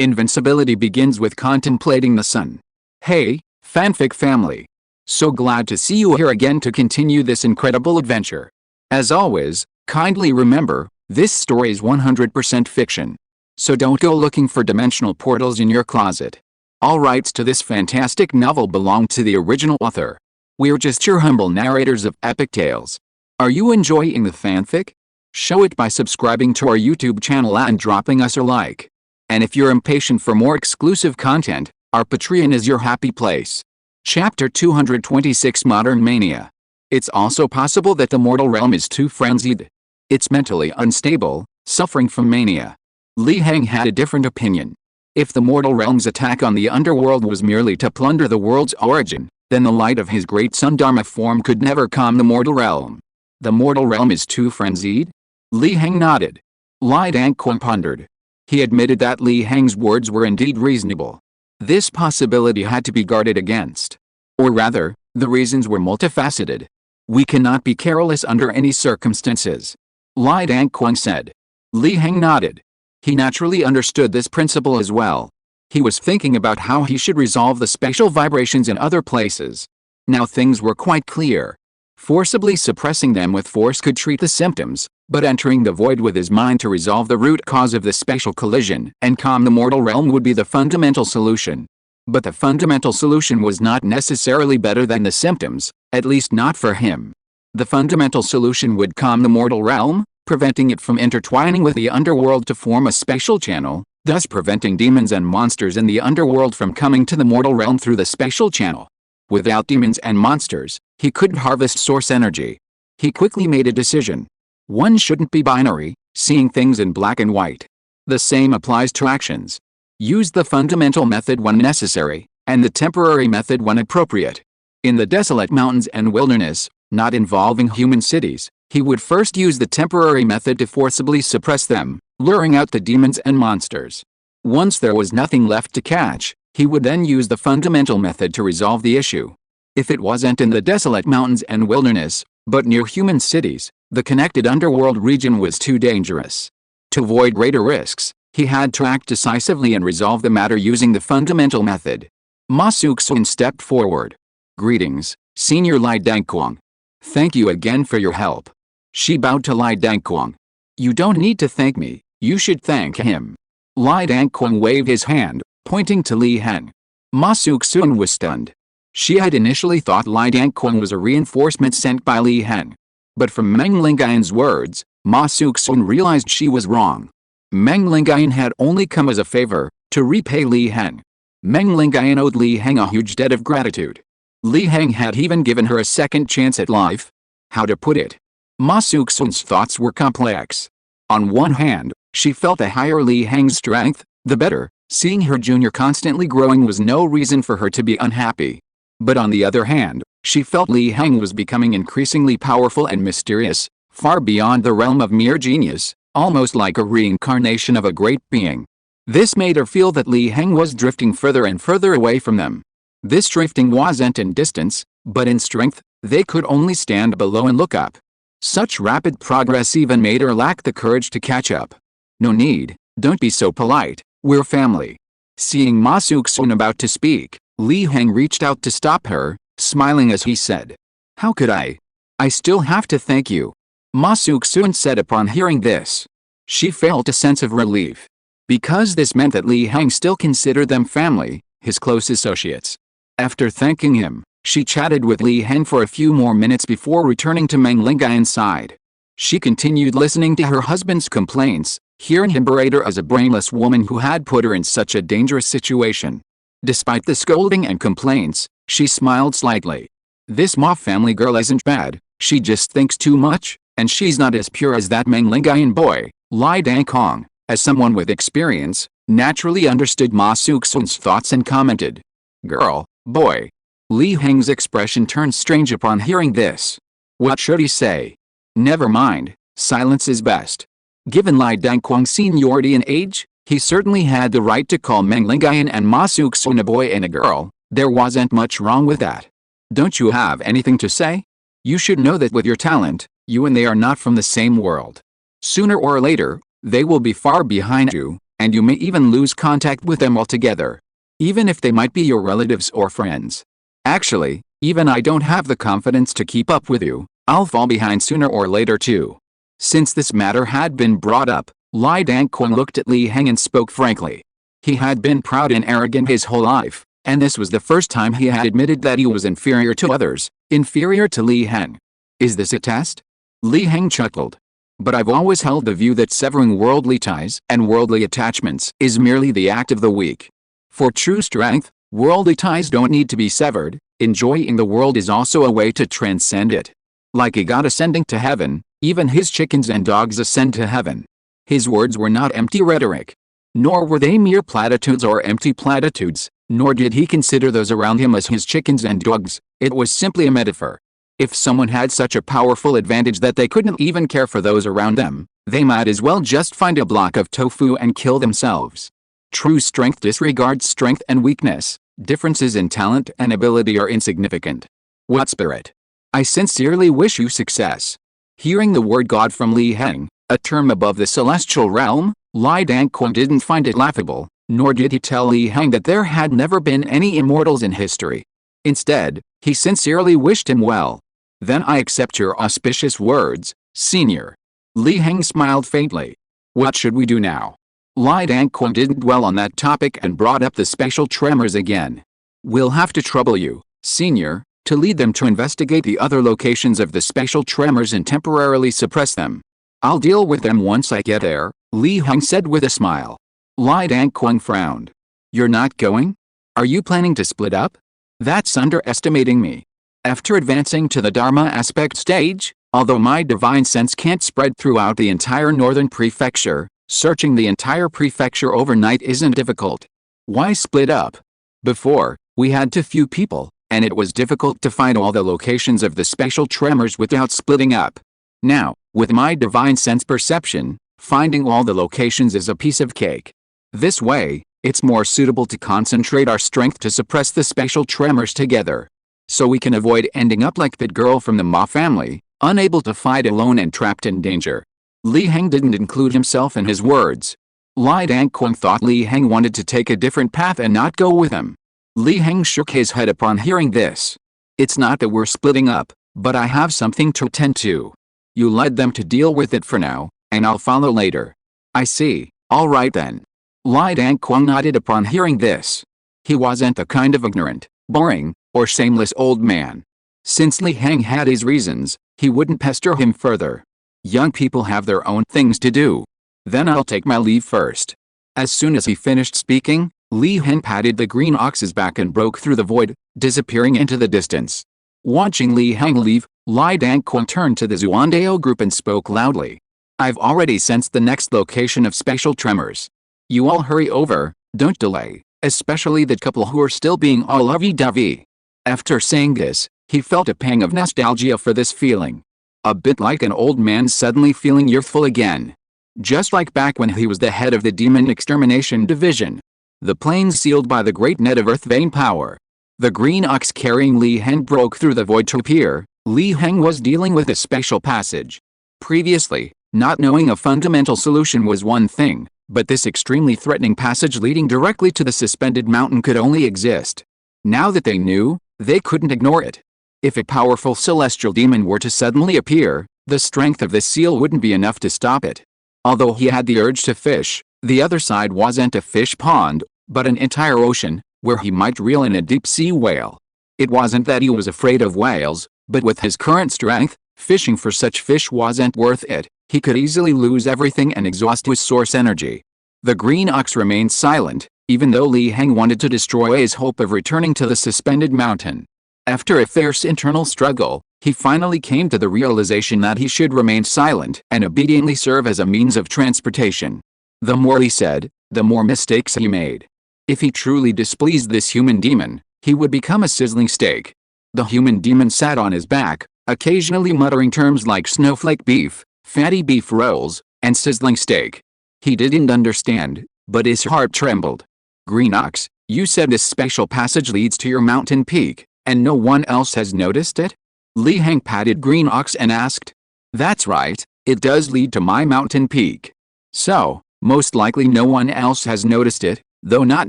Invincibility begins with contemplating the sun. Hey, fanfic family. So glad to see you here again to continue this incredible adventure. As always, kindly remember, this story is 100% fiction. So don't go looking for dimensional portals in your closet. All rights to this fantastic novel belong to the original author. We're just your humble narrators of epic tales. Are you enjoying the fanfic? Show it by subscribing to our YouTube channel and dropping us a like. And if you're impatient for more exclusive content, our Patreon is your happy place. Chapter 226 Modern Mania. It's also possible that the mortal realm is too frenzied. It's mentally unstable, suffering from mania. Heng had a different opinion. If the mortal realm's attack on the underworld was merely to plunder the world's origin, then the light of his great sun Dharma form could never calm the mortal realm. The mortal realm is too frenzied? Heng nodded. Dang pondered. He admitted that Heng's words were indeed reasonable. This possibility had to be guarded against. Or rather, the reasons were multifaceted. We cannot be careless under any circumstances. Dang said. Heng nodded. He naturally understood this principle as well. He was thinking about how he should resolve the spatial vibrations in other places. Now things were quite clear. Forcibly suppressing them with force could treat the symptoms, but entering the void with his mind to resolve the root cause of the spatial collision and calm the mortal realm would be the fundamental solution. But the fundamental solution was not necessarily better than the symptoms, at least not for him. The fundamental solution would calm the mortal realm, preventing it from intertwining with the underworld to form a spatial channel, thus preventing demons and monsters in the underworld from coming to the mortal realm through the spatial channel. Without demons and monsters, he couldn't harvest source energy. He quickly made a decision. One shouldn't be binary, seeing things in black and white. The same applies to actions. Use the fundamental method when necessary, and the temporary method when appropriate. In the desolate mountains and wilderness, not involving human cities, he would first use the temporary method to forcibly suppress them, luring out the demons and monsters. Once there was nothing left to catch, he would then use the fundamental method to resolve the issue. If it wasn't in the desolate mountains and wilderness, but near human cities, the connected underworld region was too dangerous. To avoid greater risks, he had to act decisively and resolve the matter using the fundamental method. Ma Suxun stepped forward. Greetings, Senior Lai Dangquang. Thank you again for your help. She bowed to Lai Dangquang. You don't need to thank me, you should thank him. Lai Dangquang waved his hand, pointing to Heng. Ma Suxun was stunned. She had initially thought Lai Dangquang was a reinforcement sent by Heng. But from Meng Lingayan's words, Ma Suxun realized she was wrong. Meng Lingayan had only come as a favor, to repay Heng. Meng Lingayan owed Heng a huge debt of gratitude. Heng had even given her a second chance at life. How to put it? Ma Suxun's thoughts were complex. On one hand, she felt the higher Heng's strength, the better. Seeing her junior constantly growing was no reason for her to be unhappy. But on the other hand, she felt Heng was becoming increasingly powerful and mysterious, far beyond the realm of mere genius, almost like a reincarnation of a great being. This made her feel that Heng was drifting further and further away from them. This drifting wasn't in distance, but in strength. They could only stand below and look up. Such rapid progress even made her lack the courage to catch up. No need, don't be so polite. We're family. Seeing Ma Suxun about to speak, Heng reached out to stop her, smiling as he said. How could I? I still have to thank you. Ma Suxun said upon hearing this. She felt a sense of relief. Because this meant that Heng still considered them family, his close associates. After thanking him, she chatted with Heng for a few more minutes before returning to Meng Lingayan's side. She continued listening to her husband's complaints, hearing him berate her as a brainless woman who had put her in such a dangerous situation. Despite the scolding and complaints, she smiled slightly. This Ma family girl isn't bad, she just thinks too much, and she's not as pure as that Meng Lingayan boy. Lai Dangquang, as someone with experience, naturally understood Ma Suxun's thoughts and commented. Girl, boy. Heng's expression turned strange upon hearing this. What should he say? Never mind, silence is best. Given Lai Dangquang's seniority in age, he certainly had the right to call Meng Lingayan and Ma Suxun a boy and a girl. There wasn't much wrong with that. Don't you have anything to say? You should know that with your talent, you and they are not from the same world. Sooner or later, they will be far behind you, and you may even lose contact with them altogether. Even if they might be your relatives or friends. Actually, even I don't have the confidence to keep up with you. I'll fall behind sooner or later too. Since this matter had been brought up, Lai Dangquan looked at Li Heng and spoke frankly. He had been proud and arrogant his whole life, and this was the first time he had admitted that he was inferior to others, inferior to Li Heng. Is this a test? Li Heng chuckled. But I've always held the view that severing worldly ties and worldly attachments is merely the act of the weak. For true strength, worldly ties don't need to be severed. Enjoying the world is also a way to transcend it. Like a god ascending to heaven, even his chickens and dogs ascend to heaven. His words were not empty rhetoric. Nor were they mere platitudes or empty platitudes, nor did he consider those around him as his chickens and dogs. It was simply a metaphor. If someone had such a powerful advantage that they couldn't even care for those around them, they might as well just find a block of tofu and kill themselves. True strength disregards strength and weakness. Differences in talent and ability are insignificant. What spirit? I sincerely wish you success. Hearing the word God from Li Heng, a term above the celestial realm, Lai Dangquan didn't find it laughable, nor did he tell Li Heng that there had never been any immortals in history. Instead, he sincerely wished him well. Then I accept your auspicious words, Senior. Li Heng smiled faintly. What should we do now? Lai Dangquan didn't dwell on that topic and brought up the special tremors again. We'll have to trouble you, Senior, to lead them to investigate the other locations of the special tremors and temporarily suppress them. I'll deal with them once I get there, Li Heng said with a smile. Lai Dangquan frowned. You're not going? Are you planning to split up? That's underestimating me. After advancing to the Dharma aspect stage, although my divine sense can't spread throughout the entire northern prefecture, searching the entire prefecture overnight isn't difficult. Why split up? Before, we had too few people, and it was difficult to find all the locations of the special tremors without splitting up. Now, with my divine sense perception, finding all the locations is a piece of cake. This way, it's more suitable to concentrate our strength to suppress the special tremors together. So we can avoid ending up like that girl from the Ma family, unable to fight alone and trapped in danger. Li Heng didn't include himself in his words. Lai Dangquan thought Li Heng wanted to take a different path and not go with him. Li Heng shook his head upon hearing this. It's not that we're splitting up, but I have something to attend to. You led them to deal with it for now, and I'll follow later. I see, all right then. Lai Dangquan nodded upon hearing this. He wasn't the kind of ignorant, boring, or shameless old man. Since Li Heng had his reasons, he wouldn't pester him further. Young people have their own things to do. Then I'll take my leave first. As soon as he finished speaking, Li Heng patted the green ox's back and broke through the void, disappearing into the distance. Watching Li Heng leave, Lai Dangquan turned to the Xuandao group and spoke loudly. I've already sensed the next location of special tremors. You all hurry over, don't delay, especially the couple who are still being all lovey-dovey. After saying this, he felt a pang of nostalgia for this feeling. A bit like an old man suddenly feeling youthful again. Just like back when he was the head of the Demon Extermination Division. The planes sealed by the great net of earth vein power. The green ox carrying Li Heng broke through the void to appear. Li Heng was dealing with a special passage. Previously, not knowing a fundamental solution was one thing, but this extremely threatening passage leading directly to the suspended mountain could only exist. Now that they knew, they couldn't ignore it. If a powerful celestial demon were to suddenly appear, the strength of the seal wouldn't be enough to stop it. Although he had the urge to fish, the other side wasn't a fish pond, but an entire ocean, where he might reel in a deep-sea whale. It wasn't that he was afraid of whales, but with his current strength, fishing for such fish wasn't worth it. He could easily lose everything and exhaust his source energy. The green ox remained silent, even though Li Heng wanted to destroy his hope of returning to the suspended mountain. After a fierce internal struggle, he finally came to the realization that he should remain silent and obediently serve as a means of transportation. The more he said, the more mistakes he made. If he truly displeased this human demon, he would become a sizzling steak. The human demon sat on his back, occasionally muttering terms like snowflake beef, fatty beef rolls, and sizzling steak. He didn't understand, but his heart trembled. Green Ox, you said this special passage leads to your mountain peak, and no one else has noticed it? Li Heng patted Green Ox and asked. That's right, it does lead to my mountain peak. So, Most likely no one else has noticed it, though not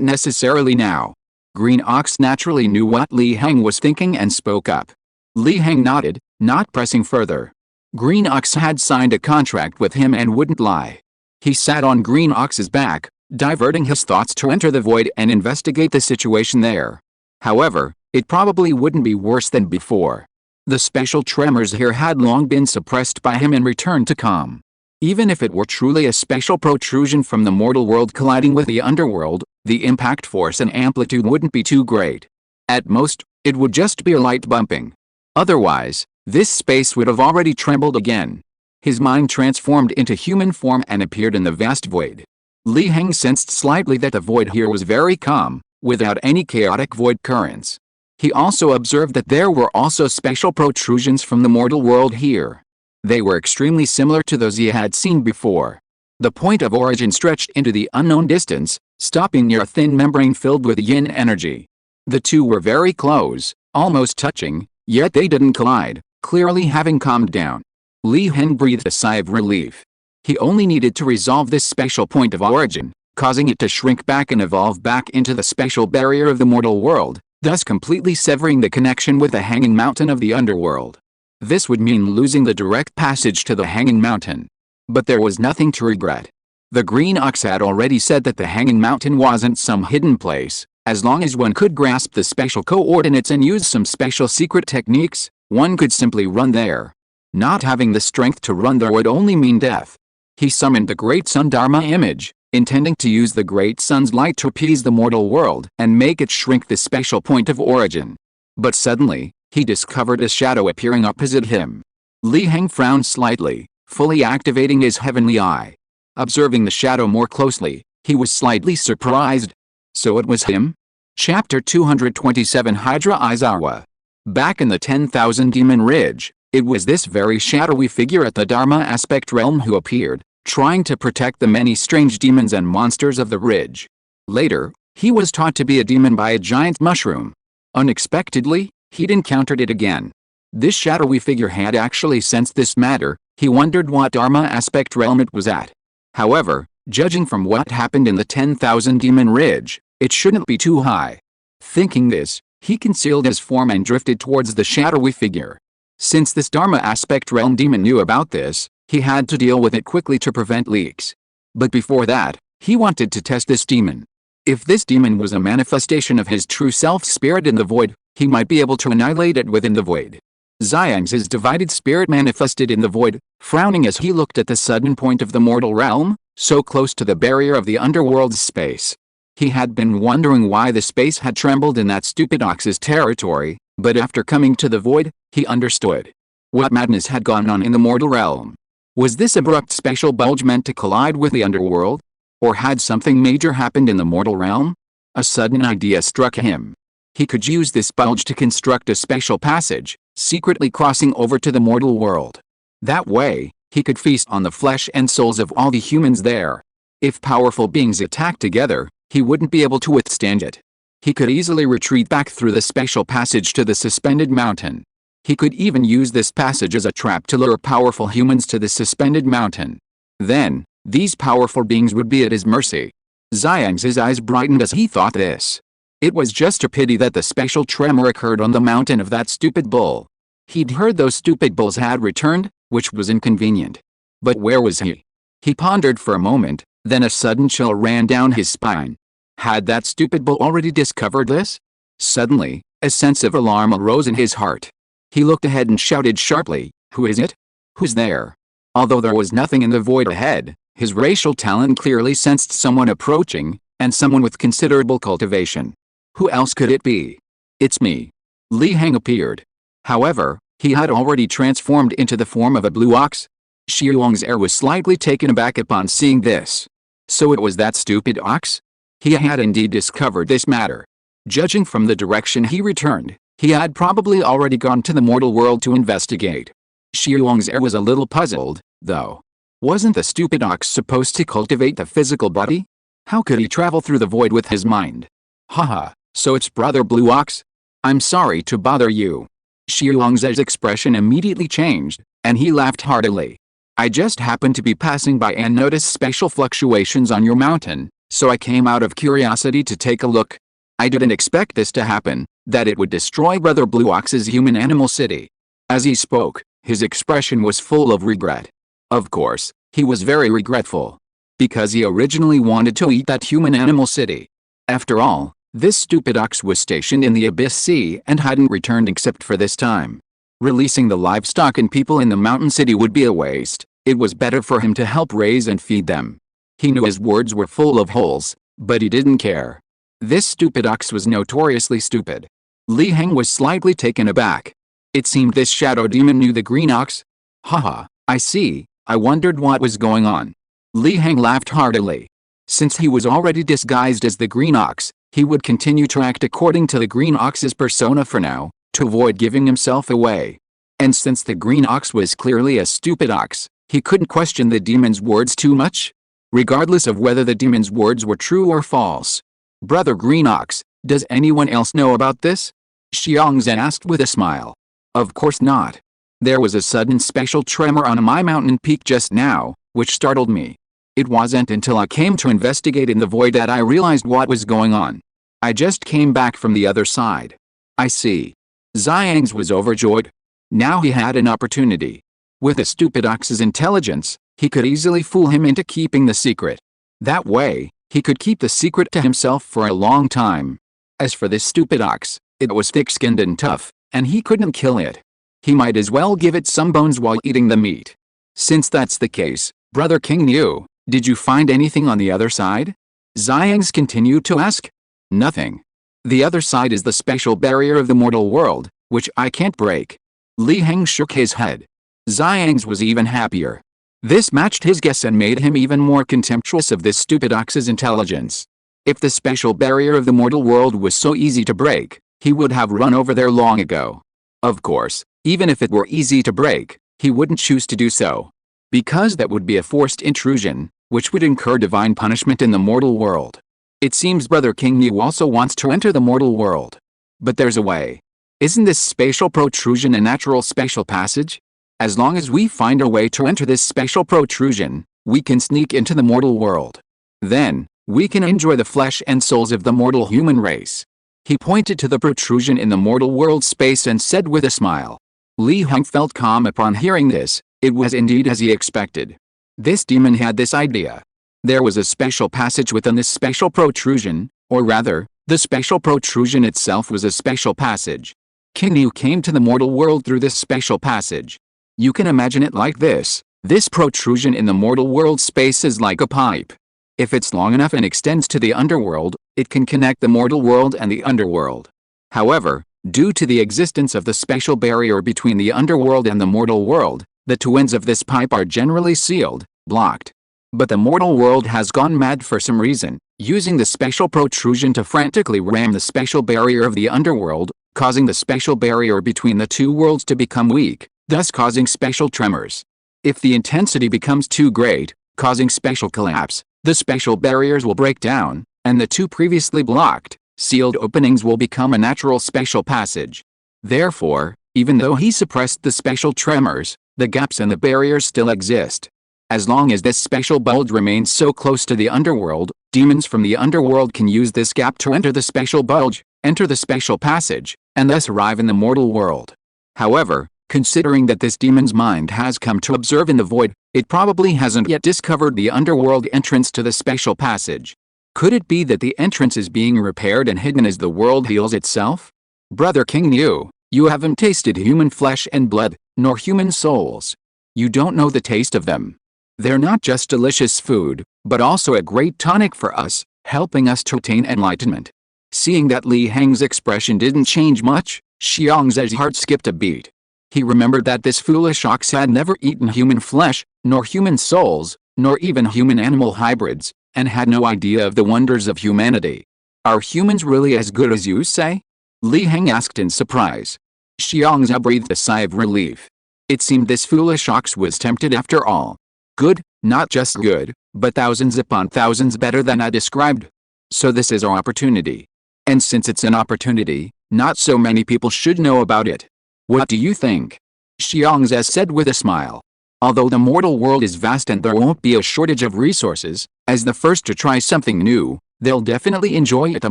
necessarily now. Green Ox naturally knew what Li Heng was thinking and spoke up. Li Heng nodded, not pressing further. Green Ox had signed a contract with him and wouldn't lie. He sat on Green Ox's back, diverting his thoughts to enter the void and investigate the situation there. However, it probably wouldn't be worse than before. The special tremors here had long been suppressed by him and returned to calm. Even if it were truly a special protrusion from the mortal world colliding with the underworld, the impact force and amplitude wouldn't be too great. At most, it would just be a light bumping. Otherwise, this space would have already trembled again. His mind transformed into human form and appeared in the vast void. Li Heng sensed slightly that the void here was very calm, without any chaotic void currents. He also observed that there were also special protrusions from the mortal world here. They were extremely similar to those he had seen before. The point of origin stretched into the unknown distance, stopping near a thin membrane filled with yin energy. The two were very close, almost touching, yet they didn't collide, clearly having calmed down. Li Heng breathed a sigh of relief. He only needed to resolve this special point of origin, causing it to shrink back and evolve back into the special barrier of the mortal world, thus completely severing the connection with the hanging mountain of the underworld. This would mean losing the direct passage to the hanging mountain. But there was nothing to regret. The Green Ox had already said that the hanging mountain wasn't some hidden place. As long as one could grasp the special coordinates and use some special secret techniques, one could simply run there. Not having the strength to run there would only mean death. He summoned the Great Sun Dharma image, intending to use the Great Sun's light to appease the mortal world and make it shrink the special point of origin. But suddenly, he discovered a shadow appearing opposite him. Li Heng frowned slightly, fully activating his heavenly eye. Observing the shadow more closely, he was slightly surprised. So it was him? Chapter 227 Hydra Aizawa. Back in the 10,000 Demon Ridge, it was this very shadowy figure at the Dharma aspect realm who appeared, trying to protect the many strange demons and monsters of the ridge. Later, he was taught to be a demon by a giant mushroom. Unexpectedly, he'd encountered it again. This shadowy figure had actually sensed this matter. He wondered what Dharma aspect realm it was at. However, judging from what happened in the 10,000 Demon Ridge, it shouldn't be too high. Thinking this, he concealed his form and drifted towards the shadowy figure. Since this Dharma aspect realm demon knew about this, he had to deal with it quickly to prevent leaks. But before that, he wanted to test this demon. If this demon was a manifestation of his true self spirit in the void, he might be able to annihilate it within the void. Xiang's divided spirit manifested in the void, frowning as he looked at the sudden point of the mortal realm, so close to the barrier of the underworld's space. He had been wondering why the space had trembled in that stupid ox's territory, but after coming to the void, he understood. What madness had gone on in the mortal realm? Was this abrupt special bulge meant to collide with the underworld? Or had something major happened in the mortal realm? A sudden idea struck him. He could use this bulge to construct a special passage, secretly crossing over to the mortal world. That way, he could feast on the flesh and souls of all the humans there. If powerful beings attacked together, he wouldn't be able to withstand it. He could easily retreat back through the special passage to the suspended mountain. He could even use this passage as a trap to lure powerful humans to the suspended mountain. Then, these powerful beings would be at his mercy. Xiang's eyes brightened as he thought this. It was just a pity that the special tremor occurred on the mountain of that stupid bull. He'd heard those stupid bulls had returned, which was inconvenient. But where was he? He pondered for a moment, then a sudden chill ran down his spine. Had that stupid bull already discovered this? Suddenly, a sense of alarm arose in his heart. He looked ahead and shouted sharply, "Who is it? Who's there?" Although there was nothing in the void ahead, his racial talent clearly sensed someone approaching, and someone with considerable cultivation. Who else could it be? "It's me." Li Heng appeared. However, he had already transformed into the form of a blue ox. Xiuong's heir was slightly taken aback upon seeing this. So it was that stupid ox? He had indeed discovered this matter. Judging from the direction he returned, he had probably already gone to the mortal world to investigate. Xiuong's heir was a little puzzled, though. Wasn't the stupid ox supposed to cultivate the physical body? How could he travel through the void with his mind? Haha, so it's Brother Blue Ox? I'm sorry to bother you. Xiuong's expression immediately changed, and he laughed heartily. I just happened to be passing by and noticed special fluctuations on your mountain, so I came out of curiosity to take a look. I didn't expect this to happen, that it would destroy Brother Blue Ox's human animal city." As he spoke, his expression was full of regret. Of course, he was very regretful. Because he originally wanted to eat that human animal city. After all, this stupid ox was stationed in the Abyss Sea and hadn't returned except for this time. Releasing the livestock and people in the mountain city would be a waste. It was better for him to help raise and feed them. He knew his words were full of holes, but he didn't care. This stupid ox was notoriously stupid. Li Heng was slightly taken aback. It seemed this shadow demon knew the green ox. Haha, I see. I wondered what was going on. Li Heng laughed heartily. Since he was already disguised as the green ox, he would continue to act according to the green ox's persona for now, to avoid giving himself away. And since the green ox was clearly a stupid ox, he couldn't question the demon's words too much, regardless of whether the demon's words were true or false. "Brother Green Ox, does anyone else know about this?" Xiangzhen asked with a smile. "Of course not. There was a sudden special tremor on my mountain peak just now, which startled me. It wasn't until I came to investigate in the void that I realized what was going on. I just came back from the other side." "I see." Xiangz was overjoyed. Now he had an opportunity. With a stupid ox's intelligence, he could easily fool him into keeping the secret. That way, he could keep the secret to himself for a long time. As for this stupid ox, it was thick-skinned and tough, and he couldn't kill it. He might as well give it some bones while eating the meat. "Since that's the case, Brother King Niu, did you find anything on the other side?" Xiangz continued to ask. "Nothing. The other side is the special barrier of the mortal world, which I can't break." Li Heng shook his head. Xiangz was even happier. This matched his guess and made him even more contemptuous of this stupid ox's intelligence. If the special barrier of the mortal world was so easy to break, he would have run over there long ago. Of course, even if it were easy to break, he wouldn't choose to do so. Because that would be a forced intrusion, which would incur divine punishment in the mortal world. It seems Brother King Niu also wants to enter the mortal world. But there's a way. Isn't this spatial protrusion a natural spatial passage? As long as we find a way to enter this spatial protrusion, we can sneak into the mortal world. Then, we can enjoy the flesh and souls of the mortal human race. He pointed to the protrusion in the mortal world space and said with a smile. Li Heng felt calm upon hearing this. It was indeed as he expected. This demon had this idea. There was a special passage within this special protrusion, or rather, the special protrusion itself was a special passage. King Niu came to the mortal world through this special passage. You can imagine it like this. This protrusion in the mortal world space is like a pipe. If it's long enough and extends to the underworld, it can connect the mortal world and the underworld. However, due to the existence of the special barrier between the underworld and the mortal world, the two ends of this pipe are generally sealed, blocked. But the mortal world has gone mad for some reason, using the special protrusion to frantically ram the special barrier of the underworld, causing the special barrier between the two worlds to become weak, thus causing special tremors. If the intensity becomes too great, causing special collapse, the special barriers will break down, and the two previously blocked, sealed openings will become a natural special passage. Therefore, even though he suppressed the special tremors, the gaps and the barriers still exist. As long as this special bulge remains so close to the underworld, demons from the underworld can use this gap to enter the special bulge, enter the special passage, and thus arrive in the mortal world. However, considering that this demon's mind has come to observe in the void, it probably hasn't yet discovered the underworld entrance to the special passage. Could it be that the entrance is being repaired and hidden as the world heals itself? Brother King Niu, you haven't tasted human flesh and blood, nor human souls. You don't know the taste of them. They're not just delicious food, but also a great tonic for us, helping us to attain enlightenment. Seeing that Li Heng's expression didn't change much, Xiangzhe's heart skipped a beat. He remembered that this foolish ox had never eaten human flesh, nor human souls, nor even human-animal hybrids, and had no idea of the wonders of humanity. Are humans really as good as you say? Li Heng asked in surprise. Xiangzhe breathed a sigh of relief. It seemed this foolish ox was tempted after all. Good, not just good, but thousands upon thousands better than I described. So this is our opportunity. And since it's an opportunity, not so many people should know about it. What do you think? Xiangzhe said with a smile. Although the mortal world is vast and there won't be a shortage of resources, as the first to try something new, they'll definitely enjoy it the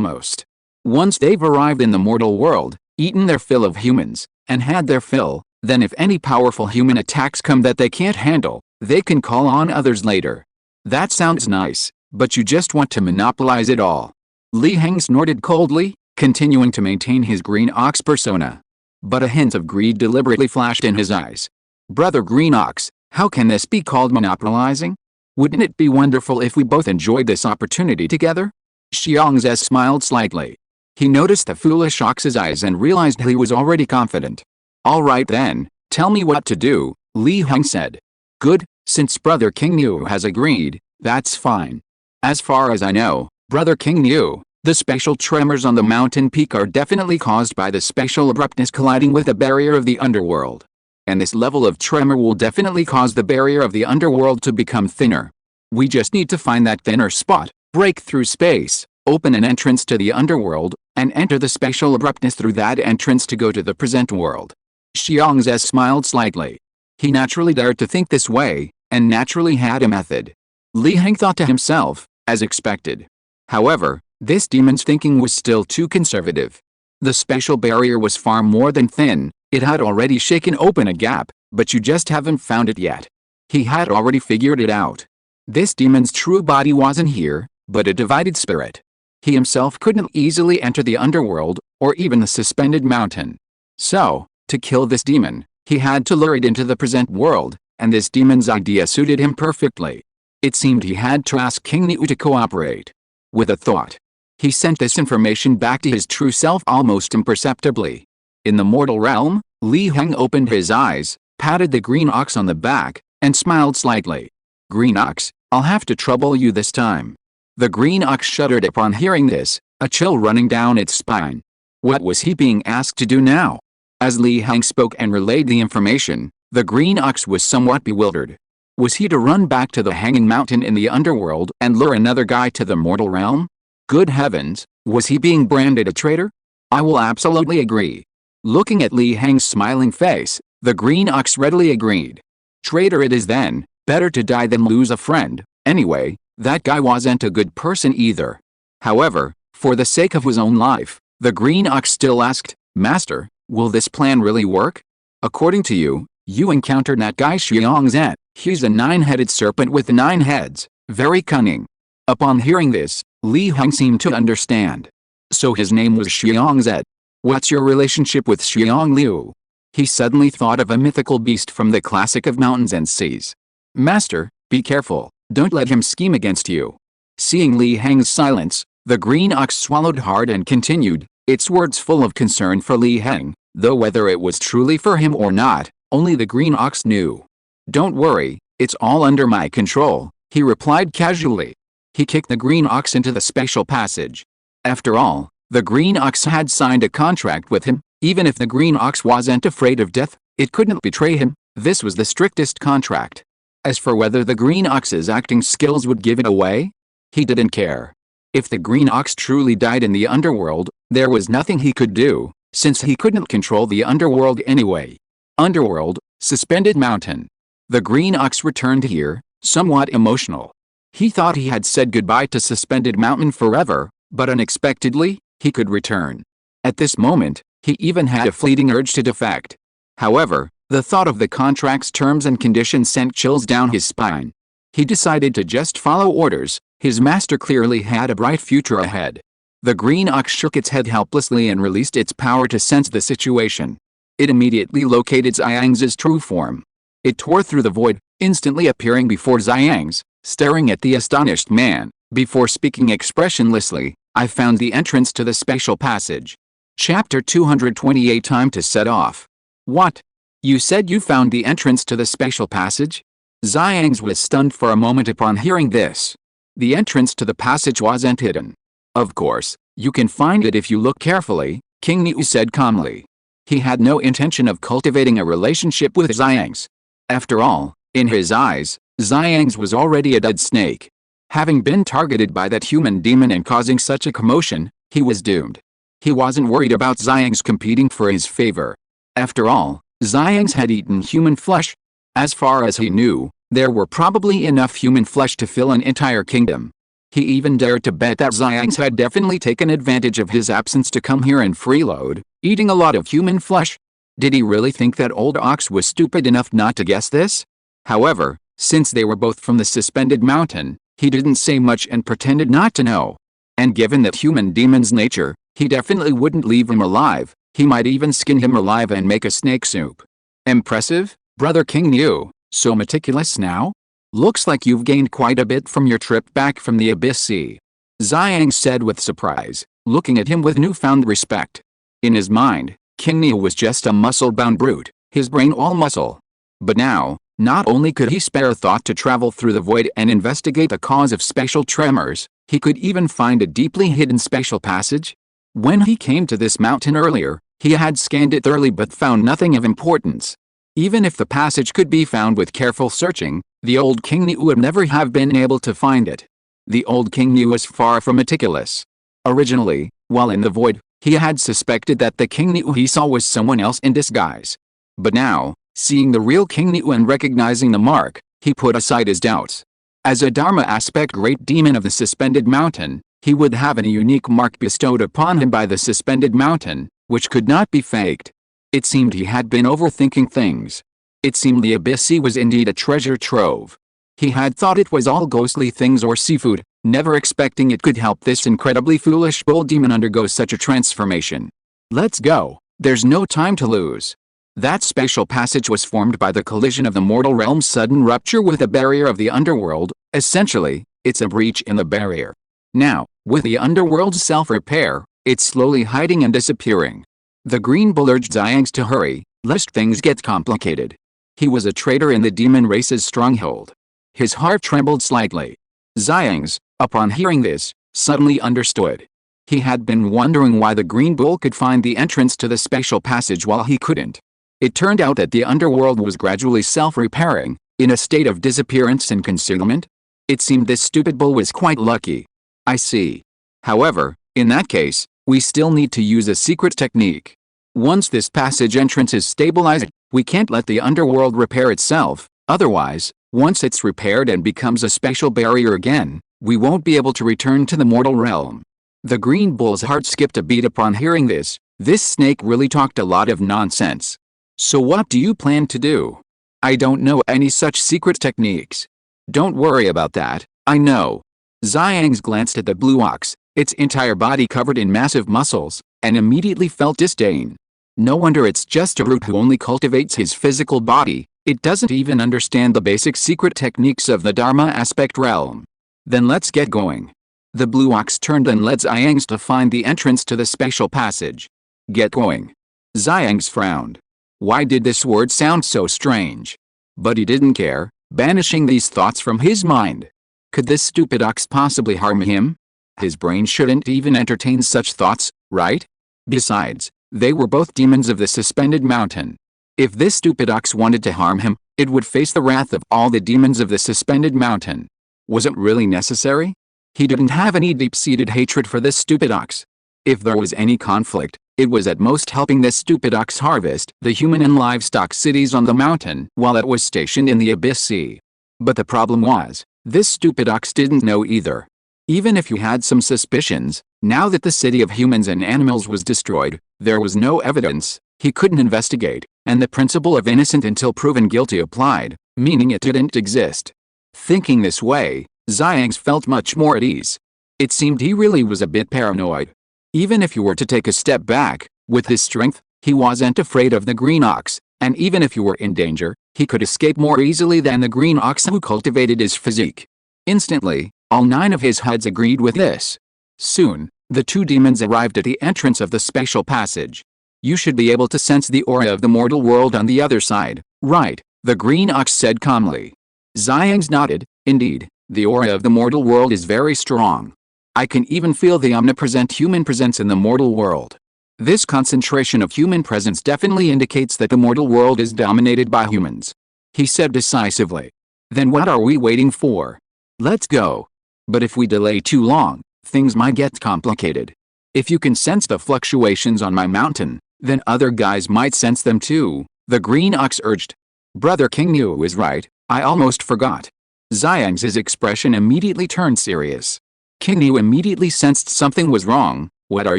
most. Once they've arrived in the mortal world, eaten their fill of humans, and had their fill, then if any powerful human attacks come that they can't handle, they can call on others later. That sounds nice, but you just want to monopolize it all. Li Heng snorted coldly, continuing to maintain his green ox persona. But a hint of greed deliberately flashed in his eyes. Brother Green Ox, how can this be called monopolizing? Wouldn't it be wonderful if we both enjoyed this opportunity together? Xiangzhe smiled slightly. He noticed the foolish ox's eyes and realized he was already confident. All right then, tell me what to do, Li Heng said. Good, since Brother King Niu has agreed, that's fine. As far as I know, Brother King Niu, the special tremors on the mountain peak are definitely caused by the special abruptness colliding with the barrier of the underworld. And this level of tremor will definitely cause the barrier of the underworld to become thinner. We just need to find that thinner spot, break through space, open an entrance to the underworld, and enter the special abruptness through that entrance to go to the present world. Xiangzhe smiled slightly. He naturally dared to think this way, and naturally had a method. Li Heng thought to himself, as expected. However, this demon's thinking was still too conservative. The special barrier was far more than thin, it had already shaken open a gap, but you just haven't found it yet. He had already figured it out. This demon's true body wasn't here, but a divided spirit. He himself couldn't easily enter the underworld, or even the suspended mountain. So, to kill this demon, he had to lure it into the present world, and this demon's idea suited him perfectly. It seemed he had to ask King Niu to cooperate. With a thought, he sent this information back to his true self almost imperceptibly. In the mortal realm, Li Heng opened his eyes, patted the green ox on the back, and smiled slightly. Green ox, I'll have to trouble you this time. The green ox shuddered upon hearing this, a chill running down its spine. What was he being asked to do now? As Li Heng spoke and relayed the information, the green ox was somewhat bewildered. Was he to run back to the hanging mountain in the underworld and lure another guy to the mortal realm? Good heavens, was he being branded a traitor? I will absolutely agree. Looking at Li Heng's smiling face, the green ox readily agreed. Traitor it is then, better to die than lose a friend. Anyway, that guy wasn't a good person either. However, for the sake of his own life, the green ox still asked, Master, will this plan really work? According to you, you encountered that guy Xiangzhe. He's a 9-headed serpent with 9 heads, very cunning. Upon hearing this, Li Heng seemed to understand. So his name was Xiangzhe. What's your relationship with Xiang Liu? He suddenly thought of a mythical beast from the classic of mountains and seas. Master, be careful, don't let him scheme against you. Seeing Li Heng's silence, the green ox swallowed hard and continued, its words full of concern for Li Heng, though whether it was truly for him or not, only the green ox knew. Don't worry, it's all under my control, he replied casually. He kicked the green ox into the special passage. After all, the green ox had signed a contract with him. Even if the green ox wasn't afraid of death, it couldn't betray him. This was the strictest contract. As for whether the green ox's acting skills would give it away, he didn't care. If the green ox truly died in the underworld, there was nothing he could do, since he couldn't control the underworld anyway. Underworld, suspended mountain. The green ox returned here, somewhat emotional. He thought he had said goodbye to suspended mountain forever, but unexpectedly, he could return. At this moment, he even had a fleeting urge to defect. However, the thought of the contract's terms and conditions sent chills down his spine. He decided to just follow orders. His master clearly had a bright future ahead. The green ox shook its head helplessly and released its power to sense the situation. It immediately located Xiang's true form. It tore through the void, instantly appearing before Xiang's, staring at the astonished man, before speaking expressionlessly, I found the entrance to the special passage. Chapter 228 Time to set off. What? You said you found the entrance to the special passage? Xiang's was stunned for a moment upon hearing this. The entrance to the passage wasn't hidden. Of course, you can find it if you look carefully, King Niu said calmly. He had no intention of cultivating a relationship with Xiang's. After all, in his eyes, Xiang's was already a dead snake. Having been targeted by that human demon and causing such a commotion, he was doomed. He wasn't worried about Xiang's competing for his favor. After all, Xiang's had eaten human flesh. As far as he knew, there were probably enough human flesh to fill an entire kingdom. He even dared to bet that Xiangs had definitely taken advantage of his absence to come here and freeload, eating a lot of human flesh. Did he really think that old ox was stupid enough not to guess this? However, since they were both from the suspended mountain, he didn't say much and pretended not to know. And given that human demon's nature, he definitely wouldn't leave him alive. He might even skin him alive and make a snake soup. Impressive, Brother King Niu, so meticulous now? Looks like you've gained quite a bit from your trip back from the Abyss Sea. Xiang said with surprise, looking at him with newfound respect. In his mind, King Niu was just a muscle-bound brute, his brain all muscle. But now, not only could he spare a thought to travel through the void and investigate the cause of special tremors, he could even find a deeply hidden special passage. When he came to this mountain earlier, he had scanned it thoroughly but found nothing of importance. Even if the passage could be found with careful searching, the old King Niu would never have been able to find it. The old King Niu was far from meticulous. Originally, while in the void, he had suspected that the King Niu he saw was someone else in disguise. But now, seeing the real King Niu and recognizing the mark, he put aside his doubts. As a Dharma aspect great demon of the suspended mountain, he would have a unique mark bestowed upon him by the suspended mountain, which could not be faked. It seemed he had been overthinking things. It seemed the Abyss Sea was indeed a treasure trove. He had thought it was all ghostly things or seafood, never expecting it could help this incredibly foolish bull demon undergo such a transformation. Let's go, there's no time to lose. That special passage was formed by the collision of the mortal realm's sudden rupture with the barrier of the underworld. Essentially, it's a breach in the barrier. Now, with the underworld's self-repair, it's slowly hiding and disappearing. The green bull urged Xiangs to hurry, lest things get complicated. He was a traitor in the demon race's stronghold. His heart trembled slightly. Xiangs, upon hearing this, suddenly understood. He had been wondering why the green bull could find the entrance to the special passage while he couldn't. It turned out that the underworld was gradually self-repairing, in a state of disappearance and concealment. It seemed this stupid bull was quite lucky. I see. However, in that case, we still need to use a secret technique. Once this passage entrance is stabilized, we can't let the underworld repair itself, otherwise, once it's repaired and becomes a special barrier again, we won't be able to return to the mortal realm. The green bull's heart skipped a beat upon hearing this. This snake really talked a lot of nonsense. So what do you plan to do? I don't know any such secret techniques. Don't worry about that, I know. Xiangs glanced at the blue ox, its entire body covered in massive muscles, and immediately felt disdain. No wonder it's just a brute who only cultivates his physical body. It doesn't even understand the basic secret techniques of the Dharma aspect realm. Then let's get going. The blue ox turned and led Xiangs to find the entrance to the special passage. Get going. Xiangs frowned. Why did this word sound so strange? But he didn't care, banishing these thoughts from his mind. Could this stupid ox possibly harm him? His brain shouldn't even entertain such thoughts, right? Besides, they were both demons of the suspended mountain. If this stupid ox wanted to harm him, it would face the wrath of all the demons of the suspended mountain. Was it really necessary? He didn't have any deep-seated hatred for this stupid ox. If there was any conflict, it was at most helping this stupid ox harvest the human and livestock cities on the mountain while it was stationed in the Abyss Sea. But the problem was, this stupid ox didn't know either. Even if you had some suspicions, now that the city of humans and animals was destroyed, there was no evidence, he couldn't investigate, and the principle of innocent until proven guilty applied, meaning it didn't exist. Thinking this way, Xiangs felt much more at ease. It seemed he really was a bit paranoid. Even if you were to take a step back, with his strength, he wasn't afraid of the green ox, and even if you were in danger, he could escape more easily than the green ox who cultivated his physique. Instantly, all 9 of his HUDs agreed with this. Soon, the 2 demons arrived at the entrance of the special passage. You should be able to sense the aura of the mortal world on the other side, right? The green ox said calmly. Xiangs nodded. Indeed, the aura of the mortal world is very strong. I can even feel the omnipresent human presence in the mortal world. This concentration of human presence definitely indicates that the mortal world is dominated by humans. He said decisively. Then what are we waiting for? Let's go. But if we delay too long, things might get complicated. If you can sense the fluctuations on my mountain, then other guys might sense them too, the green ox urged. Brother King Niu is right, I almost forgot. Xiang's expression immediately turned serious. King Niu immediately sensed something was wrong. What are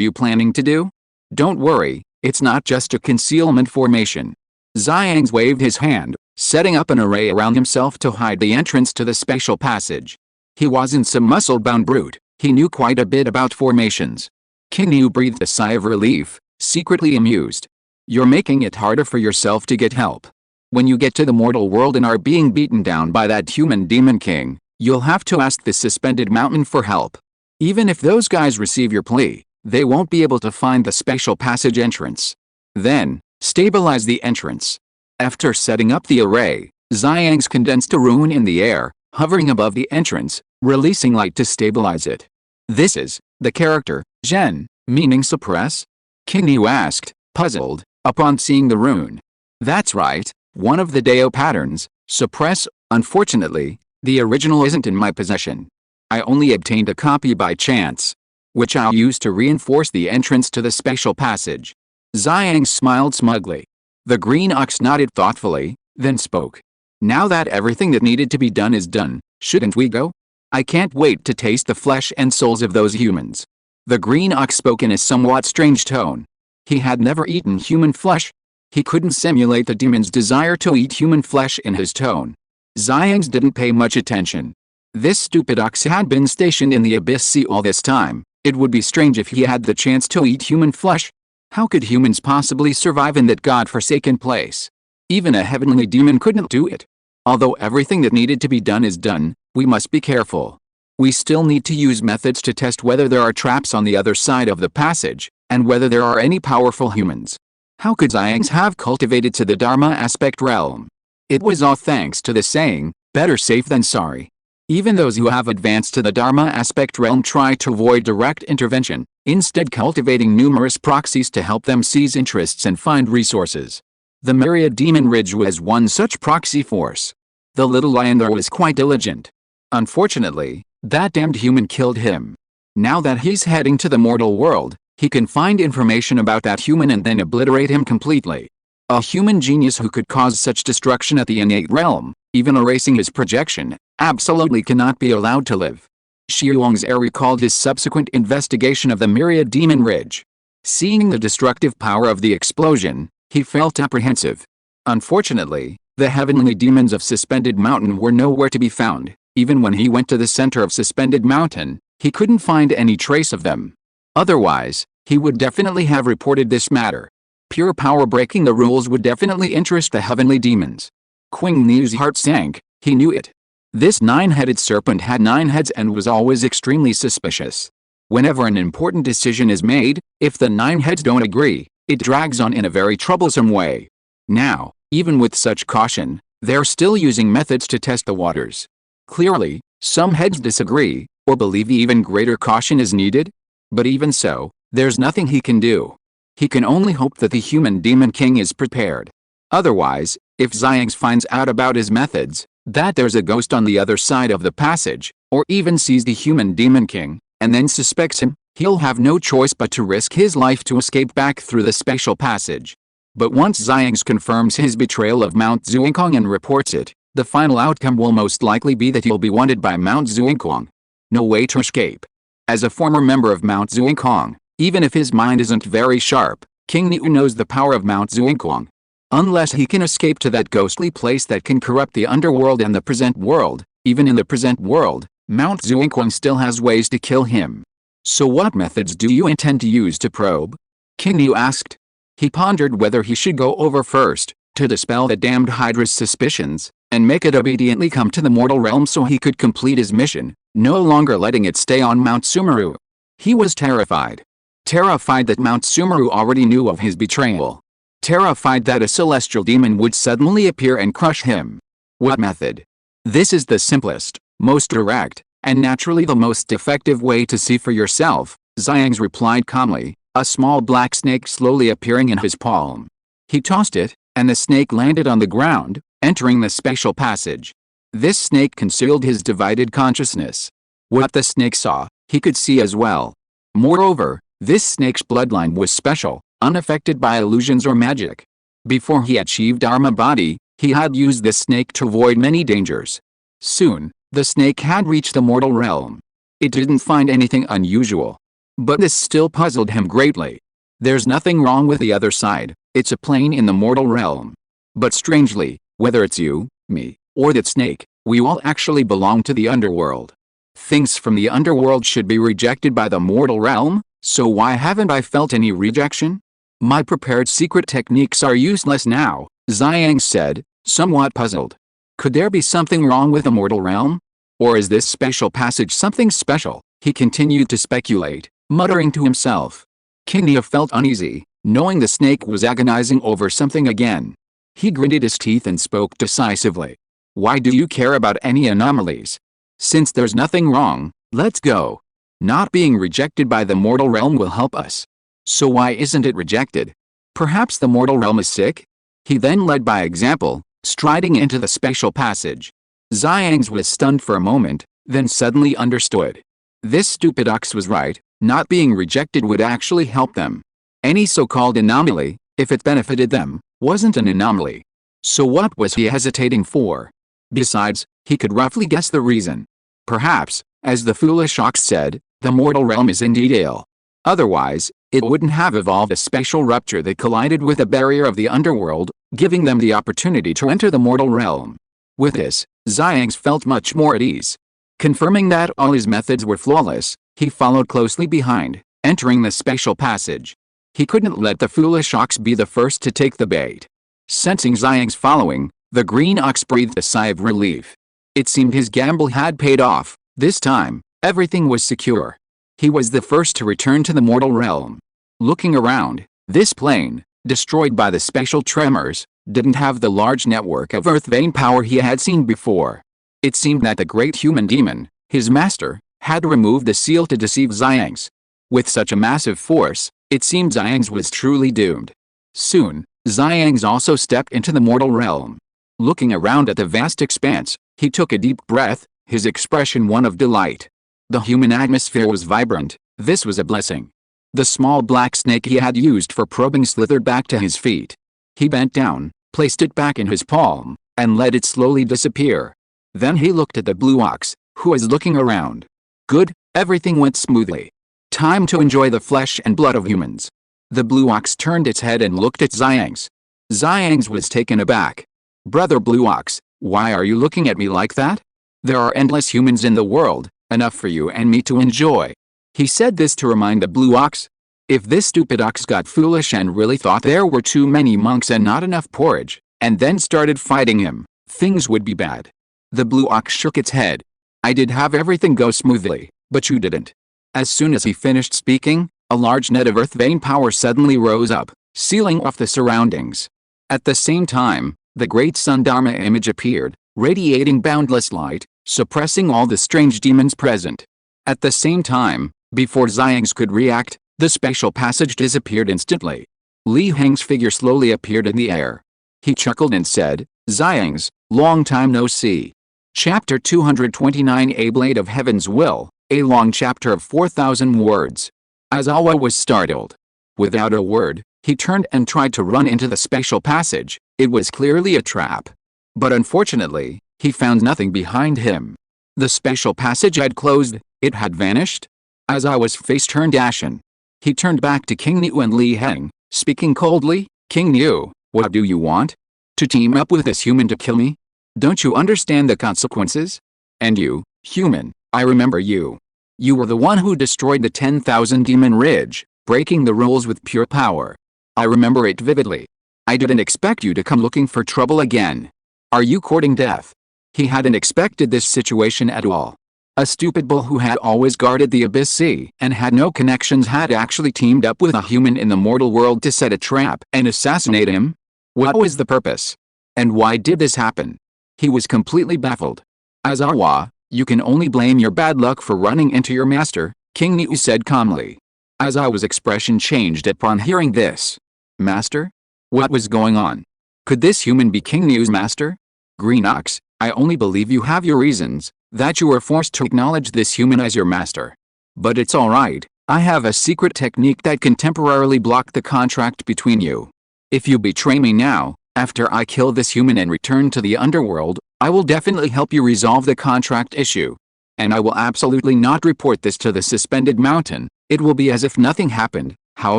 you planning to do? Don't worry, it's not just a concealment formation. Xiang waved his hand, setting up an array around himself to hide the entrance to the spatial passage. He wasn't some muscle-bound brute, he knew quite a bit about formations. King Niu breathed a sigh of relief, secretly amused. You're making it harder for yourself to get help. When you get to the mortal world and are being beaten down by that human demon king, you'll have to ask the suspended mountain for help. Even if those guys receive your plea, they won't be able to find the spatial passage entrance. Then, stabilize the entrance. After setting up the array, Xiang condensed a rune in the air, hovering above the entrance, releasing light to stabilize it. This is the character, Zhen, meaning suppress? King Niu asked, puzzled, upon seeing the rune. That's right, one of the Dao patterns, suppress. Unfortunately, the original isn't in my possession. I only obtained a copy by chance, which I'll use to reinforce the entrance to the spatial passage. Xiang smiled smugly. The green ox nodded thoughtfully, then spoke. Now that everything that needed to be done is done, shouldn't we go? I can't wait to taste the flesh and souls of those humans. The green ox spoke in a somewhat strange tone. He had never eaten human flesh. He couldn't simulate the demon's desire to eat human flesh in his tone. Xiang didn't pay much attention. This stupid ox had been stationed in the Abyss Sea all this time. It would be strange if he had the chance to eat human flesh. How could humans possibly survive in that god-forsaken place? Even a heavenly demon couldn't do it. Although everything that needed to be done is done, we must be careful. We still need to use methods to test whether there are traps on the other side of the passage, and whether there are any powerful humans. How could Xiang have cultivated to the Dharma aspect realm? It was all thanks to the saying, better safe than sorry. Even those who have advanced to the Dharma aspect realm try to avoid direct intervention, instead cultivating numerous proxies to help them seize interests and find resources. The Myriad Demon Ridge was one such proxy force. The little lion there was quite diligent. Unfortunately, that damned human killed him. Now that he's heading to the mortal world, he can find information about that human and then obliterate him completely. A human genius who could cause such destruction at the innate realm, even erasing his projection, absolutely cannot be allowed to live. Xiuong's heir recalled his subsequent investigation of the Myriad Demon Ridge. Seeing the destructive power of the explosion, he felt apprehensive. Unfortunately, the heavenly demons of Suspended Mountain were nowhere to be found. Even when he went to the center of Suspended Mountain, he couldn't find any trace of them. Otherwise, he would definitely have reported this matter. Pure power breaking the rules would definitely interest the heavenly demons. King Niu's heart sank, he knew it. This nine-headed serpent had 9 heads and was always extremely suspicious. Whenever an important decision is made, if the 9 heads don't agree, it drags on in a very troublesome way. Now, even with such caution, they're still using methods to test the waters. Clearly, some heads disagree, or believe even greater caution is needed. But even so, there's nothing he can do. He can only hope that the human demon king is prepared. Otherwise, if Xiang finds out about his methods, that there's a ghost on the other side of the passage, or even sees the human demon king, and then suspects him, he'll have no choice but to risk his life to escape back through the spatial passage. But once Xiang confirms his betrayal of Mount Zuingkong and reports it, the final outcome will most likely be that he'll be wanted by Mount Zuingkong. No way to escape. As a former member of Mount Zuingkong, even if his mind isn't very sharp, King Niu knows the power of Mount Zuingkong. Unless he can escape to that ghostly place that can corrupt the underworld and the present world, even in the present world, Mount Zuingkong still has ways to kill him. So what methods do you intend to use to probe? King Niu asked. He pondered whether he should go over first, to dispel the damned Hydra's suspicions, and make it obediently come to the mortal realm so he could complete his mission, no longer letting it stay on Mount Sumeru. He was terrified. Terrified that Mount Sumeru already knew of his betrayal. Terrified that a celestial demon would suddenly appear and crush him. What method? This is the simplest, most direct, and naturally the most effective way to see for yourself, Xiang replied calmly, a small black snake slowly appearing in his palm. He tossed it, and the snake landed on the ground, entering the spatial passage. This snake concealed his divided consciousness. What the snake saw, he could see as well. Moreover, this snake's bloodline was special, unaffected by illusions or magic. Before he achieved Dharma body, He had used this snake to avoid many dangers. Soon, the snake had reached the mortal realm. It didn't find anything unusual. But this still puzzled him greatly. There's nothing wrong with the other side, it's a plane in the mortal realm. But strangely, whether it's you, me, or that snake, we all actually belong to the underworld. Things from the underworld should be rejected by the mortal realm, so why haven't I felt any rejection? My prepared secret techniques are useless now, Xiang said, somewhat puzzled. Could there be something wrong with the mortal realm? Or is this special passage something special? He continued to speculate, muttering to himself. King Nia felt uneasy, knowing the snake was agonizing over something again. He gritted his teeth and spoke decisively. Why do you care about any anomalies? Since there's nothing wrong, let's go. Not being rejected by the mortal realm will help us. So why isn't it rejected? Perhaps the mortal realm is sick? He then led by example, striding into the special passage. Xiang was stunned for a moment, then suddenly understood. This stupid ox was right, not being rejected would actually help them. Any so-called anomaly, if it benefited them, wasn't an anomaly. So what was he hesitating for? Besides, he could roughly guess the reason. Perhaps, as the foolish ox said, the mortal realm is indeed ill. Otherwise, it wouldn't have evolved a special rupture that collided with a barrier of the underworld, giving them the opportunity to enter the mortal realm. With this, Xiang felt much more at ease. Confirming that all his methods were flawless, he followed closely behind, entering the special passage. He couldn't let the foolish ox be the first to take the bait. Sensing Xiang's following, the green ox breathed a sigh of relief. It seemed his gamble had paid off. This time, everything was secure. He was the first to return to the mortal realm. Looking around, this plane, destroyed by the special tremors, didn't have the large network of earth vein power he had seen before. It seemed that the great human demon, his master, had removed the seal to deceive Xiang. With such a massive force, it seemed Xiang was truly doomed. Soon, Xiang also stepped into the mortal realm. Looking around at the vast expanse, he took a deep breath, his expression one of delight. The human atmosphere was vibrant. This was a blessing. The small black snake he had used for probing slithered back to his feet. He bent down, placed it back in his palm, and let it slowly disappear. Then he looked at the blue ox, who was looking around. Good, everything went smoothly. Time to enjoy the flesh and blood of humans. The blue ox turned its head and looked at Xiang. Xiang was taken aback. Brother Blue Ox, why are you looking at me like that? There are endless humans in the world, enough for you and me to enjoy. He said this to remind the blue ox. If this stupid ox got foolish and really thought there were too many monks and not enough porridge, and then started fighting him, things would be bad. The blue ox shook its head. I did have everything go smoothly, but you didn't. As soon as he finished speaking, a large net of earth vein power suddenly rose up, sealing off the surroundings. At the same time, the great sun Dharma image appeared, radiating boundless light, suppressing all the strange demons present. At the same time, before Xiang could react, the special passage disappeared instantly. Li Heng's figure slowly appeared in the air. He chuckled and said, Xiang, long time no see. Chapter 229 A Blade of Heaven's Will, a long chapter of 4,000 words. Aizawa was startled. Without a word, he turned and tried to run into the special passage. It was clearly a trap. But unfortunately, he found nothing behind him. The special passage had closed, it had vanished. Aizawa's face turned ashen. He turned back to King Niu and Li Heng, speaking coldly, King Niu, what do you want? To team up with this human to kill me? Don't you understand the consequences? And you, human, I remember you. You were the one who destroyed the 10,000 Demon Ridge, breaking the rules with pure power. I remember it vividly. I didn't expect you to come looking for trouble again. Are you courting death? He hadn't expected this situation at all. A stupid bull who had always guarded the Abyss Sea and had no connections had actually teamed up with a human in the mortal world to set a trap and assassinate him? What was the purpose? And why did this happen? He was completely baffled. Aizawa, you can only blame your bad luck for running into your master, King Niu said calmly. Aizawa's expression changed upon hearing this. Master? What was going on? Could this human be King Niu's master? Green Ox, I only believe you have your reasons, that you were forced to acknowledge this human as your master. But it's alright, I have a secret technique that can temporarily block the contract between you. If you betray me now, After I kill this human and return to the underworld, I will definitely help you resolve the contract issue. And I will absolutely not report this to the suspended mountain. It will be as if nothing happened. How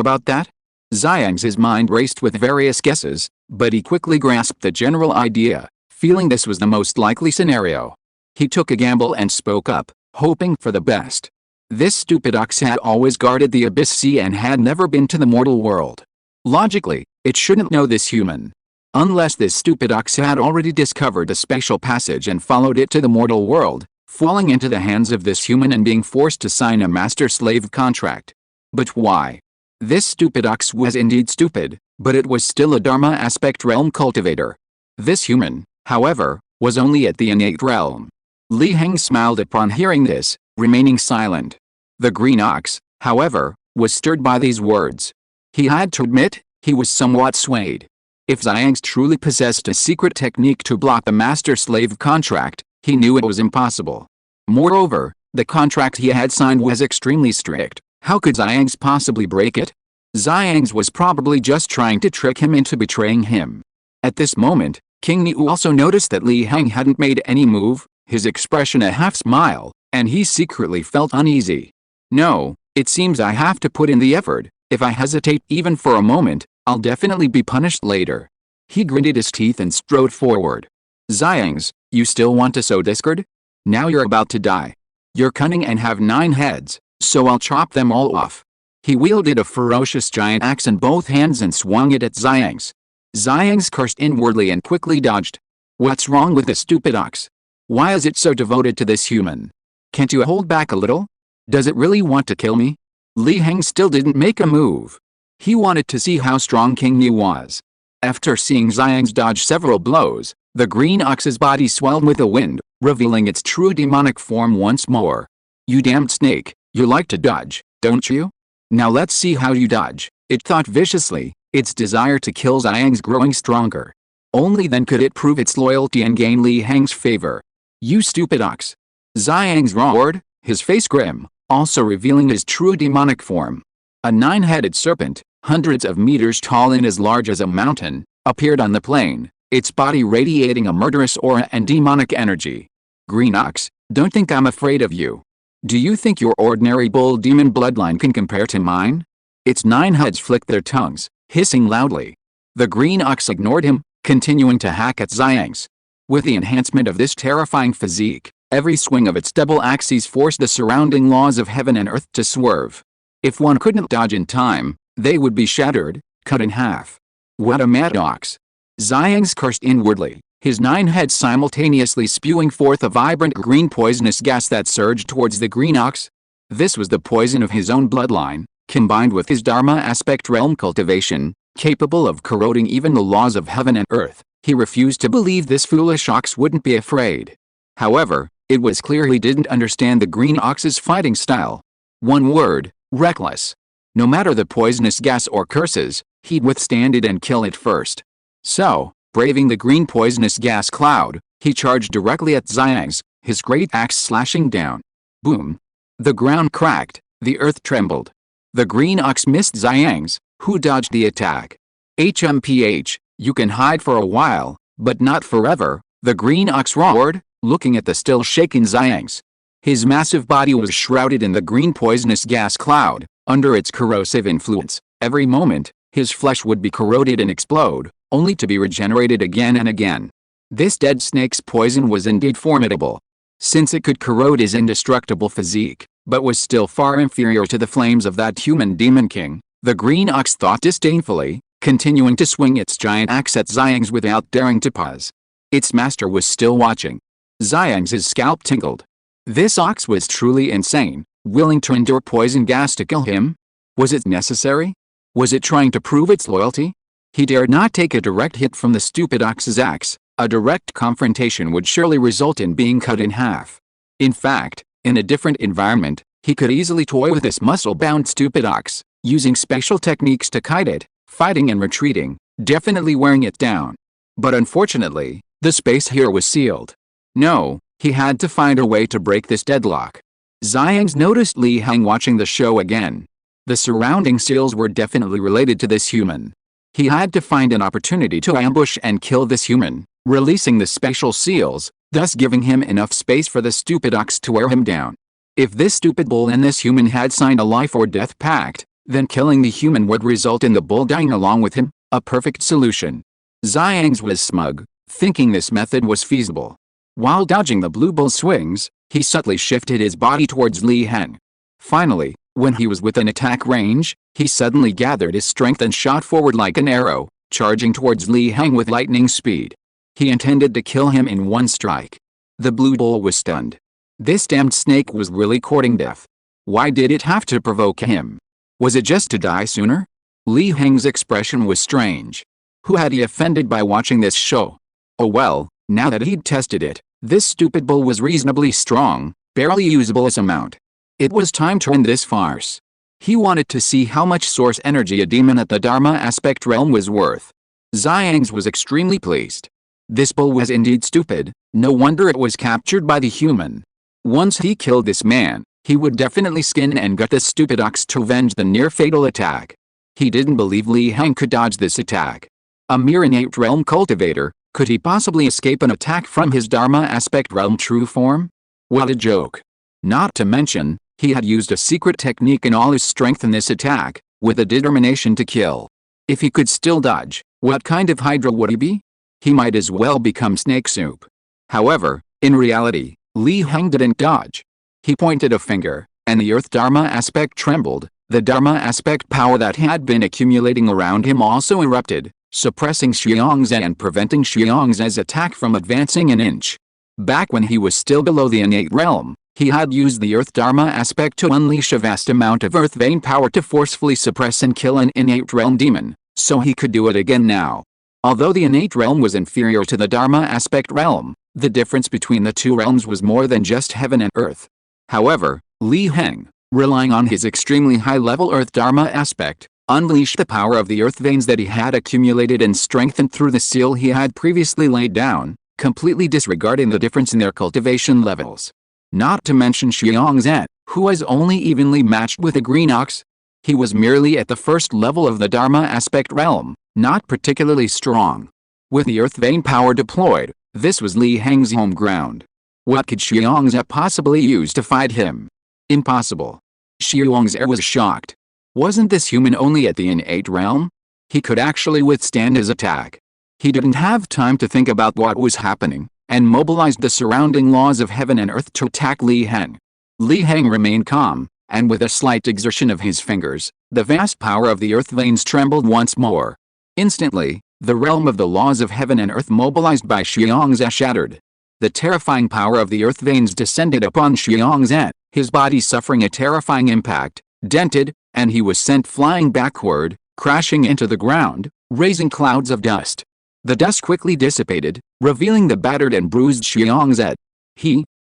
about that? Xiang's mind raced with various guesses, but he quickly grasped the general idea, feeling this was the most likely scenario. He took a gamble and spoke up, hoping for the best. This stupid ox had always guarded the Abyss Sea and had never been to the mortal world. Logically, it shouldn't know this human. Unless this stupid ox had already discovered a special passage and followed it to the mortal world, falling into the hands of this human and being forced to sign a master-slave contract. But why? This stupid ox was indeed stupid, but it was still a Dharma aspect realm cultivator. This human, however, was only at the innate realm. Li Heng smiled upon hearing this, remaining silent. The green ox, however, was stirred by these words. He had to admit, he was somewhat swayed. If Xiang's truly possessed a secret technique to block the master-slave contract, he knew it was impossible. Moreover, the contract he had signed was extremely strict. How could Xiang's possibly break it? Xiang's was probably just trying to trick him into betraying him. At this moment, King Niu also noticed that Li Heng hadn't made any move, his expression a half smile, and he secretly felt uneasy. No, it seems I have to put in the effort. If I hesitate even for a moment, I'll definitely be punished later. He gritted his teeth and strode forward. Xiang's, you still want to sow discord? Now you're about to die. You're cunning and have 9 heads, so I'll chop them all off. He wielded a ferocious giant axe in both hands and swung it at Xiang's. Xiang's cursed inwardly and quickly dodged. What's wrong with this stupid ox? Why is it so devoted to this human? Can't you hold back a little? Does it really want to kill me? Li Heng still didn't make a move. He wanted to see how strong King Niu was. After seeing Xiang's dodge several blows, the green ox's body swelled with the wind, revealing its true demonic form once more. You damned snake, you like to dodge, don't you? Now let's see how you dodge, it thought viciously, its desire to kill Xiang's growing stronger. Only then could it prove its loyalty and gain Li Heng's favor. You stupid ox! Xiang's roared, his face grim, also revealing his true demonic form. A 9-headed serpent, hundreds of meters tall and as large as a mountain, appeared on the plain, its body radiating a murderous aura and demonic energy. Green ox, don't think I'm afraid of you. Do you think your ordinary bull demon bloodline can compare to mine? Its 9 heads flicked their tongues, hissing loudly. The green ox ignored him, continuing to hack at Xiang's. With the enhancement of this terrifying physique, every swing of its double axes forced the surrounding laws of heaven and earth to swerve. If one couldn't dodge in time, they would be shattered, cut in half. What a mad ox! Xiang's cursed inwardly, his 9 heads simultaneously spewing forth a vibrant green poisonous gas that surged towards the green ox. This was the poison of his own bloodline, combined with his Dharma aspect realm cultivation, capable of corroding even the laws of heaven and earth. He refused to believe this foolish ox wouldn't be afraid. However, it was clear he didn't understand the green ox's fighting style. One word, reckless. No matter the poisonous gas or curses, he'd withstand it and kill it first. So, braving the green poisonous gas cloud, he charged directly at Xiang's, his great axe slashing down. Boom! The ground cracked, the earth trembled. The green ox missed Xiang's, who dodged the attack. HMPH, you can hide for a while, but not forever, the green ox roared, looking at the still shaken Xiang's. His massive body was shrouded in the green poisonous gas cloud. Under its corrosive influence, every moment, his flesh would be corroded and explode, only to be regenerated again and again. This dead snake's poison was indeed formidable. Since it could corrode his indestructible physique, but was still far inferior to the flames of that human demon king, the green ox thought disdainfully, continuing to swing its giant axe at Xiang's without daring to pause. Its master was still watching. Xiang's scalp tingled. This ox was truly insane, willing to endure poison gas to kill him? Was it necessary? Was it trying to prove its loyalty? He dared not take a direct hit from the stupid ox's axe. A direct confrontation would surely result in being cut in half. In fact, in a different environment, he could easily toy with this muscle-bound stupid ox, using special techniques to kite it, fighting and retreating, definitely wearing it down. But unfortunately, the space here was sealed. No, he had to find a way to break this deadlock. Xiang's noticed Li Heng watching the show again. The surrounding seals were definitely related to this human. He had to find an opportunity to ambush and kill this human, releasing the spatial seals, thus giving him enough space for the stupid ox to wear him down. If this stupid bull and this human had signed a life or death pact, then killing the human would result in the bull dying along with him, a perfect solution. Xiangs was smug, thinking this method was feasible. While dodging the blue bull's swings, he subtly shifted his body towards Li Heng. Finally, when he was within attack range, he suddenly gathered his strength and shot forward like an arrow, charging towards Li Heng with lightning speed. He intended to kill him in one strike. The blue bull was stunned. This damned snake was really courting death. Why did it have to provoke him? Was it just to die sooner? Li Heng's expression was strange. Who had he offended by watching this show? Oh well, now that he'd tested it, this stupid bull was reasonably strong, barely usable as a mount. It was time to end this farce. He wanted to see how much source energy a demon at the Dharma aspect realm was worth. Xiangs was extremely pleased. This bull was indeed stupid, no wonder it was captured by the human. Once he killed this man, he would definitely skin and gut this stupid ox to avenge the near-fatal attack. He didn't believe Li Heng could dodge this attack. A mere innate realm cultivator, could he possibly escape an attack from his Dharma aspect realm true form? What a joke. Not to mention, he had used a secret technique in all his strength in this attack, with a determination to kill. If he could still dodge, what kind of Hydra would he be? He might as well become snake soup. However, in reality, Li Heng didn't dodge. He pointed a finger, and the Earth Dharma aspect trembled. The Dharma aspect power that had been accumulating around him also erupted, suppressing Xiangzhe and preventing Xiangzhe's attack from advancing an inch. Back when he was still below the innate realm, he had used the Earth Dharma aspect to unleash a vast amount of Earth Vein power to forcefully suppress and kill an innate realm demon, so he could do it again now. Although the innate realm was inferior to the Dharma aspect realm, the difference between the two realms was more than just heaven and earth. However, Li Heng, relying on his extremely high-level Earth Dharma aspect, unleashed the power of the Earth Veins that he had accumulated and strengthened through the seal he had previously laid down, completely disregarding the difference in their cultivation levels. Not to mention Xiangzhe, who was only evenly matched with the green ox. He was merely at the first level of the Dharma aspect realm, not particularly strong. With the Earth Vein power deployed, this was Li Heng's home ground. What could Xiangzhe possibly use to fight him? Impossible. Xiangzhe was shocked. Wasn't this human only at the innate realm? He could actually withstand his attack. He didn't have time to think about what was happening, and mobilized the surrounding laws of heaven and earth to attack Li Heng. Li Heng remained calm, and with a slight exertion of his fingers, the vast power of the Earth Veins trembled once more. Instantly, the realm of the laws of heaven and earth mobilized by Xiangzhe shattered. The terrifying power of the Earth Veins descended upon Xiangzhe, his body suffering a terrifying impact, dented, and he was sent flying backward, crashing into the ground, raising clouds of dust. The dust quickly dissipated, revealing the battered and bruised Xiangzhe.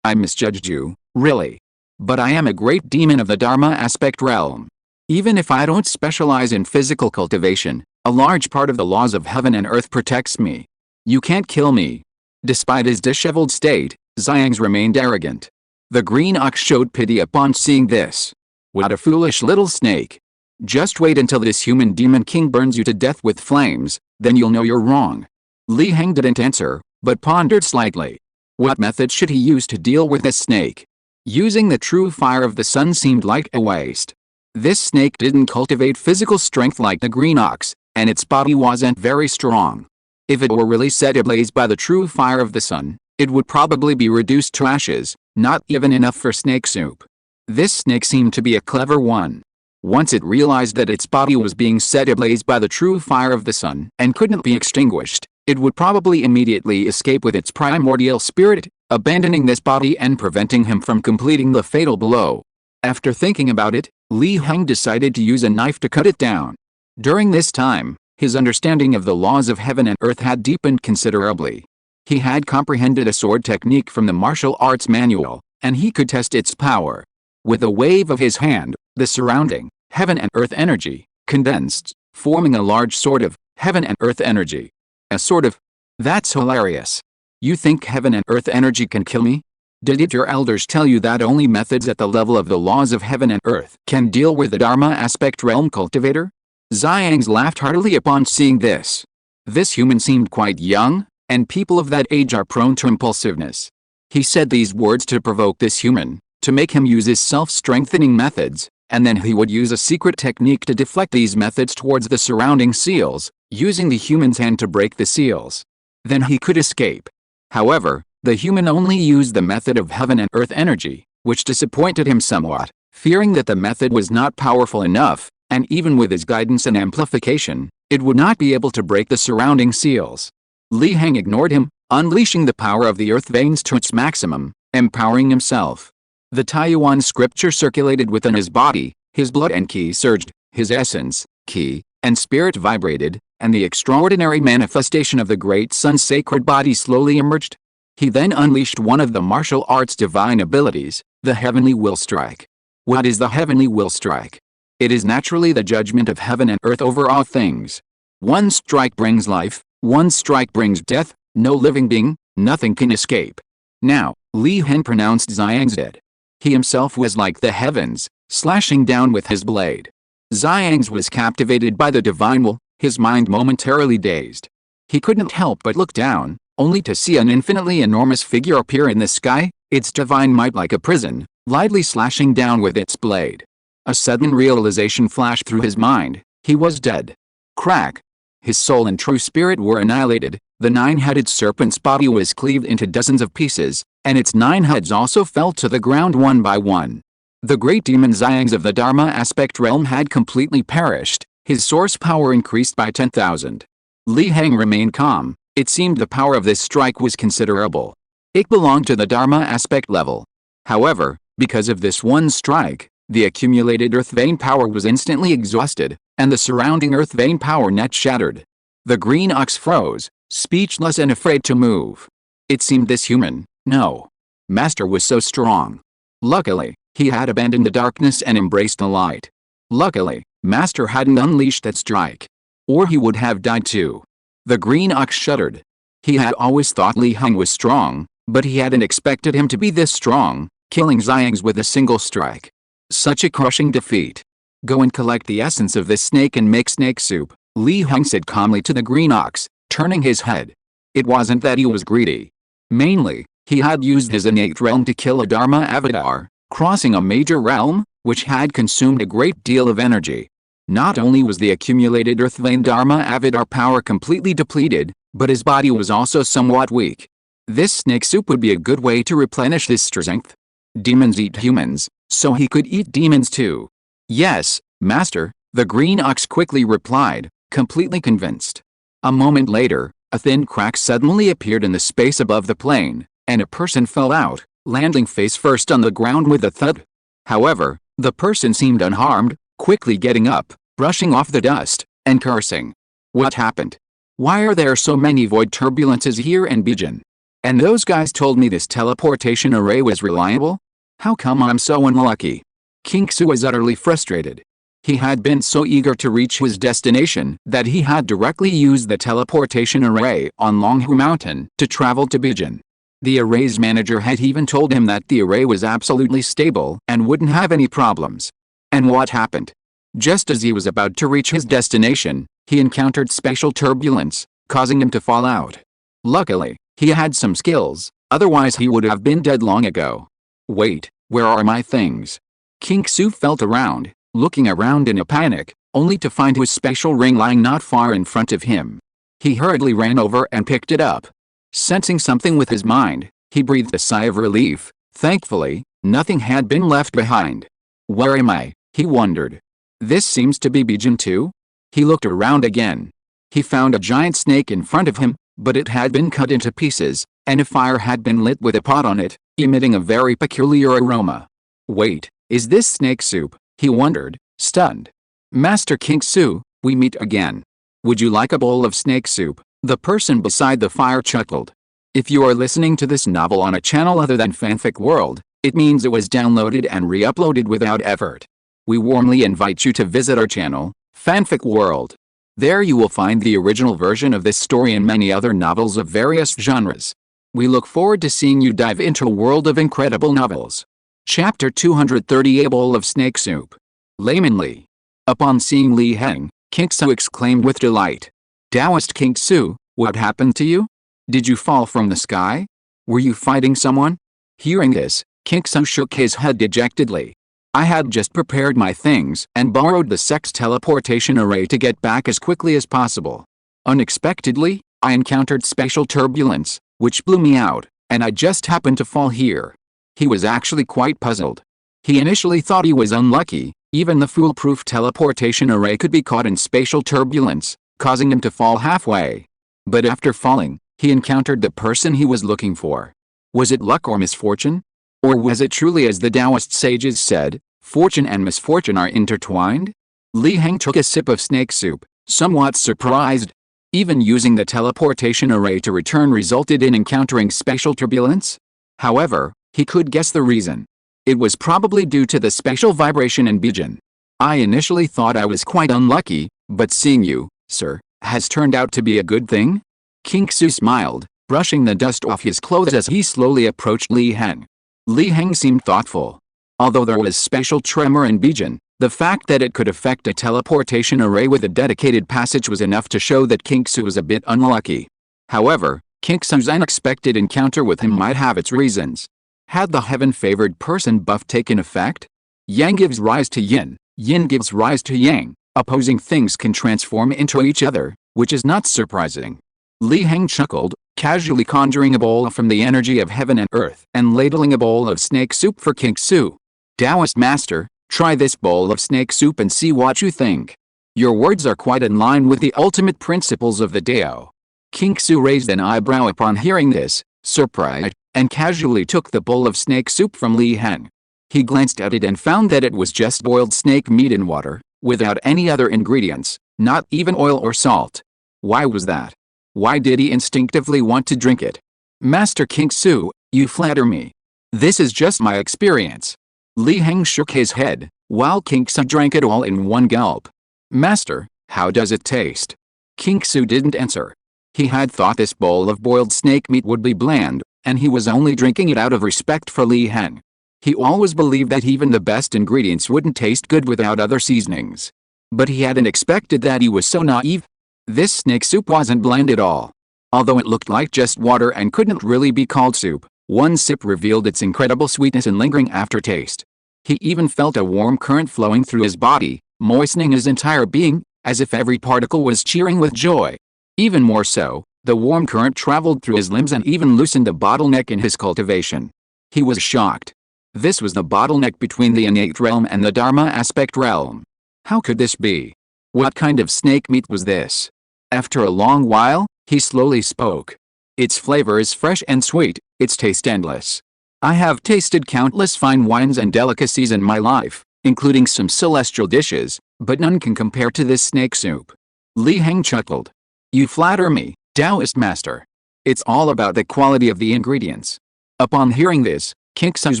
I misjudged you, really. But I am a great demon of the Dharma aspect realm. Even if I don't specialize in physical cultivation, a large part of the laws of heaven and earth protects me. You can't kill me. Despite his disheveled state, Xiangzhe remained arrogant. The green ox showed pity upon seeing this. What a foolish little snake. Just wait until this human demon king burns you to death with flames, then you'll know you're wrong. Li Heng didn't answer, but pondered slightly. What method should he use to deal with this snake? Using the true fire of the sun seemed like a waste. This snake didn't cultivate physical strength like the green ox, and its body wasn't very strong. If it were really set ablaze by the true fire of the sun, it would probably be reduced to ashes, not even enough for snake soup. This snake seemed to be a clever one. Once it realized that its body was being set ablaze by the true fire of the sun and couldn't be extinguished, it would probably immediately escape with its primordial spirit, abandoning this body and preventing him from completing the fatal blow. After thinking about it, Li Heng decided to use a knife to cut it down. During this time, his understanding of the laws of heaven and earth had deepened considerably. He had comprehended a sword technique from the martial arts manual, and he could test its power. With a wave of his hand, the surrounding heaven and earth energy condensed, forming a large sword of heaven and earth energy. A sort of. That's hilarious. You think heaven and earth energy can kill me? Did your elders tell you that only methods at the level of the laws of heaven and earth can deal with the Dharma aspect realm cultivator? Xiangs laughed heartily upon seeing this. This human seemed quite young, and people of that age are prone to impulsiveness. He said these words to provoke this human, to make him use his self-strengthening methods, and then he would use a secret technique to deflect these methods towards the surrounding seals, using the human's hand to break the seals. Then he could escape. However, the human only used the method of heaven and earth energy, which disappointed him somewhat, fearing that the method was not powerful enough, and even with his guidance and amplification, it would not be able to break the surrounding seals. Li Heng ignored him, unleashing the power of the earth veins to its maximum, empowering himself. The Taiyuan scripture circulated within his body, his blood and qi surged, his essence, qi, and spirit vibrated, and the extraordinary manifestation of the great sun's sacred body slowly emerged. He then unleashed one of the martial arts' divine abilities, the heavenly will strike. What is the heavenly will strike? It is naturally the judgment of heaven and earth over all things. One strike brings life, one strike brings death, no living being, nothing can escape. Now, Li Heng pronounced Xiang's dead. He himself was like the heavens, slashing down with his blade. Xiang's was captivated by the divine will, his mind momentarily dazed. He couldn't help but look down, only to see an infinitely enormous figure appear in the sky, its divine might like a prison, lightly slashing down with its blade. A sudden realization flashed through his mind: he was dead. Crack! His soul and true spirit were annihilated, the nine-headed serpent's body was cleaved into dozens of pieces, and its 9 heads also fell to the ground one by one. The great demon Xiangs of the Dharma aspect realm had completely perished, his source power increased by 10,000. Li Heng remained calm. It seemed the power of this strike was considerable. It belonged to the Dharma aspect level. However, because of this one strike, the accumulated earth vein power was instantly exhausted, and the surrounding earth vein power net shattered. The green ox froze, speechless and afraid to move. It seemed this human, no, master, was so strong. Luckily, he had abandoned the darkness and embraced the light. Luckily, master hadn't unleashed that strike. Or he would have died too. The green ox shuddered. He had always thought Li Heng was strong, but he hadn't expected him to be this strong, killing Xiangs with a single strike. Such a crushing defeat. Go and collect the essence of this snake and make snake soup, Li Heng said calmly to the green ox, turning his head. It wasn't that he was greedy. Mainly, he had used his innate realm to kill a Dharma avatar, crossing a major realm, which had consumed a great deal of energy. Not only was the accumulated earth vein Dharma avatar power completely depleted, but his body was also somewhat weak. This snake soup would be a good way to replenish his strength. Demons eat humans, so he could eat demons too. Yes, master, the green ox quickly replied, completely convinced. A moment later, a thin crack suddenly appeared in the space above the plane, and a person fell out, landing face first on the ground with a thud. However, the person seemed unharmed, quickly getting up, brushing off the dust, and cursing. What happened? Why are there so many void turbulences here in Bijin? And those guys told me this teleportation array was reliable? How come I'm so unlucky? King Su was utterly frustrated. He had been so eager to reach his destination that he had directly used the teleportation array on Longhu Mountain to travel to Bijin. The array's manager had even told him that the array was absolutely stable and wouldn't have any problems. And what happened? Just as he was about to reach his destination, he encountered spatial turbulence, causing him to fall out. Luckily, he had some skills, otherwise he would have been dead long ago. Wait, where are my things? King Su felt around, looking around in a panic, only to find his spatial ring lying not far in front of him. He hurriedly ran over and picked it up. Sensing something with his mind, he breathed a sigh of relief. Thankfully, nothing had been left behind. Where am I? He wondered. This seems to be Bijin too? He looked around again. He found a giant snake in front of him, but it had been cut into pieces, and a fire had been lit with a pot on it, emitting a very peculiar aroma. Wait, is this snake soup? He wondered, stunned. Master King Su, we meet again. Would you like a bowl of snake soup? The person beside the fire chuckled. If you are listening to this novel on a channel other than Fanfic World, it means it was downloaded and re-uploaded without effort. We warmly invite you to visit our channel, Fanfic World. There you will find the original version of this story and many other novels of various genres. We look forward to seeing you dive into a world of incredible novels. Chapter 230, A Bowl of Snake Soup. Laymanly. Upon seeing Li Heng, King Su exclaimed with delight. Taoist King Su, what happened to you? Did you fall from the sky? Were you fighting someone? Hearing this, King Su shook his head dejectedly. I had just prepared my things and borrowed the sex teleportation array to get back as quickly as possible. Unexpectedly, I encountered spatial turbulence, which blew me out, and I just happened to fall here. He was actually quite puzzled. He initially thought he was unlucky. Even the foolproof teleportation array could be caught in spatial turbulence, causing him to fall halfway. But after falling, he encountered the person he was looking for. Was it luck or misfortune? Or was it truly as the Taoist sages said, fortune and misfortune are intertwined? Li Heng took a sip of snake soup, somewhat surprised. Even using the teleportation array to return resulted in encountering spatial turbulence? However, he could guess the reason. It was probably due to the spatial vibration in Begin. I initially thought I was quite unlucky, but seeing you, sir, has turned out to be a good thing? King Su smiled, brushing the dust off his clothes as he slowly approached Li Heng. Li Heng seemed thoughtful. Although there was spatial tremor in Begin, the fact that it could affect a teleportation array with a dedicated passage was enough to show that King Su was a bit unlucky. However, King Su's unexpected encounter with him might have its reasons. Had the heaven-favored person buff taken effect? Yang gives rise to yin, yin gives rise to yang. Opposing things can transform into each other, which is not surprising. Li Heng chuckled, casually conjuring a bowl from the energy of heaven and earth and ladling a bowl of snake soup for King Su. Taoist master, try this bowl of snake soup and see what you think. Your words are quite in line with the ultimate principles of the Tao. King Su raised an eyebrow upon hearing this, surprised, and casually took the bowl of snake soup from Li Heng. He glanced at it and found that it was just boiled snake meat in water, without any other ingredients, not even oil or salt. Why was that? Why did he instinctively want to drink it? Master King Su, you flatter me. This is just my experience. Li Heng shook his head, while King Su drank it all in one gulp. Master, how does it taste? King Su didn't answer. He had thought this bowl of boiled snake meat would be bland, and he was only drinking it out of respect for Li Heng. He always believed that even the best ingredients wouldn't taste good without other seasonings. But he hadn't expected that he was so naive. This snake soup wasn't bland at all. Although it looked like just water and couldn't really be called soup, one sip revealed its incredible sweetness and lingering aftertaste. He even felt a warm current flowing through his body, moistening his entire being, as if every particle was cheering with joy. Even more so, the warm current traveled through his limbs and even loosened a bottleneck in his cultivation. He was shocked. This was the bottleneck between the innate realm and the Dharma aspect realm. How could this be? What kind of snake meat was this? After a long while, he slowly spoke. Its flavor is fresh and sweet, its taste endless. I have tasted countless fine wines and delicacies in my life, including some celestial dishes, but none can compare to this snake soup. Li Heng chuckled. You flatter me, Taoist master. It's all about the quality of the ingredients. Upon hearing this, King Su's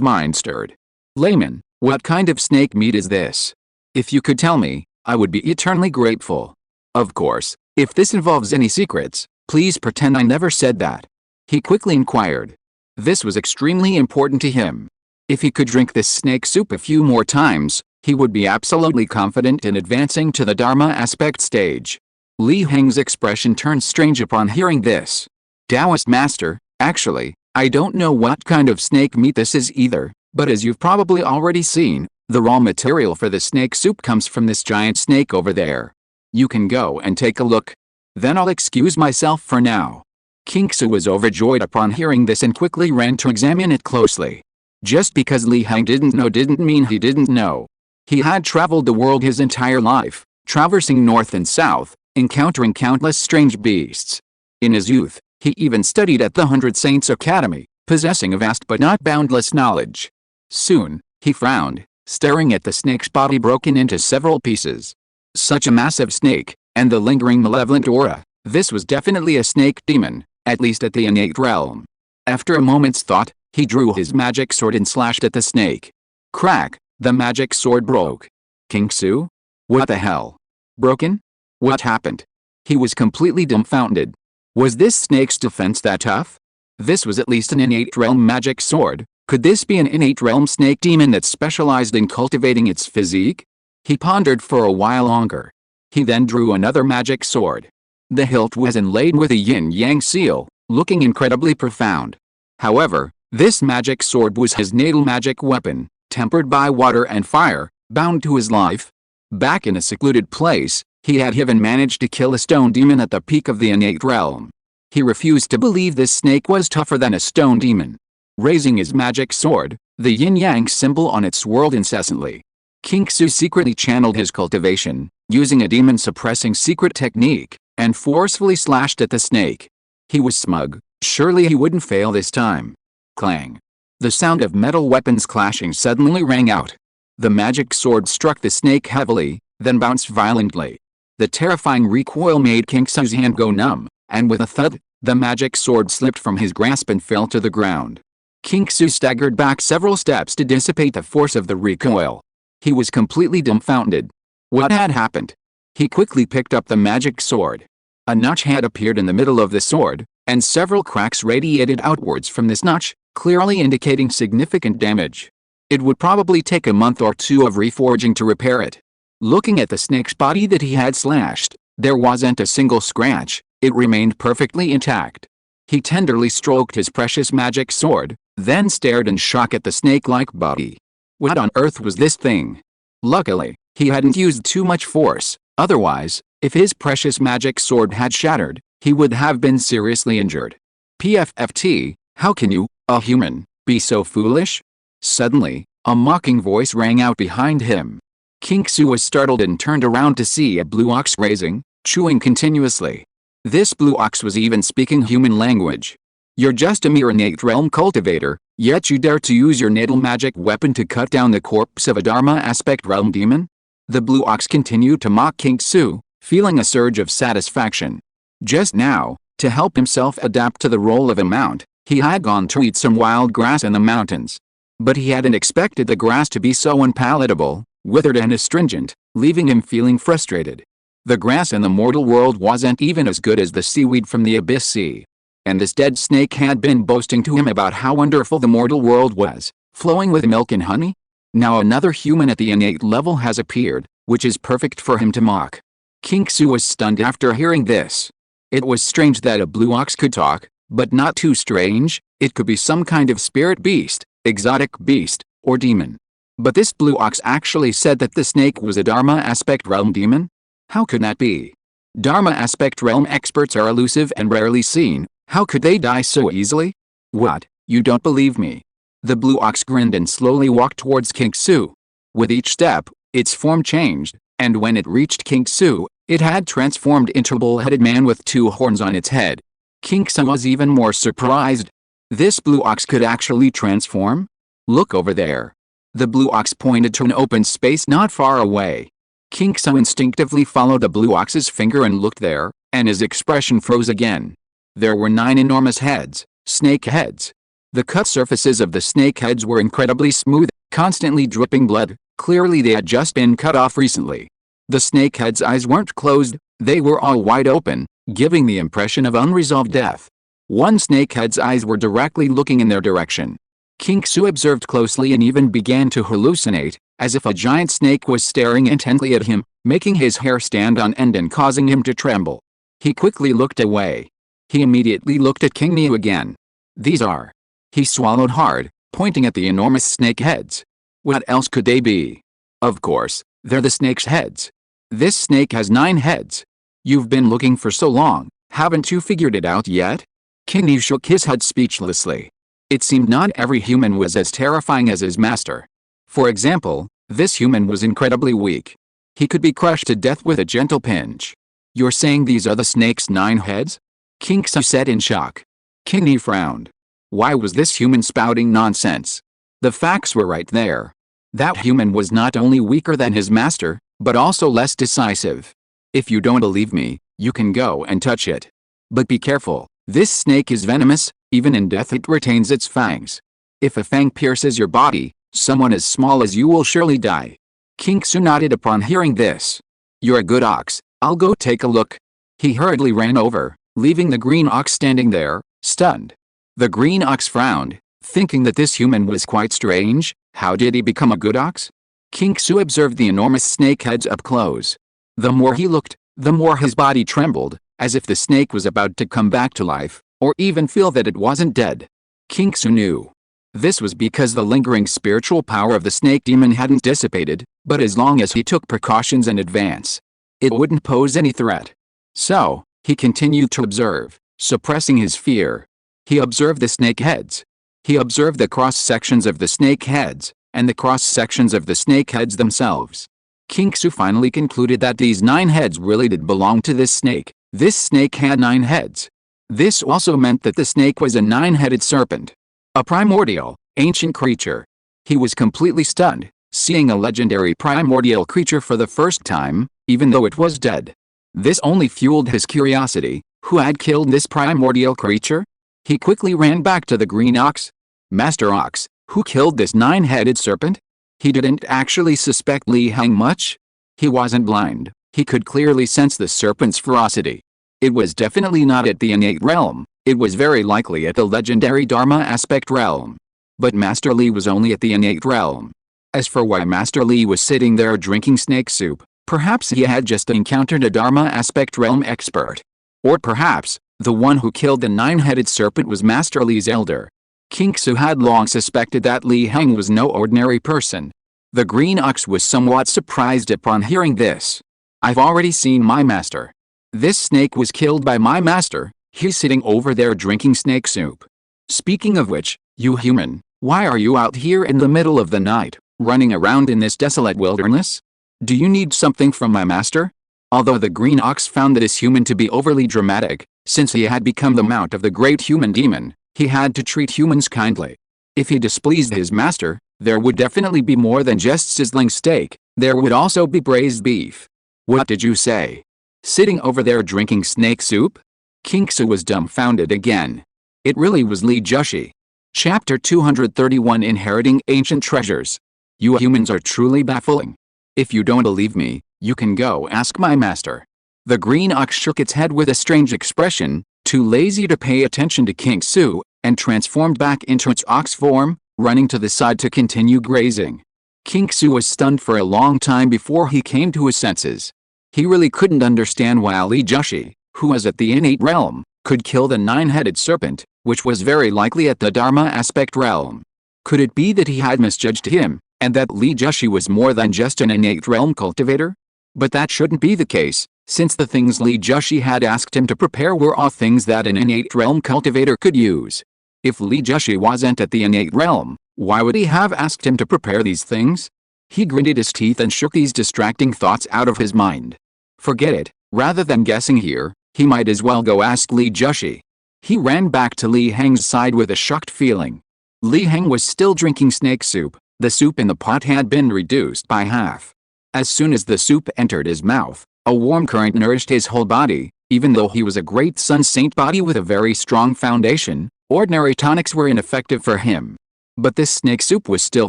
mind stirred. Layman, what kind of snake meat is this? If you could tell me, I would be eternally grateful. Of course, if this involves any secrets, please pretend I never said that. He quickly inquired. This was extremely important to him. If he could drink this snake soup a few more times, he would be absolutely confident in advancing to the Dharma aspect stage. Li Heng's expression turned strange upon hearing this. Taoist master, actually, I don't know what kind of snake meat this is either, but as you've probably already seen, the raw material for the snake soup comes from this giant snake over there. You can go and take a look. Then I'll excuse myself for now. King Su was overjoyed upon hearing this and quickly ran to examine it closely. Just because Li Heng didn't know didn't mean he didn't know. He had traveled the world his entire life, traversing north and south, encountering countless strange beasts. In his youth, he even studied at the 100 Saints Academy, possessing a vast but not boundless knowledge. Soon, he frowned, staring at the snake's body broken into several pieces. Such a massive snake, and the lingering malevolent aura, this was definitely a snake demon, at least at the innate realm. After a moment's thought, he drew his magic sword and slashed at the snake. Crack, the magic sword broke. King Su? What the hell? Broken? What happened? He was completely dumbfounded. Was this snake's defense that tough? This was at least an innate realm magic sword. Could this be an innate realm snake demon that specialized in cultivating its physique? He pondered for a while longer. He then drew another magic sword. The hilt was inlaid with a yin-yang seal, looking incredibly profound. However, this magic sword was his natal magic weapon, tempered by water and fire, bound to his life. Back in a secluded place, he had even managed to kill a stone demon at the peak of the innate realm. He refused to believe this snake was tougher than a stone demon. Raising his magic sword, the yin-yang symbol on it swirled incessantly. King Su secretly channeled his cultivation, using a demon-suppressing secret technique, and forcefully slashed at the snake. He was smug, surely he wouldn't fail this time. Clang. The sound of metal weapons clashing suddenly rang out. The magic sword struck the snake heavily, then bounced violently. The terrifying recoil made King Su's hand go numb, and with a thud, the magic sword slipped from his grasp and fell to the ground. King Su staggered back several steps to dissipate the force of the recoil. He was completely dumbfounded. What had happened? He quickly picked up the magic sword. A notch had appeared in the middle of the sword, and several cracks radiated outwards from this notch, clearly indicating significant damage. It would probably take a month or two of reforging to repair it. Looking at the snake's body that he had slashed, there wasn't a single scratch, it remained perfectly intact. He tenderly stroked his precious magic sword, then stared in shock at the snake-like body. What on earth was this thing? Luckily, he hadn't used too much force, otherwise, if his precious magic sword had shattered, he would have been seriously injured. PFFT, how can you, a human, be so foolish? Suddenly, a mocking voice rang out behind him. King Su was startled and turned around to see a blue ox grazing, chewing continuously. This blue ox was even speaking human language. You're just a mere innate realm cultivator, yet you dare to use your natal magic weapon to cut down the corpse of a Dharma aspect realm demon? The blue ox continued to mock King Su, feeling a surge of satisfaction. Just now, to help himself adapt to the role of a mount, he had gone to eat some wild grass in the mountains. But he hadn't expected the grass to be so unpalatable, withered and astringent, leaving him feeling frustrated. The grass in the mortal world wasn't even as good as the seaweed from the abyss sea. And this dead snake had been boasting to him about how wonderful the mortal world was, flowing with milk and honey? Now another human at the innate level has appeared, which is perfect for him to mock. King Su was stunned after hearing this. It was strange that a blue ox could talk, but not too strange, it could be some kind of spirit beast, exotic beast, or demon. But this blue ox actually said that the snake was a Dharma aspect realm demon? How could that be? Dharma aspect realm experts are elusive and rarely seen, how could they die so easily? What, you don't believe me? The blue ox grinned and slowly walked towards King Su. With each step, its form changed, and when it reached King Su, it had transformed into a bull-headed man with two horns on its head. King Su was even more surprised. This blue ox could actually transform? Look over there. The blue ox pointed to an open space not far away. King Su instinctively followed the blue ox's finger and looked there, and his expression froze again. There were 9 enormous heads, snake heads. The cut surfaces of the snake heads were incredibly smooth, constantly dripping blood, clearly they had just been cut off recently. The snake heads' eyes weren't closed, they were all wide open, giving the impression of unresolved death. One snake head's eyes were directly looking in their direction. King Su observed closely and even began to hallucinate, as if a giant snake was staring intently at him, making his hair stand on end and causing him to tremble. He quickly looked away. He immediately looked at King Niu again. These are. He swallowed hard, pointing at the enormous snake heads. What else could they be? Of course, they're the snake's heads. This snake has 9 heads. You've been looking for so long, haven't you figured it out yet? King Niu shook his head speechlessly. It seemed not every human was as terrifying as his master. For example, this human was incredibly weak. He could be crushed to death with a gentle pinch. You're saying these are the snake's 9 heads? King Su said in shock. King Niu frowned. Why was this human spouting nonsense? The facts were right there. That human was not only weaker than his master, but also less decisive. If you don't believe me, you can go and touch it. But be careful, this snake is venomous, even in death it retains its fangs. If a fang pierces your body, someone as small as you will surely die. King Su nodded upon hearing this. You're a good ox, I'll go take a look. He hurriedly ran over, leaving the green ox standing there, stunned. The green ox frowned, thinking that this human was quite strange. How did he become a good ox? King Su observed the enormous snake heads up close. The more he looked, the more his body trembled, as if the snake was about to come back to life, or even feel that it wasn't dead. King Su knew. This was because the lingering spiritual power of the snake demon hadn't dissipated, but as long as he took precautions in advance, it wouldn't pose any threat. So, he continued to observe, suppressing his fear. He observed the snake heads. He observed the cross-sections of the snake heads, and the cross-sections of the snake heads themselves. King Su finally concluded that these 9 heads really did belong to this snake. This snake had 9 heads. This also meant that the snake was a 9-headed serpent. A primordial, ancient creature. He was completely stunned, seeing a legendary primordial creature for the first time, even though it was dead. This only fueled his curiosity. Who had killed this primordial creature? He quickly ran back to the green ox. Master Ox, who killed this 9-headed serpent? He didn't actually suspect Li Heng much. He wasn't blind. He could clearly sense the serpent's ferocity. It was definitely not at the innate realm. It was very likely at the legendary Dharma aspect realm. But Master Li was only at the innate realm. As for why Master Li was sitting there drinking snake soup, perhaps he had just encountered a Dharma aspect realm expert. Or perhaps, the one who killed the 9-headed serpent was Master Li's elder. King Su had long suspected that Li Heng was no ordinary person. The green ox was somewhat surprised upon hearing this. I've already seen my master. This snake was killed by my master. He's sitting over there drinking snake soup. Speaking of which, you human, why are you out here in the middle of the night, running around in this desolate wilderness? Do you need something from my master? Although the green ox found this human to be overly dramatic, since he had become the mount of the great human demon, he had to treat humans kindly. If he displeased his master, there would definitely be more than just sizzling steak. There would also be braised beef. What did you say? Sitting over there drinking snake soup? King Su was dumbfounded again. It really was Li Jushi. Chapter 231 Inheriting Ancient Treasures. You humans are truly baffling. If you don't believe me, you can go ask my master. The green ox shook its head with a strange expression, too lazy to pay attention to King Su, and transformed back into its ox form, running to the side to continue grazing. King Su was stunned for a long time before he came to his senses. He really couldn't understand why Li Jushi, who was at the innate realm, could kill the 9-headed serpent, which was very likely at the Dharma aspect realm. Could it be that he had misjudged him, and that Li Jushi was more than just an innate realm cultivator? But that shouldn't be the case, since the things Li Jushi had asked him to prepare were all things that an innate realm cultivator could use. If Li Jushi wasn't at the innate realm, why would he have asked him to prepare these things? He gritted his teeth and shook these distracting thoughts out of his mind. Forget it, rather than guessing here, he might as well go ask Li Jushi. He ran back to Li Heng's side with a shocked feeling. Li Heng was still drinking snake soup. The soup in the pot had been reduced by half. As soon as the soup entered his mouth, a warm current nourished his whole body. Even though he was a great sun saint body with a very strong foundation, ordinary tonics were ineffective for him. But this snake soup was still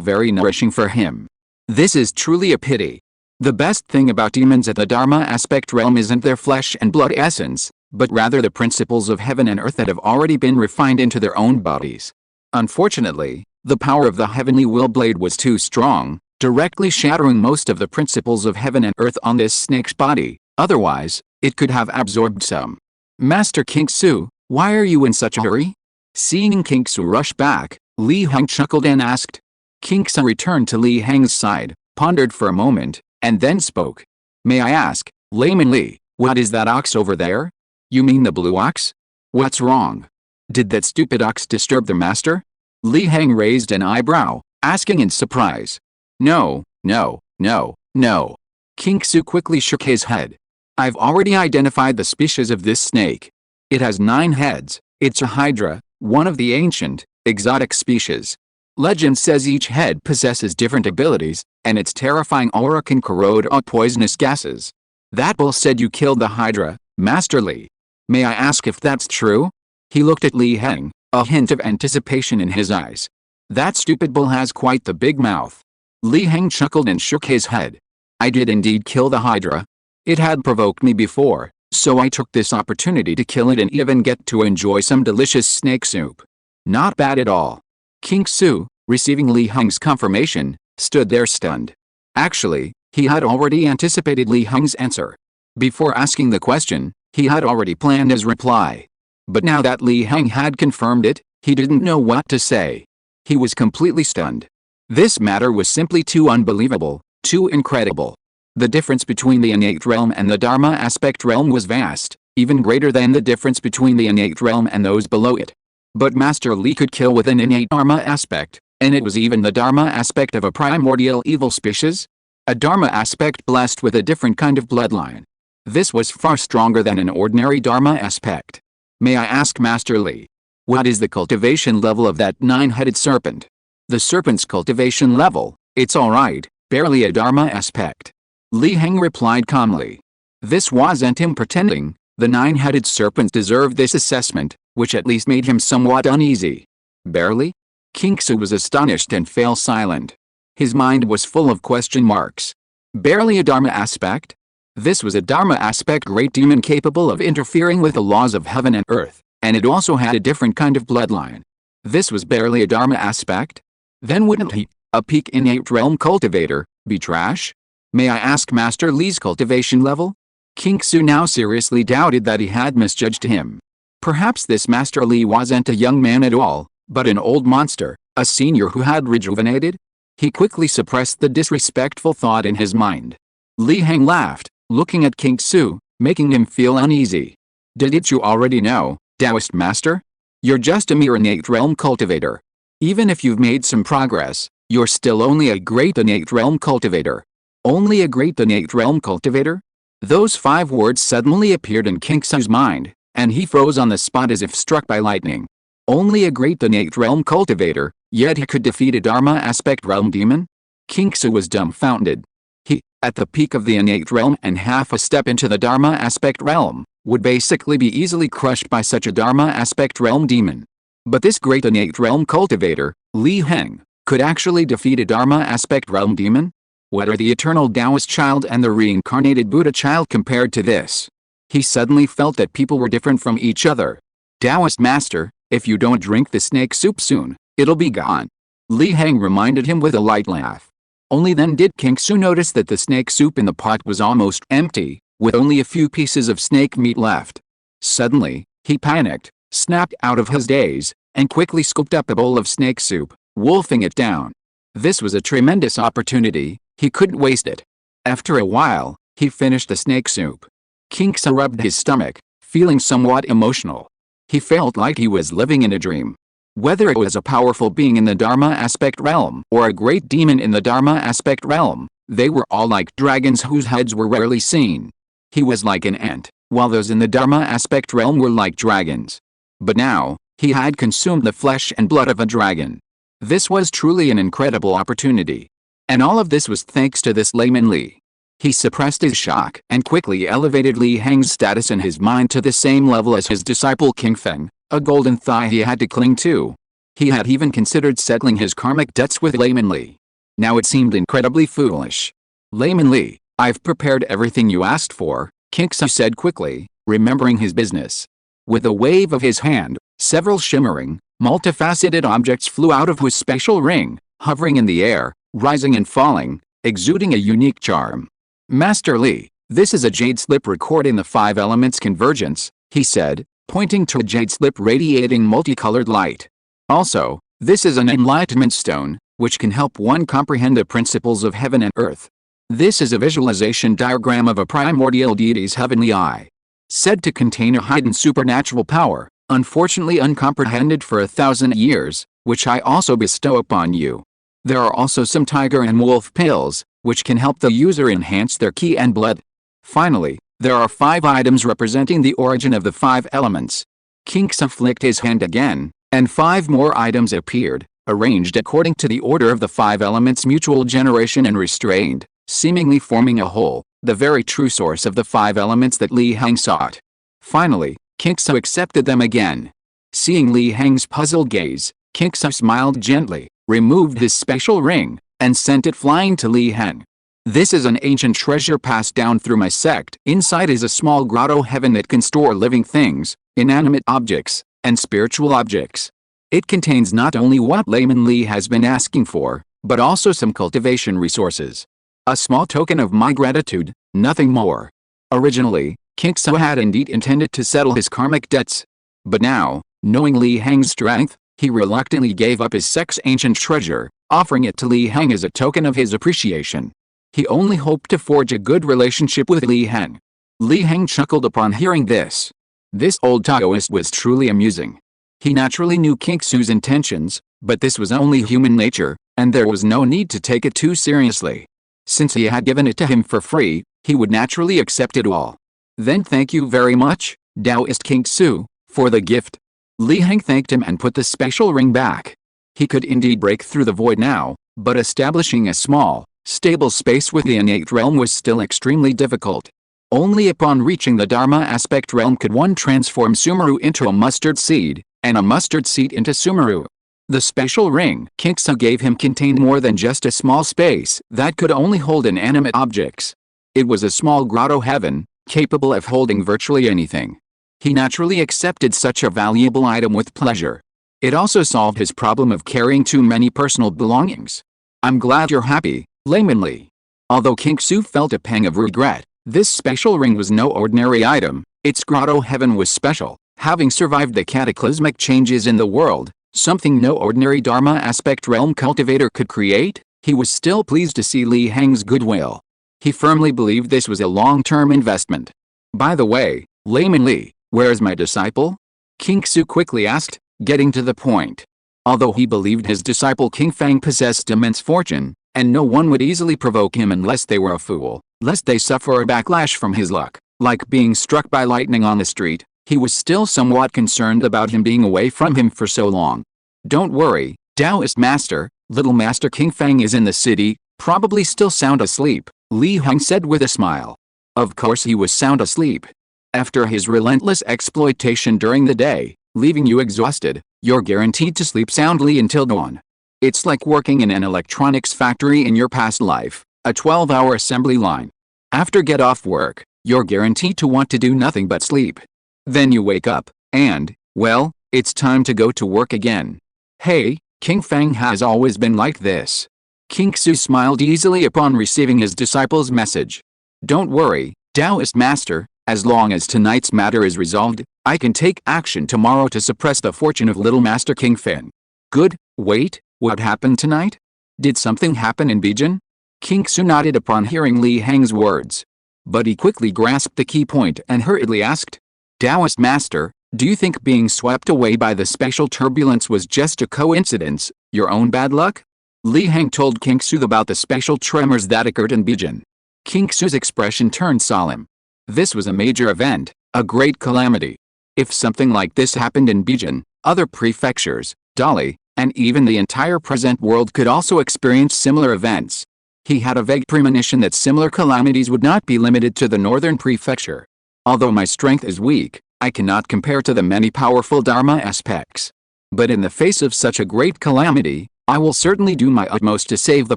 very nourishing for him. This is truly a pity. The best thing about demons at the Dharma aspect realm isn't their flesh and blood essence, but rather the principles of heaven and earth that have already been refined into their own bodies. Unfortunately, the power of the heavenly will blade was too strong, directly shattering most of the principles of heaven and earth on this snake's body. Otherwise, it could have absorbed some. Master King Su, why are you in such a hurry? Seeing King Su rush back, Li Heng chuckled and asked. King Su returned to Li Heng's side, pondered for a moment, and then spoke. May I ask, Layman Li, what is that ox over there? You mean the blue ox? What's wrong? Did that stupid ox disturb the master? Li Heng raised an eyebrow, asking in surprise. No, no, no, no. King Su quickly shook his head. I've already identified the species of this snake. It has 9 heads. It's a hydra, one of the ancient, exotic species. Legend says each head possesses different abilities, and its terrifying aura can corrode all poisonous gases. That bull said you killed the hydra, Master Li. May I ask if that's true? He looked at Li Heng, a hint of anticipation in his eyes. That stupid bull has quite the big mouth. Li Heng chuckled and shook his head. I did indeed kill the hydra. It had provoked me before, so I took this opportunity to kill it and even get to enjoy some delicious snake soup. Not bad at all. King Su, receiving Li Heng's confirmation, stood there stunned. Actually, he had already anticipated Li Heng's answer. Before asking the question, he had already planned his reply. But now that Li Heng had confirmed it, he didn't know what to say. He was completely stunned. This matter was simply too unbelievable, too incredible. The difference between the innate realm and the Dharma aspect realm was vast, even greater than the difference between the innate realm and those below it. But Master Li could kill with an innate Dharma aspect, and it was even the Dharma aspect of a primordial evil species? A Dharma aspect blessed with a different kind of bloodline. This was far stronger than an ordinary Dharma aspect. May I ask Master Li, what is the cultivation level of that 9-headed serpent? The serpent's cultivation level, it's alright, barely a Dharma aspect. Li Heng replied calmly. This wasn't him pretending, the 9-headed serpent deserved this assessment, which at least made him somewhat uneasy. Barely? King Su was astonished and fell silent. His mind was full of question marks. Barely a Dharma aspect? This was a Dharma aspect great demon capable of interfering with the laws of heaven and earth, and it also had a different kind of bloodline. This was barely a Dharma aspect? Then wouldn't he, a peak innate realm cultivator, be trash? May I ask Master Li's cultivation level? King Su now seriously doubted that he had misjudged him. Perhaps this Master Li wasn't a young man at all, but an old monster, a senior who had rejuvenated? He quickly suppressed the disrespectful thought in his mind. Li Heng laughed, looking at King Su, making him feel uneasy. Didn't you already know, Taoist Master? You're just a mere innate realm cultivator. Even if you've made some progress, you're still only a great innate realm cultivator. Only a great innate realm cultivator? Those 5 words suddenly appeared in King Su's mind, and he froze on the spot as if struck by lightning. Only a great innate realm cultivator, yet he could defeat a Dharma aspect realm demon? King Su was dumbfounded. He, at the peak of the innate realm and half a step into the Dharma aspect realm, would basically be easily crushed by such a Dharma aspect realm demon. But this great innate realm cultivator, Li Heng, could actually defeat a Dharma aspect realm demon? What are the eternal Taoist child and the reincarnated Buddha child compared to this? He suddenly felt that people were different from each other. Taoist Master, if you don't drink the snake soup soon, it'll be gone. Li Heng reminded him with a light laugh. Only then did King Su notice that the snake soup in the pot was almost empty, with only a few pieces of snake meat left. Suddenly, he panicked, snapped out of his daze, and quickly scooped up a bowl of snake soup, wolfing it down. This was a tremendous opportunity, he couldn't waste it. After a while, he finished the snake soup. King Su rubbed his stomach, feeling somewhat emotional. He felt like he was living in a dream. Whether it was a powerful being in the Dharma aspect realm or a great demon in the Dharma aspect realm, they were all like dragons whose heads were rarely seen. He was like an ant, while those in the Dharma aspect realm were like dragons. But now, he had consumed the flesh and blood of a dragon. This was truly an incredible opportunity. And all of this was thanks to this layman Li. He suppressed his shock and quickly elevated Li Heng's status in his mind to the same level as his disciple King Feng, a golden thigh he had to cling to. He had even considered settling his karmic debts with layman Li. Now it seemed incredibly foolish. Layman Li, I've prepared everything you asked for, King Su said quickly, remembering his business. With a wave of his hand, several shimmering, multifaceted objects flew out of his special ring, hovering in the air, rising and falling, exuding a unique charm. Master Li, this is a jade slip recording the 5 elements convergence, he said, pointing to a jade slip radiating multicolored light. Also, this is an enlightenment stone, which can help one comprehend the principles of heaven and earth. This is a visualization diagram of a primordial deity's heavenly eye. Said to contain a hidden supernatural power, unfortunately uncomprehended for 1,000 years, which I also bestow upon you. There are also some tiger and wolf pills, which can help the user enhance their ki and blood. Finally, there are 5 items representing the origin of the 5 elements. King Su flicked his hand again, and 5 more items appeared, arranged according to the order of the 5 elements' mutual generation and restrained, seemingly forming a whole, the very true source of the 5 elements that Li Heng sought. Finally, King Su accepted them again. Seeing Li Heng's puzzled gaze, King Su smiled gently, removed his special ring, and sent it flying to Li Heng. This is an ancient treasure passed down through my sect. Inside is a small grotto heaven that can store living things, inanimate objects, and spiritual objects. It contains not only what layman Li has been asking for, but also some cultivation resources. A small token of my gratitude, nothing more. Originally, King Su had indeed intended to settle his karmic debts. But now, knowing Li Heng's strength, he reluctantly gave up his sex-ancient treasure, offering it to Li Heng as a token of his appreciation. He only hoped to forge a good relationship with Li Heng. Li Heng chuckled upon hearing this. This old Taoist was truly amusing. He naturally knew King Su's intentions, but this was only human nature, and there was no need to take it too seriously. Since he had given it to him for free, he would naturally accept it all. Then thank you very much, Taoist King Su, for the gift. Li Heng thanked him and put the special ring back. He could indeed break through the void now, but establishing a small, stable space with the innate realm was still extremely difficult. Only upon reaching the Dharma aspect realm could one transform Sumeru into a mustard seed, and a mustard seed into Sumeru. The special ring King Su gave him contained more than just a small space that could only hold inanimate objects. It was a small grotto heaven, capable of holding virtually anything. He naturally accepted such a valuable item with pleasure. It also solved his problem of carrying too many personal belongings. I'm glad you're happy, Layman Li. Although King Su felt a pang of regret, this special ring was no ordinary item. Its grotto heaven was special, having survived the cataclysmic changes in the world, something no ordinary Dharma aspect realm cultivator could create. He was still pleased to see Li Heng's goodwill. He firmly believed this was a long-term investment. By the way, Layman Li, where is my disciple? King Su quickly asked, getting to the point. Although he believed his disciple King Feng possessed immense fortune, and no one would easily provoke him unless they were a fool, lest they suffer a backlash from his luck, like being struck by lightning on the street, he was still somewhat concerned about him being away from him for so long. Don't worry, Taoist Master, little Master King Feng is in the city, probably still sound asleep, Li Heng said with a smile. Of course he was sound asleep. After his relentless exploitation during the day, leaving you exhausted, you're guaranteed to sleep soundly until dawn. It's like working in an electronics factory in your past life, a 12-hour assembly line. After get off work, you're guaranteed to want to do nothing but sleep. Then you wake up, and, well, it's time to go to work again. Hey, King Feng has always been like this. King Su smiled easily upon receiving his disciple's message. Don't worry, Taoist Master, as long as tonight's matter is resolved, I can take action tomorrow to suppress the fortune of little Master King Feng. Good, wait, what happened tonight? Did something happen in Begin? King Su nodded upon hearing Li Heng's words. But he quickly grasped the key point and hurriedly asked, Taoist Master, do you think being swept away by the special turbulence was just a coincidence, your own bad luck? Li Heng told King Su about the special tremors that occurred in Begin. King Su's expression turned solemn. This was a major event, a great calamity. If something like this happened in Begin, other prefectures, Dali, and even the entire present world could also experience similar events. He had a vague premonition that similar calamities would not be limited to the northern prefecture. Although my strength is weak, I cannot compare to the many powerful Dharma aspects. But in the face of such a great calamity, I will certainly do my utmost to save the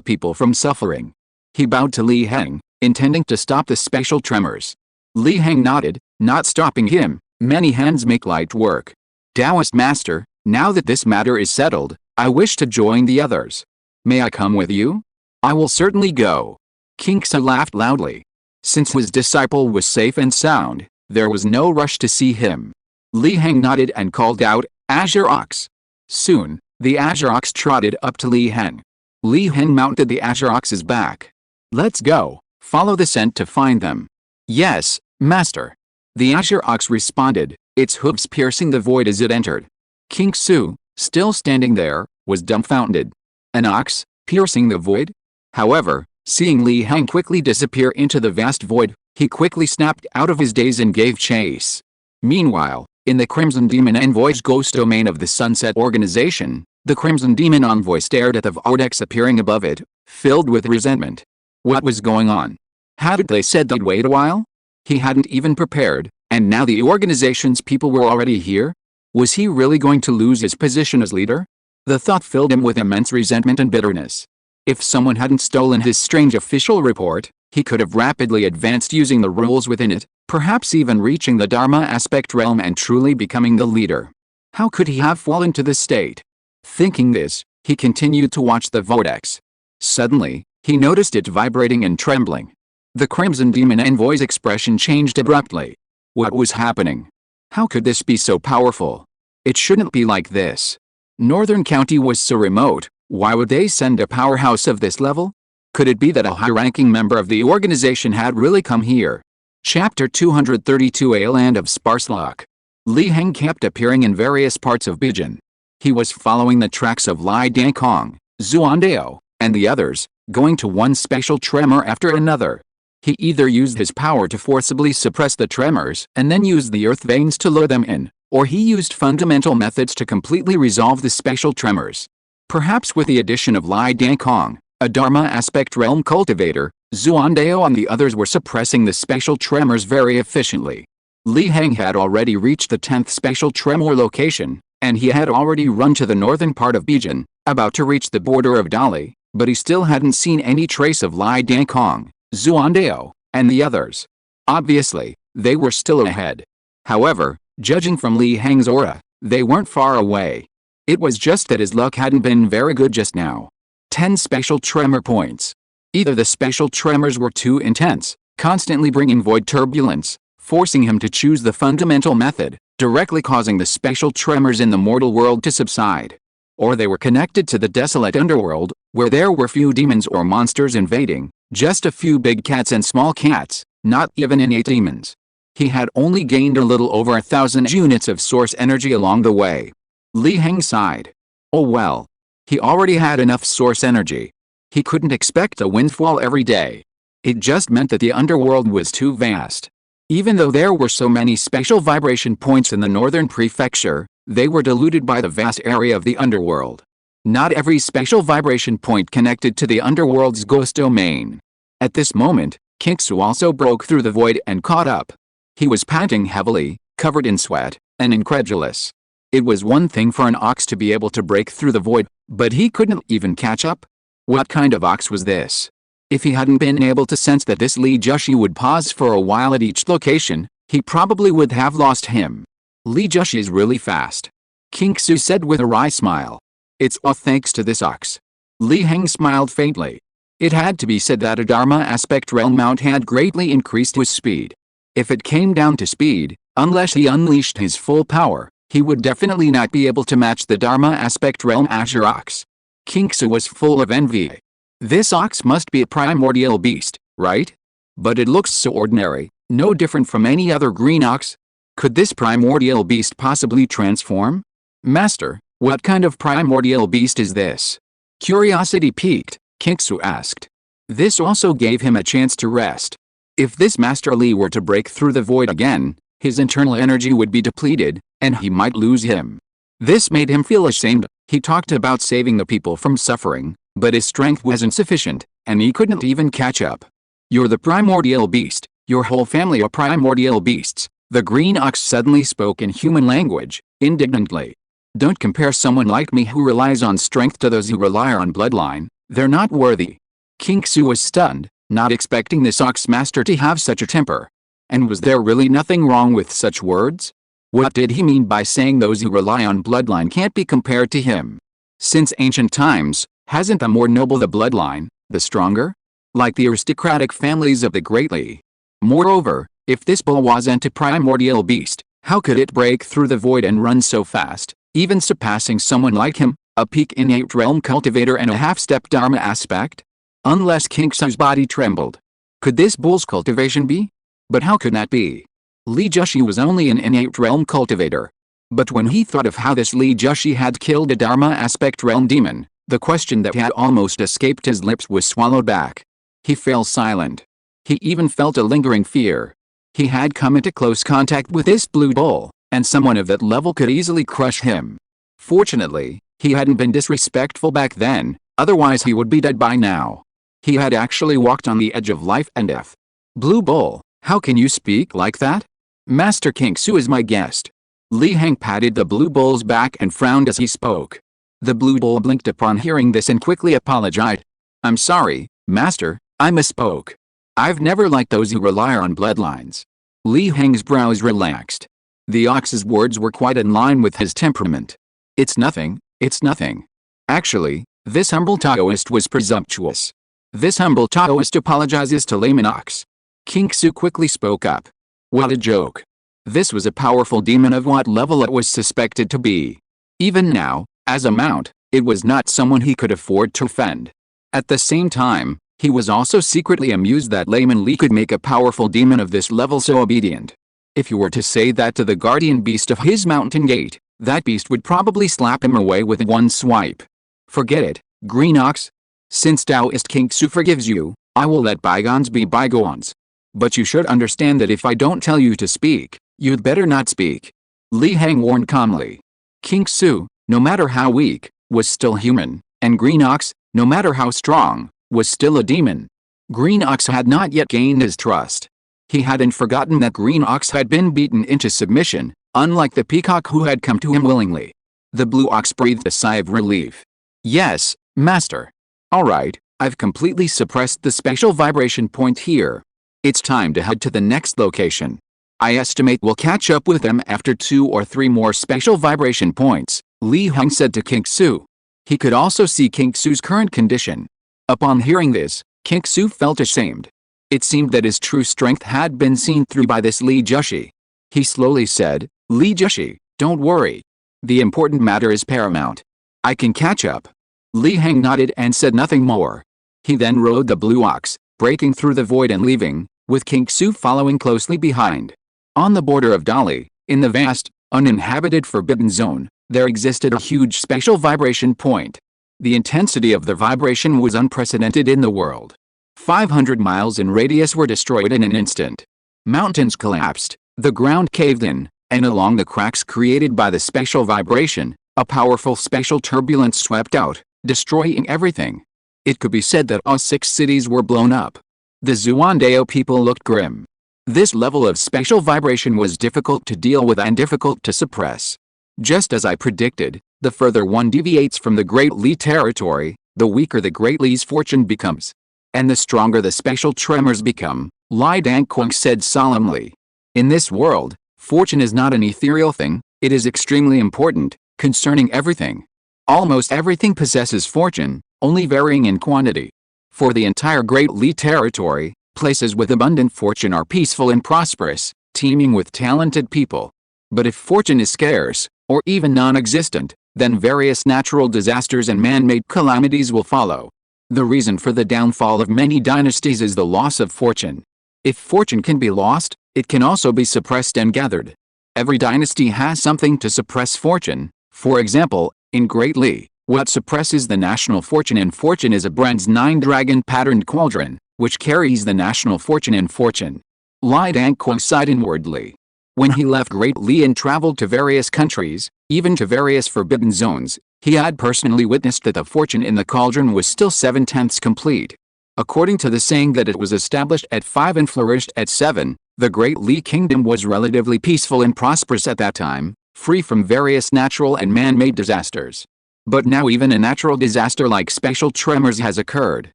people from suffering. He bowed to Li Heng, intending to stop the special tremors. Li Heng nodded, not stopping him. Many hands make light work. Taoist Master, now that this matter is settled, I wish to join the others. May I come with you? I will certainly go. King Su laughed loudly. Since his disciple was safe and sound, there was no rush to see him. Li Heng nodded and called out, Azure Ox. Soon, the Azure Ox trotted up to Li Heng. Li Heng mounted the Azure Ox's back. Let's go, follow the scent to find them. Yes, Master. The Azure Ox responded, its hooves piercing the void as it entered. King Su, still standing there, was dumbfounded. An ox, piercing the void? However, seeing Li Heng quickly disappear into the vast void, he quickly snapped out of his daze and gave chase. Meanwhile, in the Crimson Demon Envoy's ghost domain of the Sunset Organization, the Crimson Demon Envoy stared at the vortex appearing above it, filled with resentment. What was going on? Hadn't they said they'd wait a while? He hadn't even prepared, and now the organization's people were already here? Was he really going to lose his position as leader? The thought filled him with immense resentment and bitterness. If someone hadn't stolen his strange official report, he could have rapidly advanced using the rules within it, perhaps even reaching the Dharma aspect realm and truly becoming the leader. How could he have fallen to this state? Thinking this, he continued to watch the vortex. Suddenly, he noticed it vibrating and trembling. The Crimson Demon Envoy's expression changed abruptly. What was happening? How could this be so powerful? It shouldn't be like this. Northern County was so remote, why would they send a powerhouse of this level? Could it be that a high-ranking member of the organization had really come here? Chapter 232, A Land of Sparse Luck. Li Heng kept appearing in various parts of Bijan. He was following the tracks of Lai Dangkong, Zuandao, and the others, going to one special tremor after another. He either used his power to forcibly suppress the tremors and then used the earth veins to lure them in, or he used fundamental methods to completely resolve the special tremors. Perhaps with the addition of Lai Dangkong, a Dharma aspect realm cultivator, Zuandao and the others were suppressing the special tremors very efficiently. Li Heng had already reached the 10th special tremor location, and he had already run to the northern part of Bijan, about to reach the border of Dali, but he still hadn't seen any trace of Lai Dangkong, Zuandao, and the others. Obviously, they were still ahead. However, judging from Li Heng's aura, they weren't far away. It was just that his luck hadn't been very good just now. 10 special tremor points. Either the special tremors were too intense, constantly bringing void turbulence, forcing him to choose the fundamental method, directly causing the special tremors in the mortal world to subside. Or they were connected to the desolate underworld, where there were few demons or monsters invading, just a few big cats and small cats, not even innate demons. He had only gained a little over 1,000 units of source energy along the way. Li Heng sighed. Oh well. He already had enough source energy. He couldn't expect a windfall every day. It just meant that the underworld was too vast. Even though there were so many special vibration points in the northern prefecture, they were diluted by the vast area of the underworld. Not every special vibration point connected to the underworld's ghost domain. At this moment, Kingsu also broke through the void and caught up. He was panting heavily, covered in sweat, and incredulous. It was one thing for an ox to be able to break through the void, but he couldn't even catch up? What kind of ox was this? If he hadn't been able to sense that this Li Jushi would pause for a while at each location, he probably would have lost him. Li Jushi is really fast. Kingsu said with a wry smile. It's all thanks to this ox. Li Heng smiled faintly. It had to be said that a Dharma aspect realm mount had greatly increased his speed. If it came down to speed, unless he unleashed his full power, he would definitely not be able to match the Dharma aspect realm Azure Ox. Kingsu was full of envy. This ox must be a primordial beast, right? But it looks so ordinary, no different from any other green ox. Could this primordial beast possibly transform? Master, what kind of primordial beast is this? Curiosity piqued, Kingsu asked. This also gave him a chance to rest. If this Master Li were to break through the void again, his internal energy would be depleted, and he might lose him. This made him feel ashamed. He talked about saving the people from suffering, but his strength wasn't sufficient, and he couldn't even catch up. You're the primordial beast, your whole family are primordial beasts. The green ox suddenly spoke in human language, indignantly. Don't compare someone like me who relies on strength to those who rely on bloodline. They're not worthy. Kingsu was stunned, not expecting this ox master to have such a temper. And was there really nothing wrong with such words? What did he mean by saying those who rely on bloodline can't be compared to him? Since ancient times, hasn't the more noble the bloodline, the stronger? Like the aristocratic families of the Great Li. Moreover, if this bull wasn't a primordial beast, how could it break through the void and run so fast, even surpassing someone like him, a peak innate realm cultivator and a half-step Dharma aspect? Unless Kingsu's body trembled. Could this bull's cultivation be? But how could that be? Li Jushi was only an innate realm cultivator. But when he thought of how this Li Jushi had killed a Dharma aspect realm demon, the question that had almost escaped his lips was swallowed back. He fell silent. He even felt a lingering fear. He had come into close contact with this blue bull, and someone of that level could easily crush him. Fortunately, he hadn't been disrespectful back then, otherwise he would be dead by now. He had actually walked on the edge of life and death. Blue bull, how can you speak like that? Master Kingsu is my guest. Li Heng patted the blue bull's back and frowned as he spoke. The blue bull blinked upon hearing this and quickly apologized. I'm sorry, Master, I misspoke. I've never liked those who rely on bloodlines. Li Heng's brows relaxed. The ox's words were quite in line with his temperament. It's nothing, it's nothing. Actually, this humble Taoist was presumptuous. This humble Taoist apologizes to layman ox. King Su quickly spoke up. What a joke. This was a powerful demon of what level it was suspected to be. Even now, as a mount, it was not someone he could afford to offend. At the same time, he was also secretly amused that layman Li could make a powerful demon of this level so obedient. If you were to say that to the guardian beast of his mountain gate, that beast would probably slap him away with one swipe. Forget it, Green Ox. Since Taoist King Su forgives you, I will let bygones be bygones. But you should understand that if I don't tell you to speak, you'd better not speak. Li Heng warned calmly. King Su, no matter how weak, was still human, and Green Ox, no matter how strong, was still a demon. Green Ox had not yet gained his trust. He hadn't forgotten that Green Ox had been beaten into submission, unlike the peacock who had come to him willingly. The Blue Ox breathed a sigh of relief. Yes, Master. Alright, I've completely suppressed the special vibration point here. It's time to head to the next location. I estimate we'll catch up with them after 2 or 3 more special vibration points, Li Heng said to King Su. He could also see King Su's current condition. Upon hearing this, King Su felt ashamed. It seemed that his true strength had been seen through by this Li Jushi. He slowly said, Li Jushi, don't worry. The important matter is paramount. I can catch up. Li Heng nodded and said nothing more. He then rode the Blue Ox, breaking through the void and leaving, with King Su following closely behind. On the border of Dali, in the vast, uninhabited forbidden zone, there existed a huge special vibration point. The intensity of the vibration was unprecedented in the world. 500 miles in radius were destroyed in an instant. Mountains collapsed, the ground caved in, and along the cracks created by the special vibration, a powerful special turbulence swept out, destroying everything. It could be said that all 6 cities were blown up. The Xuandao people looked grim. This level of special vibration was difficult to deal with and difficult to suppress. Just as I predicted, the further one deviates from the Great Li territory, the weaker the Great Li's fortune becomes. And the stronger the special tremors become, Li Dangquang said solemnly. In this world, fortune is not an ethereal thing, it is extremely important, concerning everything. Almost everything possesses fortune, only varying in quantity. For the entire Great Li territory, places with abundant fortune are peaceful and prosperous, teeming with talented people. But if fortune is scarce, or even non-existent, then various natural disasters and man-made calamities will follow. The reason for the downfall of many dynasties is the loss of fortune. If fortune can be lost, it can also be suppressed and gathered. Every dynasty has something to suppress fortune. For example, in Great Li, what suppresses the national fortune and fortune is a bronze 9-dragon patterned cauldron, which carries the national fortune and fortune. Li Dangquang sighed inwardly. When he left Great Li and traveled to various countries, even to various forbidden zones, he had personally witnessed that the fortune in the cauldron was still 7/10 complete. According to the saying that it was established at 5 and flourished at 7, the Great Li Kingdom was relatively peaceful and prosperous at that time, free from various natural and man-made disasters. But now even a natural disaster like special tremors has occurred.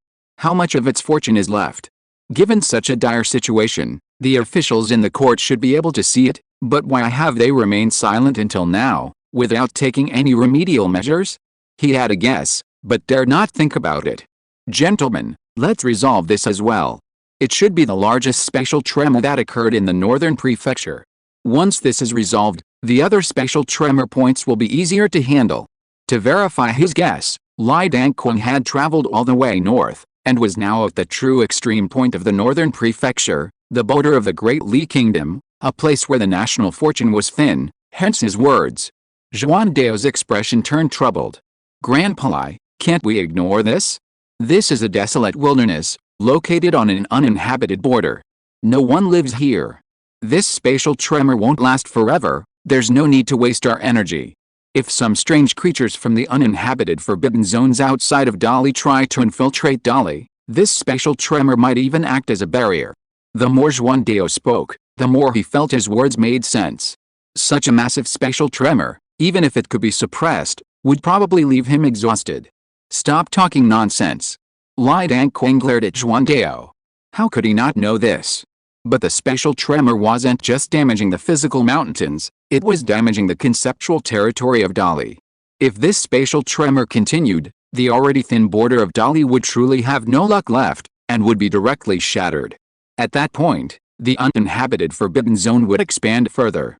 How much of its fortune is left? Given such a dire situation, the officials in the court should be able to see it, but why have they remained silent until now, without taking any remedial measures? He had a guess, but dared not think about it. Gentlemen, let's resolve this as well. It should be the largest special tremor that occurred in the northern prefecture. Once this is resolved, the other special tremor points will be easier to handle. To verify his guess, Li Dangquang had traveled all the way north, and was now at the true extreme point of the northern prefecture, the border of the Great Li Kingdom, a place where the national fortune was thin, hence his words. Zhuan Dao's expression turned troubled. Grandpa Li, can't we ignore this? This is a desolate wilderness, located on an uninhabited border. No one lives here. This spatial tremor won't last forever, there's no need to waste our energy. If some strange creatures from the uninhabited forbidden zones outside of Dali try to infiltrate Dali, this special tremor might even act as a barrier. The more Zhuan Dao spoke, the more he felt his words made sense. Such a massive special tremor, even if it could be suppressed, would probably leave him exhausted. Stop talking nonsense. Li Dangquang glared at Zhuan Dao. How could he not know this? But the special tremor wasn't just damaging the physical mountains, it was damaging the conceptual territory of Dali. If this spatial tremor continued, the already thin border of Dali would truly have no luck left, and would be directly shattered. At that point, the uninhabited forbidden zone would expand further.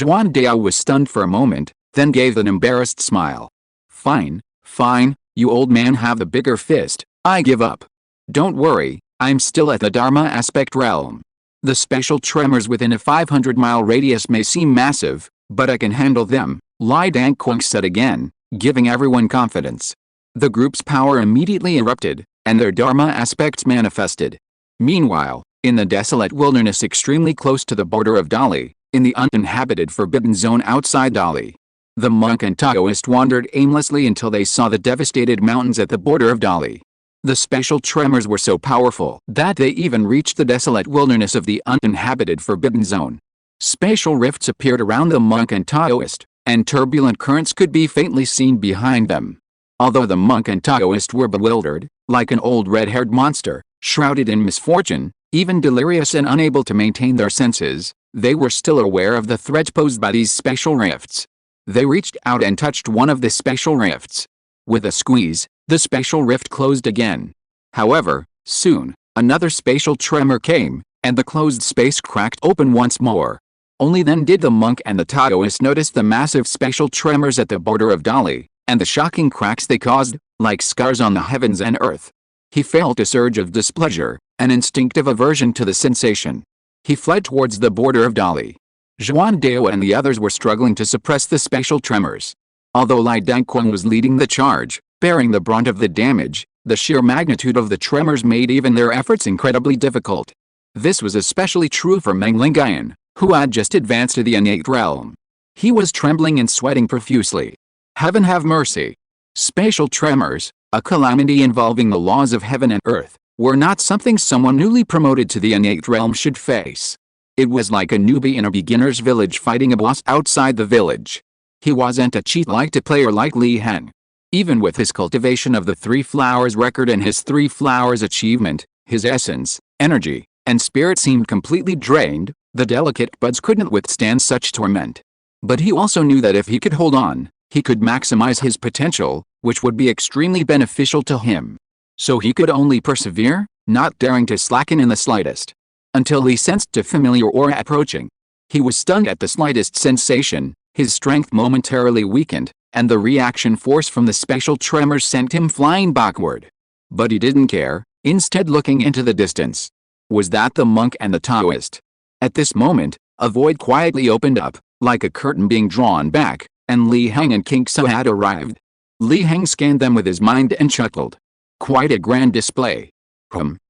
Juan Dao was stunned for a moment, then gave an embarrassed smile. Fine, fine, you old man have the bigger fist, I give up. Don't worry, I'm still at the Dharma aspect realm. The special tremors within a 500-mile radius may seem massive, but I can handle them, Li Dangquang said again, giving everyone confidence. The group's power immediately erupted, and their Dharma aspects manifested. Meanwhile, in the desolate wilderness extremely close to the border of Dali, in the uninhabited forbidden zone outside Dali, the monk and Taoist wandered aimlessly until they saw the devastated mountains at the border of Dali. The special tremors were so powerful that they even reached the desolate wilderness of the uninhabited forbidden zone. Spatial rifts appeared around the monk and Taoist, and turbulent currents could be faintly seen behind them. Although the monk and Taoist were bewildered, like an old red-haired monster, shrouded in misfortune, even delirious and unable to maintain their senses, they were still aware of the threat posed by these special rifts. They reached out and touched one of the special rifts. With a squeeze, the special rift closed again. However, soon, another spatial tremor came, and the closed space cracked open once more. Only then did the monk and the Taoist notice the massive spatial tremors at the border of Dali, and the shocking cracks they caused, like scars on the heavens and earth. He felt a surge of displeasure, an instinctive aversion to the sensation. He fled towards the border of Dali. Juan Dao and the others were struggling to suppress the spatial tremors. Although Li Dangquang was leading the charge, bearing the brunt of the damage, the sheer magnitude of the tremors made even their efforts incredibly difficult. This was especially true for Meng Lingayan, who had just advanced to the innate realm. He was trembling and sweating profusely. Heaven have mercy. Spatial tremors, a calamity involving the laws of heaven and earth, were not something someone newly promoted to the innate realm should face. It was like a newbie in a beginner's village fighting a boss outside the village. He wasn't a cheat like a player like Li Heng. Even with his cultivation of the Three Flowers record and his Three Flowers achievement, his essence, energy, and spirit seemed completely drained. The delicate buds couldn't withstand such torment. But he also knew that if he could hold on, he could maximize his potential, which would be extremely beneficial to him. So he could only persevere, not daring to slacken in the slightest. Until he sensed a familiar aura approaching. He was stunned at the slightest sensation, his strength momentarily weakened, and the reaction force from the special tremors sent him flying backward. But he didn't care, instead looking into the distance. Was that the monk and the Taoist? At this moment, a void quietly opened up, like a curtain being drawn back, and Li Heng and King Su had arrived. Li Heng scanned them with his mind and chuckled. Quite a grand display.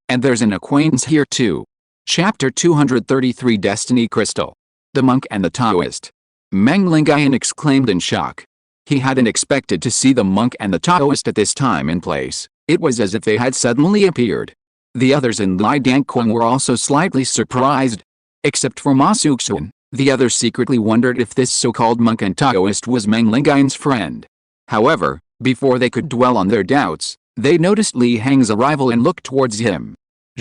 And there's an acquaintance here too. Chapter 233 Destiny Crystal. The Monk and the Taoist. Meng Lingayan exclaimed in shock. He hadn't expected to see the monk and the Taoist at this time and place. It was as if they had suddenly appeared. The others in Li Dangquang were also slightly surprised. Except for Ma Suxun, the others secretly wondered if this so-called monk and Taoist was Meng Lingayan's friend. However, before they could dwell on their doubts, they noticed Li Heng's arrival and looked towards him.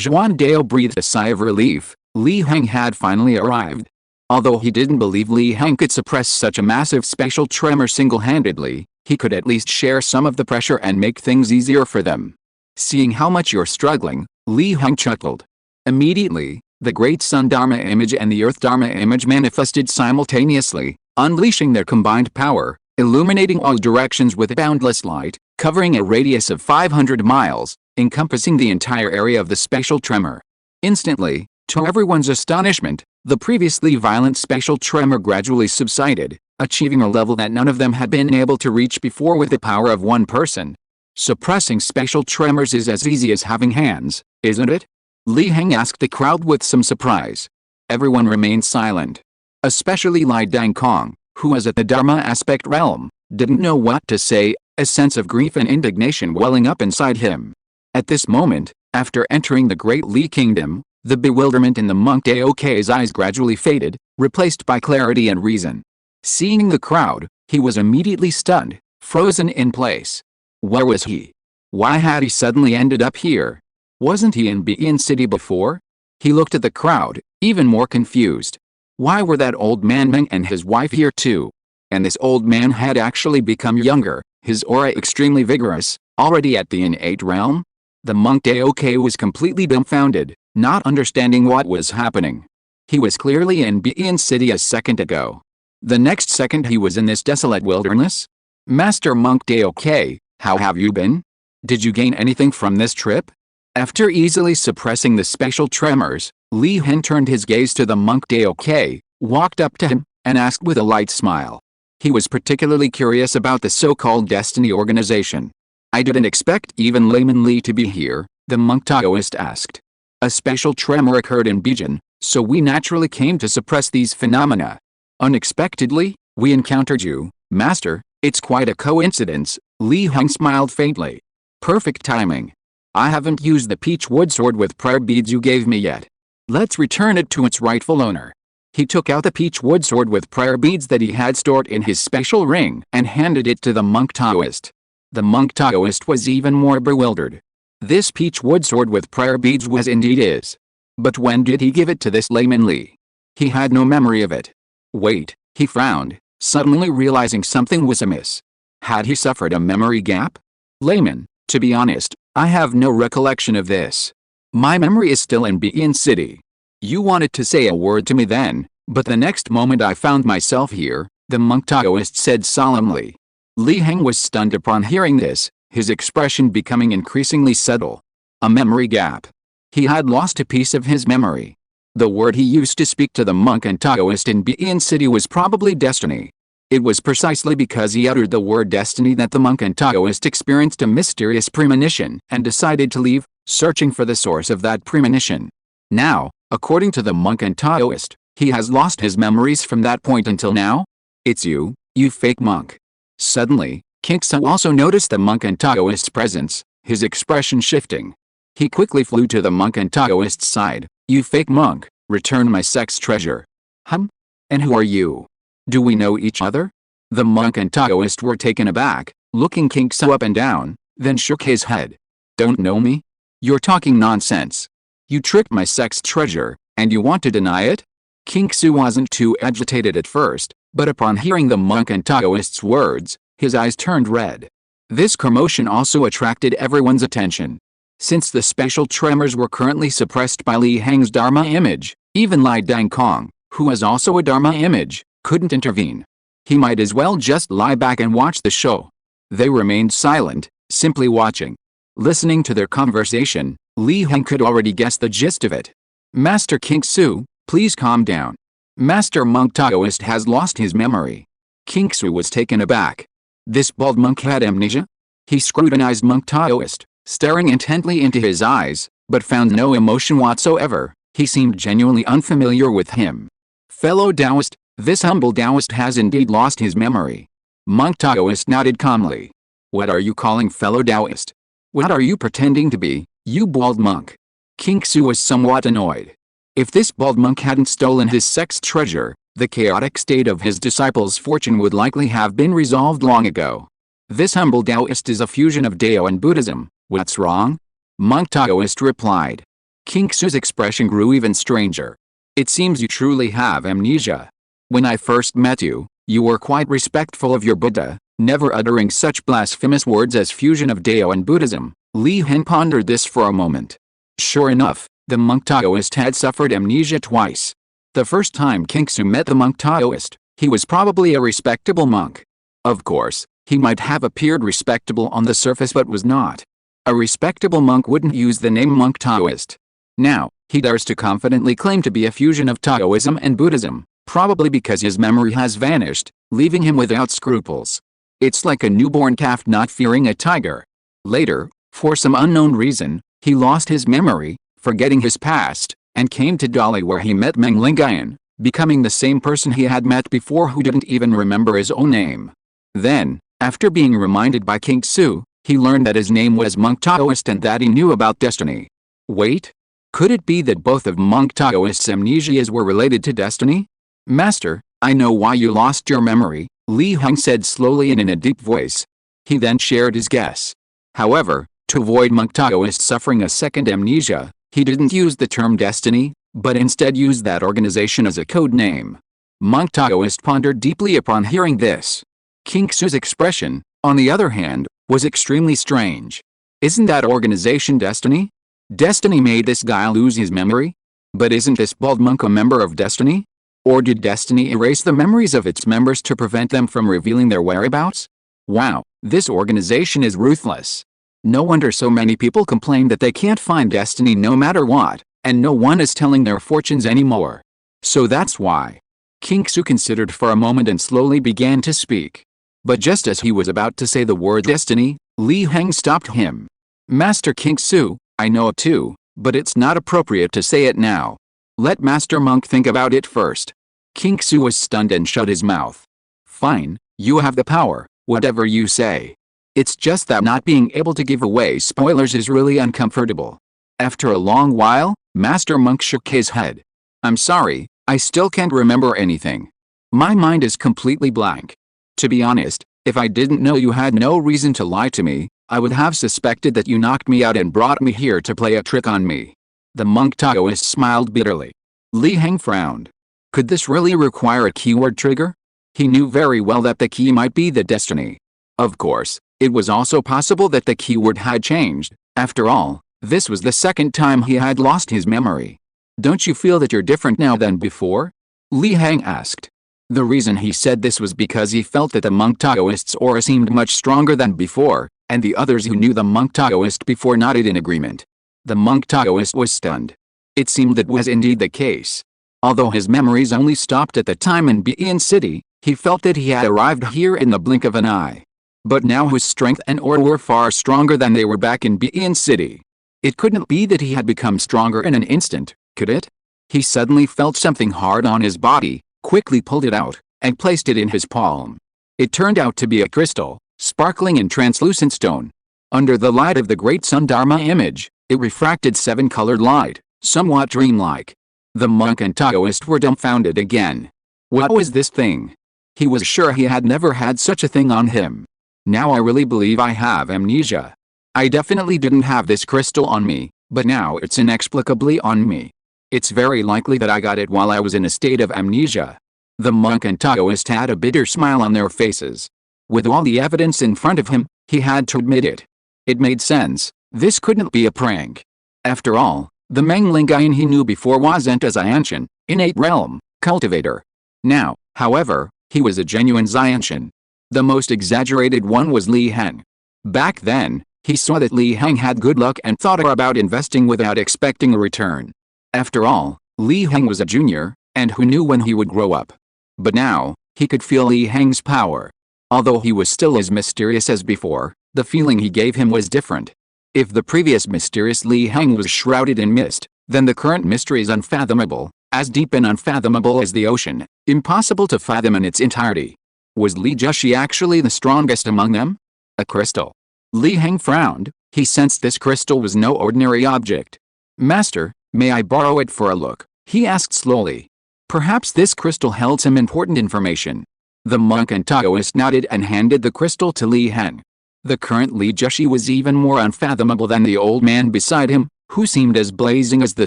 Juan Dao breathed a sigh of relief. Li Heng had finally arrived. Although he didn't believe Li Heng could suppress such a massive spatial tremor single-handedly, he could at least share some of the pressure and make things easier for them. Seeing how much you're struggling, Li Heng chuckled. Immediately, the Great Sun Dharma image and the Earth Dharma image manifested simultaneously, unleashing their combined power, illuminating all directions with boundless light, covering a radius of 500 miles, encompassing the entire area of the spatial tremor. Instantly, to everyone's astonishment, the previously violent spatial tremor gradually subsided, achieving a level that none of them had been able to reach before with the power of one person. Suppressing spatial tremors is as easy as having hands, isn't it? Li Heng asked the crowd with some surprise. Everyone remained silent. Especially Li Dangquang, who was at the Dharma aspect realm, didn't know what to say, a sense of grief and indignation welling up inside him. At this moment, after entering the Great Li Kingdom, the bewilderment in the monk Daok's eyes gradually faded, replaced by clarity and reason. Seeing the crowd, he was immediately stunned, frozen in place. Where was he? Why had he suddenly ended up here? Wasn't he in Bian City before? He looked at the crowd, even more confused. Why were that old man Meng and his wife here too? And this old man had actually become younger, his aura extremely vigorous, Already at the innate realm? The monk Daoke was completely dumbfounded, not understanding what was happening. He was clearly in Bein City a second ago. The next second he was in this desolate wilderness? Master Monk Daoke, how have you been? Did you gain anything from this trip? After easily suppressing the spatial tremors, Li Heng turned his gaze to the monk Daoke, walked up to him, and asked with a light smile. He was particularly curious about the so-called Destiny organization. I didn't expect even layman Li to be here, the monk Taoist asked. A spatial tremor occurred in Beijing, so we naturally came to suppress these phenomena. Unexpectedly, we encountered you, Master. It's quite a coincidence, Li Heng smiled faintly. Perfect timing. I haven't used the peach wood sword with prayer beads you gave me yet. Let's return it to its rightful owner. He took out the peach wood sword with prayer beads that he had stored in his special ring and handed it to the monk Taoist. The monk Taoist was even more bewildered. This peach wood sword with prayer beads was indeed his. But when did he give it to this layman Li? He had no memory of it. Wait, he frowned, suddenly realizing something was amiss. Had he suffered a memory gap? Layman, to be honest, I have no recollection of this. My memory is still in Bein City. You wanted to say a word to me then, but the next moment I found myself here, the monk Taoist said solemnly. Li Heng was stunned upon hearing this, his expression becoming increasingly subtle. A memory gap. He had lost a piece of his memory. The word he used to speak to the monk and Taoist in Bein City was probably destiny. It was precisely because he uttered the word destiny that the monk and Taoist experienced a mysterious premonition and decided to leave, searching for the source of that premonition. Now, according to the monk and Taoist, he has lost his memories from that point until now? It's you fake monk. Suddenly, King Su also noticed the monk and Taoist's presence, his expression shifting. He quickly flew to the monk and Taoist's side. You fake monk, return my sex treasure. And who are you? Do we know each other? The monk and Taoist were taken aback, looking King Su up and down, then shook his head. Don't know me? You're talking nonsense. You tricked my sex treasure, and you want to deny it? King Su wasn't too agitated at first, but upon hearing the monk and Taoist's words, his eyes turned red. This commotion also attracted everyone's attention. Since the spatial tremors were currently suppressed by Li Heng's Dharma image, even Lai Dangkong, who was also a Dharma image, couldn't intervene. He might as well just lie back and watch the show. They remained silent, simply watching. Listening to their conversation, Li Heng could already guess the gist of it. Master King Su, please calm down. Master Monk Taoist has lost his memory. King Su was taken aback. This bald monk had amnesia? He scrutinized Monk Taoist, staring intently into his eyes, but found no emotion whatsoever. He seemed genuinely unfamiliar with him. Fellow Taoist, this humble Taoist has indeed lost his memory. Monk Taoist nodded calmly. What are you calling fellow Taoist? What are you pretending to be, you bald monk? King Su was somewhat annoyed. If this bald monk hadn't stolen his sex treasure, the chaotic state of his disciples' fortune would likely have been resolved long ago. This humble Taoist is a fusion of Tao and Buddhism. What's wrong? Monk Taoist replied. King Su's expression grew even stranger. It seems you truly have amnesia. When I first met you, you were quite respectful of your Buddha, never uttering such blasphemous words as fusion of Tao and Buddhism. Li Heng pondered this for a moment. Sure enough, the monk Taoist had suffered amnesia twice. The first time King Su met the monk Taoist, he was probably a respectable monk. Of course, he might have appeared respectable on the surface but was not. A respectable monk wouldn't use the name monk Taoist. Now, he dares to confidently claim to be a fusion of Taoism and Buddhism, probably because his memory has vanished, leaving him without scruples. It's like a newborn calf not fearing a tiger. Later, for some unknown reason, he lost his memory, forgetting his past, and came to Dali where he met Meng Lingayan, becoming the same person he had met before who didn't even remember his own name. Then, after being reminded by King Su, he learned that his name was Monk Taoist and that he knew about destiny. Wait? Could it be that both of Monk Taoist's amnesias were related to destiny? Master, I know why you lost your memory, Li Heng said slowly and in a deep voice. He then shared his guess. However, to avoid Monk Taoist suffering a second amnesia, he didn't use the term destiny, but instead used that organization as a code name. Monk Taoist pondered deeply upon hearing this. King Su's expression, on the other hand, was extremely strange. Isn't that organization Destiny? Destiny made this guy lose his memory? But isn't this bald monk a member of Destiny? Or did Destiny erase the memories of its members to prevent them from revealing their whereabouts? Wow, this organization is ruthless. No wonder so many people complain that they can't find Destiny no matter what, and no one is telling their fortunes anymore. So that's why. King Su considered for a moment and slowly began to speak. But just as he was about to say the word Destiny, Li Heng stopped him. Master King Su, I know it too, but it's not appropriate to say it now. Let Master Monk think about it first. King Su was stunned and shut his mouth. Fine, you have the power, whatever you say. It's just that not being able to give away spoilers is really uncomfortable. After a long while, Master Monk shook his head. I'm sorry, I still can't remember anything. My mind is completely blank. To be honest, if I didn't know you had no reason to lie to me, I would have suspected that you knocked me out and brought me here to play a trick on me. The monk Taoist smiled bitterly. Li Heng frowned. Could this really require a keyword trigger? He knew very well that the key might be the Destiny. Of course, it was also possible that the keyword had changed. After all, this was the second time he had lost his memory. Don't you feel that you're different now than before? Li Heng asked. The reason he said this was because he felt that the monk Taoist's aura seemed much stronger than before, and the others who knew the monk Taoist before nodded in agreement. The monk Taoist was stunned. It seemed that was indeed the case. Although his memories only stopped at the time in Bian City, he felt that he had arrived here in the blink of an eye. But now his strength and aura were far stronger than they were back in Bian City. It couldn't be that he had become stronger in an instant, could it? He suddenly felt something hard on his body, quickly pulled it out, and placed it in his palm. It turned out to be a crystal, sparkling in translucent stone. Under the light of the great sun Dharma image, it refracted seven-colored light, somewhat dreamlike. The monk and Taoist were dumbfounded again. What was this thing? He was sure he had never had such a thing on him. Now I really believe I have amnesia. I definitely didn't have this crystal on me, but now it's inexplicably on me. It's very likely that I got it while I was in a state of amnesia. The monk and Taoist had a bitter smile on their faces. With all the evidence in front of him, he had to admit it. It made sense. This couldn't be a prank. After all, the Menglingayan he knew before wasn't a Xiantian, innate realm, cultivator. Now, however, he was a genuine Xiantian. The most exaggerated one was Li Heng. Back then, he saw that Li Heng had good luck and thought about investing without expecting a return. After all, Li Heng was a junior, and who knew when he would grow up. But now, he could feel Li Heng's power. Although he was still as mysterious as before, the feeling he gave him was different. If the previous mysterious Li Heng was shrouded in mist, then the current mystery is unfathomable, as deep and unfathomable as the ocean, impossible to fathom in its entirety. Was Li Jushi actually the strongest among them? A crystal. Li Heng frowned. He sensed this crystal was no ordinary object. Master, may I borrow it for a look? He asked slowly. Perhaps this crystal held some important information. The monk and Taoist nodded and handed the crystal to Li Heng. The current Li Jushi was even more unfathomable than the old man beside him, who seemed as blazing as the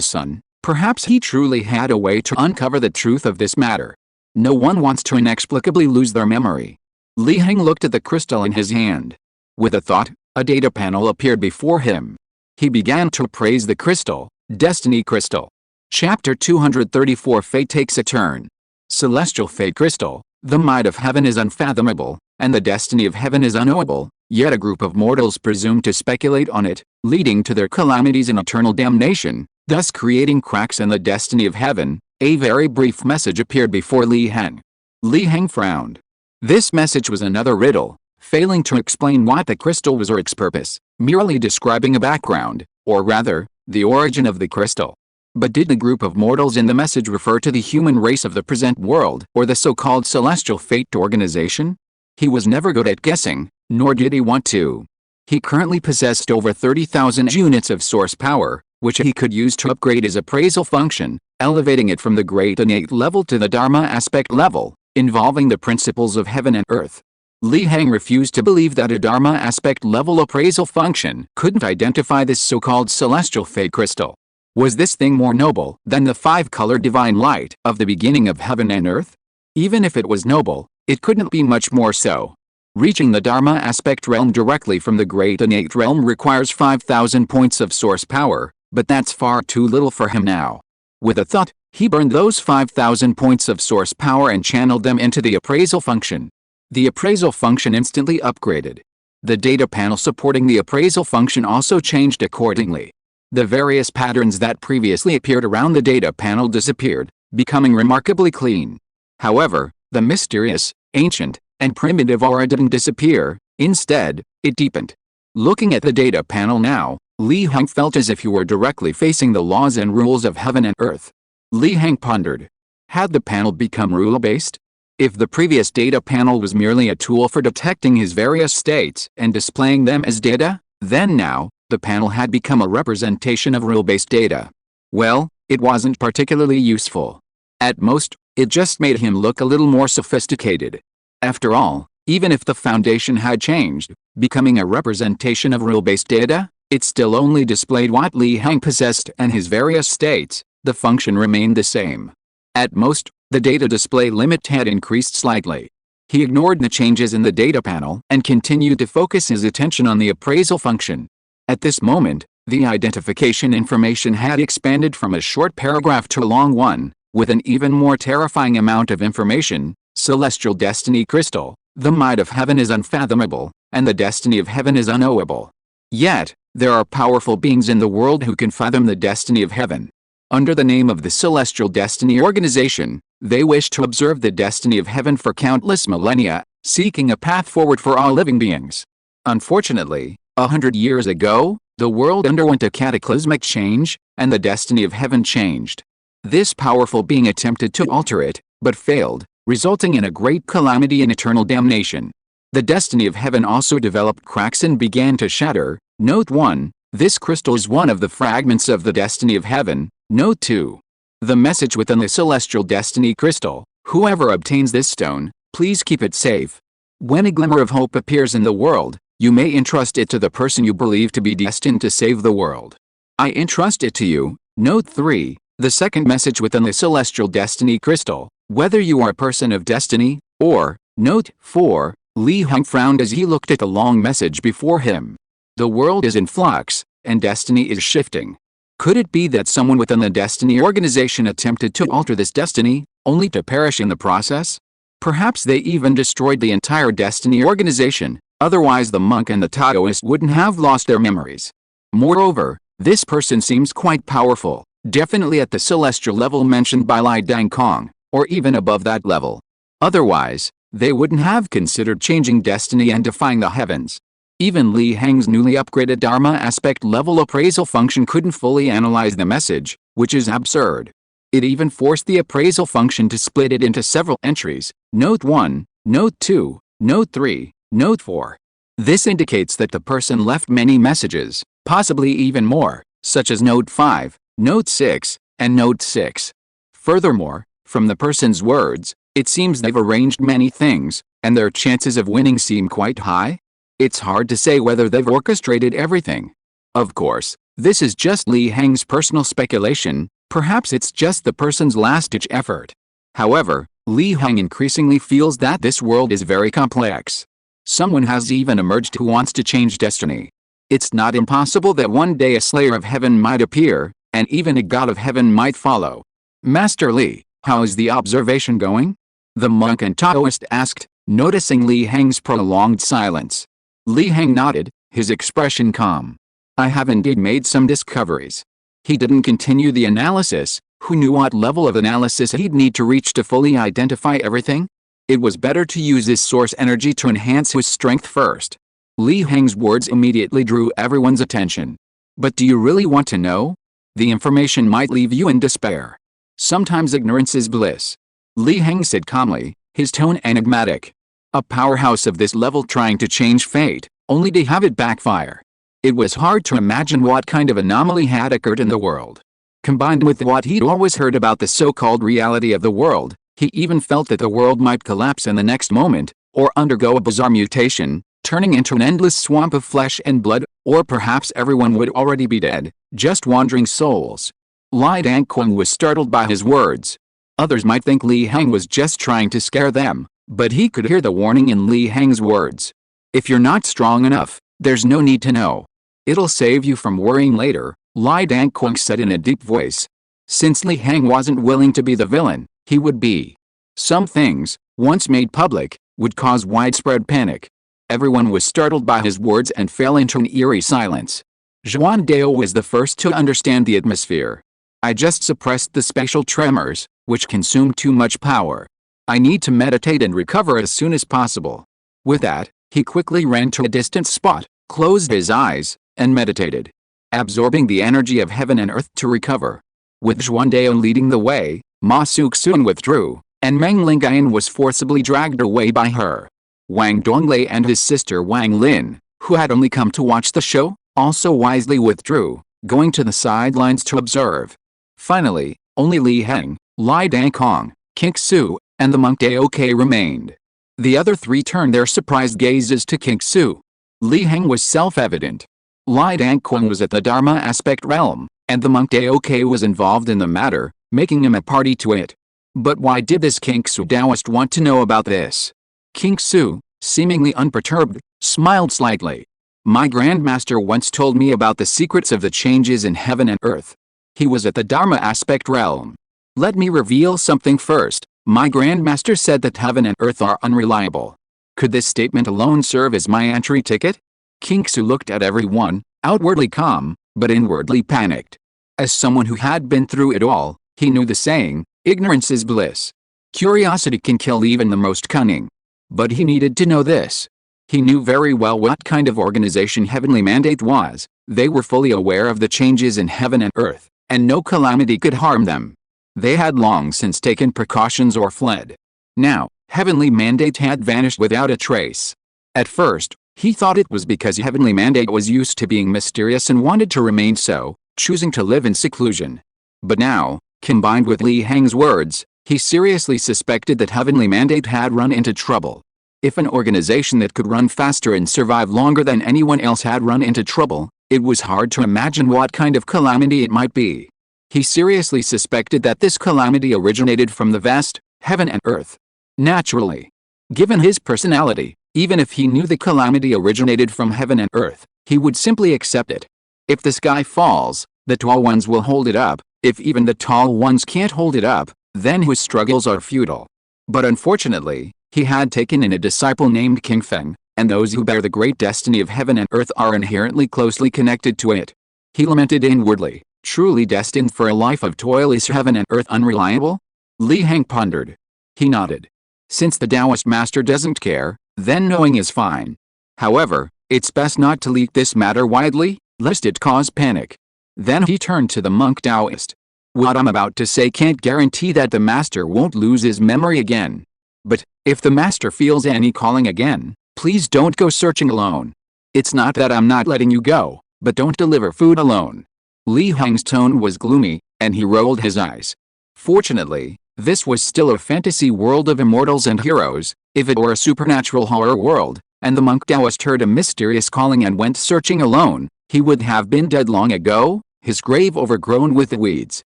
sun. Perhaps he truly had a way to uncover the truth of this matter. No one wants to inexplicably lose their memory. Li Heng looked at the crystal in his hand. With a thought, a data panel appeared before him. He began to appraise the crystal. Destiny Crystal. Chapter 234 Fate Takes a Turn. Celestial Fate Crystal. The might of heaven is unfathomable, and the destiny of heaven is unknowable, yet a group of mortals presume to speculate on it, leading to their calamities and eternal damnation, thus creating cracks in the destiny of heaven. A very brief message appeared before Li Heng. Li Heng frowned. This message was another riddle, failing to explain what the crystal was or its purpose, merely describing a background, or rather, the origin of the crystal. But did the group of mortals in the message refer to the human race of the present world or the so-called Celestial Fate organization? He was never good at guessing, nor did he want to. He currently possessed over 30,000 units of source power, which he could use to upgrade his appraisal function, elevating it from the great innate level to the Dharma aspect level, involving the principles of heaven and earth. Li Heng refused to believe that a Dharma aspect level appraisal function couldn't identify this so-called Celestial Fate crystal. Was this thing more noble than the five-colored divine light of the beginning of heaven and earth? Even if it was noble, it couldn't be much more so. Reaching the Dharma aspect realm directly from the great innate realm requires 5,000 points of source power, but that's far too little for him now. With a thought, he burned those 5,000 points of source power and channeled them into the appraisal function. The appraisal function instantly upgraded. The data panel supporting the appraisal function also changed accordingly. The various patterns that previously appeared around the data panel disappeared, becoming remarkably clean. However, the mysterious, ancient, and primitive aura didn't disappear. Instead, it deepened. Looking at the data panel now, Li Heng felt as if he were directly facing the laws and rules of heaven and earth. Li Heng pondered. Had the panel become rule-based? If the previous data panel was merely a tool for detecting his various states and displaying them as data, then now, the panel had become a representation of rule-based data. Well, it wasn't particularly useful. At most, it just made him look a little more sophisticated. After all, even if the foundation had changed, becoming a representation of rule-based data, it still only displayed what Li Heng possessed and his various states. The function remained the same. At most, the data display limit had increased slightly. He ignored the changes in the data panel and continued to focus his attention on the appraisal function. At this moment, the identification information had expanded from a short paragraph to a long one, with an even more terrifying amount of information. Celestial destiny crystal, the might of heaven is unfathomable, and the destiny of heaven is unknowable. Yet, there are powerful beings in the world who can fathom the destiny of heaven. Under the name of the Celestial Destiny Organization, they wish to observe the destiny of heaven for countless millennia, seeking a path forward for all living beings. Unfortunately, 100 years ago, the world underwent a cataclysmic change, and the destiny of heaven changed. This powerful being attempted to alter it, but failed, resulting in a great calamity and eternal damnation. The destiny of heaven also developed cracks and began to shatter. Note 1. This crystal is one of the fragments of the destiny of heaven. Note 2. The message within the celestial destiny crystal: whoever obtains this stone, please keep it safe. When a glimmer of hope appears in the world, you may entrust it to the person you believe to be destined to save the world. I entrust it to you. Note 3. The second message within the celestial destiny crystal: whether you are a person of destiny, or. Note 4. Li Heng frowned as he looked at the long message before him. The world is in flux, and destiny is shifting. Could it be that someone within the Destiny Organization attempted to alter this destiny, only to perish in the process? Perhaps they even destroyed the entire Destiny Organization, otherwise the monk and the Taoist wouldn't have lost their memories. Moreover, this person seems quite powerful, definitely at the celestial level mentioned by Lai Dang Kong, or even above that level. Otherwise, they wouldn't have considered changing destiny and defying the heavens. Even Li Heng's newly upgraded Dharma aspect level appraisal function couldn't fully analyze the message, which is absurd. It even forced the appraisal function to split it into several entries: Note 1, Note 2, Note 3, Note 4. This indicates that the person left many messages, possibly even more, such as Note 5, Note 6, and Note 6. Furthermore, from the person's words, it seems they've arranged many things, and their chances of winning seem quite high. It's hard to say whether they've orchestrated everything. Of course, this is just Li Heng's personal speculation. Perhaps it's just the person's last-ditch effort. However, Li Heng increasingly feels that this world is very complex. Someone has even emerged who wants to change destiny. It's not impossible that one day a slayer of heaven might appear, and even a god of heaven might follow. Master Li, how is the observation going? The monk and Taoist asked, noticing Li Heng's prolonged silence. Li Heng nodded, his expression calm. I have indeed made some discoveries. He didn't continue the analysis. Who knew what level of analysis he'd need to reach to fully identify everything? It was better to use this source energy to enhance his strength first. Li Heng's words immediately drew everyone's attention. But do you really want to know? The information might leave you in despair. Sometimes ignorance is bliss. Li Heng said calmly, his tone enigmatic. A powerhouse of this level trying to change fate, only to have it backfire. It was hard to imagine what kind of anomaly had occurred in the world. Combined with what he'd always heard about the so-called reality of the world, he even felt that the world might collapse in the next moment, or undergo a bizarre mutation, turning into an endless swamp of flesh and blood, or perhaps everyone would already be dead, just wandering souls. Lai Dang Kong was startled by his words. Others might think Li Heng was just trying to scare them, But he could hear the warning in Li Heng's words. If you're not strong enough, there's no need to know. It'll save you from worrying later, Li Dangquang said in a deep voice. Since Li Heng wasn't willing to be the villain, he would be. Some things, once made public, would cause widespread panic. Everyone was startled by his words and fell into an eerie silence. Zhuan Dao was the first to understand the atmosphere. I just suppressed the spatial tremors, which consumed too much power. I need to meditate and recover as soon as possible. With that, he quickly ran to a distant spot, closed his eyes, and meditated, absorbing the energy of heaven and earth to recover. With Zhuan Dao leading the way, Ma Suxun withdrew, and Meng Lingayan was forcibly dragged away by her. Wang Donglei and his sister Wang Lin, who had only come to watch the show, also wisely withdrew, going to the sidelines to observe. Finally, only Li Heng, Li Dangkong, King Su, and the monk Daok remained. The other three turned their surprised gazes to King Su. Li Heng was self-evident. Li Dangkong was at the Dharma aspect realm, and the monk Daok was involved in the matter, making him a party to it. But why did this King Su Taoist want to know about this? King Su, seemingly unperturbed, smiled slightly. My grandmaster once told me about the secrets of the changes in heaven and earth. He was at the Dharma aspect realm. Let me reveal something first. My grandmaster said that heaven and earth are unreliable. Could this statement alone serve as my entry ticket? King Su looked at everyone, outwardly calm, but inwardly panicked. As someone who had been through it all, he knew the saying, ignorance is bliss. Curiosity can kill even the most cunning. But he needed to know this. He knew very well what kind of organization Heavenly Mandate was. They were fully aware of the changes in heaven and earth, and no calamity could harm them. They had long since taken precautions or fled. Now, Heavenly Mandate had vanished without a trace. At first, he thought it was because Heavenly Mandate was used to being mysterious and wanted to remain so, choosing to live in seclusion. But now, combined with Li Heng's words, he seriously suspected that Heavenly Mandate had run into trouble. If an organization that could run faster and survive longer than anyone else had run into trouble, it was hard to imagine what kind of calamity it might be. He seriously suspected that this calamity originated from the vast heaven and earth. Naturally, given his personality, even if he knew the calamity originated from heaven and earth, he would simply accept it. If the sky falls, the tall ones will hold it up. If even the tall ones can't hold it up, then his struggles are futile. But unfortunately, he had taken in a disciple named King Feng, and those who bear the great destiny of heaven and earth are inherently closely connected to it. He lamented inwardly, truly destined for a life of toil is heaven and earth unreliable? Li Heng pondered. He nodded. Since the Taoist master doesn't care, then knowing is fine. However, it's best not to leak this matter widely, lest it cause panic. Then he turned to the monk Taoist. What I'm about to say can't guarantee that the master won't lose his memory again. But, if the master feels any calling again, please don't go searching alone. It's not that I'm not letting you go, but don't deliver food alone. Li Heng's tone was gloomy, and he rolled his eyes. Fortunately, this was still a fantasy world of immortals and heroes. If it were a supernatural horror world, and the monk Taoist heard a mysterious calling and went searching alone, he would have been dead long ago, his grave overgrown with the weeds.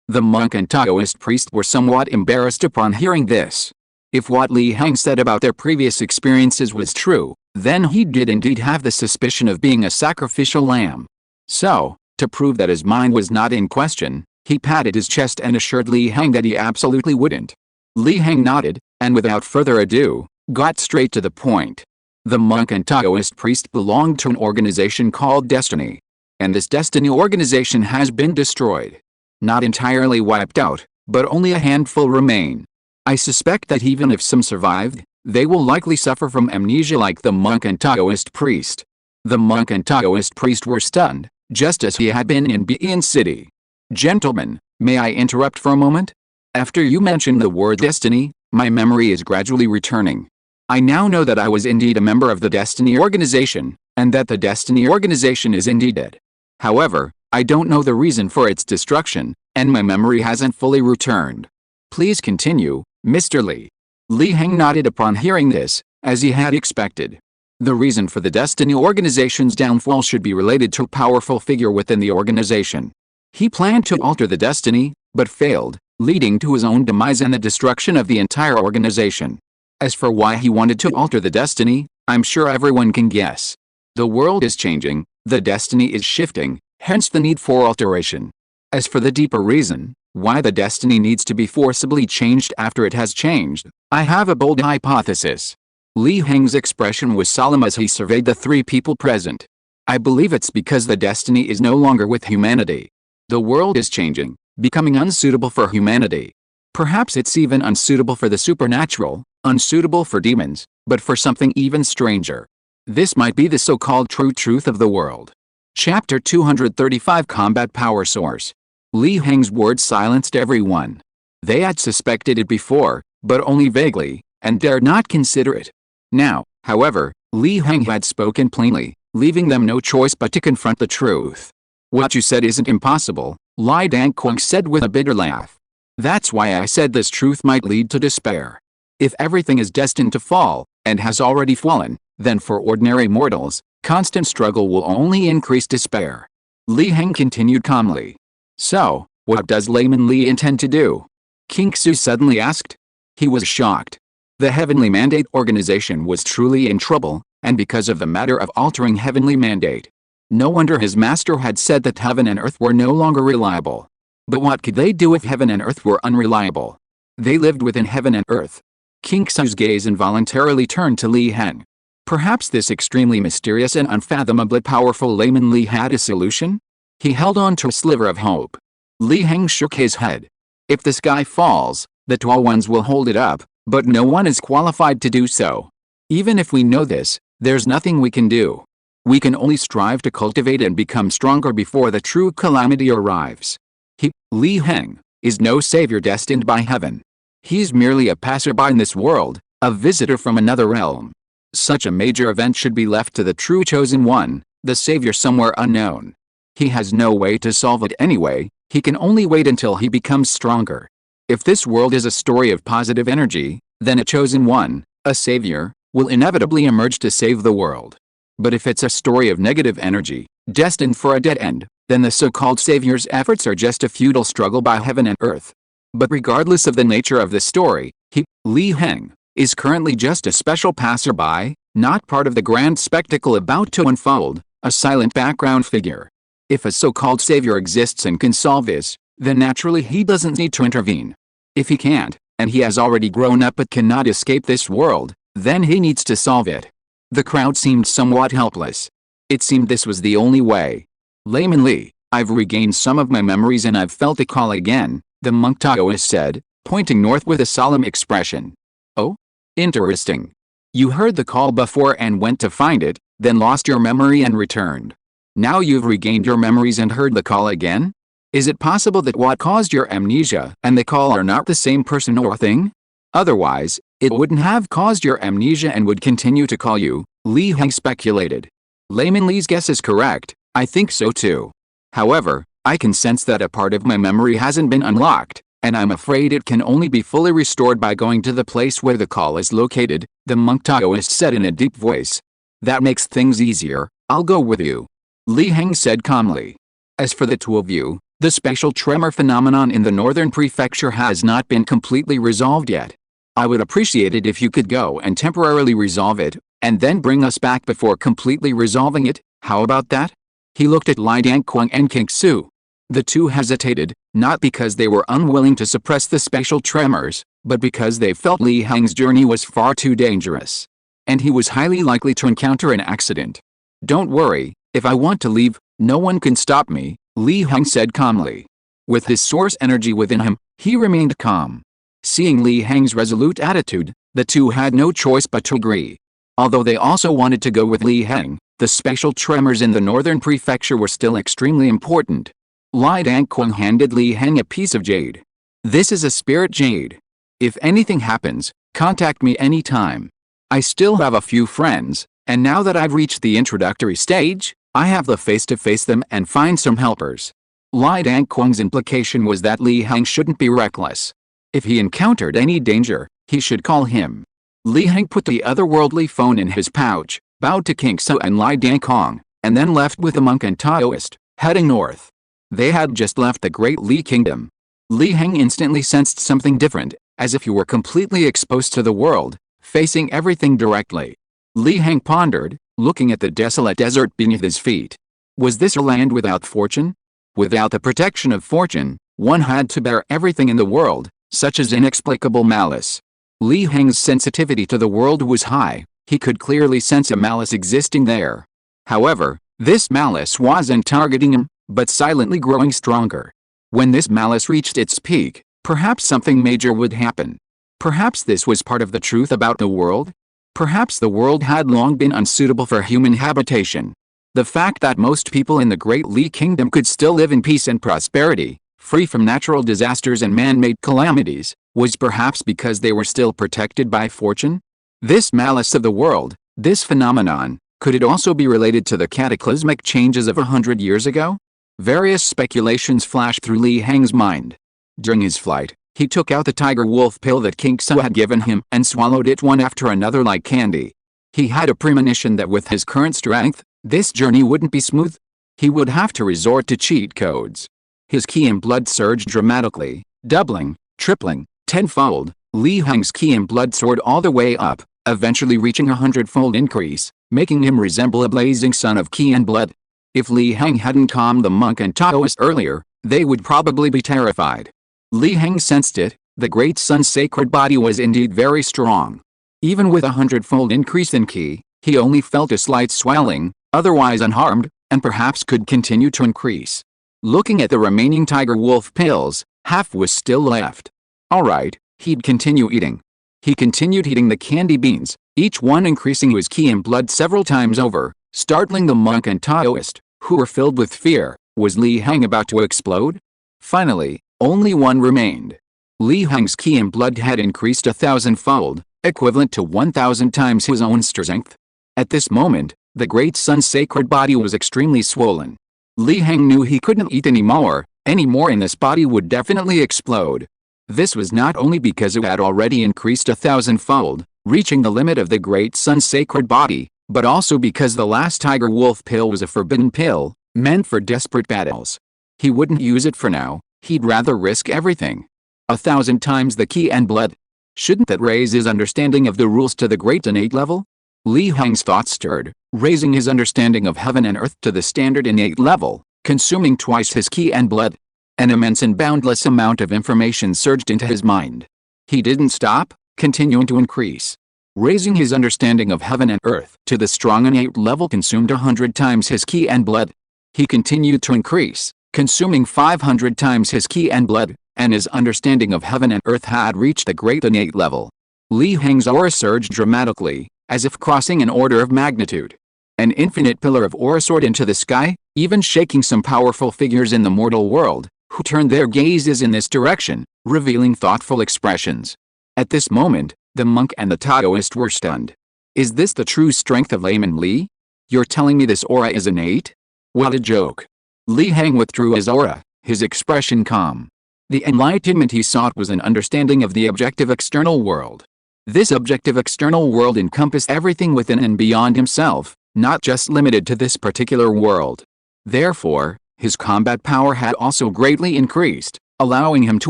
The monk and Taoist priest were somewhat embarrassed upon hearing this. If what Li Heng said about their previous experiences was true, then he did indeed have the suspicion of being a sacrificial lamb. So, to prove that his mind was not in question, he patted his chest and assured Li Heng that he absolutely wouldn't. Li Heng nodded, and without further ado, got straight to the point. The monk and Taoist priest belonged to an organization called Destiny. And this Destiny organization has been destroyed. Not entirely wiped out, but only a handful remain. I suspect that even if some survived, they will likely suffer from amnesia like the monk and Taoist priest. The monk and Taoist priest were stunned, just as he had been in Bein City. Gentlemen, may I interrupt for a moment? After you mentioned the word destiny, my memory is gradually returning. I now know that I was indeed a member of the Destiny organization, and that the Destiny organization is indeed dead. However, I don't know the reason for its destruction, and my memory hasn't fully returned. Please continue, Mr. Li. Li Heng nodded upon hearing this, as he had expected. The reason for the Destiny organization's downfall should be related to a powerful figure within the organization. He planned to alter the destiny, but failed, leading to his own demise and the destruction of the entire organization. As for why he wanted to alter the destiny, I'm sure everyone can guess. The world is changing, the destiny is shifting, hence the need for alteration. As for the deeper reason, why the destiny needs to be forcibly changed after it has changed, I have a bold hypothesis. Li Heng's expression was solemn as he surveyed the three people present. I believe it's because the destiny is no longer with humanity. The world is changing, becoming unsuitable for humanity. Perhaps it's even unsuitable for the supernatural, unsuitable for demons, but for something even stranger. This might be the so-called true truth of the world. Chapter 235 Combat Power Source. Li Heng's words silenced everyone. They had suspected it before, but only vaguely, and dared not consider it. Now, however, Li Heng had spoken plainly, leaving them no choice but to confront the truth. What you said isn't impossible, Li Dangquang said with a bitter laugh. That's why I said this truth might lead to despair. If everything is destined to fall, and has already fallen, then for ordinary mortals, constant struggle will only increase despair. Li Heng continued calmly. So, what does layman Li intend to do? King Su suddenly asked. He was shocked. The Heavenly Mandate organization was truly in trouble, and because of the matter of altering Heavenly Mandate. No wonder his master had said that heaven and earth were no longer reliable. But what could they do if heaven and earth were unreliable? They lived within heaven and earth. King Su's gaze involuntarily turned to Li Heng. Perhaps this extremely mysterious and unfathomably powerful layman Li had a solution? He held on to a sliver of hope. Li Heng shook his head. If the sky falls, the tall ones will hold it up, but no one is qualified to do so. Even if we know this, there's nothing we can do. We can only strive to cultivate and become stronger before the true calamity arrives. He, Li Heng, is no savior destined by heaven. He's merely a passerby in this world, a visitor from another realm. Such a major event should be left to the true chosen one, the savior somewhere unknown. He has no way to solve it anyway, he can only wait until he becomes stronger. If this world is a story of positive energy, then a chosen one, a savior, will inevitably emerge to save the world. But if it's a story of negative energy, destined for a dead end, then the so-called savior's efforts are just a futile struggle by heaven and earth. But regardless of the nature of the story, he, Li Heng, is currently just a special passerby, not part of the grand spectacle about to unfold, a silent background figure. If a so-called savior exists and can solve this, then naturally he doesn't need to intervene. If he can't, and he has already grown up but cannot escape this world, then he needs to solve it. The crowd seemed somewhat helpless. It seemed this was the only way. Layman Li, I've regained some of my memories and I've felt a call again, the monk Taoist said, pointing north with a solemn expression. Oh? Interesting. You heard the call before and went to find it, then lost your memory and returned. Now you've regained your memories and heard the call again? Is it possible that what caused your amnesia and the call are not the same person or thing? Otherwise, it wouldn't have caused your amnesia and would continue to call you, Li Heng speculated. Layman Li's guess is correct, I think so too. However, I can sense that a part of my memory hasn't been unlocked, and I'm afraid it can only be fully restored by going to the place where the call is located, the monk Taoist said in a deep voice. That makes things easier, I'll go with you. Li Heng said calmly. As for the two of you, the spatial tremor phenomenon in the northern prefecture has not been completely resolved yet. I would appreciate it if you could go and temporarily resolve it, and then bring us back before completely resolving it, how about that? He looked at Li Dangquang and King Su. The two hesitated, not because they were unwilling to suppress the spatial tremors, but because they felt Li Heng's journey was far too dangerous. And he was highly likely to encounter an accident. Don't worry, if I want to leave, no one can stop me, Li Heng said calmly. With his source energy within him, he remained calm. Seeing Li Heng's resolute attitude, the two had no choice but to agree. Although they also wanted to go with Li Heng, the spatial tremors in the northern prefecture were still extremely important. Li Dangquang handed Li Heng a piece of jade. This is a spirit jade. If anything happens, contact me anytime. I still have a few friends, and now that I've reached the introductory stage, I have the face to face them and find some helpers. Li Dangquang's implication was that Li Heng shouldn't be reckless. If he encountered any danger, he should call him. Li Heng put the otherworldly phone in his pouch, bowed to King Su and Li Dangquang, and then left with the monk and Taoist, heading north. They had just left the Great Li Kingdom. Li Heng instantly sensed something different, as if he were completely exposed to the world, facing everything directly. Li Heng pondered, looking at the desolate desert beneath his feet. Was this a land without fortune? Without the protection of fortune, one had to bear everything in the world, such as inexplicable malice. Li Heng's sensitivity to the world was high. He could clearly sense a malice existing there. However, this malice wasn't targeting him, but silently growing stronger. When this malice reached its peak, perhaps something major would happen. Perhaps this was part of the truth about the world? Perhaps the world had long been unsuitable for human habitation. The fact that most people in the Great Li Kingdom could still live in peace and prosperity, free from natural disasters and man-made calamities, was perhaps because they were still protected by fortune? This malice of the world, this phenomenon, could it also be related to the cataclysmic changes of 100 years ago? Various speculations flashed through Li Heng's mind. During his flight, he took out the tiger wolf pill that King Su had given him and swallowed it one after another like candy. He had a premonition that with his current strength, this journey wouldn't be smooth. He would have to resort to cheat codes. His ki and blood surged dramatically, doubling, tripling, tenfold. Li Heng's ki and blood soared all the way up, eventually reaching 100-fold increase, making him resemble a blazing sun of ki and blood. If Li Heng hadn't calmed the monk and Taoist earlier, they would probably be terrified. Li Heng sensed it, the great sun's sacred body was indeed very strong. Even with 100-fold increase in ki, he only felt a slight swelling, otherwise unharmed, and perhaps could continue to increase. Looking at the remaining tiger wolf pills, half was still left. Alright, he'd continue eating. He continued eating the candy beans, each one increasing his ki and blood several times over, startling the monk and Taoist, who were filled with fear. Was Li Heng about to explode? Finally, only one remained. Li Heng's ki and blood had increased 1,000-fold, equivalent to 1,000 times his own strength. At this moment, the great sun's sacred body was extremely swollen. Li Heng knew he couldn't eat anymore, and this body would definitely explode. This was not only because it had already increased 1,000-fold, reaching the limit of the great sun's sacred body, but also because the last tiger wolf pill was a forbidden pill, meant for desperate battles. He wouldn't use it for now, he'd rather risk everything. 1,000 times the ki and blood. Shouldn't that raise his understanding of the rules to the great innate level? Li Heng's thoughts stirred, raising his understanding of heaven and earth to the standard innate level, consuming twice his ki and blood. An immense and boundless amount of information surged into his mind. He didn't stop, continuing to increase. Raising his understanding of heaven and earth to the strong innate level consumed 100 times his ki and blood. He continued to increase, consuming 500 times his ki and blood, and his understanding of heaven and earth had reached the great innate level. Li Heng's aura surged dramatically, as if crossing an order of magnitude. An infinite pillar of aura soared into the sky, even shaking some powerful figures in the mortal world, who turned their gazes in this direction, revealing thoughtful expressions. At this moment, the monk and the Taoist were stunned. Is this the true strength of Layman Li? You're telling me this aura is innate? What a joke. Li Heng withdrew his aura, his expression calm. The enlightenment he sought was an understanding of the objective external world. This objective external world encompassed everything within and beyond himself, not just limited to this particular world. Therefore, his combat power had also greatly increased, allowing him to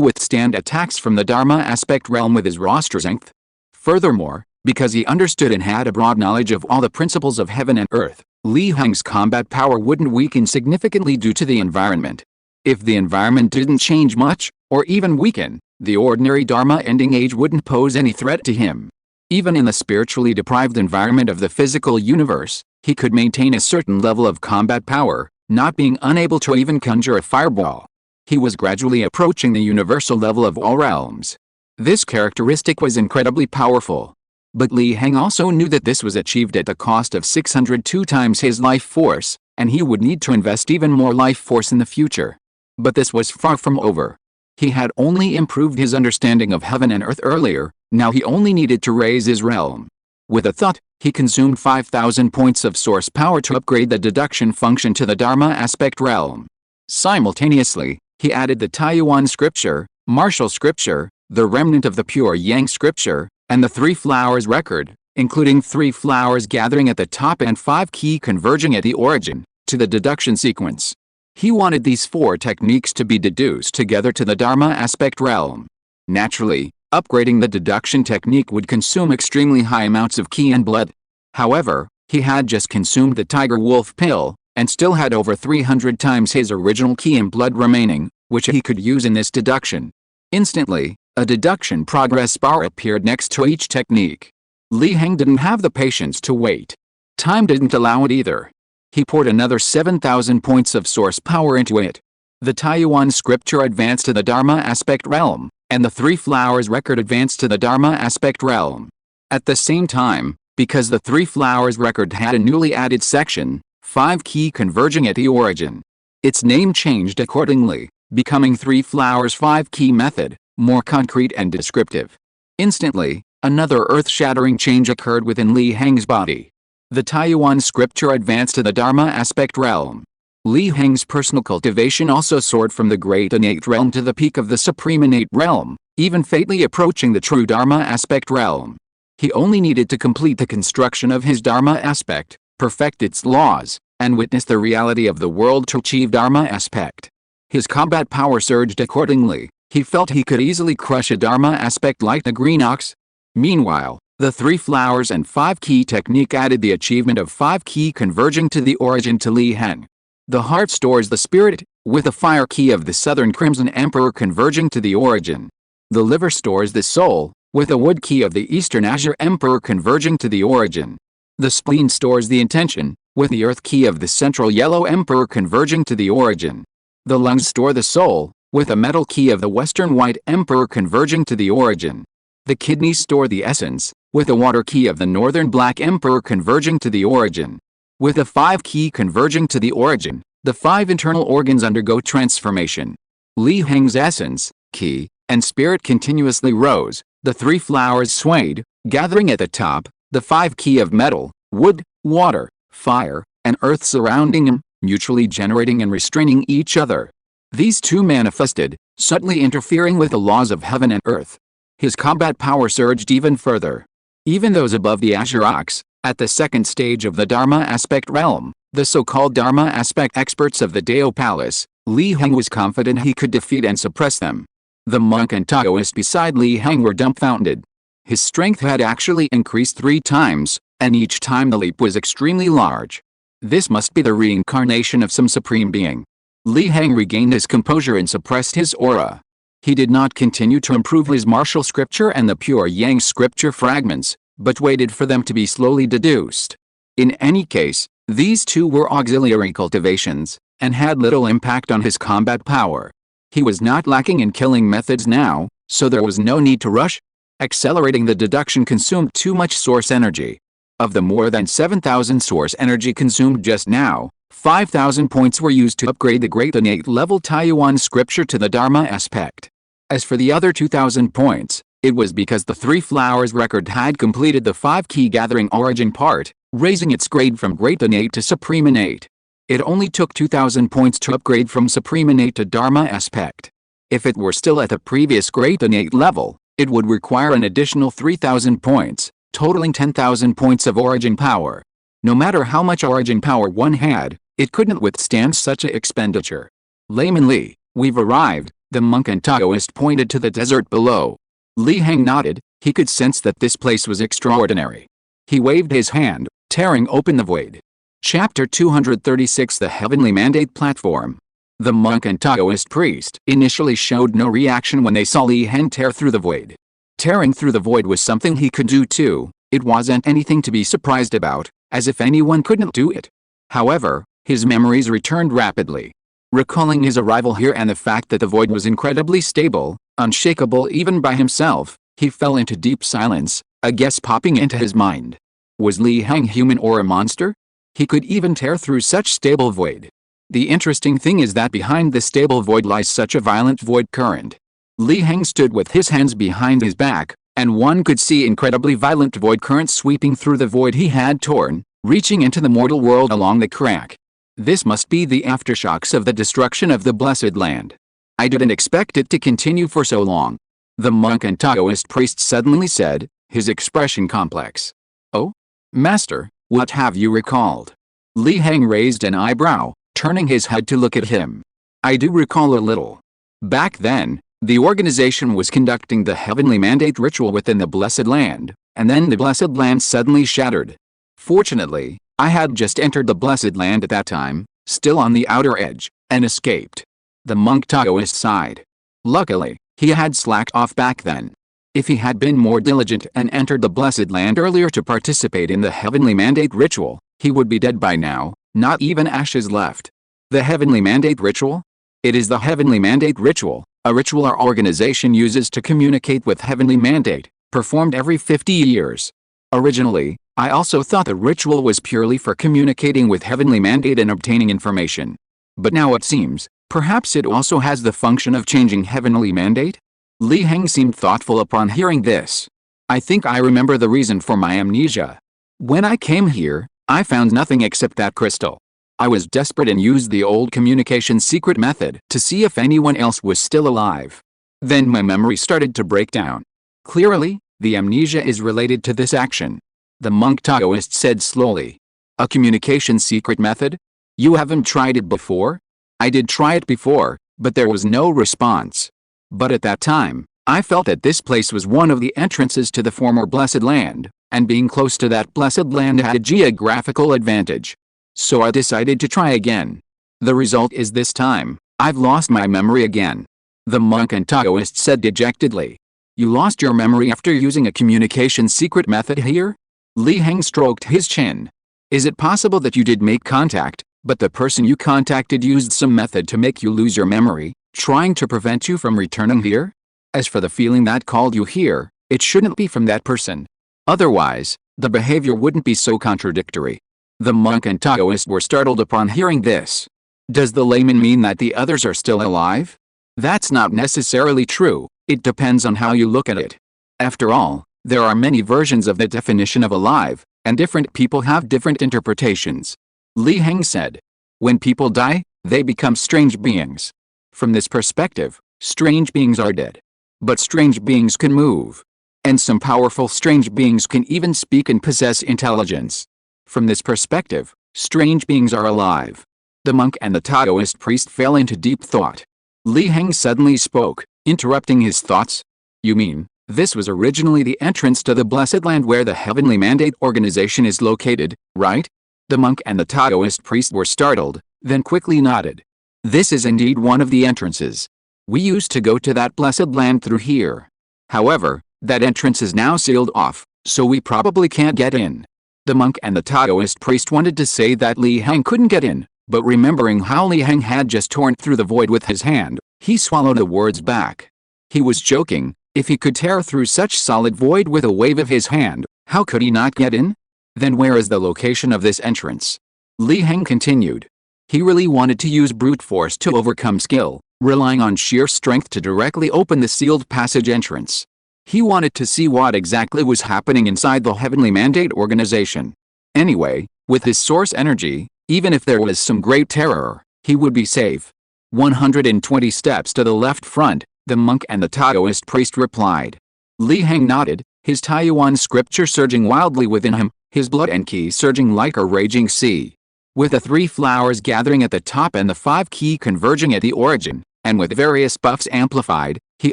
withstand attacks from the Dharma aspect realm with his raw strength. Furthermore, because he understood and had a broad knowledge of all the principles of heaven and earth, Li Heng's combat power wouldn't weaken significantly due to the environment. If the environment didn't change much, or even weaken, the ordinary Dharma ending age wouldn't pose any threat to him. Even in the spiritually deprived environment of the physical universe, he could maintain a certain level of combat power, not being unable to even conjure a fireball. He was gradually approaching the universal level of all realms. This characteristic was incredibly powerful. But Li Heng also knew that this was achieved at the cost of 602 times his life force, and he would need to invest even more life force in the future. But this was far from over. He had only improved his understanding of heaven and earth earlier, now he only needed to raise his realm. With a thought, he consumed 5,000 points of source power to upgrade the deduction function to the Dharma aspect realm. Simultaneously, he added the Taiyuan scripture, martial scripture, the remnant of the pure Yang scripture, and the 3 flowers record, including 3 flowers gathering at the top and 5 ki converging at the origin, to the deduction sequence. He wanted these 4 techniques to be deduced together to the Dharma aspect realm. Naturally, Upgrading the deduction technique would consume extremely high amounts of ki and blood. However, he had just consumed the tiger wolf pill, and still had over 300 times his original ki and blood remaining, which he could use in this deduction. Instantly, a deduction progress bar appeared next to each technique. Li Heng didn't have the patience to wait. Time didn't allow it either. He poured another 7,000 points of source power into it. The Taiyuan scripture advanced to the Dharma aspect realm, and the Three Flowers record advanced to the Dharma aspect realm. At the same time, because the Three Flowers record had a newly added section, 5 ki converging at the origin. Its name changed accordingly, becoming Three Flowers 5 ki method, more concrete and descriptive. Instantly, another earth-shattering change occurred within Li Heng's body. The Taiyuan scripture advanced to the Dharma aspect realm. Li Heng's personal cultivation also soared from the great innate realm to the peak of the supreme innate realm, even fatally approaching the true Dharma aspect realm. He only needed to complete the construction of his Dharma aspect, perfect its laws, and witness the reality of the world to achieve Dharma aspect. His combat power surged accordingly. He felt he could easily crush a Dharma aspect like the green ox. Meanwhile, the Three Flowers and 5 ki technique added the achievement of 5 ki converging to the origin to Li Heng. The heart stores the spirit, with the fire ki of the Southern Crimson Emperor converging to the origin. The liver stores the soul, with the wood ki of the Eastern Azure Emperor converging to the origin. The spleen stores the intention, with the earth ki of the Central Yellow Emperor converging to the origin. The lungs store the soul, with the metal ki of the Western White Emperor converging to the origin. The kidneys store the essence, with the water ki of the Northern Black Emperor converging to the origin. With the 5 ki converging to the origin, the 5 internal organs undergo transformation. Li Heng's essence, ki, and spirit continuously rose. The 3 flowers swayed, gathering at the top, the 5 ki of metal, wood, water, fire, and earth surrounding him, mutually generating and restraining each other. These two manifested, subtly interfering with the laws of heaven and earth. His combat power surged even further. Even those above the Azure Ox, at the second stage of the Dharma aspect realm, the so-called Dharma aspect experts of the Dao Palace, Li Heng was confident he could defeat and suppress them. The monk and Taoist beside Li Heng were dumbfounded. His strength had actually increased 3 times, and each time the leap was extremely large. This must be the reincarnation of some supreme being. Li Heng regained his composure and suppressed his aura. He did not continue to improve his martial scripture and the pure Yang scripture fragments, but waited for them to be slowly deduced. In any case, these two were auxiliary cultivations, and had little impact on his combat power. He was not lacking in killing methods now, so there was no need to rush. Accelerating the deduction consumed too much source energy. Of the more than 7,000 source energy consumed just now, 5,000 points were used to upgrade the great innate level Taiyuan scripture to the Dharma aspect. As for the other 2,000 points, it was because the Three Flowers record had completed the 5 ki gathering origin part, raising its grade from great innate to supreme innate. It only took 2,000 points to upgrade from supreme innate to Dharma aspect. If it were still at the previous great innate level, it would require an additional 3,000 points, totaling 10,000 points of origin power. No matter how much origin power one had, it couldn't withstand such an expenditure. Layman Li, we've arrived, the monk and Taoist pointed to the desert below. Li Heng nodded. He could sense that this place was extraordinary. He waved his hand, tearing open the void. Chapter 236 The Heavenly Mandate Platform. The monk and Taoist priest initially showed no reaction when they saw Li Heng tear through the void. Tearing through the void was something he could do too. It wasn't anything to be surprised about, as if anyone couldn't do it. However, his memories returned rapidly. Recalling his arrival here and the fact that the void was incredibly stable, unshakable even by himself, he fell into deep silence, a guess popping into his mind. Was Li Heng human or a monster? He could even tear through such stable void. The interesting thing is that behind this stable void lies such a violent void current. Li Heng stood with his hands behind his back, and one could see incredibly violent void currents sweeping through the void he had torn, reaching into the mortal world along the crack. This must be the aftershocks of the destruction of the Blessed Land. I didn't expect it to continue for so long. The monk and Taoist priest suddenly said, his expression complex. Oh? Master, what have you recalled? Li Heng raised an eyebrow, turning his head to look at him. I do recall a little. Back then, The organization was conducting the heavenly mandate ritual within the Blessed Land, and then the Blessed Land suddenly shattered. Fortunately, I had just entered the Blessed Land at that time, still on the outer edge, and escaped. The monk Taoist sighed. Luckily, he had slacked off back then. If he had been more diligent and entered the Blessed Land earlier to participate in the heavenly mandate ritual, he would be dead by now, not even ashes left. The heavenly mandate ritual? It is the heavenly mandate ritual, a ritual our organization uses to communicate with heavenly mandate, performed every 50 years. Originally, I also thought the ritual was purely for communicating with heavenly mandate and obtaining information. But now it seems, perhaps it also has the function of changing heavenly mandate? Li Heng seemed thoughtful upon hearing this. I think I remember the reason for my amnesia. When I came here, I found nothing except that crystal. I was desperate and used the old communication secret method to see if anyone else was still alive. Then my memory started to break down. Clearly, the amnesia is related to this action. The monk Taoist said slowly. A communication secret method? You haven't tried it before? I did try it before, but there was no response. But at that time, I felt that this place was one of the entrances to the former Blessed Land, and being close to that Blessed Land had a geographical advantage. So I decided to try again. The result is this time, I've lost my memory again. The monk and Taoist said dejectedly. You lost your memory after using a communication secret method here? Li Heng stroked his chin. Is it possible that you did make contact, but the person you contacted used some method to make you lose your memory, trying to prevent you from returning here? As for the feeling that called you here, it shouldn't be from that person. Otherwise, the behavior wouldn't be so contradictory. The monk and Taoist were startled upon hearing this. Does the layman mean that the others are still alive? That's not necessarily true, it depends on how you look at it. After all, there are many versions of the definition of alive, and different people have different interpretations. Li Heng said. When people die, they become strange beings. From this perspective, strange beings are dead. But strange beings can move. And some powerful strange beings can even speak and possess intelligence. From this perspective, strange beings are alive. The monk and the Taoist priest fell into deep thought. Li Heng suddenly spoke, interrupting his thoughts. You mean, this was originally the entrance to the Blessed Land where the Heavenly Mandate organization is located, right? The monk and the Taoist priest were startled, then quickly nodded. This is indeed one of the entrances. We used to go to that Blessed Land through here. However, that entrance is now sealed off, so we probably can't get in. The monk and the Taoist priest wanted to say that Li Heng couldn't get in, but remembering how Li Heng had just torn through the void with his hand, he swallowed the words back. He was joking. If he could tear through such solid void with a wave of his hand, how could he not get in? Then where is the location of this entrance? Li Heng continued. He really wanted to use brute force to overcome skill, relying on sheer strength to directly open the sealed passage entrance. He wanted to see what exactly was happening inside the Heavenly Mandate organization. Anyway, with his source energy, even if there was some great terror, he would be safe. 120 steps to the left front, the monk and the Taoist priest replied. Li Heng nodded, his Taiyuan scripture surging wildly within him, his blood and qi surging like a raging sea. With the 3 flowers gathering at the top and the 5 qi converging at the origin, and with various buffs amplified, he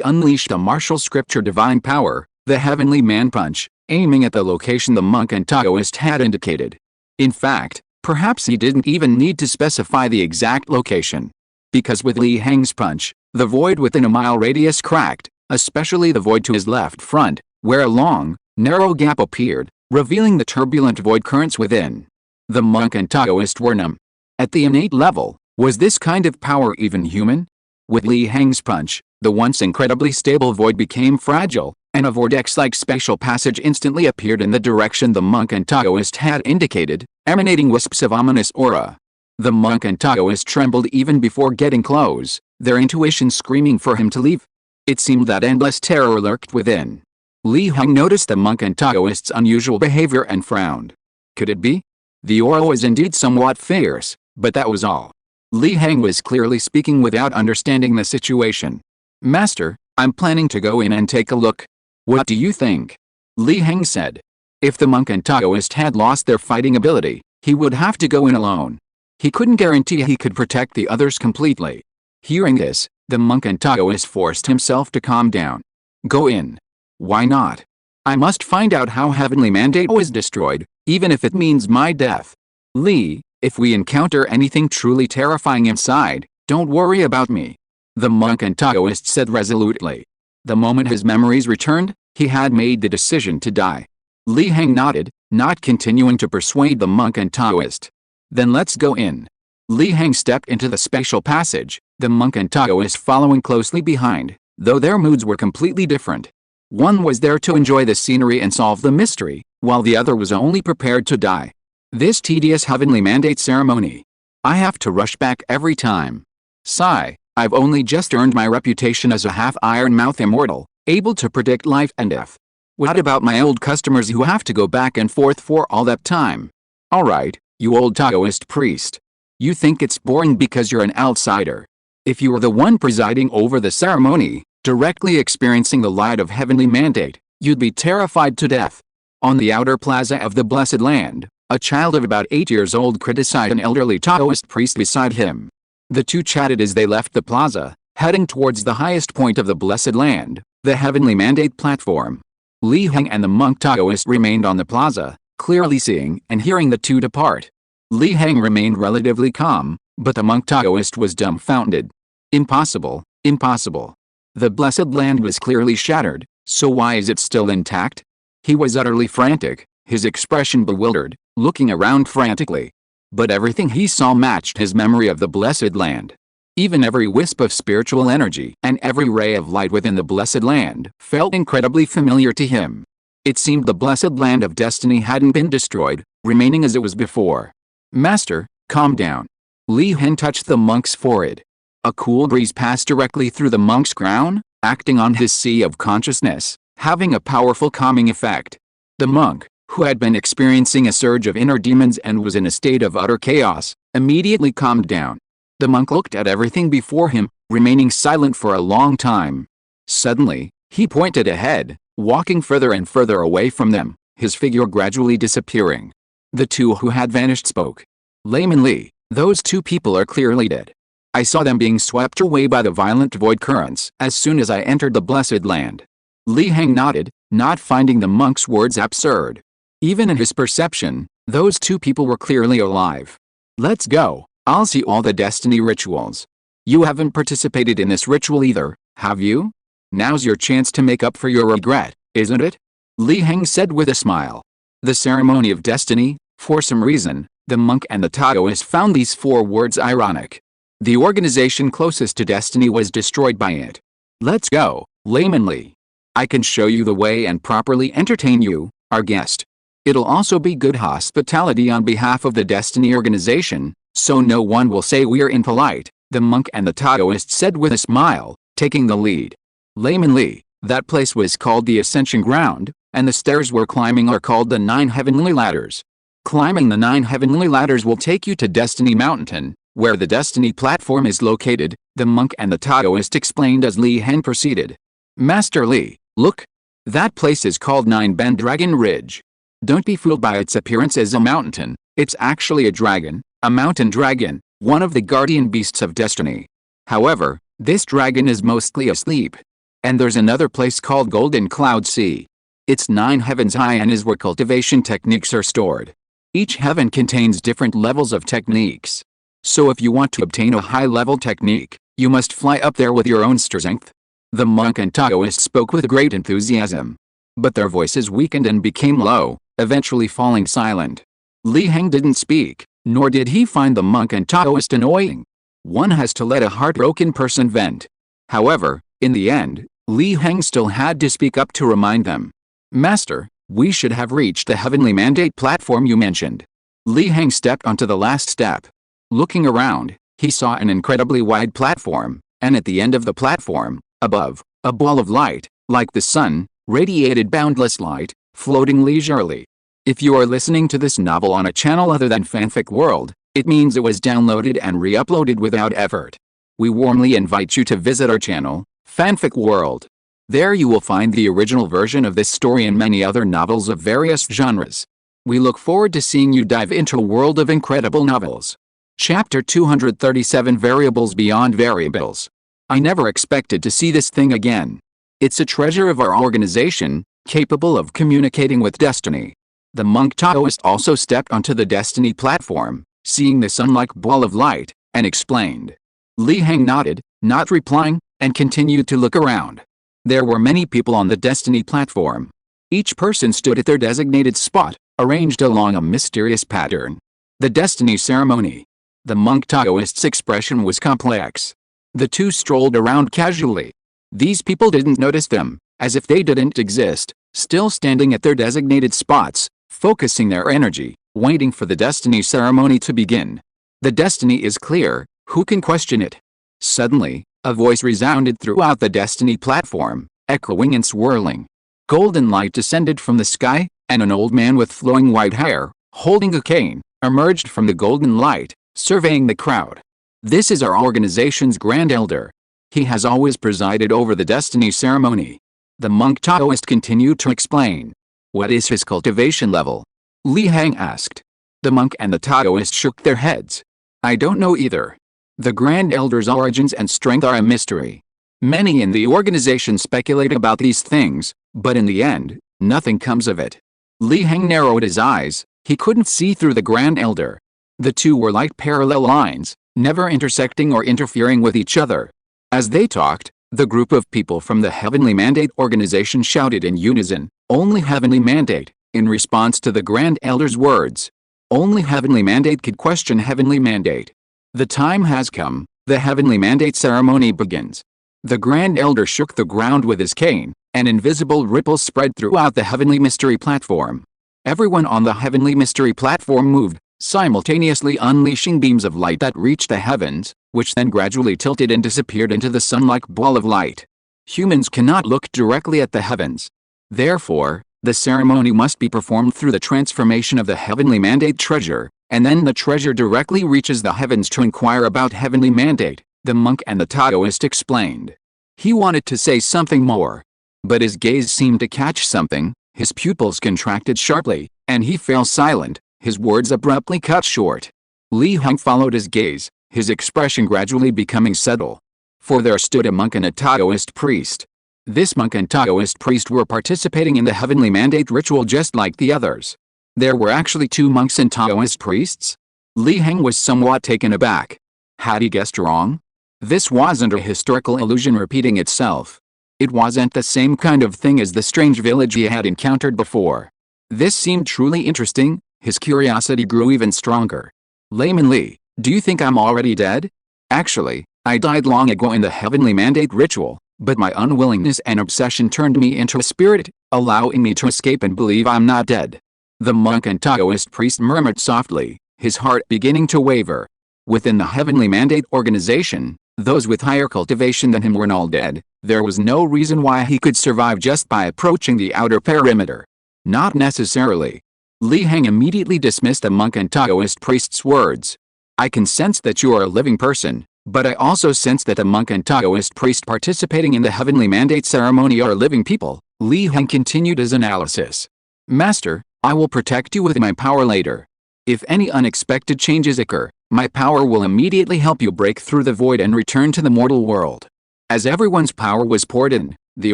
unleashed a martial scripture divine power, the Heavenly Man Punch, aiming at the location the monk and Taoist had indicated. In fact, perhaps he didn't even need to specify the exact location. Because with Li Heng's punch, the void within a mile radius cracked, especially the void to his left front, where a long, narrow gap appeared, revealing the turbulent void currents within. The monk and Taoist were numb. At the innate level, was this kind of power even human? With Li Heng's punch, the once incredibly stable void became fragile, and a vortex-like spatial passage instantly appeared in the direction the monk and Taoist had indicated, emanating wisps of ominous aura. The monk and Taoist trembled even before getting close, their intuition screaming for him to leave. It seemed that endless terror lurked within. Li Heng noticed the monk and Taoist's unusual behavior and frowned. Could it be? The aura was indeed somewhat fierce, but that was all. Li Heng was clearly speaking without understanding the situation. Master, I'm planning to go in and take a look. What do you think? Li Heng said. If the monk and Taoist had lost their fighting ability, he would have to go in alone. He couldn't guarantee he could protect the others completely. Hearing this, The monk and Taoist forced himself to calm down. Go in. Why not? I must find out how heavenly mandate was destroyed, even if it means my death. Li, if we encounter anything truly terrifying inside, don't worry about me. The monk and Taoist said resolutely. The moment his memories returned, he had made the decision to die. Li Heng nodded, not continuing to persuade the monk and Taoist. Then let's go in. Li Heng stepped into the spatial passage, the monk and Taoist following closely behind, though their moods were completely different. One was there to enjoy the scenery and solve the mystery, while the other was only prepared to die. This tedious heavenly mandate ceremony. I have to rush back every time. Sigh, I've only just earned my reputation as a half-iron-mouth immortal, able to predict life and death. What about my old customers who have to go back and forth for all that time? Alright, you old Taoist priest. You think it's boring because you're an outsider. If you were the one presiding over the ceremony, directly experiencing the light of heavenly mandate, you'd be terrified to death. On the outer plaza of the Blessed Land, a child of about 8 years old criticized an elderly Taoist priest beside him. The two chatted as they left the plaza, heading towards the highest point of the Blessed Land, the heavenly mandate platform. Li Heng and the monk Taoist remained on the plaza, clearly seeing and hearing the two depart. Li Heng remained relatively calm, but the monk Taoist was dumbfounded. Impossible, impossible. The Blessed Land was clearly shattered, so why is it still intact? He was utterly frantic, his expression bewildered, looking around frantically. But everything he saw matched his memory of the Blessed Land. Even every wisp of spiritual energy and every ray of light within the Blessed Land felt incredibly familiar to him. It seemed the Blessed Land of Destiny hadn't been destroyed, remaining as it was before. Master, calm down. Li Heng touched the monk's forehead. A cool breeze passed directly through the monk's crown, acting on his sea of consciousness, having a powerful calming effect. The monk, who had been experiencing a surge of inner demons and was in a state of utter chaos, immediately calmed down. The monk looked at everything before him, remaining silent for a long time. Suddenly, he pointed ahead, walking further and further away from them, his figure gradually disappearing. The two who had vanished spoke. Layman Li, those two people are clearly dead. I saw them being swept away by the violent void currents as soon as I entered the Blessed Land. Li Heng nodded, not finding the monk's words absurd. Even in his perception, those two people were clearly alive. Let's go, I'll see all the destiny rituals. You haven't participated in this ritual either, have you? Now's your chance to make up for your regret, isn't it? Li Heng said with a smile. The ceremony of destiny, for some reason, the monk and the Taoist found these 4 words ironic. The organization closest to destiny was destroyed by it. Let's go, Layman Li. I can show you the way and properly entertain you, our guest. It'll also be good hospitality on behalf of the Destiny organization, so no one will say we're impolite, the monk and the Taoist said with a smile, taking the lead. Layman Li, that place was called the Ascension Ground, and the stairs we're climbing are called the 9 Heavenly Ladders. Climbing the 9 Heavenly Ladders will take you to Destiny Mountain, where the Destiny platform is located, the monk and the Taoist explained as Li Heng proceeded. Master Li, look. That place is called 9 Bend Dragon Ridge. Don't be fooled by its appearance as a mountain, it's actually a dragon, a mountain dragon, one of the guardian beasts of destiny. However, this dragon is mostly asleep. And there's another place called Golden Cloud Sea. It's 9 heavens high and is where cultivation techniques are stored. Each heaven contains different levels of techniques. So if you want to obtain a high-level technique, you must fly up there with your own strength. The monk and Taoist spoke with great enthusiasm. But their voices weakened and became low, eventually falling silent. Li Heng didn't speak, nor did he find the monk and Taoist annoying. One has to let a heartbroken person vent. However, in the end, Li Heng still had to speak up to remind them. Master, we should have reached the heavenly mandate platform you mentioned. Li Heng stepped onto the last step. Looking around, he saw an incredibly wide platform, and at the end of the platform, above, a ball of light, like the sun, radiated boundless light, floating leisurely. If you are listening to this novel on a channel other than Fanfic World, it means it was downloaded and re-uploaded without effort. We warmly invite you to visit our channel, Fanfic World. There you will find the original version of this story and many other novels of various genres. We look forward to seeing you dive into a world of incredible novels. Chapter 237 Variables Beyond Variables. I never expected to see this thing again. It's a treasure of our organization, capable of communicating with destiny. The monk Taoist also stepped onto the destiny platform, seeing the sun-like ball of light, and explained. Li Heng nodded, not replying, and continued to look around. There were many people on the destiny platform. Each person stood at their designated spot, arranged along a mysterious pattern. The destiny ceremony. The monk Taoist's expression was complex. The two strolled around casually. These people didn't notice them, as if they didn't exist, still standing at their designated spots, focusing their energy, waiting for the destiny ceremony to begin. The destiny is clear, who can question it? Suddenly, a voice resounded throughout the destiny platform, echoing and swirling. Golden light descended from the sky, and an old man with flowing white hair, holding a cane, emerged from the golden light, surveying the crowd. This is our organization's Grand Elder. He has always presided over the destiny ceremony. The monk Taoist continued to explain. What is his cultivation level? Li Heng asked. The monk and the Taoist shook their heads. I don't know either. The Grand Elder's origins and strength are a mystery. Many in the organization speculate about these things, but in the end, nothing comes of it. Li Heng narrowed his eyes. He couldn't see through the Grand Elder. The two were like parallel lines, never intersecting or interfering with each other. As they talked, the group of people from the Heavenly Mandate organization shouted in unison, "Only Heavenly Mandate," in response to the Grand Elder's words. Only Heavenly Mandate could question Heavenly Mandate. The time has come, the Heavenly Mandate ceremony begins. The Grand Elder shook the ground with his cane, and invisible ripples spread throughout the Heavenly Mystery platform. Everyone on the Heavenly Mystery platform moved, simultaneously unleashing beams of light that reached the heavens, which then gradually tilted and disappeared into the sun-like ball of light. Humans cannot look directly at the heavens. Therefore, the ceremony must be performed through the transformation of the Heavenly Mandate treasure, and then the treasure directly reaches the heavens to inquire about Heavenly Mandate, the monk and the Taoist explained. He wanted to say something more, but his gaze seemed to catch something, his pupils contracted sharply, and he fell silent, his words abruptly cut short. Li Heng followed his gaze, his expression gradually becoming subtle. For there stood a monk and a Taoist priest. This monk and Taoist priest were participating in the Heavenly Mandate ritual just like the others. There were actually two monks and Taoist priests? Li Heng was somewhat taken aback. Had he guessed wrong? This wasn't a historical illusion repeating itself. It wasn't the same kind of thing as the strange village he had encountered before. This seemed truly interesting. His curiosity grew even stronger. Layman Li, do you think I'm already dead? Actually, I died long ago in the Heavenly Mandate ritual, but my unwillingness and obsession turned me into a spirit, allowing me to escape and believe I'm not dead. The monk and Taoist priest murmured softly, his heart beginning to waver. Within the Heavenly Mandate organization, those with higher cultivation than him were all dead. There was no reason why he could survive just by approaching the outer perimeter. Not necessarily. Li Heng immediately dismissed the monk and Taoist priest's words. I can sense that you are a living person, but I also sense that the monk and Taoist priest participating in the Heavenly Mandate ceremony are living people. Li Heng continued his analysis. Master, I will protect you with my power later. If any unexpected changes occur, my power will immediately help you break through the void and return to the mortal world. As everyone's power was poured in, the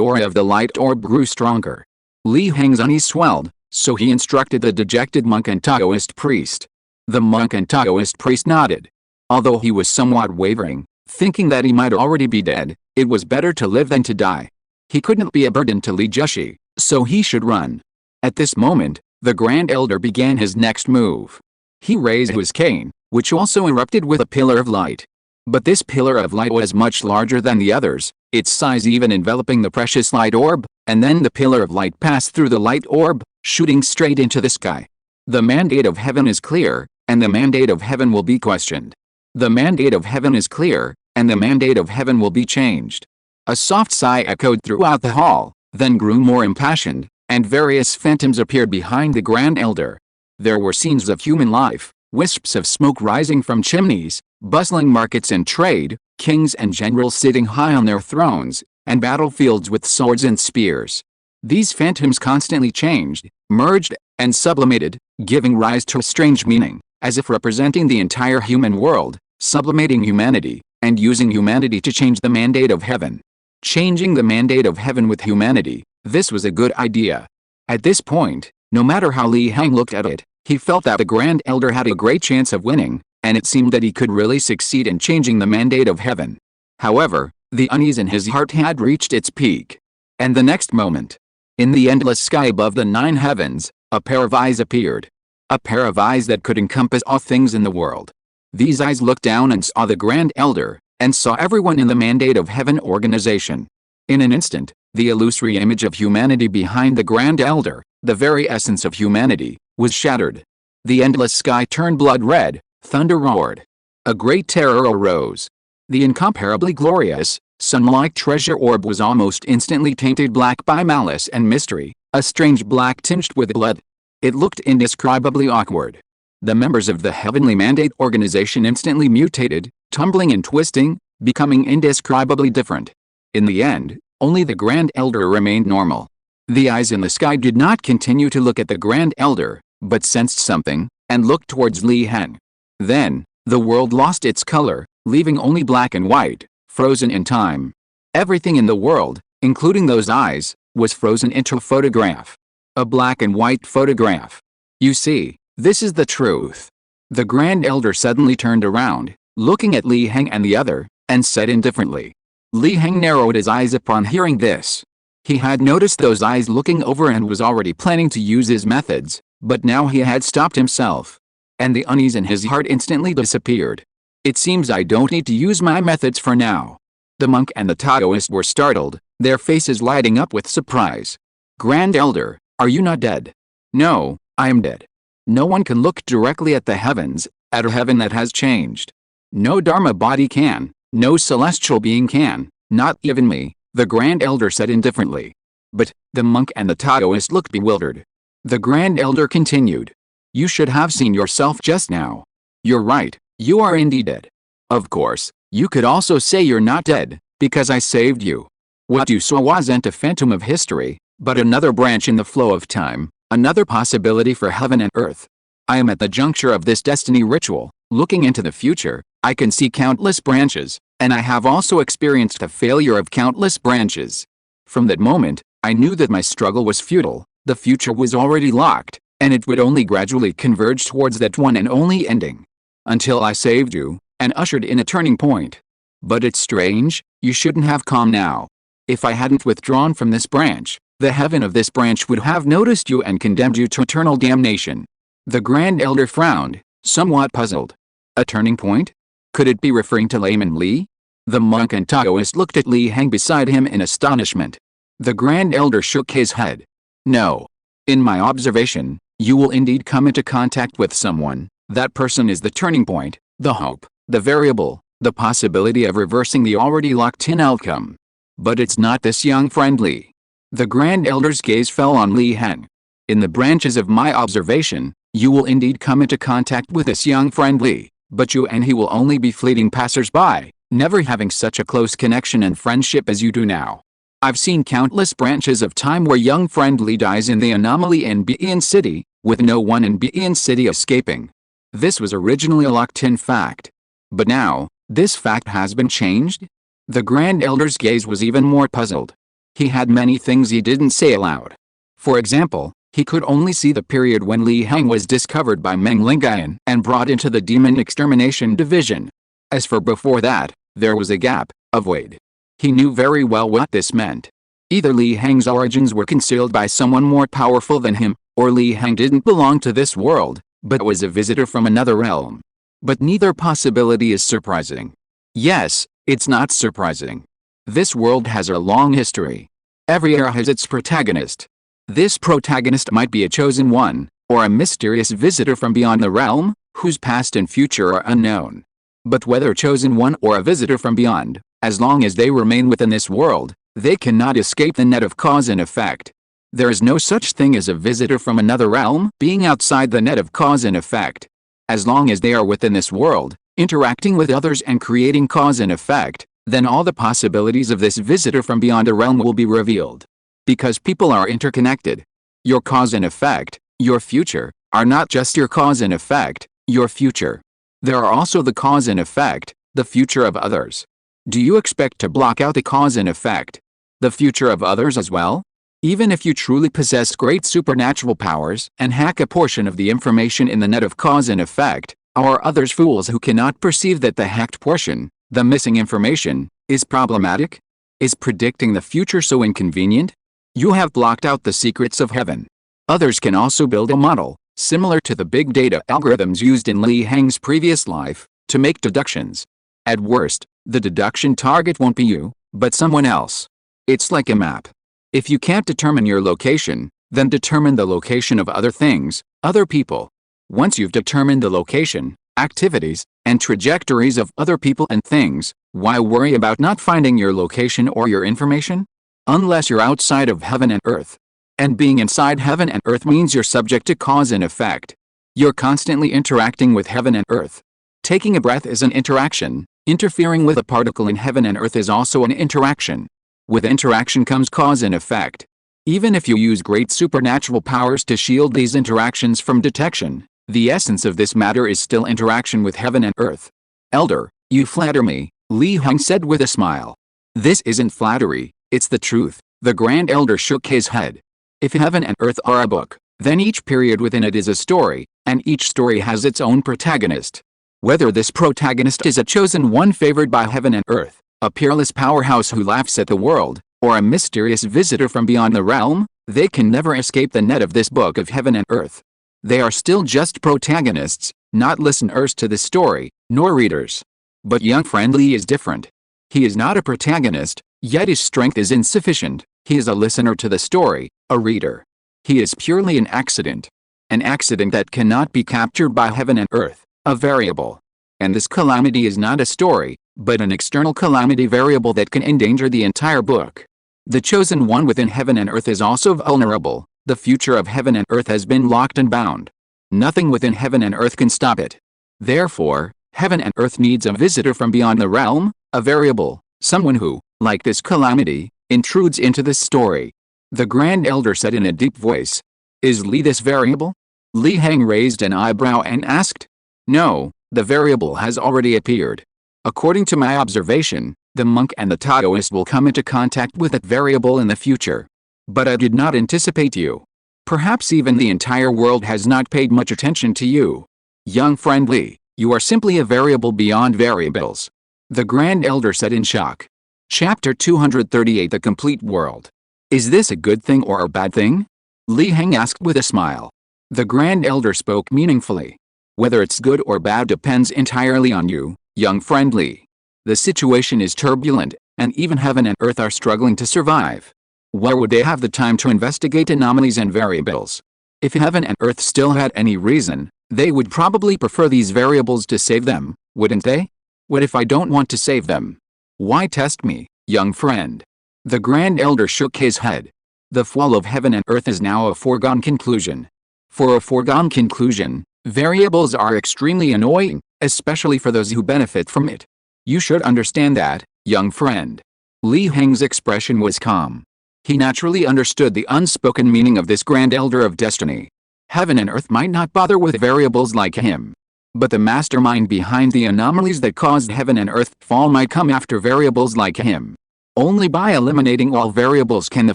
aura of the light orb grew stronger. Li Heng's unease swelled, so he instructed the dejected monk and Taoist priest. The monk and Taoist priest nodded. Although he was somewhat wavering, thinking that he might already be dead, it was better to live than to die. He couldn't be a burden to Li Jushi, so he should run. At this moment, the Grand Elder began his next move. He raised his cane, which also erupted with a pillar of light. But this pillar of light was much larger than the others, its size even enveloping the precious light orb, and then the pillar of light passed through the light orb, shooting straight into the sky. The mandate of heaven is clear, and the mandate of heaven will be questioned. The mandate of heaven is clear, and the mandate of heaven will be changed. A soft sigh echoed throughout the hall, then grew more impassioned, and various phantoms appeared behind the Grand Elder. There were scenes of human life, wisps of smoke rising from chimneys, bustling markets and trade, kings and generals sitting high on their thrones, and battlefields with swords and spears. These phantoms constantly changed, merged, and sublimated, giving rise to a strange meaning, as if representing the entire human world, sublimating humanity, and using humanity to change the mandate of heaven. Changing the mandate of heaven with humanity, this was a good idea. At this point, no matter how Li Heng looked at it, he felt that the Grand Elder had a great chance of winning, and it seemed that he could really succeed in changing the mandate of heaven. However, the unease in his heart had reached its peak. And the next moment, in the endless sky above the 9 heavens, a pair of eyes appeared. A pair of eyes that could encompass all things in the world. These eyes looked down and saw the Grand Elder, and saw everyone in the Mandate of Heaven organization. In an instant, the illusory image of humanity behind the Grand Elder, the very essence of humanity, was shattered. The endless sky turned blood red, thunder roared. A great terror arose. The incomparably glorious, sun-like treasure orb was almost instantly tainted black by malice and mystery, a strange black tinged with blood. It looked indescribably awkward. The members of the Heavenly Mandate organization instantly mutated, tumbling and twisting, becoming indescribably different. In the end, only the Grand Elder remained normal. The eyes in the sky did not continue to look at the Grand Elder, but sensed something, and looked towards Li Heng. Then, the world lost its color, leaving only black and white, frozen in time. Everything in the world, including those eyes, was frozen into a photograph. A black and white photograph. You see, this is the truth. The Grand Elder suddenly turned around, looking at Li Heng and the other, and said indifferently. Li Heng narrowed his eyes upon hearing this. He had noticed those eyes looking over and was already planning to use his methods, but now he had stopped himself. And the unease in his heart instantly disappeared. It seems I don't need to use my methods for now. The monk and the Taoist were startled, their faces lighting up with surprise. Grand Elder, are you not dead? No, I am dead. No one can look directly at the heavens, at a heaven that has changed. No Dharma body can, no celestial being can, not even me, the Grand Elder said indifferently. But, the monk and the Taoist looked bewildered. The Grand Elder continued. You should have seen yourself just now. You're right, you are indeed dead. Of course, you could also say you're not dead, because I saved you. What you saw wasn't a phantom of history, but another branch in the flow of time, another possibility for heaven and earth. I am at the juncture of this destiny ritual, looking into the future, I can see countless branches, and I have also experienced the failure of countless branches. From that moment, I knew that my struggle was futile, the future was already locked, and it would only gradually converge towards that one and only ending. Until I saved you, and ushered in a turning point. But it's strange, you shouldn't have come now. If I hadn't withdrawn from this branch, the heaven of this branch would have noticed you and condemned you to eternal damnation. The Grand Elder frowned, somewhat puzzled. A turning point? Could it be referring to Layman Li? The monk and Taoist looked at Li Heng beside him in astonishment. The Grand Elder shook his head. No. In my observation, you will indeed come into contact with someone. That person is the turning point, the hope, the variable, the possibility of reversing the already locked-in outcome. But it's not this young friend Li. The Grand Elder's gaze fell on Li Heng. In the branches of my observation, you will indeed come into contact with this young friend Li, but you and he will only be fleeting passers-by, never having such a close connection and friendship as you do now. I've seen countless branches of time where young friend Li dies in the anomaly in Bian City, with no one in Bian City escaping. This was originally a locked-in fact. But now, this fact has been changed? The Grand Elder's gaze was even more puzzled. He had many things he didn't say aloud. For example, he could only see the period when Li Heng was discovered by Meng Lingayan and brought into the Demon Extermination Division. As for before that, there was a gap, a void. He knew very well what this meant. Either Li Heng's origins were concealed by someone more powerful than him, or Li Heng didn't belong to this world, but was a visitor from another realm. But neither possibility is surprising. Yes, it's not surprising. This world has a long history. Every era has its protagonist. This protagonist might be a chosen one, or a mysterious visitor from beyond the realm, whose past and future are unknown. But whether chosen one or a visitor from beyond, as long as they remain within this world, they cannot escape the net of cause and effect. There is no such thing as a visitor from another realm being outside the net of cause and effect. As long as they are within this world, interacting with others and creating cause and effect, then all the possibilities of this visitor from beyond a realm will be revealed. Because people are interconnected. Your cause and effect, your future, are not just your cause and effect, your future. There are also the cause and effect, The future of others. Do you expect to block out the cause and effect? The future of others as well? Even if you truly possess great supernatural powers and hack a portion of the information in the net of cause and effect, are others fools who cannot perceive that the hacked portion, the missing information, is problematic? Is predicting the future so inconvenient? You have blocked out the secrets of heaven. Others can also build a model, similar to the big data algorithms used in Li Heng's previous life, to make deductions. At worst, the deduction target won't be you, but someone else. It's like a map. If you can't determine your location, then determine the location of other things, other people. Once you've determined the location, activities, and trajectories of other people and things, why worry about not finding your location or your information? Unless you're outside of heaven and earth. And being inside heaven and earth means you're subject to cause and effect. You're constantly interacting with heaven and earth. Taking a breath is an interaction. Interfering with a particle in heaven and earth is also an interaction. With interaction comes cause and effect. Even if you use great supernatural powers to shield these interactions from detection, the essence of this matter is still interaction with heaven and earth. Elder, you flatter me, Li Heng said with a smile. This isn't flattery, it's the truth. The Grand Elder shook his head. If heaven and earth are a book, then each period within it is a story, and each story has its own protagonist. Whether this protagonist is a chosen one favored by heaven and earth, a peerless powerhouse who laughs at the world, or a mysterious visitor from beyond the realm, they can never escape the net of this book of heaven and earth. They are still just protagonists, not listeners to the story, nor readers. But young friend Li is different. He is not a protagonist, yet his strength is insufficient. He is a listener to the story, a reader. He is purely an accident. An accident that cannot be captured by heaven and earth, a variable. And this calamity is not a story, but an external calamity variable that can endanger the entire book. The chosen one within heaven and earth is also vulnerable. The future of heaven and earth has been locked and bound. Nothing within heaven and earth can stop it. Therefore, heaven and earth needs a visitor from beyond the realm, a variable, someone who, like this calamity, intrudes into this story. The Grand Elder said in a deep voice. Is Li this variable? Li Heng raised an eyebrow and asked. No, the variable has already appeared. According to my observation, the monk and the Taoist will come into contact with that variable in the future. But I did not anticipate you. Perhaps even the entire world has not paid much attention to you. Young friend Li, you are simply a variable beyond variables. The Grand Elder said in shock. Chapter 238 The Complete World. Is this a good thing or a bad thing? Li Heng asked with a smile. The Grand Elder spoke meaningfully. Whether it's good or bad depends entirely on you, young friend Li. The situation is turbulent, and even heaven and earth are struggling to survive. Where would they have the time to investigate anomalies and variables? If heaven and earth still had any reason, they would probably prefer these variables to save them, wouldn't they? What if I don't want to save them? Why test me, young friend? The Grand Elder shook his head. The fall of heaven and earth is now a foregone conclusion. For a foregone conclusion, variables are extremely annoying, especially for those who benefit from it. You should understand that, young friend. Li Heng's expression was calm. He naturally understood the unspoken meaning of this Grand Elder of Destiny. Heaven and earth might not bother with variables like him. But the mastermind behind the anomalies that caused heaven and earth fall might come after variables like him. Only by eliminating all variables can the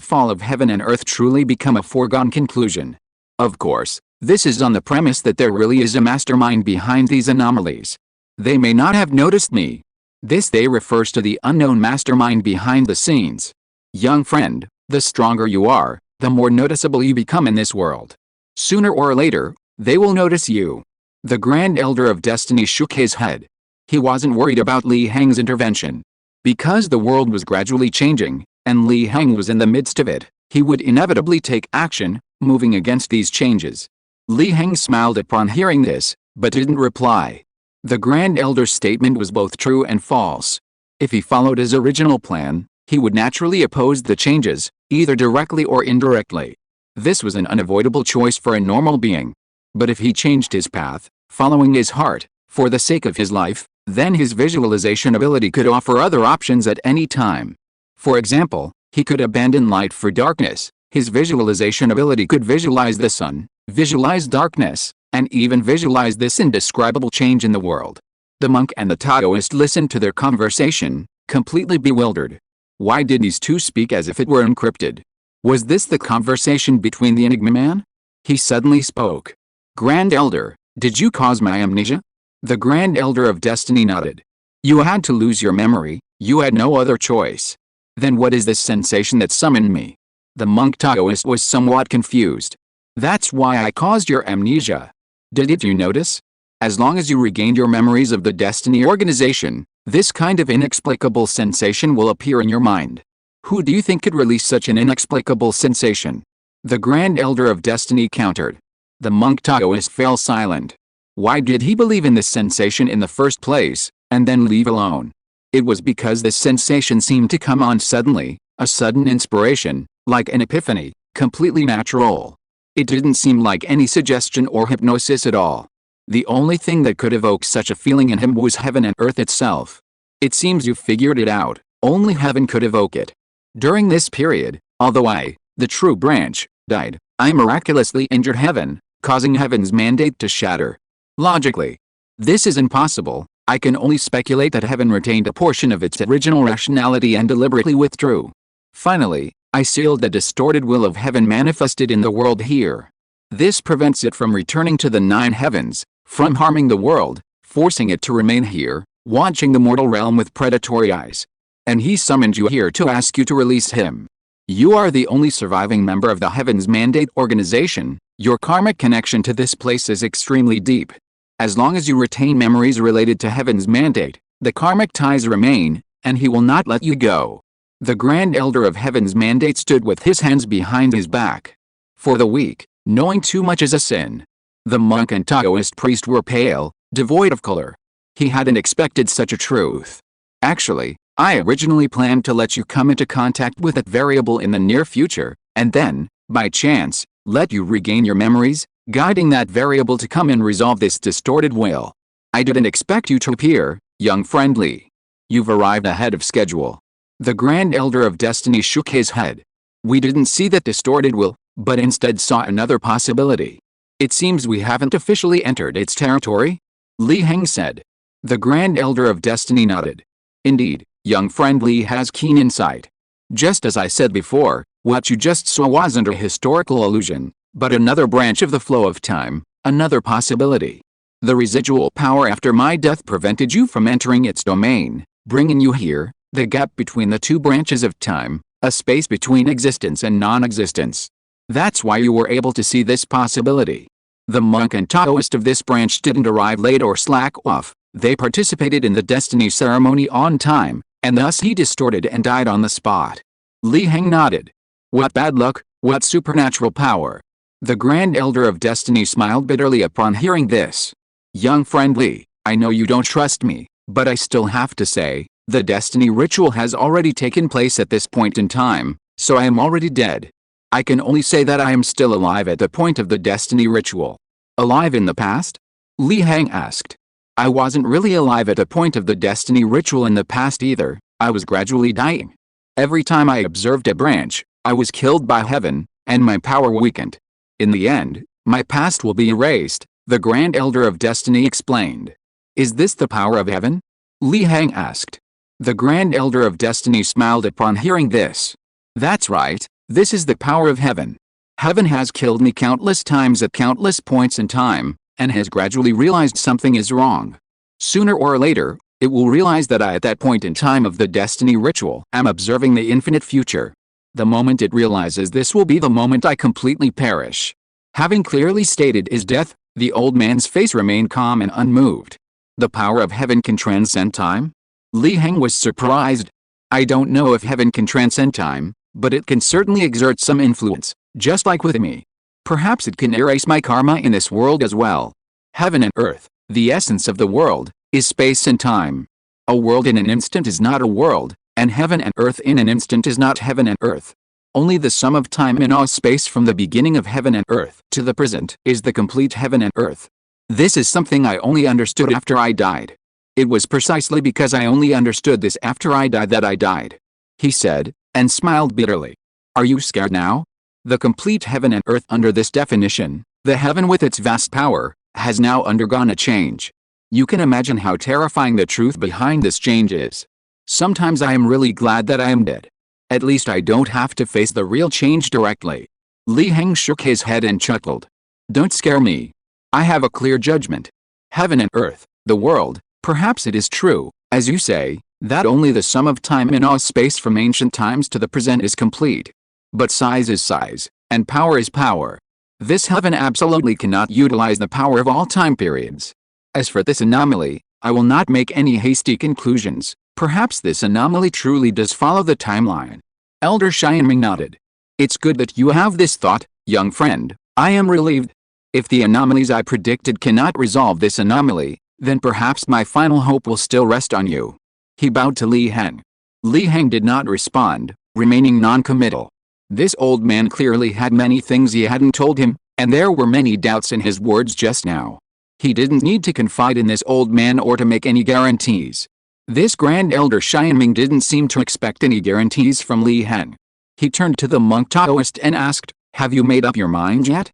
fall of heaven and earth truly become a foregone conclusion. Of course, this is on the premise that there really is a mastermind behind these anomalies. They may not have noticed me. This they refers to the unknown mastermind behind the scenes. Young friend, the stronger you are, the more noticeable you become in this world. Sooner or later, they will notice you. The Grand Elder of Destiny shook his head. He wasn't worried about Li Heng's intervention. Because the world was gradually changing, and Li Heng was in the midst of it, he would inevitably take action, moving against these changes. Li Heng smiled upon hearing this, but didn't reply. The Grand Elder's statement was both true and false. If he followed his original plan, he would naturally oppose the changes, either directly or indirectly. This was an unavoidable choice for a normal being. But if he changed his path, following his heart, for the sake of his life, then his visualization ability could offer other options at any time. For example, he could abandon light for darkness. His visualization ability could visualize the sun, visualize darkness, and even visualize this indescribable change in the world. The monk and the Taoist listened to their conversation, completely bewildered. Why did these two speak as if it were encrypted? Was this the conversation between the Enigma man? He suddenly spoke. Grand Elder, did you cause my amnesia? The Grand Elder of Destiny nodded. You had to lose your memory, you had no other choice. Then what is this sensation that summoned me? The monk Taoist was somewhat confused. That's why I caused your amnesia. Did you notice? As long as you regained your memories of the Destiny organization, this kind of inexplicable sensation will appear in your mind. Who do you think could release such an inexplicable sensation? The Grand Elder of Destiny countered. The monk Taoist fell silent. Why did he believe in this sensation in the first place, and then leave alone? It was because this sensation seemed to come on suddenly, a sudden inspiration, like an epiphany, completely natural. It didn't seem like any suggestion or hypnosis at all. The only thing that could evoke such a feeling in him was heaven and earth itself. It seems you figured it out, only heaven could evoke it. During this period, although I, the true branch, died, I miraculously injured heaven, causing heaven's mandate to shatter. Logically, this is impossible. I can only speculate that heaven retained a portion of its original rationality and deliberately withdrew. Finally, I sealed the distorted will of heaven manifested in the world here. This prevents it from returning to the 9 heavens, from harming the world, forcing it to remain here, watching the mortal realm with predatory eyes. And he summoned you here to ask you to release him. You are the only surviving member of the Heaven's Mandate organization. Your karmic connection to this place is extremely deep. As long as you retain memories related to Heaven's Mandate, the karmic ties remain, and he will not let you go. The Grand Elder of Heaven's Mandate stood with his hands behind his back. For the weak, knowing too much is a sin. The monk and Taoist priest were pale, devoid of color. He hadn't expected such a truth. Actually, I originally planned to let you come into contact with that variable in the near future, and then, by chance, let you regain your memories, guiding that variable to come and resolve this distorted will. I didn't expect you to appear, young friendly. You've arrived ahead of schedule. The Grand Elder of Destiny shook his head. We didn't see that distorted will, but instead saw another possibility. It seems we haven't officially entered its territory? Heng said. The Grand Elder of Destiny nodded. Indeed, young friendly has keen insight. Just as I said before, what you just saw wasn't a historical illusion, but another branch of the flow of time, another possibility. The residual power after my death prevented you from entering its domain, bringing you here, the gap between the two branches of time, a space between existence and non-existence. That's why you were able to see this possibility. The monk and Taoist of this branch didn't arrive late or slack off. They participated in the destiny ceremony on time, and thus he distorted and died on the spot. Heng nodded. What bad luck, what supernatural power. The Grand Elder of Destiny smiled bitterly upon hearing this. Young friendly, I know you don't trust me, but I still have to say, the destiny ritual has already taken place at this point in time, so I am already dead. I can only say that I am still alive at the point of the destiny ritual. Alive in the past? Heng asked. I wasn't really alive at the point of the destiny ritual in the past either, I was gradually dying. Every time I observed a branch, I was killed by heaven, and my power weakened. In the end, my past will be erased, the Grand Elder of Destiny explained. Is this the power of heaven? Heng asked. The Grand Elder of Destiny smiled upon hearing this. That's right, this is the power of heaven. Heaven has killed me countless times at countless points in time, and has gradually realized something is wrong. Sooner or later, it will realize that I at that point in time of the destiny ritual am observing the infinite future. The moment it realizes this will be the moment I completely perish. Having clearly stated his death, the old man's face remained calm and unmoved. The power of heaven can transcend time? Heng was surprised. I don't know if heaven can transcend time, but it can certainly exert some influence, just like with me. Perhaps it can erase my karma in this world as well. Heaven and earth, the essence of the world, is space and time. A world in an instant is not a world, and heaven and earth in an instant is not heaven and earth. Only the sum of time in all space from the beginning of heaven and earth to the present is the complete heaven and earth. This is something I only understood after I died. It was precisely because I only understood this after I died that I died. He said, and smiled bitterly. Are you scared now? The complete heaven and earth under this definition, the heaven with its vast power, has now undergone a change. You can imagine how terrifying the truth behind this change is. Sometimes I am really glad that I am dead. At least I don't have to face the real change directly. Li Heng shook his head and chuckled. Don't scare me. I have a clear judgment. Heaven and earth, the world, perhaps it is true, as you say, that only the sum of time in all space from ancient times to the present is complete. But size is size, and power is power. This heaven absolutely cannot utilize the power of all time periods. As for this anomaly, I will not make any hasty conclusions. Perhaps this anomaly truly does follow the timeline. Elder Xianming nodded. It's good that you have this thought, young friend. I am relieved. If the anomalies I predicted cannot resolve this anomaly, then perhaps my final hope will still rest on you. He bowed to Li Heng. Li Heng did not respond, remaining non-committal. This old man clearly had many things he hadn't told him, and there were many doubts in his words just now. He didn't need to confide in this old man or to make any guarantees. This Grand Elder Xianming didn't seem to expect any guarantees from Li Heng. He turned to the monk Taoist and asked, have you made up your mind yet?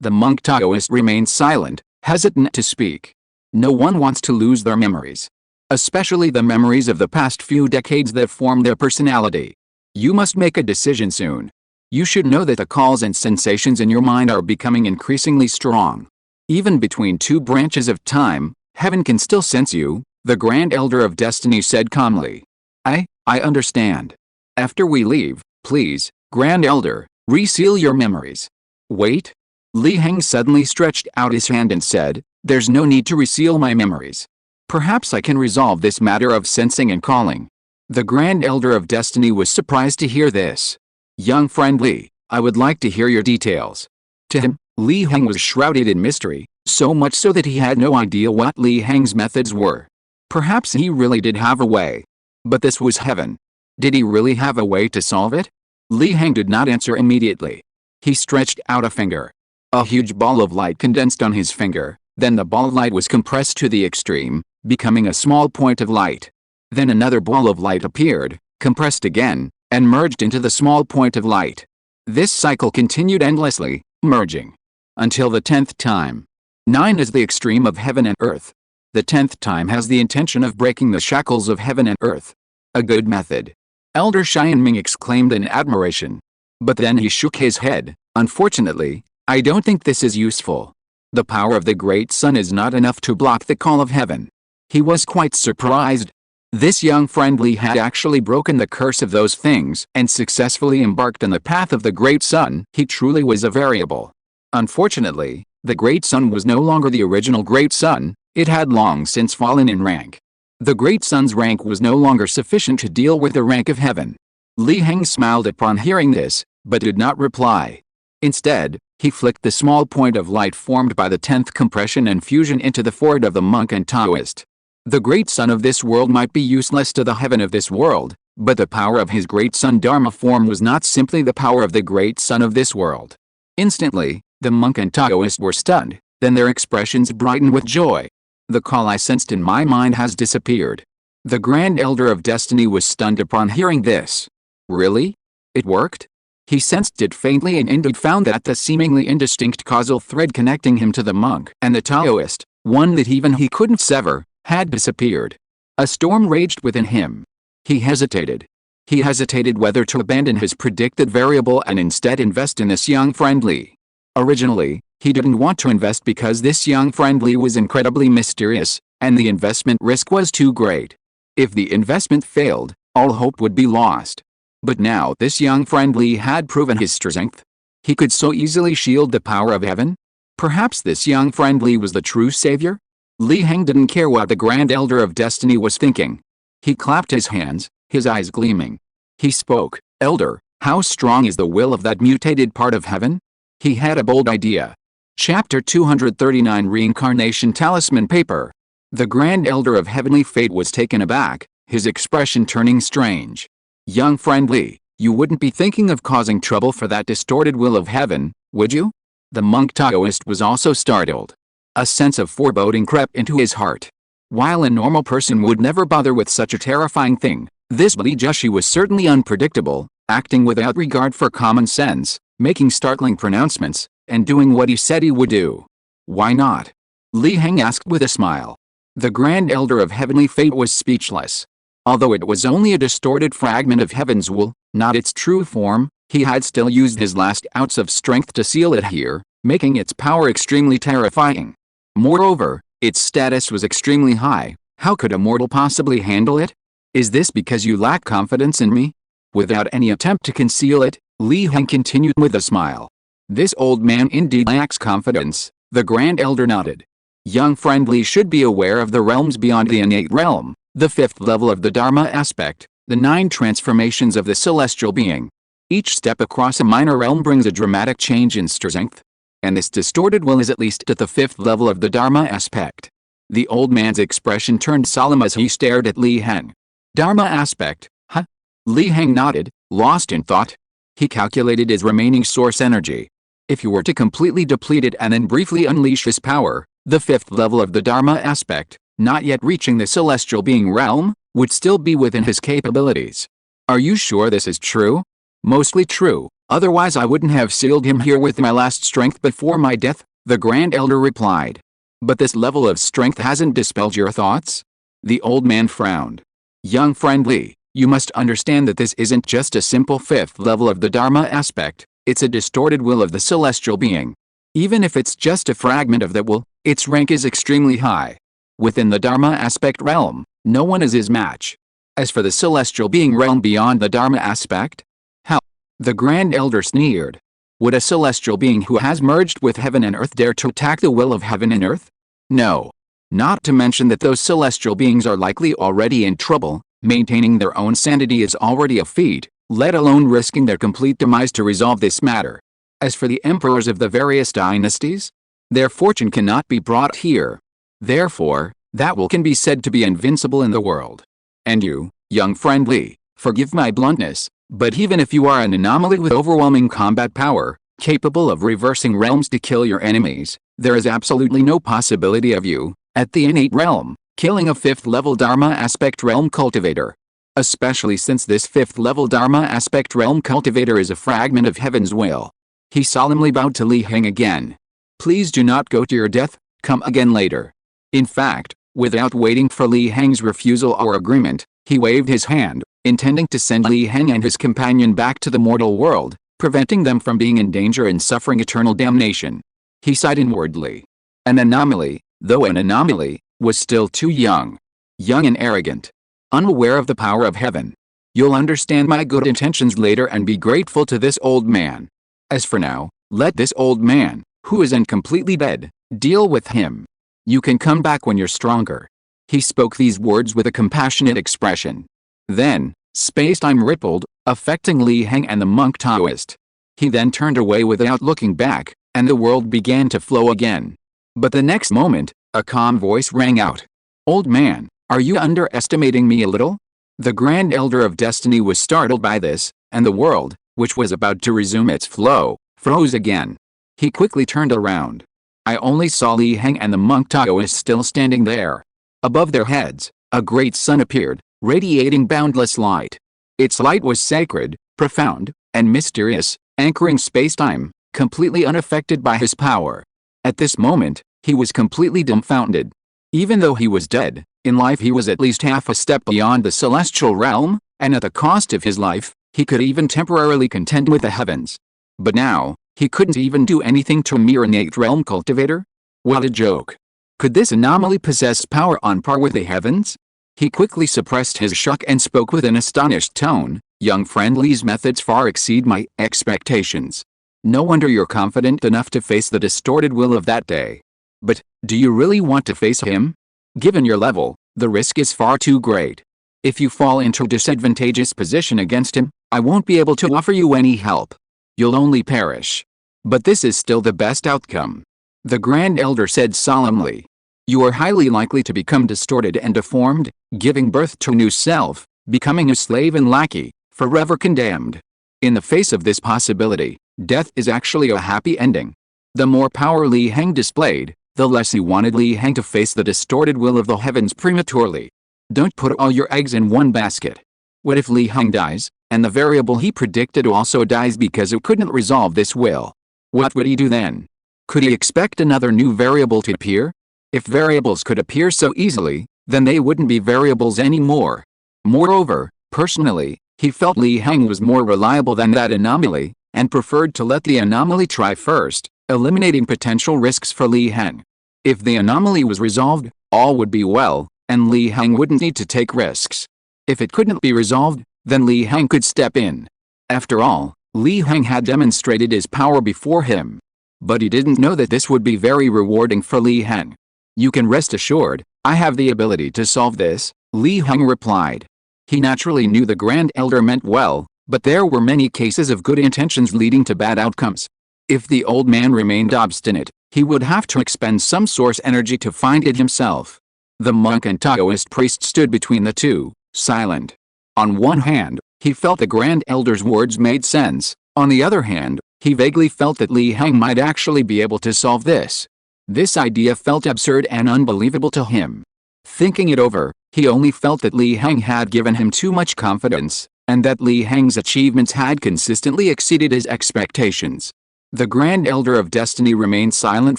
The monk Taoist remained silent, hesitant to speak. No one wants to lose their memories. Especially the memories of the past few decades that form their personality. You must make a decision soon. You should know that the calls and sensations in your mind are becoming increasingly strong. Even between two branches of time, heaven can still sense you, the Grand Elder of Destiny said calmly. I understand. After we leave, please, Grand Elder, reseal your memories. Wait. Li Heng suddenly stretched out his hand and said, there's no need to reseal my memories. Perhaps I can resolve this matter of sensing and calling. The Grand Elder of Destiny was surprised to hear this. Young friend Li, I would like to hear your details. To him, Li Heng was shrouded in mystery, so much so that he had no idea what Li Heng's methods were. Perhaps he really did have a way. But this was heaven. Did he really have a way to solve it? Li Heng did not answer immediately. He stretched out a finger. A huge ball of light condensed on his finger, then the ball of light was compressed to the extreme, becoming a small point of light. Then another ball of light appeared, compressed again, and merged into the small point of light. This cycle continued endlessly, merging. Until the 10th time. 9 is the extreme of heaven and earth. The 10th time has the intention of breaking the shackles of heaven and earth. A good method. Elder Xianming exclaimed in admiration. But then he shook his head. Unfortunately, I don't think this is useful. The power of the great sun is not enough to block the call of heaven. He was quite surprised. This young friend Li had actually broken the curse of those things and successfully embarked on the path of the great sun. He truly was a variable. Unfortunately, the great sun was no longer the original great sun. It had long since fallen in rank. The great sun's rank was no longer sufficient to deal with the rank of heaven. Li Heng smiled upon hearing this, but did not reply. Instead, he flicked the small point of light formed by the 10th compression and fusion into the forehead of the monk and Taoist. The great sun of this world might be useless to the heaven of this world, but the power of his great sun Dharma form was not simply the power of the great sun of this world. Instantly, the monk and Taoist were stunned, then their expressions brightened with joy. The call I sensed in my mind has disappeared. The Grand Elder of Destiny was stunned upon hearing this. Really? It worked? He sensed it faintly and indeed found that the seemingly indistinct causal thread connecting him to the monk and the Taoist, one that even he couldn't sever, had disappeared. A storm raged within him. He hesitated. He hesitated whether to abandon his predicted variable and instead invest in this young friend Li. Originally, he didn't want to invest because this young friend Li was incredibly mysterious, and the investment risk was too great. If the investment failed, all hope would be lost. But now this young friend Li had proven his strength. He could so easily shield the power of heaven. Perhaps this young friend Li was the true savior? Li Heng didn't care what the Grand Elder of Destiny was thinking. He clapped his hands, his eyes gleaming. He spoke, Elder, how strong is the will of that mutated part of heaven? He had a bold idea. Chapter 239 Reincarnation Talisman Paper. The Grand Elder of Heavenly Fate was taken aback, his expression turning strange. Young friend Li, you wouldn't be thinking of causing trouble for that distorted will of heaven, would you? The monk Taoist was also startled. A sense of foreboding crept into his heart. While a normal person would never bother with such a terrifying thing, this Li Jushi was certainly unpredictable, acting without regard for common sense, making startling pronouncements, and doing what he said he would do. Why not? Li Heng asked with a smile. The Grand Elder of Heavenly Fate was speechless. Although it was only a distorted fragment of Heaven's will, not its true form, he had still used his last ounce of strength to seal it here, making its power extremely terrifying. Moreover, its status was extremely high. How could a mortal possibly handle it? Is this because you lack confidence in me? Without any attempt to conceal it, Li Heng continued with a smile. This old man indeed lacks confidence. The Grand Elder nodded. Young friend Li should be aware of the realms beyond the innate realm, the fifth level of the Dharma aspect, the 9 transformations of the celestial being. Each step across a minor realm brings a dramatic change in strength. And this distorted will is at least at the 5th level of the Dharma aspect. The old man's expression turned solemn as he stared at Li Heng. Dharma aspect, huh? Li Heng nodded, lost in thought. He calculated his remaining source energy. If he were to completely deplete it and then briefly unleash his power, the 5th level of the Dharma aspect, not yet reaching the celestial being realm, would still be within his capabilities. Are you sure this is true? Mostly true, otherwise I wouldn't have sealed him here with my last strength before my death, the Grand Elder replied. But this level of strength hasn't dispelled your thoughts? The old man frowned. Young friend Li, you must understand that this isn't just a simple 5th level of the Dharma aspect, it's a distorted will of the celestial being. Even if it's just a fragment of that will, its rank is extremely high. Within the Dharma aspect realm, no one is his match. As for the celestial being realm beyond the Dharma aspect, how? The Grand Elder sneered. Would a celestial being who has merged with heaven and earth dare to attack the will of heaven and earth? No. Not to mention that those celestial beings are likely already in trouble. Maintaining their own sanity is already a feat, let alone risking their complete demise to resolve this matter. As for the emperors of the various dynasties, their fortune cannot be brought here. Therefore, that will can be said to be invincible in the world. And you, young friend Li, forgive my bluntness, but even if you are an anomaly with overwhelming combat power, capable of reversing realms to kill your enemies, there is absolutely no possibility of you, at the innate realm, killing a 5th level Dharma aspect realm cultivator. Especially since this 5th level Dharma aspect realm cultivator is a fragment of heaven's will. He solemnly bowed to Li Heng again. Please do not go to your death, come again later. In fact, without waiting for Li Heng's refusal or agreement, he waved his hand, intending to send Li Heng and his companion back to the mortal world, preventing them from being in danger and suffering eternal damnation. He sighed inwardly. An anomaly, though an anomaly, was still too young. Young and arrogant. Unaware of the power of heaven. You'll understand my good intentions later and be grateful to this old man. As for now, let this old man, who isn't completely dead, deal with him. You can come back when you're stronger. He spoke these words with a compassionate expression. Then, space-time rippled, affecting Li Heng and the monk Taoist. He then turned away without looking back, and the world began to flow again. But the next moment, a calm voice rang out. Old man, are you underestimating me a little? The Grand Elder of Destiny was startled by this, and the world, which was about to resume its flow, froze again. He quickly turned around. I only saw Li Heng and the monk Taoist still standing there. Above their heads, a great sun appeared, radiating boundless light. Its light was sacred, profound, and mysterious, anchoring space-time, completely unaffected by his power. At this moment, he was completely dumbfounded. Even though he was dead, in life he was at least half a step beyond the celestial realm, and at the cost of his life, he could even temporarily contend with the heavens. But now, he couldn't even do anything to a mere innate realm cultivator? What a joke. Could this anomaly possess power on par with the heavens? He quickly suppressed his shock and spoke with an astonished tone, Young friend Li's methods far exceed my expectations. No wonder you're confident enough to face the distorted will of that day. But, do you really want to face him? Given your level, the risk is far too great. If you fall into a disadvantageous position against him, I won't be able to offer you any help. You'll only perish. But this is still the best outcome. The Grand Elder said solemnly. You are highly likely to become distorted and deformed, giving birth to a new self, becoming a slave and lackey, forever condemned. In the face of this possibility, death is actually a happy ending. The more power Li Heng displayed, the less he wanted Li Heng to face the distorted will of the heavens prematurely. Don't put all your eggs in one basket. What if Li Heng dies, and the variable he predicted also dies because it couldn't resolve this will? What would he do then? Could he expect another new variable to appear? If variables could appear so easily, then they wouldn't be variables anymore. Moreover, personally, he felt Li Heng was more reliable than that anomaly, and preferred to let the anomaly try first, eliminating potential risks for Li Heng. If the anomaly was resolved, all would be well, and Li Heng wouldn't need to take risks. If it couldn't be resolved, then Li Heng could step in. After all, Li Heng had demonstrated his power before him. But he didn't know that this would be very rewarding for Li Heng. "You can rest assured, I have the ability to solve this," Li Heng replied. He naturally knew the Grand Elder meant well, but there were many cases of good intentions leading to bad outcomes. If the old man remained obstinate, he would have to expend some source energy to find it himself. The monk and Taoist priest stood between the two, silent. On one hand, he felt the Grand Elder's words made sense. On the other hand, he vaguely felt that Li Heng might actually be able to solve this. This idea felt absurd and unbelievable to him. Thinking it over, he only felt that Li Heng had given him too much confidence, and that Li Heng's achievements had consistently exceeded his expectations. The Grand Elder of Destiny remained silent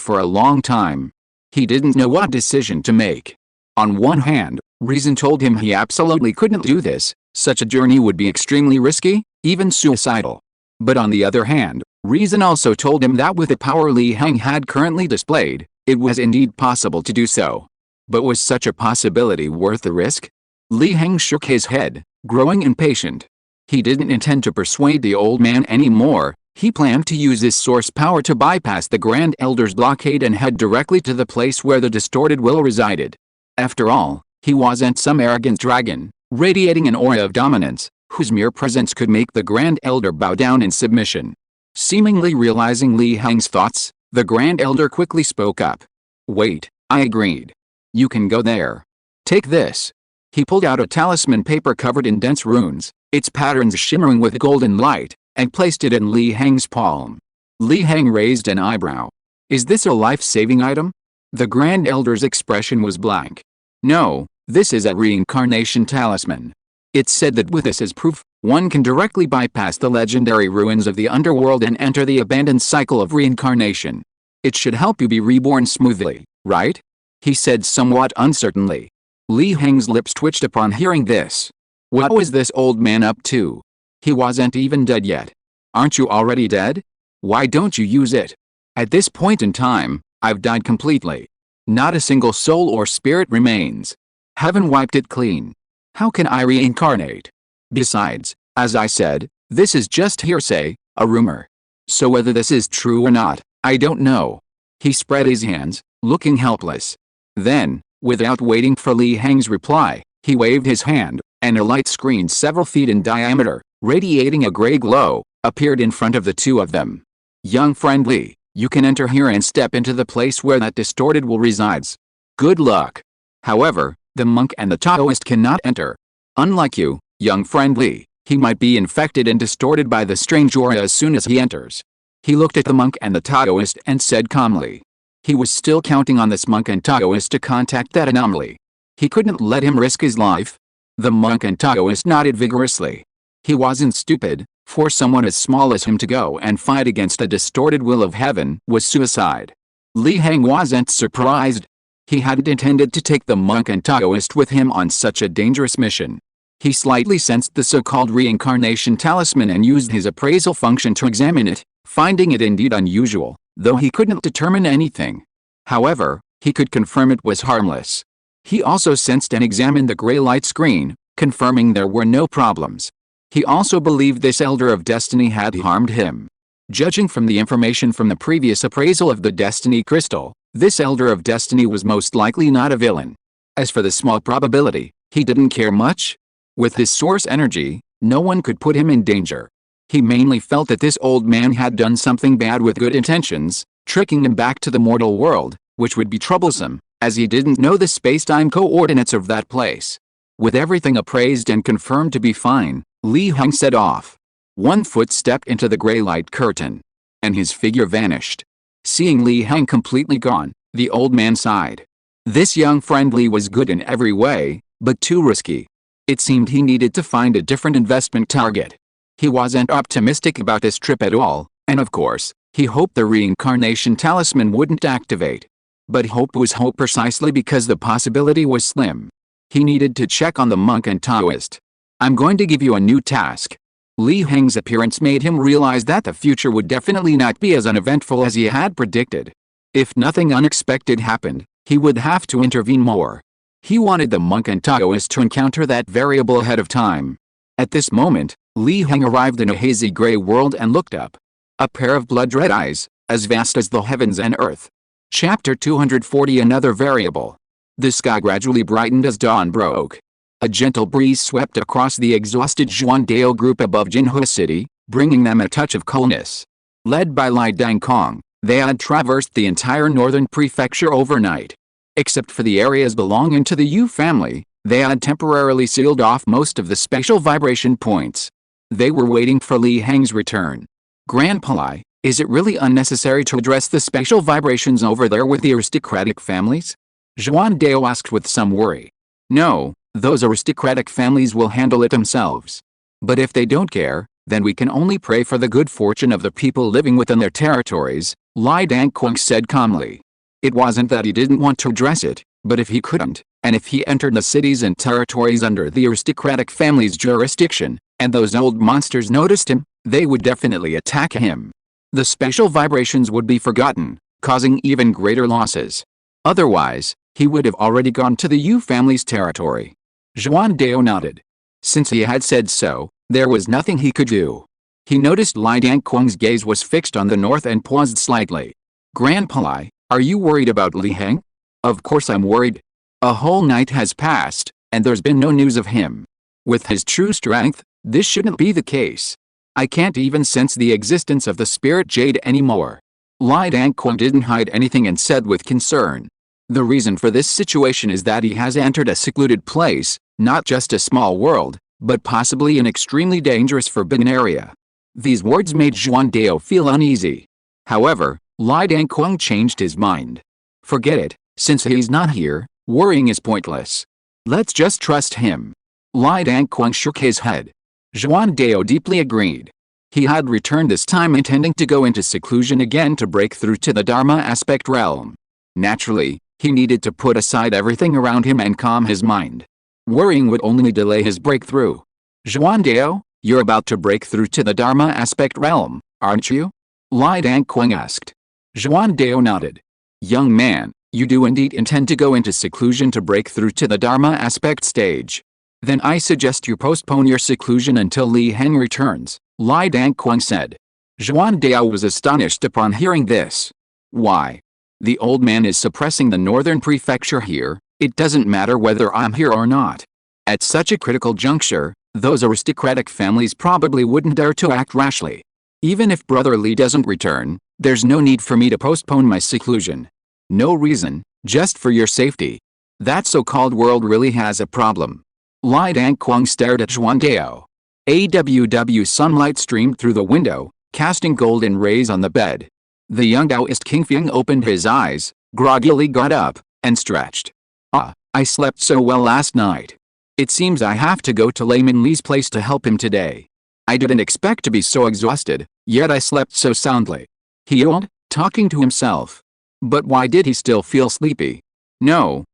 for a long time. He didn't know what decision to make. On one hand, reason told him he absolutely couldn't do this, such a journey would be extremely risky, even suicidal. But on the other hand, reason also told him that with the power Li Heng had currently displayed, it was indeed possible to do so. But was such a possibility worth the risk? Li Heng shook his head, growing impatient. He didn't intend to persuade the old man anymore. He planned to use his source power to bypass the Grand Elder's blockade and head directly to the place where the distorted will resided. After all, he wasn't some arrogant dragon, radiating an aura of dominance, whose mere presence could make the Grand Elder bow down in submission. Seemingly realizing Li Heng's thoughts, the Grand Elder quickly spoke up. "Wait," I agreed. "You can go there. Take this." He pulled out a talisman paper covered in dense runes, its patterns shimmering with golden light, and placed it in Li Heng's palm. Li Heng raised an eyebrow. "Is this a life-saving item?" The Grand Elder's expression was blank. "No, this is a reincarnation talisman. It's said that with this as proof, one can directly bypass the legendary ruins of the underworld and enter the abandoned cycle of reincarnation. It should help you be reborn smoothly, right?" he said somewhat uncertainly. Li Heng's lips twitched upon hearing this. What was this old man up to? He wasn't even dead yet. "Aren't you already dead? Why don't you use it? At this point in time, I've died completely. Not a single soul or spirit remains. Heaven wiped it clean. How can I reincarnate? Besides, as I said, this is just hearsay, a rumor. So whether this is true or not, I don't know." He spread his hands, looking helpless. Then, without waiting for Li Heng's reply, he waved his hand, and a light screen several feet in diameter, radiating a gray glow, appeared in front of the two of them. "Young friend Li, you can enter here and step into the place where that distorted will resides. Good luck. However, the monk and the Taoist cannot enter. Unlike you, young friend Li, he might be infected and distorted by the strange aura as soon as he enters." He looked at the monk and the Taoist and said calmly. He was still counting on this monk and Taoist to contact that anomaly. He couldn't let him risk his life. The monk and Taoist nodded vigorously. He wasn't stupid. For someone as small as him to go and fight against a distorted will of heaven was suicide. Li Heng wasn't surprised. He hadn't intended to take the monk and Taoist with him on such a dangerous mission. He slightly sensed the so-called reincarnation talisman and used his appraisal function to examine it, finding it indeed unusual, though he couldn't determine anything. However, he could confirm it was harmless. He also sensed and examined the gray light screen, confirming there were no problems. He also believed this Elder of Destiny had harmed him. Judging from the information from the previous appraisal of the Destiny Crystal, this Elder of Destiny was most likely not a villain. As for the small probability, he didn't care much. With his source energy, no one could put him in danger. He mainly felt that this old man had done something bad with good intentions, tricking him back to the mortal world, which would be troublesome, as he didn't know the space-time coordinates of that place. With everything appraised and confirmed to be fine, Li Heng set off. One foot stepped into the gray light curtain, and his figure vanished. Seeing Li Heng completely gone, the old man sighed. This young friend Li was good in every way, but too risky. It seemed he needed to find a different investment target. He wasn't optimistic about this trip at all, and of course, he hoped the reincarnation talisman wouldn't activate. But hope was hope precisely because the possibility was slim. He needed to check on the monk and Taoist. I'm going to give you a new task. Li Heng's appearance made him realize that the future would definitely not be as uneventful as he had predicted. If nothing unexpected happened, he would have to intervene more. He wanted the monk and Taoist to encounter that variable ahead of time. At this moment, Li Heng arrived in a hazy gray world and looked up. A pair of blood-red eyes, as vast as the heavens and earth. Chapter 240 Another variable. The sky gradually brightened as dawn broke. A gentle breeze swept across the exhausted Zhuangdao group above Jinhua City, bringing them a touch of coolness. Led by Lai Dangkong, they had traversed the entire northern prefecture overnight. Except for the areas belonging to the Yu family, they had temporarily sealed off most of the spatial vibration points. They were waiting for Li Heng's return. Grandpa, is it really unnecessary to address the spatial vibrations over there with the aristocratic families? Zhuangdao asked with some worry. No, those aristocratic families will handle it themselves. But if they don't care, then we can only pray for the good fortune of the people living within their territories, Lai Dangkong said calmly. It wasn't that he didn't want to address it, but if he couldn't, and if he entered the cities and territories under the aristocratic family's jurisdiction, and those old monsters noticed him, they would definitely attack him. The spatial vibrations would be forgotten, causing even greater losses. Otherwise, he would have already gone to the Yu family's territory. Zhuangdao nodded. Since he had said so, there was nothing he could do. He noticed Lai Dangkong's gaze was fixed on the north and paused slightly. Grandpa, are you worried about Li Heng? Of course I'm worried. A whole night has passed, and there's been no news of him. With his true strength, this shouldn't be the case. I can't even sense the existence of the spirit jade anymore. Lai Dangkong didn't hide anything and said with concern. The reason for this situation is that he has entered a secluded place, not just a small world, but possibly an extremely dangerous forbidden area. These words made Zhuangdao feel uneasy. However, Lai Dangkong changed his mind. Forget it, since he's not here, worrying is pointless. Let's just trust him. Lai Dangkong shook his head. Zhuangdao deeply agreed. He had returned this time intending to go into seclusion again to break through to the Dharma aspect realm. Naturally, he needed to put aside everything around him and calm his mind. Worrying would only delay his breakthrough. Zhuangdao, you're about to break through to the Dharma aspect realm, aren't you? Lai Dangkong asked. Zhuangdao nodded. Young man, you do indeed intend to go into seclusion to break through to the Dharma aspect stage. Then I suggest you postpone your seclusion until Li Heng returns, Lai Dangkong said. Zhuangdao was astonished upon hearing this. Why? The old man is suppressing the northern prefecture here, it doesn't matter whether I'm here or not. At such a critical juncture, those aristocratic families probably wouldn't dare to act rashly. Even if Brother Li doesn't return, there's no need for me to postpone my seclusion. No reason, just for your safety. That so-called world really has a problem. Lai Dangkong stared at Zhuangdao. AWW sunlight streamed through the window, casting golden rays on the bed. The young Taoist King Feng opened his eyes, groggily got up, and stretched. I slept so well last night. It seems I have to go to Layman Li's place to help him today. I didn't expect to be so exhausted, yet I slept so soundly. He yawned, talking to himself. But why did he still feel sleepy? No,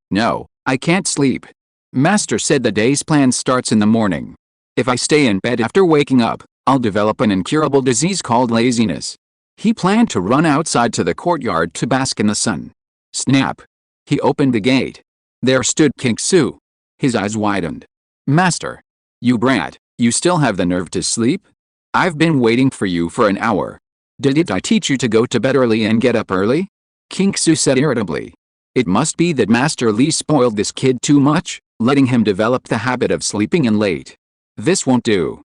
I can't sleep. Master said the day's plan starts in the morning. If I stay in bed after waking up, I'll develop an incurable disease called laziness. He planned to run outside to the courtyard to bask in the sun. Snap! He opened the gate. There stood King Su. His eyes widened. Master! You brat, you still have the nerve to sleep? I've been waiting for you for an hour. Didn't I teach you to go to bed early and get up early? King Su said irritably. It must be that Master Li spoiled this kid too much, letting him develop the habit of sleeping in late. This won't do.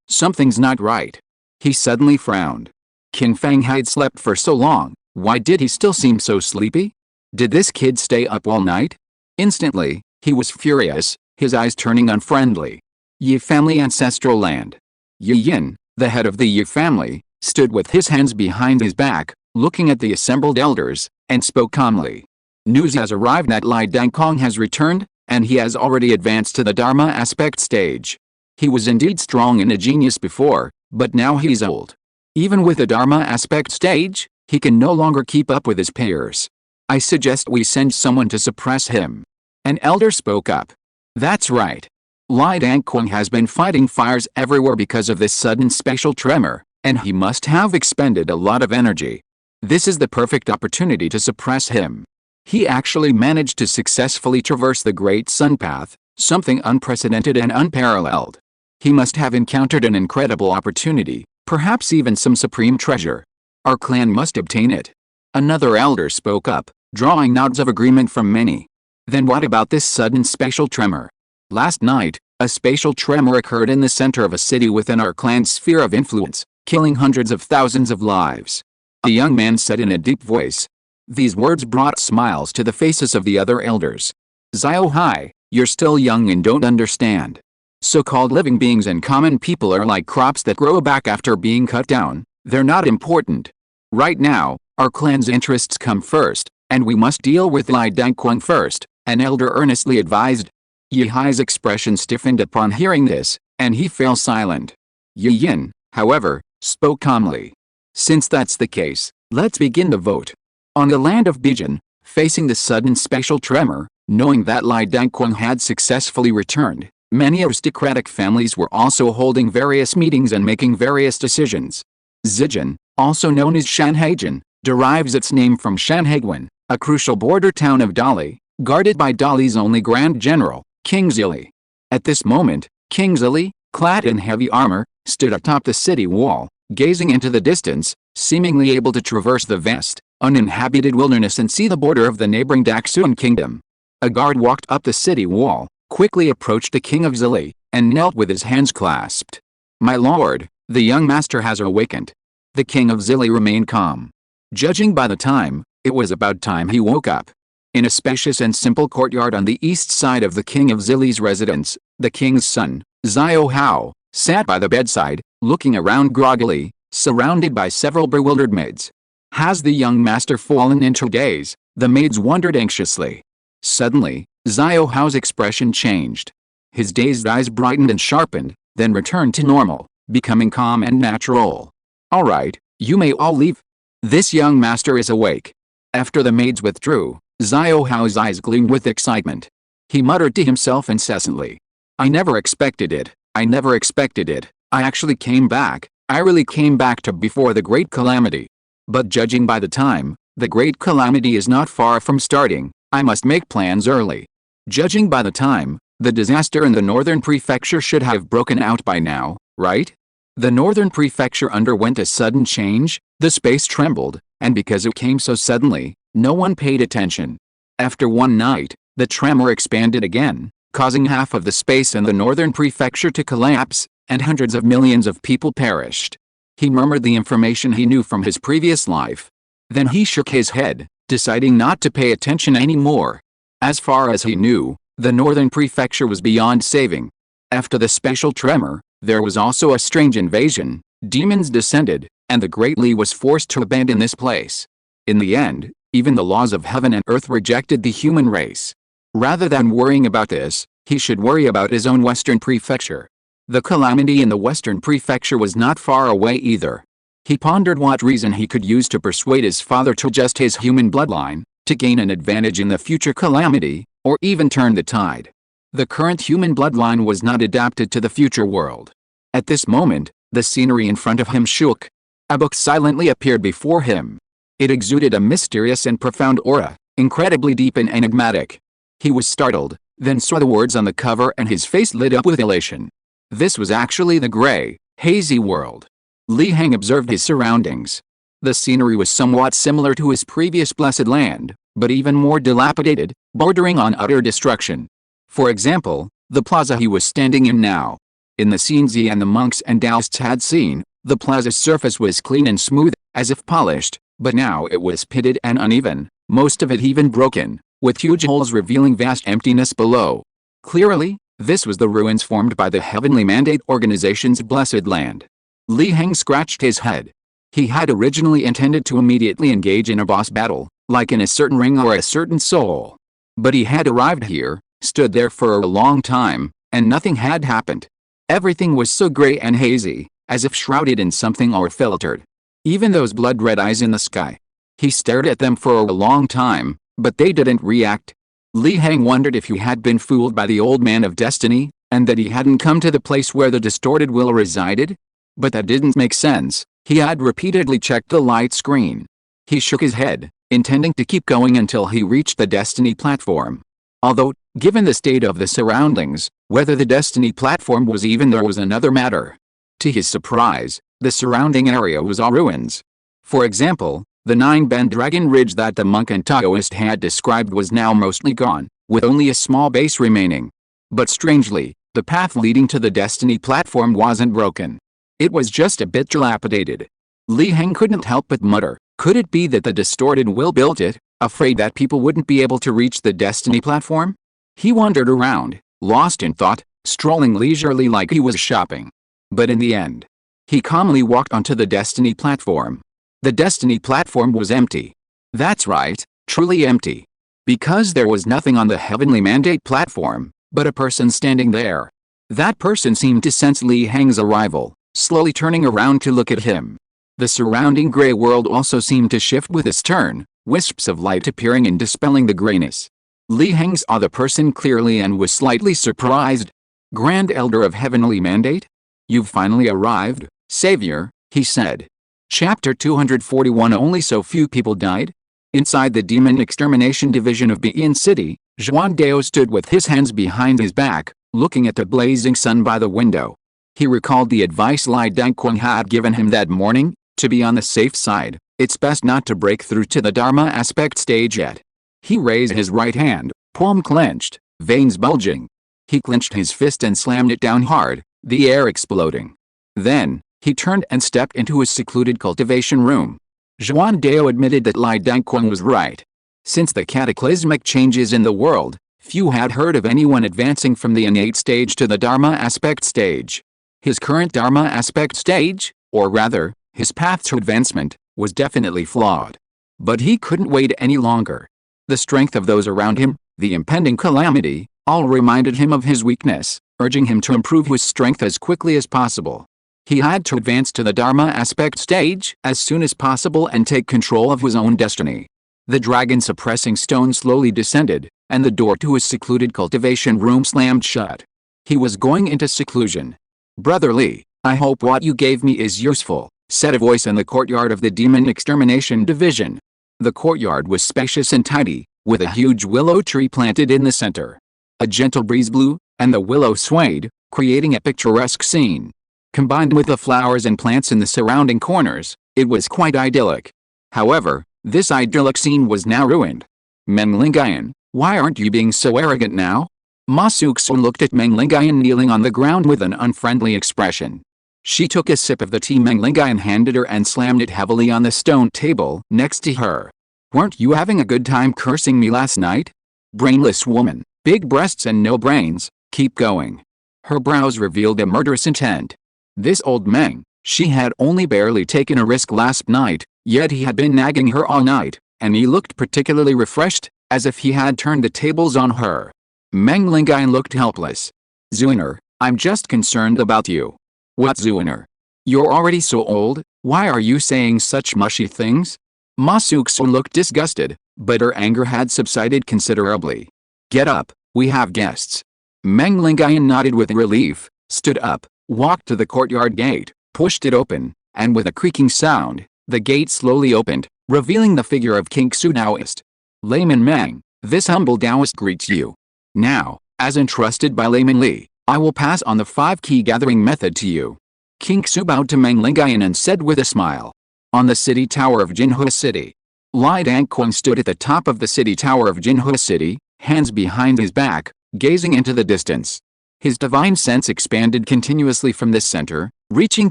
Something's not right. He suddenly frowned. King Feng had slept for so long, why did he still seem so sleepy? Did this kid stay up all night? Instantly, he was furious, his eyes turning unfriendly. Yi family ancestral land. Yi Yin, the head of the Yi family, stood with his hands behind his back, looking at the assembled elders, and spoke calmly. News has arrived that Lai Dangkong has returned, and he has already advanced to the Dharma aspect stage. He was indeed strong and a genius before, but now he's old. Even with the Dharma aspect stage, he can no longer keep up with his peers. I suggest we send someone to suppress him. An elder spoke up. That's right. Lai Dangquang has been fighting fires everywhere because of this sudden spatial tremor, and he must have expended a lot of energy. This is the perfect opportunity to suppress him. He actually managed to successfully traverse the Great Sun Path, something unprecedented and unparalleled. He must have encountered an incredible opportunity, perhaps even some supreme treasure. Our clan must obtain it. Another elder spoke up, drawing nods of agreement from many. Then what about this sudden spatial tremor? Last night, a spatial tremor occurred in the center of a city within our clan's sphere of influence, killing hundreds of thousands of lives. A young man said in a deep voice. These words brought smiles to the faces of the other elders. Xiao Hai, you're still young and don't understand. So-called living beings and common people are like crops that grow back after being cut down. They're not important. Right now, our clan's interests come first, and we must deal with Lai Dangquang first, an elder earnestly advised. Yi Hai's expression stiffened upon hearing this, and he fell silent. Yi Yin, however, spoke calmly. Since that's the case, let's begin the vote. On the land of Bijan, facing the sudden spatial tremor, knowing that Lai Dangquang had successfully returned, many aristocratic families were also holding various meetings and making various decisions. Zijan, also known as Shanhaiguan, derives its name from Shanhaiguan, a crucial border town of Dali, guarded by Dali's only Grand General, King Zili. At this moment, King Zili, clad in heavy armor, stood atop the city wall, gazing into the distance, seemingly able to traverse the vast, uninhabited wilderness and see the border of the neighboring Daxuan kingdom. A guard walked up the city wall, quickly approached the king of Zili, and knelt with his hands clasped. My lord, the young master has awakened. The king of Zili remained calm. Judging by the time, it was about time he woke up. In a spacious and simple courtyard on the east side of the king of Zili's residence, the king's son, Xiao Hao, sat by the bedside, looking around groggily, surrounded by several bewildered maids. Has the young master fallen into daze? The maids wondered anxiously. Suddenly, Xiao Hao's expression changed. His dazed eyes brightened and sharpened, then returned to normal, becoming calm and natural. All right, you may all leave. This young master is awake. After the maids withdrew, Xiao Hao's eyes gleamed with excitement. He muttered to himself incessantly. I never expected it. I never expected it. I actually came back. I really came back to before the great calamity. But judging by the time, the great calamity is not far from starting. I must make plans early. Judging by the time, the disaster in the northern prefecture should have broken out by now, right? The northern prefecture underwent a sudden change, the space trembled, and because it came so suddenly, no one paid attention. After one night, the tremor expanded again, causing half of the space in the northern prefecture to collapse, and hundreds of millions of people perished. He murmured the information he knew from his previous life. Then he shook his head, deciding not to pay attention anymore. As far as he knew, the northern prefecture was beyond saving. After the spatial tremor, there was also a strange invasion. Demons descended, and the Great Li was forced to abandon this place. In the end, even the laws of heaven and earth rejected the human race. Rather than worrying about this, he should worry about his own western prefecture. The calamity in the western prefecture was not far away either. He pondered what reason he could use to persuade his father to adjust his human bloodline, to gain an advantage in the future calamity, or even turn the tide. The current human bloodline was not adapted to the future world. At this moment, the scenery in front of him shook. A book silently appeared before him. It exuded a mysterious and profound aura, incredibly deep and enigmatic. He was startled, then saw the words on the cover and his face lit up with elation. This was actually the gray, hazy world. Li Heng observed his surroundings. The scenery was somewhat similar to his previous blessed land, but even more dilapidated, bordering on utter destruction. For example, the plaza he was standing in now. In the scenes he and the monks and Taoists had seen, the plaza's surface was clean and smooth, as if polished, but now it was pitted and uneven, most of it even broken, with huge holes revealing vast emptiness below. Clearly, this was the ruins formed by the Heavenly Mandate Organization's blessed land. Li Heng scratched his head. He had originally intended to immediately engage in a boss battle, like in a certain ring or a certain soul. But he had arrived here, stood there for a long time, and nothing had happened. Everything was so gray and hazy, as if shrouded in something or filtered. Even those blood-red eyes in the sky. He stared at them for a long time, but they didn't react. Li Heng wondered if he had been fooled by the old man of destiny, and that he hadn't come to the place where the distorted will resided. But that didn't make sense. He had repeatedly checked the light screen. He shook his head, intending to keep going until he reached the destiny platform. Although, given the state of the surroundings, whether the destiny platform was even there was another matter. To his surprise, the surrounding area was all ruins. For example, the 9-bend dragon ridge that the monk and Taoist had described was now mostly gone, with only a small base remaining. But strangely, the path leading to the destiny platform wasn't broken. It was just a bit dilapidated. Li Heng couldn't help but mutter, could it be that the distorted will built it, afraid that people wouldn't be able to reach the destiny platform? He wandered around, lost in thought, strolling leisurely like he was shopping. But in the end, he calmly walked onto the destiny platform. The destiny platform was empty. That's right, truly empty. Because there was nothing on the heavenly mandate platform, but a person standing there. That person seemed to sense Li Heng's arrival, slowly turning around to look at him. The surrounding gray world also seemed to shift with his turn, wisps of light appearing and dispelling the grayness. Li Heng saw the person clearly and was slightly surprised. Grand Elder of Heavenly Mandate? You've finally arrived, Savior, he said. Chapter 241. Only so few people died? Inside the Demon Extermination Division of Begin City, Zhuan Dao stood with his hands behind his back, looking at the blazing sun by the window. He recalled the advice Lai Dangquan had given him that morning, to be on the safe side. It's best not to break through to the Dharma aspect stage yet. He raised his right hand, palm clenched, veins bulging. He clenched his fist and slammed it down hard, the air exploding. Then, he turned and stepped into his secluded cultivation room. Zhuan Dao admitted that Lai Dangquan was right. Since the cataclysmic changes in the world, few had heard of anyone advancing from the innate stage to the Dharma aspect stage. His current Dharma aspect stage, or rather, his path to advancement, was definitely flawed. But he couldn't wait any longer. The strength of those around him, the impending calamity, all reminded him of his weakness, urging him to improve his strength as quickly as possible. He had to advance to the Dharma aspect stage as soon as possible and take control of his own destiny. The dragon-suppressing stone slowly descended, and the door to his secluded cultivation room slammed shut. He was going into seclusion. Brother Li, I hope what you gave me is useful, said a voice in the courtyard of the Demon Extermination Division. The courtyard was spacious and tidy, with a huge willow tree planted in the center. A gentle breeze blew, and the willow swayed, creating a picturesque scene. Combined with the flowers and plants in the surrounding corners, it was quite idyllic. However, this idyllic scene was now ruined. Meng Lingayan, why aren't you being so arrogant now? Ma Suxun looked at Meng Lingayan kneeling on the ground with an unfriendly expression. She took a sip of the tea Meng Lingayan handed her and slammed it heavily on the stone table next to her. Weren't you having a good time cursing me last night? Brainless woman, big breasts and no brains, keep going. Her brows revealed a murderous intent. This old Meng, she had only barely taken a risk last night, yet he had been nagging her all night, and he looked particularly refreshed, as if he had turned the tables on her. Meng Lingayan looked helpless. Zuiner, I'm just concerned about you. What Zuiner? You're already so old, why are you saying such mushy things? Ma Suxun looked disgusted, but her anger had subsided considerably. Get up, we have guests. Meng Lingayan nodded with relief, stood up, walked to the courtyard gate, pushed it open, and with a creaking sound, the gate slowly opened, revealing the figure of King Su Daoist. Layman Meng, this humble Daoist greets you. Now, as entrusted by Layman Li, I will pass on the 5 key gathering method to you. King Su bowed to Meng Lingayan and said with a smile. On the city tower of Jinhua City. Lai Dangquan stood at the top of the city tower of Jinhua City, hands behind his back, gazing into the distance. His divine sense expanded continuously from this center, reaching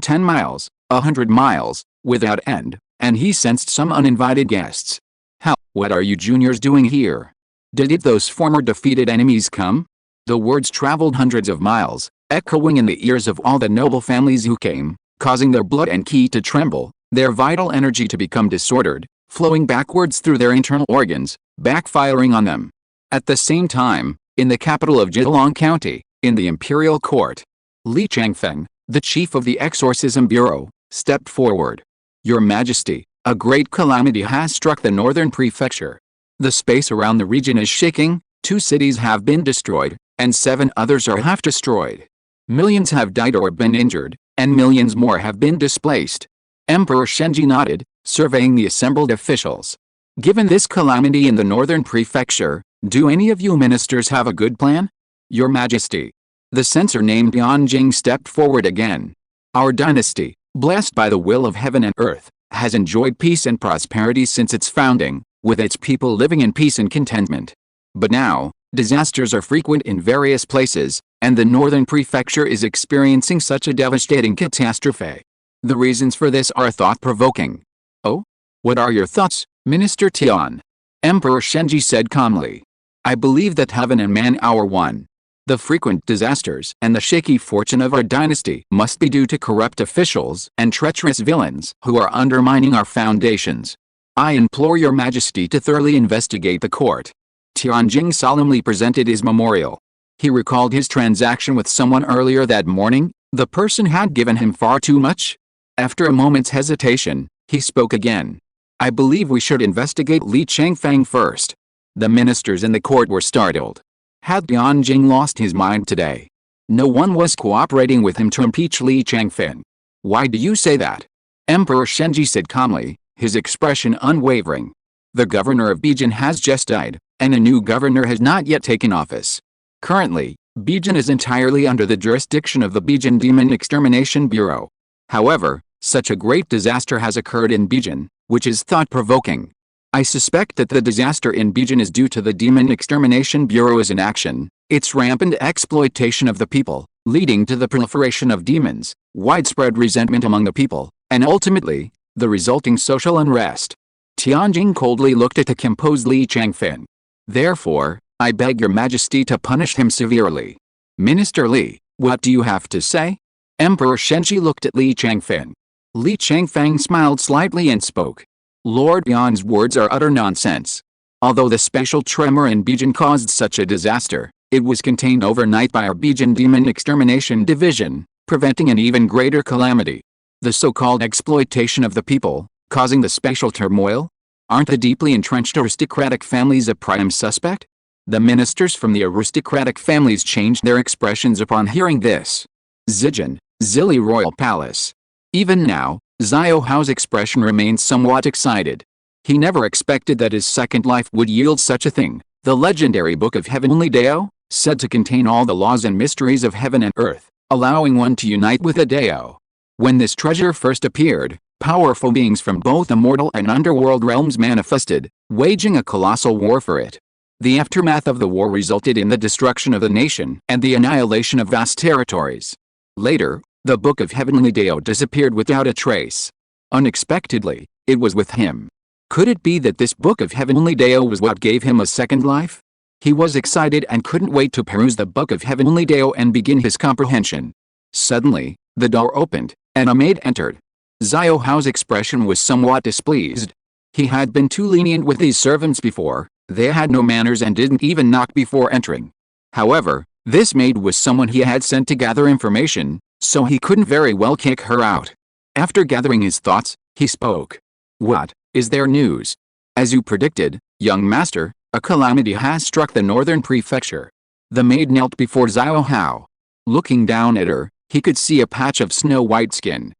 10 miles, 100 miles, without end, and he sensed some uninvited guests. How, what are you juniors doing here? Did those former defeated enemies come? The words traveled hundreds of miles, echoing in the ears of all the noble families who came, causing their blood and ki to tremble, their vital energy to become disordered, flowing backwards through their internal organs, backfiring on them. At the same time, in the capital of Zhejiang County, in the imperial court, Li Changfeng, the chief of the exorcism bureau, stepped forward. Your Majesty, A great calamity has struck the northern prefecture. The space around the region is shaking, 2 cities have been destroyed, and 7 others are half destroyed. Millions have died or been injured, and millions more have been displaced. Emperor Shenji nodded, surveying the assembled officials. Given this calamity in the northern prefecture, do any of you ministers have a good plan? Your Majesty. The censor named Yanjing stepped forward again. Our dynasty, blessed by the will of heaven and earth, has enjoyed peace and prosperity since its founding, with its people living in peace and contentment. But now, disasters are frequent in various places, and the northern prefecture is experiencing such a devastating catastrophe. The reasons for this are thought-provoking. Oh? What are your thoughts, Minister Tian? Emperor Shenji said calmly. I believe that heaven and man are one. The frequent disasters and the shaky fortune of our dynasty must be due to corrupt officials and treacherous villains who are undermining our foundations. I implore your Majesty to thoroughly investigate the court. Tianjing solemnly presented his memorial. He recalled his transaction with someone earlier that morning. The person had given him far too much. After a moment's hesitation, he spoke again. I believe we should investigate Li Changfang first. The ministers in the court were startled. Had Tianjing lost his mind today? No one was cooperating with him to impeach Li Changfeng. Why do you say that? Emperor Shenji said calmly, his expression unwavering. The governor of Bijin has just died, and a new governor has not yet taken office. Currently, Bijin is entirely under the jurisdiction of the Bijin Demon Extermination Bureau. However, such a great disaster has occurred in Bijin, which is thought-provoking. I suspect that the disaster in Bijin is due to the Demon Extermination Bureau's inaction, its rampant exploitation of the people, leading to the proliferation of demons, widespread resentment among the people, and ultimately, the resulting social unrest. Tianjing coldly looked at the composed Li Changfeng. Therefore, I beg your Majesty to punish him severely. Minister Li, what do you have to say? Emperor Shenji looked at Li Changfeng. Li Changfeng smiled slightly and spoke. Lord Yan's words are utter nonsense. Although the special tremor in Bijin caused such a disaster, it was contained overnight by our Bijin Demon Extermination Division, preventing an even greater calamity. The so-called exploitation of the people, causing the special turmoil? Aren't the deeply entrenched aristocratic families a prime suspect? The ministers from the aristocratic families changed their expressions upon hearing this. Zijin, Zili Royal Palace. Even now, Xiao Hao's expression remains somewhat excited. He never expected that his second life would yield such a thing. The legendary Book of Heavenly Dao, said to contain all the laws and mysteries of heaven and earth, allowing one to unite with a Dao. When this treasure first appeared, powerful beings from both the mortal and underworld realms manifested, waging a colossal war for it. The aftermath of the war resulted in the destruction of the nation and the annihilation of vast territories. Later, the Book of Heavenly Dao disappeared without a trace. Unexpectedly, it was with him. Could it be that this Book of Heavenly Dao was what gave him a second life? He was excited and couldn't wait to peruse the Book of Heavenly Dao and begin his comprehension. Suddenly, the door opened, and a maid entered. Xiao Hao's expression was somewhat displeased. He had been too lenient with these servants before. They had no manners and didn't even knock before entering. However, this maid was someone he had sent to gather information, so he couldn't very well kick her out. After gathering his thoughts, he spoke. What is there news? As you predicted, young master, a calamity has struck the northern prefecture. The maid knelt before Xiao Hao. Looking down at her, he could see a patch of snow-white skin.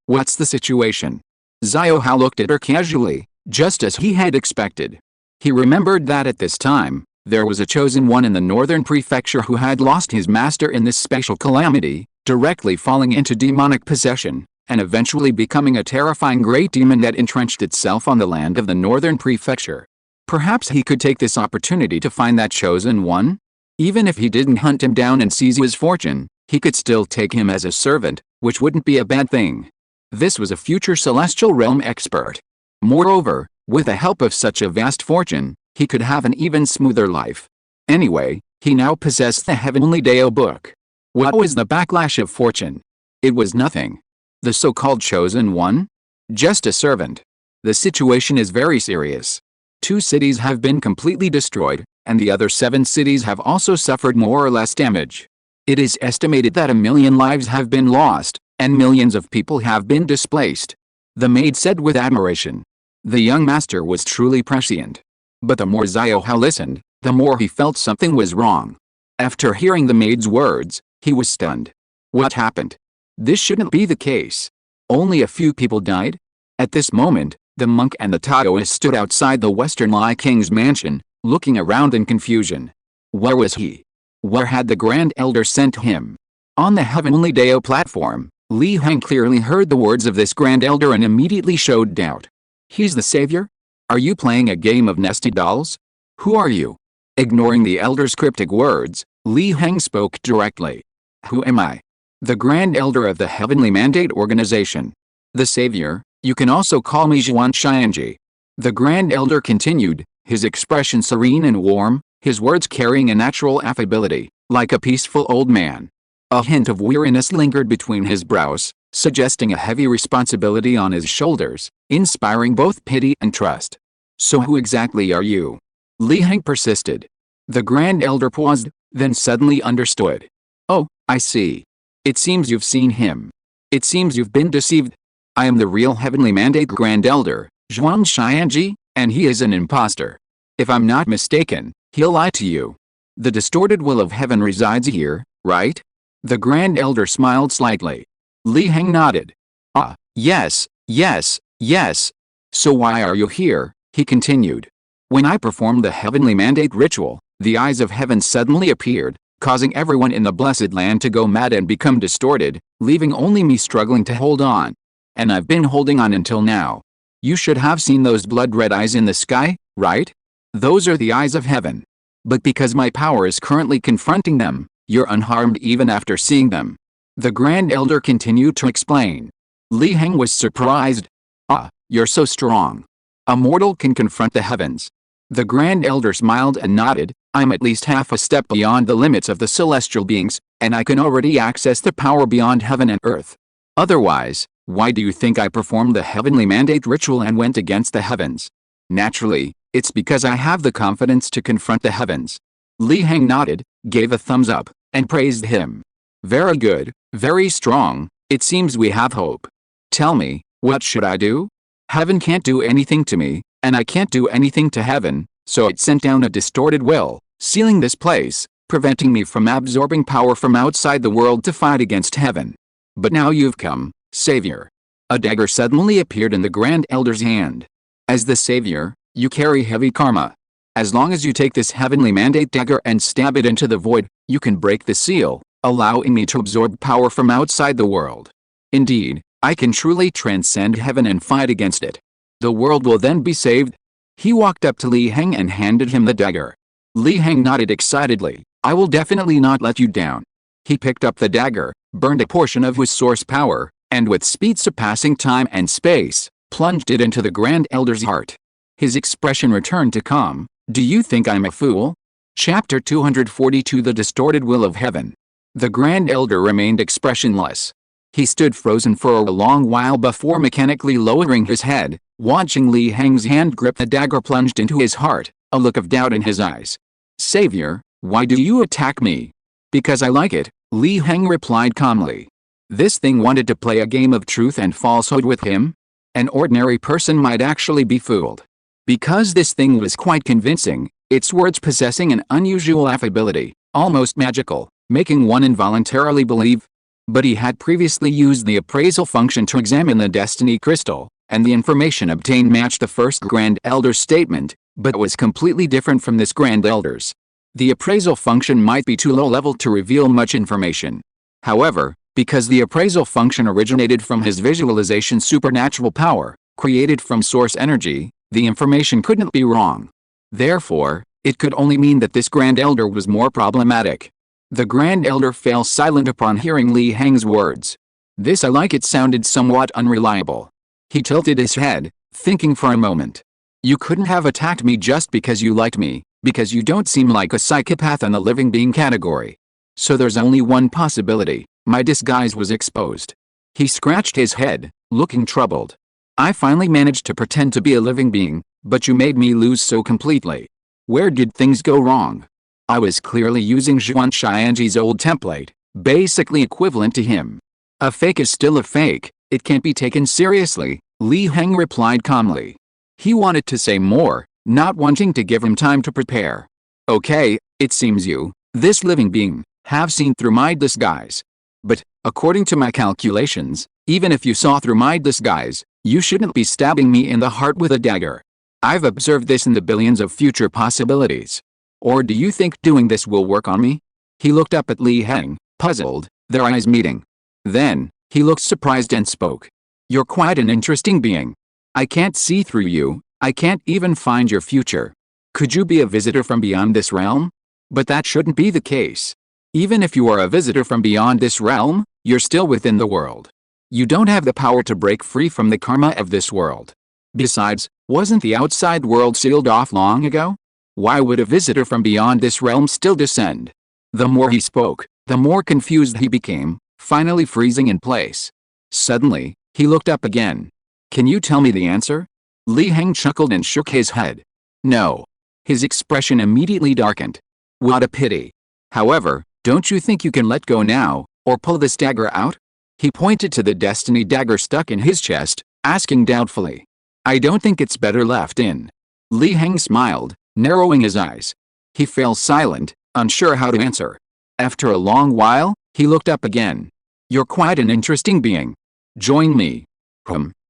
What's the situation? Xiao Hao looked at her casually, just as he had expected. He remembered that at this time, there was a chosen one in the northern prefecture who had lost his master in this special calamity, directly falling into demonic possession, and eventually becoming a terrifying great demon that entrenched itself on the land of the northern prefecture. Perhaps he could take this opportunity to find that chosen one? Even if he didn't hunt him down and seize his fortune, he could still take him as a servant, which wouldn't be a bad thing. This was a future celestial realm expert. Moreover, with the help of such a vast fortune, he could have an even smoother life. Anyway, he now possessed the Heavenly Dao book. What was the backlash of fortune? It was nothing. The so-called chosen one? Just a servant. The situation is very serious. 2 cities have been completely destroyed, and the other 7 cities have also suffered more or less damage. It is estimated that 1 million lives have been lost, and millions of people have been displaced. the maid said with admiration. The young master was truly prescient. But the more Xiaohao listened, the more he felt something was wrong. After hearing the maid's words, he was stunned. What happened? This shouldn't be the case. Only a few people died? At this moment, the monk and the Taoist stood outside the Western Lai King's mansion, looking around in confusion. Where was he? Where had the Grand Elder sent him? On the Heavenly Dao platform, Li Heng clearly heard the words of this Grand Elder and immediately showed doubt. He's the savior? Are you playing a game of nested dolls? Who are you? Ignoring the Elder's cryptic words, Li Heng spoke directly. Who am I? The Grand Elder of the Heavenly Mandate Organization. The savior, you can also call me Zhuan Xianji. The Grand Elder continued, his expression serene and warm, his words carrying a natural affability, like a peaceful old man. A hint of weariness lingered between his brows, suggesting a heavy responsibility on his shoulders, inspiring both pity and trust. So who exactly are you? Li Heng persisted. The Grand Elder paused, then suddenly understood. Oh, I see. It seems you've seen him. It seems you've been deceived. I am the real Heavenly Mandate Grand Elder, Zhuan Xianji, and he is an impostor. If I'm not mistaken, he'll lie to you. The distorted will of heaven resides here, right? The Grand Elder smiled slightly. Li Heng nodded. Ah, yes, yes, yes. So why are you here? He continued. When I performed the Heavenly Mandate ritual, the eyes of heaven suddenly appeared, causing everyone in the blessed land to go mad and become distorted, leaving only me struggling to hold on. And I've been holding on until now. You should have seen those blood-red eyes in the sky, right? Those are the eyes of heaven. But because my power is currently confronting them, you're unharmed even after seeing them. The Grand Elder continued to explain. Li Heng was surprised. Ah, you're so strong. A mortal can confront the heavens. The Grand Elder smiled and nodded. I'm at least half a step beyond the limits of the celestial beings, and I can already access the power beyond heaven and earth. Otherwise, why do you think I performed the Heavenly Mandate ritual and went against the heavens? Naturally, it's because I have the confidence to confront the heavens. Li Heng nodded, gave a thumbs up, and praised him. Very good, very strong, it seems we have hope. Tell me, what should I do? Heaven can't do anything to me, and I can't do anything to heaven, so it sent down a distorted will, sealing this place, preventing me from absorbing power from outside the world to fight against heaven. But now you've come, Savior. A dagger suddenly appeared in the Grand Elder's hand. As the Savior, you carry heavy karma. As long as you take this Heavenly Mandate dagger and stab it into the void, you can break the seal, allowing me to absorb power from outside the world. Indeed, I can truly transcend heaven and fight against it. The world will then be saved. He walked up to Li Heng and handed him the dagger. Li Heng nodded excitedly. I will definitely not let you down. He picked up the dagger, burned a portion of his source power, and with speed surpassing time and space, plunged it into the Grand Elder's heart. His expression returned to calm. Do you think I'm a fool? Chapter 242 The Distorted Will of Heaven. The Grand Elder remained expressionless. He stood frozen for a long while before mechanically lowering his head, watching Li Heng's hand grip the dagger plunged into his heart, a look of doubt in his eyes. Savior, why do you attack me? Because I like it, Li Heng replied calmly. This thing wanted to play a game of truth and falsehood with him? An ordinary person might actually be fooled. Because this thing was quite convincing, its words possessing an unusual affability, almost magical, making one involuntarily believe. But he had previously used the appraisal function to examine the destiny crystal, and the information obtained matched the first Grand Elder's statement, but was completely different from this Grand Elder's. The appraisal function might be too low level to reveal much information. However, because the appraisal function originated from his visualization supernatural power, created from source energy, the information couldn't be wrong. Therefore, it could only mean that this Grand Elder was more problematic. The Grand Elder fell silent upon hearing Li Heng's words. This I like it sounded somewhat unreliable. He tilted his head, thinking for a moment. You couldn't have attacked me just because you liked me, because you don't seem like a psychopath in the living being category. So there's only one possibility. My disguise was exposed. He scratched his head, looking troubled. I finally managed to pretend to be a living being, but you made me lose so completely. Where did things go wrong? I was clearly using Zhuan Xianji's old template, basically equivalent to him. A fake is still a fake, it can't be taken seriously, Li Heng replied calmly. He wanted to say more, not wanting to give him time to prepare. Okay, it seems you, this living being, have seen through my disguise. But, according to my calculations, even if you saw through my disguise, you shouldn't be stabbing me in the heart with a dagger. I've observed this in the billions of future possibilities. Or do you think doing this will work on me? He looked up at Li Heng, puzzled, their eyes meeting. Then, he looked surprised and spoke. You're quite an interesting being. I can't see through you, I can't even find your future. Could you be a visitor from beyond this realm? But that shouldn't be the case. Even if you are a visitor from beyond this realm, you're still within the world. You don't have the power to break free from the karma of this world. Besides, wasn't the outside world sealed off long ago? Why would a visitor from beyond this realm still descend? The more he spoke, the more confused he became, finally freezing in place. Suddenly, he looked up again. Can you tell me the answer? Li Heng chuckled and shook his head. No. His expression immediately darkened. What a pity. However, don't you think you can let go now, or pull this dagger out? He pointed to the destiny dagger stuck in his chest, asking doubtfully. I don't think it's better left in. Li Heng smiled, narrowing his eyes. He fell silent, unsure how to answer. After a long while, he looked up again. You're quite an interesting being. Join me.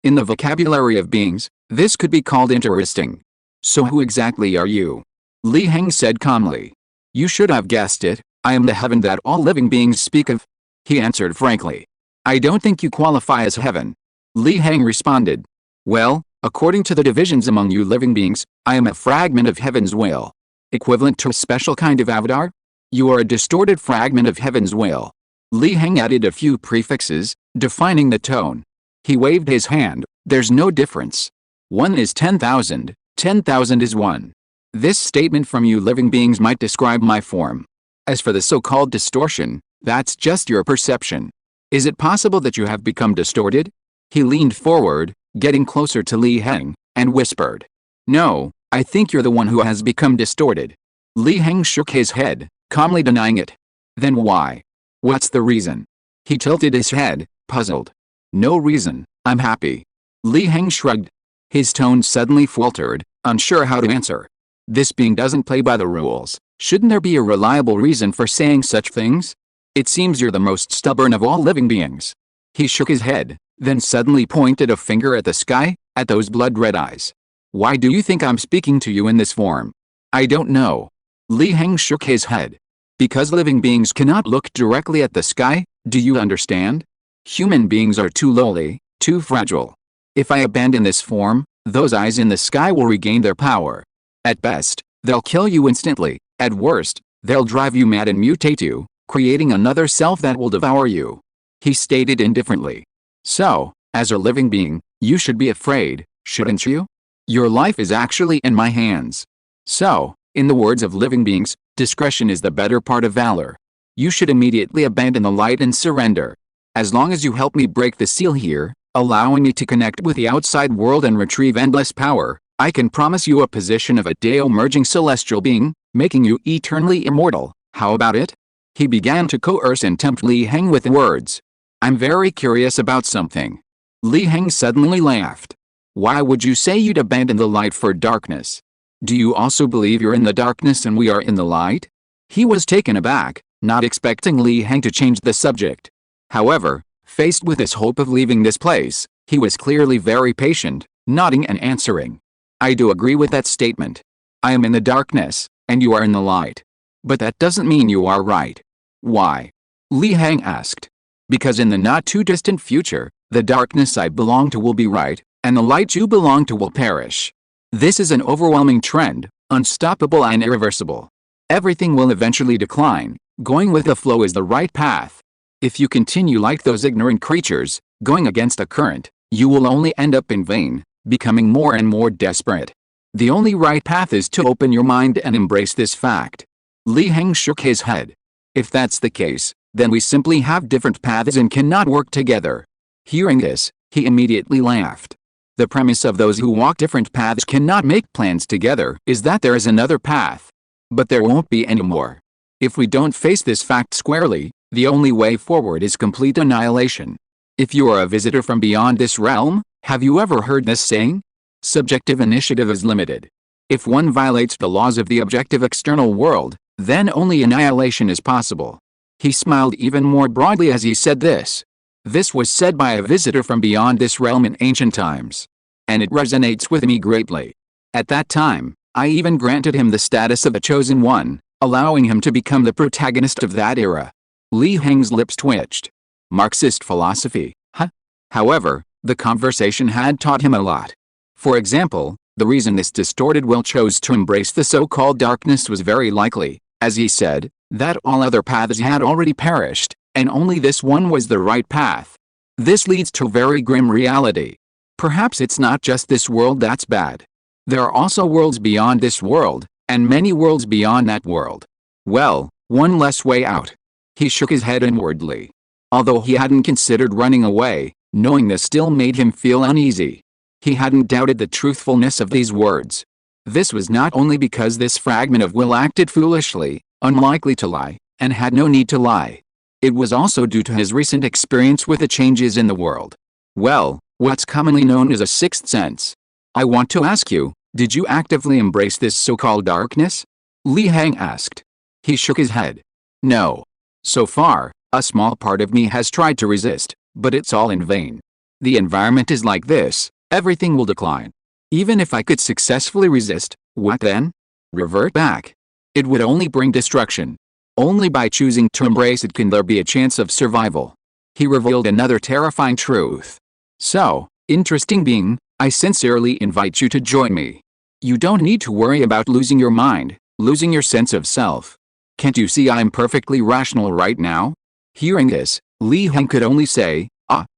In the vocabulary of beings, this could be called interesting. So who exactly are you? Li Heng said calmly. You should have guessed it, I am the heaven that all living beings speak of. He answered frankly. I don't think you qualify as heaven. Li Heng responded. Well, according to the divisions among you living beings, I am a fragment of heaven's will. Equivalent to a special kind of avatar? You are a distorted fragment of heaven's will. Li Heng added a few prefixes, defining the tone. He waved his hand. There's no difference. 1 is 10,000, 10,000 is 1. This statement from you living beings might describe my form. As for the so-called distortion, that's just your perception. Is it possible that you have become distorted? He leaned forward, getting closer to Li Heng, and whispered. No, I think you're the one who has become distorted. Li Heng shook his head, calmly denying it. Then why? What's the reason? He tilted his head, puzzled. No reason, I'm happy. Li Heng shrugged. His tone suddenly faltered, unsure how to answer. This being doesn't play by the rules. Shouldn't there be a reliable reason for saying such things? It seems you're the most stubborn of all living beings. He shook his head, then suddenly pointed a finger at the sky, at those blood-red eyes. Why do you think I'm speaking to you in this form? I don't know. Li Heng shook his head. Because living beings cannot look directly at the sky, do you understand? Human beings are too lowly, too fragile. If I abandon this form, those eyes in the sky will regain their power. At best, they'll kill you instantly. At worst, they'll drive you mad and mutate you, creating another self that will devour you. He stated indifferently. So, as a living being, you should be afraid, shouldn't you? Your life is actually in my hands. So, in the words of living beings, discretion is the better part of valor. You should immediately abandon the light and surrender. As long as you help me break the seal here, allowing me to connect with the outside world and retrieve endless power, I can promise you a position of a Deo-merging celestial being, making you eternally immortal. How about it? He began to coerce and tempt Li Heng with words. I'm very curious about something. Li Heng suddenly laughed. Why would you say you'd abandon the light for darkness? Do you also believe you're in the darkness and we are in the light? He was taken aback, not expecting Li Heng to change the subject. However, faced with this hope of leaving this place, he was clearly very patient, nodding and answering. I do agree with that statement. I am in the darkness, and you are in the light. But that doesn't mean you are right. Why? Li Heng asked. Because in the not-too-distant future, the darkness I belong to will be right, and the light you belong to will perish. This is an overwhelming trend, unstoppable and irreversible. Everything will eventually decline. Going with the flow is the right path. If you continue like those ignorant creatures, going against the current, you will only end up in vain, becoming more and more desperate. The only right path is to open your mind and embrace this fact. Li Heng shook his head. If that's the case, then we simply have different paths and cannot work together. Hearing this, he immediately laughed. The premise of those who walk different paths cannot make plans together is that there is another path. But there won't be any more. If we don't face this fact squarely, the only way forward is complete annihilation. If you are a visitor from beyond this realm, Have you ever heard this saying? Subjective initiative is limited. If one violates the laws of the objective external world, then only annihilation is possible. He smiled even more broadly as he said this. This was said by a visitor from beyond this realm in ancient times. And it resonates with me greatly. At that time, I even granted him the status of a chosen one, allowing him to become the protagonist of that era. Li Heng's lips twitched. Marxist philosophy, huh? However, the conversation had taught him a lot. For example, the reason this distorted will chose to embrace the so-called darkness was very likely, as he said, that all other paths had already perished, and only this one was the right path. This leads to a very grim reality. Perhaps it's not just this world that's bad. There are also worlds beyond this world, and many worlds beyond that world. Well, one less way out. He shook his head inwardly. Although he hadn't considered running away, knowing this still made him feel uneasy. He hadn't doubted the truthfulness of these words. This was not only because this fragment of will acted foolishly, unlikely to lie, and had no need to lie. It was also due to his recent experience with the changes in the world. Well, what's commonly known as a sixth sense. I want to ask you, did you actively embrace this so-called darkness? Li Heng asked. He shook his head. No. So far, a small part of me has tried to resist, but it's all in vain. The environment is like this. Everything will decline. Even if I could successfully resist, what then? Revert back. It would only bring destruction. Only by choosing to embrace it can there be a chance of survival. He revealed another terrifying truth. So, interesting being, I sincerely invite you to join me. You don't need to worry about losing your mind, losing your sense of self. Can't you see I'm perfectly rational right now? Hearing this, Li Heng could only say,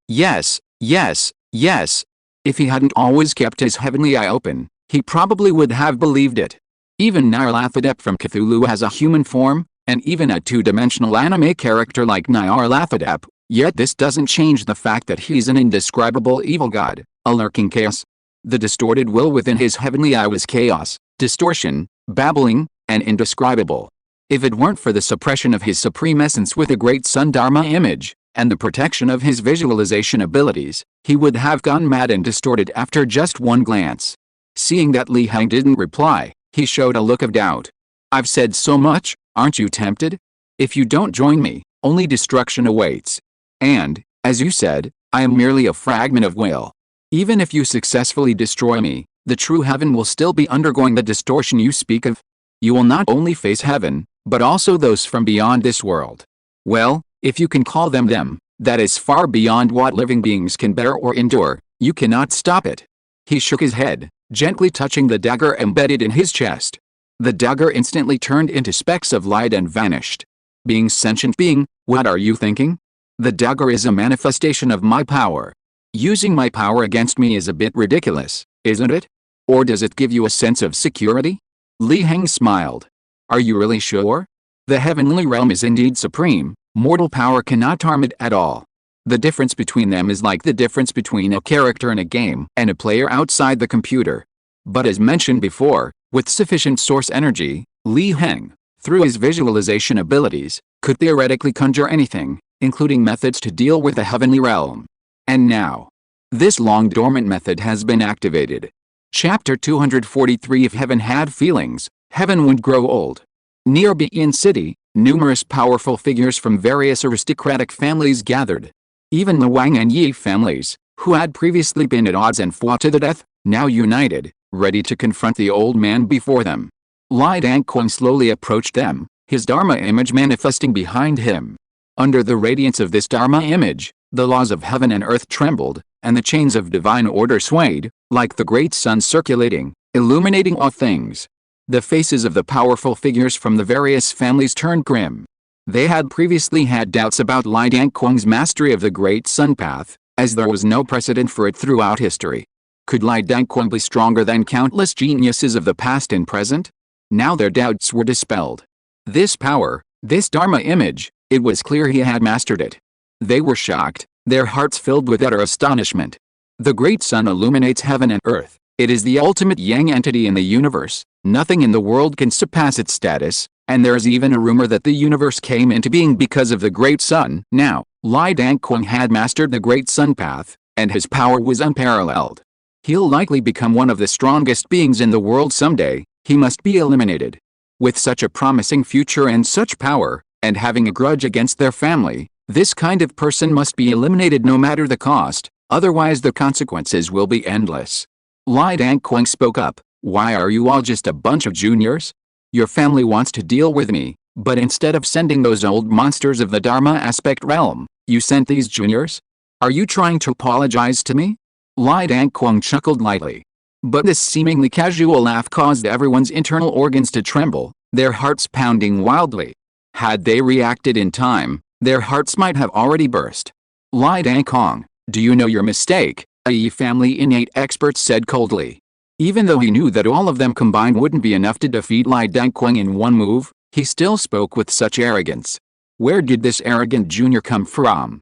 yes, yes, yes. If he hadn't always kept his heavenly eye open, he probably would have believed it. Even Nyarlathotep from Cthulhu has a human form, and even a two-dimensional anime character like Nyarlathotep, yet this doesn't change the fact that he's an indescribable evil god, a lurking chaos. The distorted will within his heavenly eye was chaos, distortion, babbling, and indescribable. If it weren't for the suppression of his supreme essence with a great sun Dharma image, and the protection of his visualization abilities, he would have gone mad and distorted after just one glance. Seeing that Li Heng didn't reply, he showed a look of doubt. I've said so much, aren't you tempted? If you don't join me, only destruction awaits. And, as you said, I am merely a fragment of will. Even if you successfully destroy me, the true heaven will still be undergoing the distortion you speak of. You will not only face heaven, but also those from beyond this world. Well, if you can call them, that is far beyond what living beings can bear or endure. You cannot stop it. He shook his head, gently touching the dagger embedded in his chest. The dagger instantly turned into specks of light and vanished. Being sentient being, what are you thinking? The dagger is a manifestation of my power. Using my power against me is a bit ridiculous, isn't it? Or does it give you a sense of security? Li Heng smiled. Are you really sure? The heavenly realm is indeed supreme. Mortal power cannot harm it at all. The difference between them is like the difference between a character in a game and a player outside the computer. But as mentioned before, with sufficient source energy, Li Heng, through his visualization abilities, could theoretically conjure anything, including methods to deal with the heavenly realm. And now, this long dormant method has been activated. Chapter 243. If heaven had feelings, heaven would grow old. Near Bein City, numerous powerful figures from various aristocratic families gathered. Even the Wang and Yi families, who had previously been at odds and fought to the death, now united, ready to confront the old man before them. Lai Dangquang slowly approached them, his Dharma image manifesting behind him. Under the radiance of this Dharma image, the laws of heaven and earth trembled, and the chains of divine order swayed, like the great sun circulating, illuminating all things. The faces of the powerful figures from the various families turned grim. They had previously had doubts about Lai Dangquang's mastery of the Great Sun Path, as there was no precedent for it throughout history. Could Lai Dangquang be stronger than countless geniuses of the past and present? Now their doubts were dispelled. This power, this Dharma image, it was clear he had mastered it. They were shocked, their hearts filled with utter astonishment. The Great Sun illuminates heaven and earth. It is the ultimate yang entity in the universe. Nothing in the world can surpass its status, and there is even a rumor that the universe came into being because of the Great Sun. Now, Lai Dangquang had mastered the Great Sun Path, and his power was unparalleled. He'll likely become one of the strongest beings in the world someday. He must be eliminated. With such a promising future and such power, and having a grudge against their family, this kind of person must be eliminated no matter the cost, otherwise the consequences will be endless. Li Dangquang spoke up, "Why are you all just a bunch of juniors? Your family wants to deal with me, but instead of sending those old monsters of the Dharma aspect realm, you sent these juniors? Are you trying to apologize to me?" Li Dangquang chuckled lightly. But this seemingly casual laugh caused everyone's internal organs to tremble, their hearts pounding wildly. Had they reacted in time, their hearts might have already burst. "Li Dangquang, do you know your mistake?" a Yi family innate expert said coldly. Even though he knew that all of them combined wouldn't be enough to defeat Li Dangquang in one move, he still spoke with such arrogance. Where did this arrogant junior come from?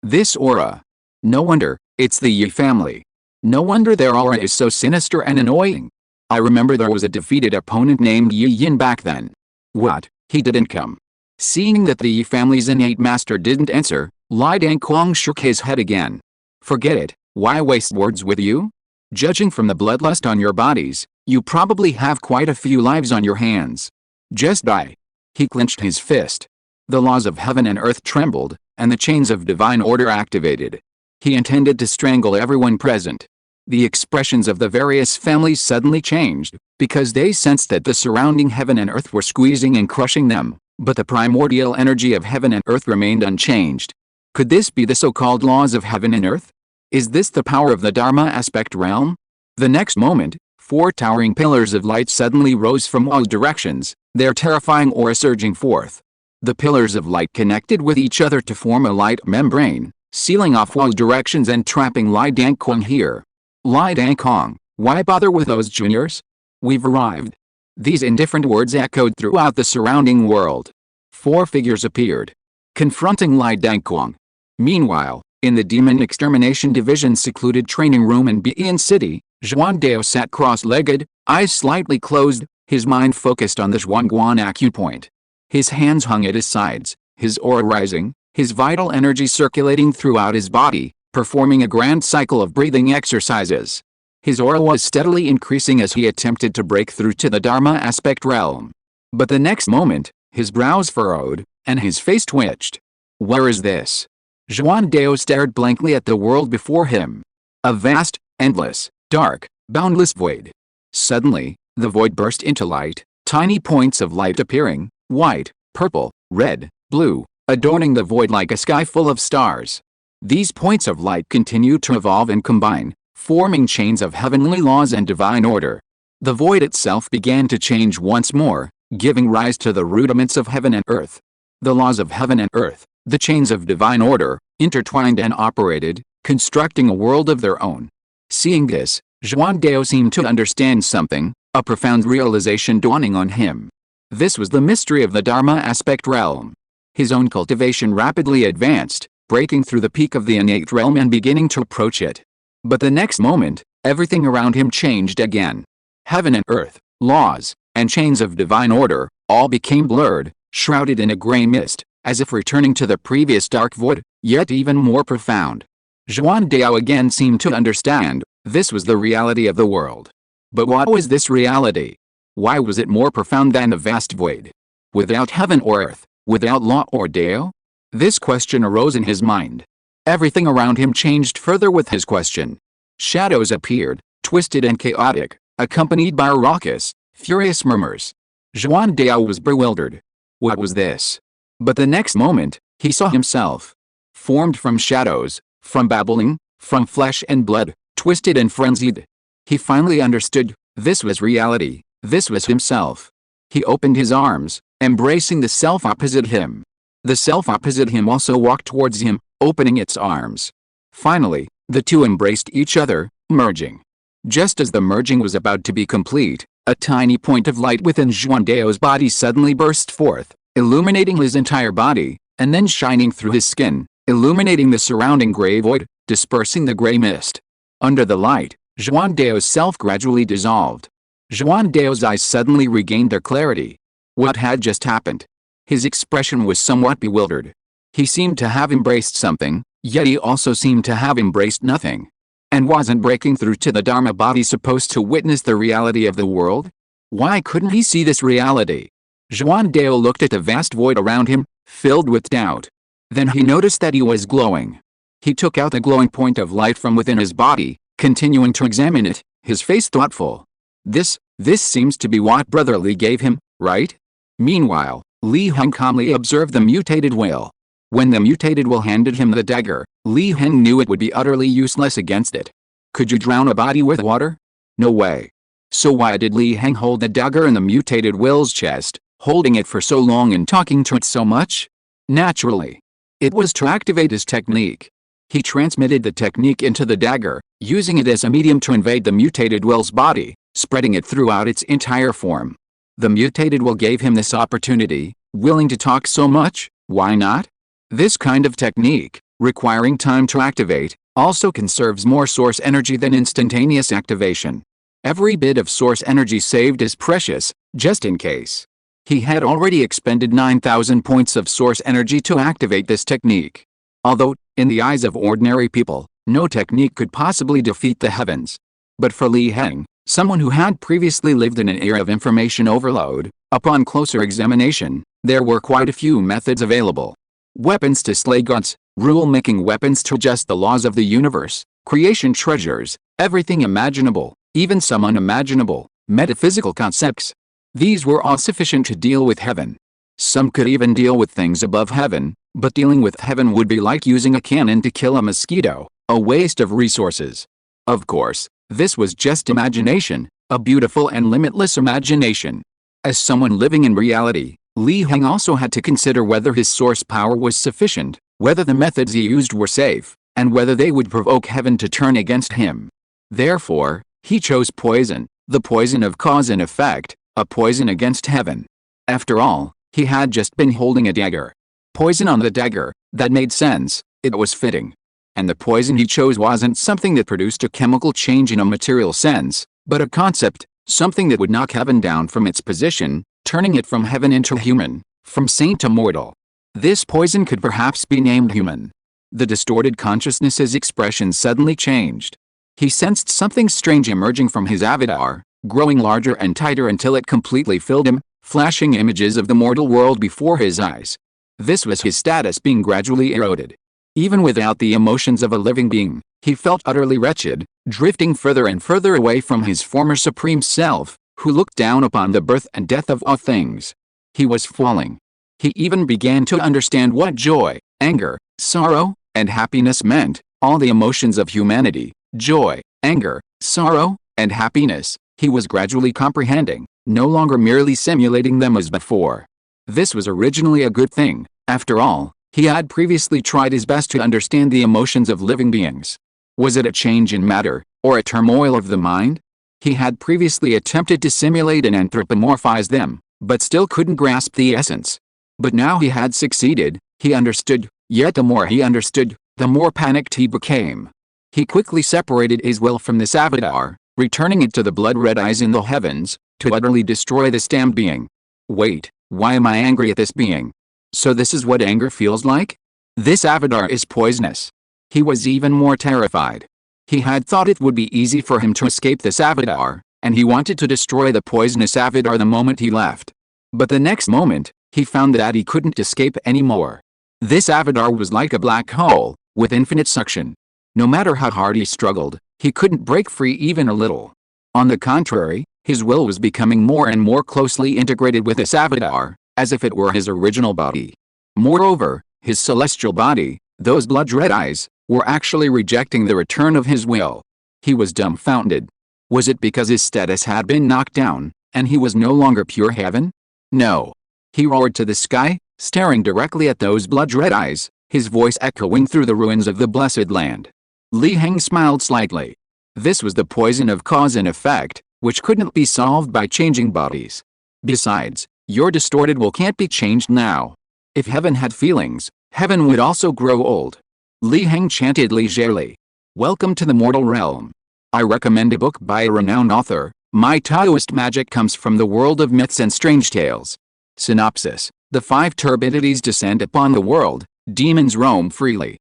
This aura. No wonder, it's the Yi family. No wonder their aura is so sinister and annoying. I remember there was a defeated opponent named Yi Yin back then. What, he didn't come? Seeing that the Yi family's innate master didn't answer, Li Dangquang shook his head again. Forget it, why waste words with you? Judging from the bloodlust on your bodies, you probably have quite a few lives on your hands. Just die. He clenched his fist. The laws of heaven and earth trembled, and the chains of divine order activated. He intended to strangle everyone present. The expressions of the various families suddenly changed, because they sensed that the surrounding heaven and earth were squeezing and crushing them, but the primordial energy of heaven and earth remained unchanged. Could this be the so-called laws of heaven and earth? Is this the power of the Dharma aspect realm? The next moment, 4 towering pillars of light suddenly rose from all directions, their terrifying aura surging forth. The pillars of light connected with each other to form a light membrane, sealing off all directions and trapping Li Dangquang here. Li Dangquang, why bother with those juniors? We've arrived. These indifferent words echoed throughout the surrounding world. 4 figures appeared, confronting Li Dangquang. Meanwhile, in the Demon Extermination Division's secluded training room in Bian City, Zhuangdao sat cross-legged, eyes slightly closed, his mind focused on the Zhuangguan acupoint. His hands hung at his sides, his aura rising, his vital energy circulating throughout his body, performing a grand cycle of breathing exercises. His aura was steadily increasing as he attempted to break through to the Dharma aspect realm. But the next moment, his brows furrowed, and his face twitched. Where is this? Zhuangdao stared blankly at the world before him. A vast, endless, dark, boundless void. Suddenly, the void burst into light, tiny points of light appearing, white, purple, red, blue, adorning the void like a sky full of stars. These points of light continue to evolve and combine, forming chains of heavenly laws and divine order. The void itself began to change once more, giving rise to the rudiments of heaven and earth. The laws of heaven and earth, the chains of divine order, intertwined and operated, constructing a world of their own. Seeing this, Zhuangdao seemed to understand something, a profound realization dawning on him. This was the mystery of the Dharma aspect realm. His own cultivation rapidly advanced, breaking through the peak of the innate realm and beginning to approach it. But the next moment, everything around him changed again. Heaven and earth, laws, and chains of divine order, all became blurred, shrouded in a gray mist, as if returning to the previous dark void, yet even more profound. Zhuangdao again seemed to understand, this was the reality of the world. But what was this reality? Why was it more profound than the vast void? Without heaven or earth, without law or Dao? This question arose in his mind. Everything around him changed further with his question. Shadows appeared, twisted and chaotic, accompanied by raucous, furious murmurs. Zhuangdao was bewildered. What was this? But the next moment, he saw himself. Formed from shadows, from babbling, from flesh and blood, twisted and frenzied. He finally understood, this was reality, this was himself. He opened his arms, embracing the self opposite him. The self opposite him also walked towards him, opening its arms. Finally, the two embraced each other, merging. Just as the merging was about to be complete, a tiny point of light within Zhuangdao's body suddenly burst forth, illuminating his entire body, and then shining through his skin, illuminating the surrounding gray void, dispersing the gray mist. Under the light, Zhuangdao's self gradually dissolved. Zhuangdao's eyes suddenly regained their clarity. What had just happened? His expression was somewhat bewildered. He seemed to have embraced something, Yet he also seemed to have embraced nothing. And wasn't breaking through to the Dharma body supposed to witness the reality of the world? Why couldn't he see this reality? Juan Dao looked at the vast void around him, filled with doubt. Then he noticed that he was glowing. He took out the glowing point of light from within his body, continuing to examine it, his face thoughtful. This seems to be what Brother Li gave him, right? Meanwhile, Li Heng calmly observed the mutated will. When the mutated will handed him the dagger, Li Heng knew it would be utterly useless against it. Could you drown a body with water? No way. So why did Li Heng hold the dagger in the mutated will's chest, holding it for so long and talking to it so much? Naturally. It was to activate his technique. He transmitted the technique into the dagger, using it as a medium to invade the mutated will's body, spreading it throughout its entire form. The mutated will gave him this opportunity, willing to talk so much, why not? This kind of technique, requiring time to activate, also conserves more source energy than instantaneous activation. Every bit of source energy saved is precious, just in case. He had already expended 9,000 points of source energy to activate this technique. Although, in the eyes of ordinary people, no technique could possibly defeat the heavens. But for Li Heng, someone who had previously lived in an era of information overload, upon closer examination, there were quite a few methods available. Weapons to slay gods, rule-making weapons to adjust the laws of the universe, creation treasures, everything imaginable, even some unimaginable, metaphysical concepts. These were all sufficient to deal with heaven. Some could even deal with things above heaven, but dealing with heaven would be like using a cannon to kill a mosquito, a waste of resources. Of course, this was just imagination, a beautiful and limitless imagination. As someone living in reality, Li Heng also had to consider whether his source power was sufficient, whether the methods he used were safe, and whether they would provoke heaven to turn against him. Therefore, he chose poison, the poison of cause and effect, a poison against heaven. After all, he had just been holding a dagger. Poison on the dagger, that made sense, it was fitting. And the poison he chose wasn't something that produced a chemical change in a material sense, but a concept, something that would knock heaven down from its position, turning it from heaven into human, from saint to mortal. This poison could perhaps be named human. The distorted consciousness's expression suddenly changed. He sensed something strange emerging from his avatar, growing larger and tighter until it completely filled him, flashing images of the mortal world before his eyes. This was his status being gradually eroded. Even without the emotions of a living being, he felt utterly wretched, drifting further and further away from his former supreme self, who looked down upon the birth and death of all things. He was falling. He even began to understand what joy, anger, sorrow, and happiness meant, all the emotions of humanity, joy, anger, sorrow, and happiness, he was gradually comprehending, no longer merely simulating them as before. This was originally a good thing. After all, he had previously tried his best to understand the emotions of living beings. Was it a change in matter, or a turmoil of the mind? He had previously attempted to simulate and anthropomorphize them, but still couldn't grasp the essence. But now he had succeeded, he understood, yet the more he understood, the more panicked he became. He quickly separated his will from this avatar, returning it to the blood-red eyes in the heavens, to utterly destroy this damned being. Wait, why am I angry at this being? So this is what anger feels like? This avatar is poisonous. He was even more terrified. He had thought it would be easy for him to escape this avatar, and he wanted to destroy the poisonous avatar the moment he left. But the next moment, he found that he couldn't escape anymore. This avatar was like a black hole, with infinite suction. No matter how hard he struggled, he couldn't break free even a little. On the contrary, his will was becoming more and more closely integrated with this avatar, as if it were his original body. Moreover, his celestial body, those blood-red eyes, were actually rejecting the return of his will. He was dumbfounded. Was it because his status had been knocked down, and he was no longer pure heaven? No. He roared to the sky, staring directly at those blood-red eyes, his voice echoing through the ruins of the blessed land. Li Heng smiled slightly. This was the poison of cause and effect, which couldn't be solved by changing bodies. Besides, your distorted will can't be changed now. If heaven had feelings, heaven would also grow old. Li Heng chanted leisurely. Welcome to the mortal realm. I recommend a book by a renowned author. My Taoist magic comes from the world of myths and strange tales. Synopsis. The 5 turbidities descend upon the world, demons roam freely.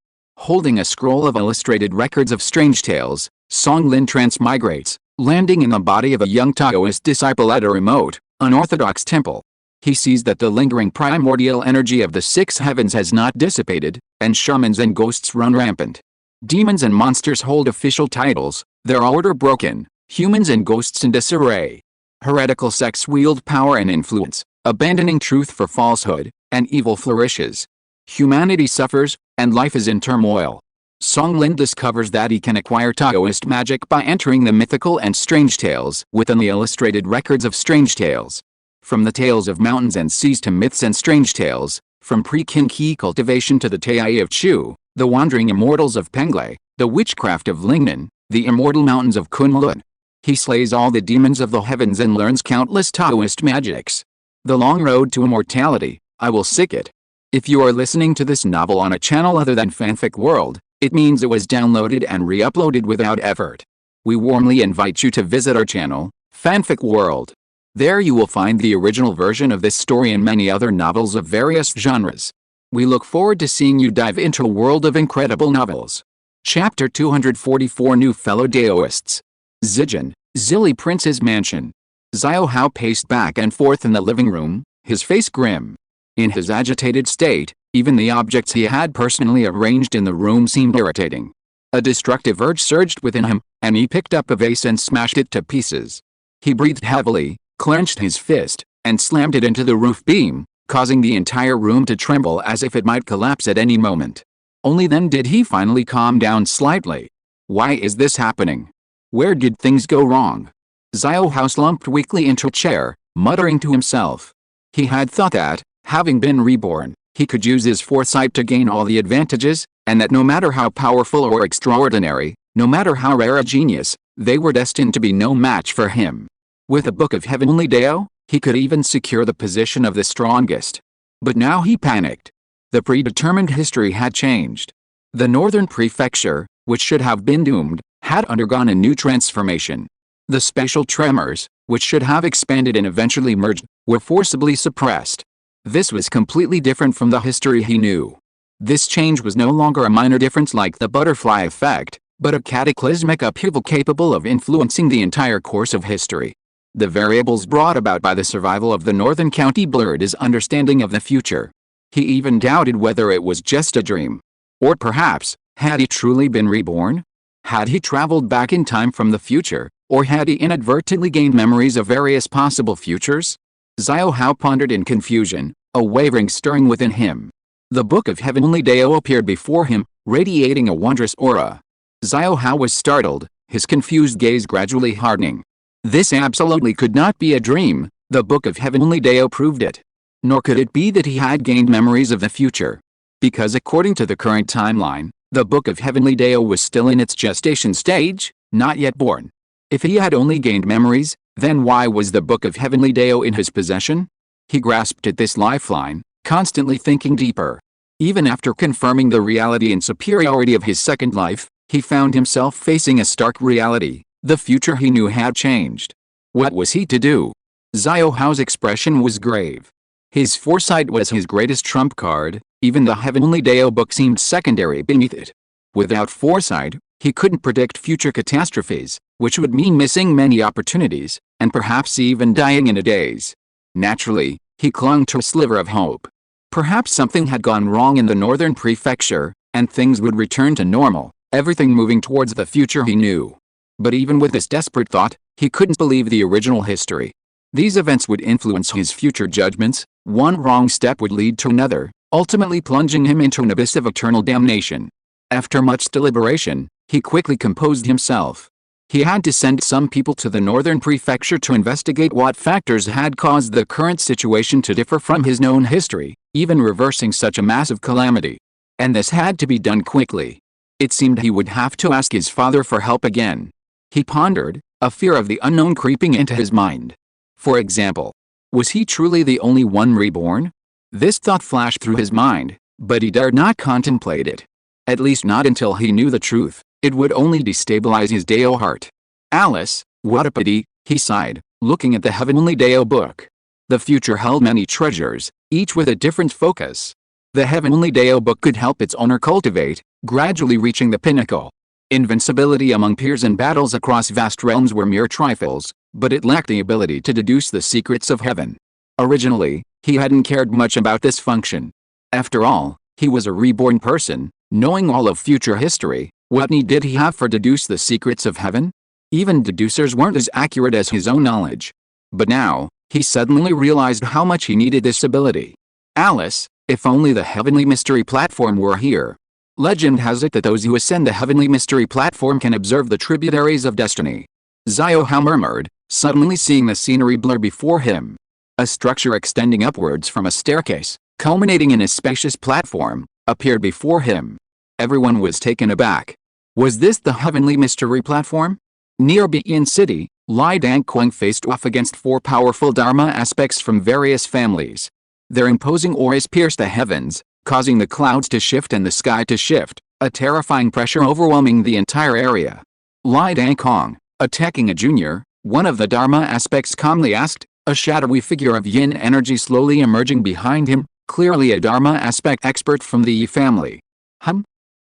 Holding a scroll of illustrated records of strange tales, Song Lin transmigrates, landing in the body of a young Taoist disciple at a remote, unorthodox temple. He sees that the lingering primordial energy of the six heavens has not dissipated, and shamans and ghosts run rampant. Demons and monsters hold official titles, their order broken, humans and ghosts in disarray. Heretical sects wield power and influence, abandoning truth for falsehood, and evil flourishes. Humanity suffers, and life is in turmoil. Song Lin discovers that he can acquire Taoist magic by entering the mythical and strange tales within the illustrated records of strange tales. From the tales of mountains and seas to myths and strange tales, from pre-Qin cultivation to the Tai of Chu, the wandering immortals of Penglai, the witchcraft of Lingnan, the immortal mountains of Kunlun. He slays all the demons of the heavens and learns countless Taoist magics. The long road to immortality, I will seek it. If you are listening to this novel on a channel other than Fanfic World, it means it was downloaded and re-uploaded without effort. We warmly invite you to visit our channel, Fanfic World. There you will find the original version of this story and many other novels of various genres. We look forward to seeing you dive into a world of incredible novels. Chapter 244 New Fellow Daoists. Zijin, Zilly Prince's Mansion. Xiao Hao paced back and forth in the living room, his face grim. In his agitated state, even the objects he had personally arranged in the room seemed irritating. A destructive urge surged within him, and he picked up a vase and smashed it to pieces. He breathed heavily, clenched his fist, and slammed it into the roof beam, causing the entire room to tremble as if it might collapse at any moment. Only then did he finally calm down slightly. Why is this happening? Where did things go wrong? Xiao Hao slumped weakly into a chair, muttering to himself. He had thought that, having been reborn, he could use his foresight to gain all the advantages, and that no matter how powerful or extraordinary, no matter how rare a genius, they were destined to be no match for him. With a book of heavenly Dao, he could even secure the position of the strongest. But now he panicked. The predetermined history had changed. The northern prefecture, which should have been doomed, had undergone a new transformation. The spatial tremors, which should have expanded and eventually merged, were forcibly suppressed. This was completely different from the history he knew. This change was no longer a minor difference like the butterfly effect, but a cataclysmic upheaval capable of influencing the entire course of history. The variables brought about by the survival of the northern county blurred his understanding of the future. He even doubted whether it was just a dream. Or perhaps, had he truly been reborn? Had he traveled back in time from the future, or had he inadvertently gained memories of various possible futures? Xiao Hao pondered in confusion, a wavering stirring within him. The Book of Heavenly Dao appeared before him, radiating a wondrous aura. Xiao Hao was startled, his confused gaze gradually hardening. This absolutely could not be a dream, the Book of Heavenly Dao proved it. Nor could it be that he had gained memories of the future. Because according to the current timeline, the Book of Heavenly Dao was still in its gestation stage, not yet born. If he had only gained memories, then why was the Book of Heavenly Dao in his possession? He grasped at this lifeline, constantly thinking deeper. Even after confirming the reality and superiority of his second life, he found himself facing a stark reality. The future he knew had changed. What was he to do? Xiao Hao's expression was grave. His foresight was his greatest trump card, even the Heavenly Dao book seemed secondary beneath it. Without foresight, he couldn't predict future catastrophes, which would mean missing many opportunities, and perhaps even dying in a daze. Naturally, he clung to a sliver of hope. Perhaps something had gone wrong in the northern prefecture, and things would return to normal, everything moving towards the future he knew. But even with this desperate thought, he couldn't believe the original history. These events would influence his future judgments, one wrong step would lead to another, ultimately plunging him into an abyss of eternal damnation. After much deliberation, he quickly composed himself. He had to send some people to the northern prefecture to investigate what factors had caused the current situation to differ from his known history, even reversing such a massive calamity. And this had to be done quickly. It seemed he would have to ask his father for help again. He pondered, a fear of the unknown creeping into his mind. For example, was he truly the only one reborn? This thought flashed through his mind, but he dared not contemplate it. At least not until he knew the truth. It would only destabilize his Dao heart. Alice, what a pity, he sighed, looking at the Heavenly Dao book. The future held many treasures, each with a different focus. The Heavenly Dao book could help its owner cultivate, gradually reaching the pinnacle. Invincibility among peers and battles across vast realms were mere trifles, but it lacked the ability to deduce the secrets of heaven. Originally, he hadn't cared much about this function. After all, he was a reborn person, knowing all of future history. What need did he have for deduce the secrets of heaven? Even deducers weren't as accurate as his own knowledge. But now, he suddenly realized how much he needed this ability. Alice, if only the Heavenly Mystery Platform were here. Legend has it that those who ascend the Heavenly Mystery Platform can observe the tributaries of destiny. Xiao murmured, suddenly seeing the scenery blur before him. A structure extending upwards from a staircase, culminating in a spacious platform, appeared before him. Everyone was taken aback. Was this the Heavenly Mystery Platform? Near Begin City, Lai Dangquang faced off against 4 powerful Dharma aspects from various families. Their imposing auras pierced the heavens, causing the clouds to shift and the sky to shift, a terrifying pressure overwhelming the entire area. Lai Dangquang, attacking a junior, one of the Dharma aspects calmly asked, a shadowy figure of yin energy slowly emerging behind him, clearly a Dharma aspect expert from the Yi family.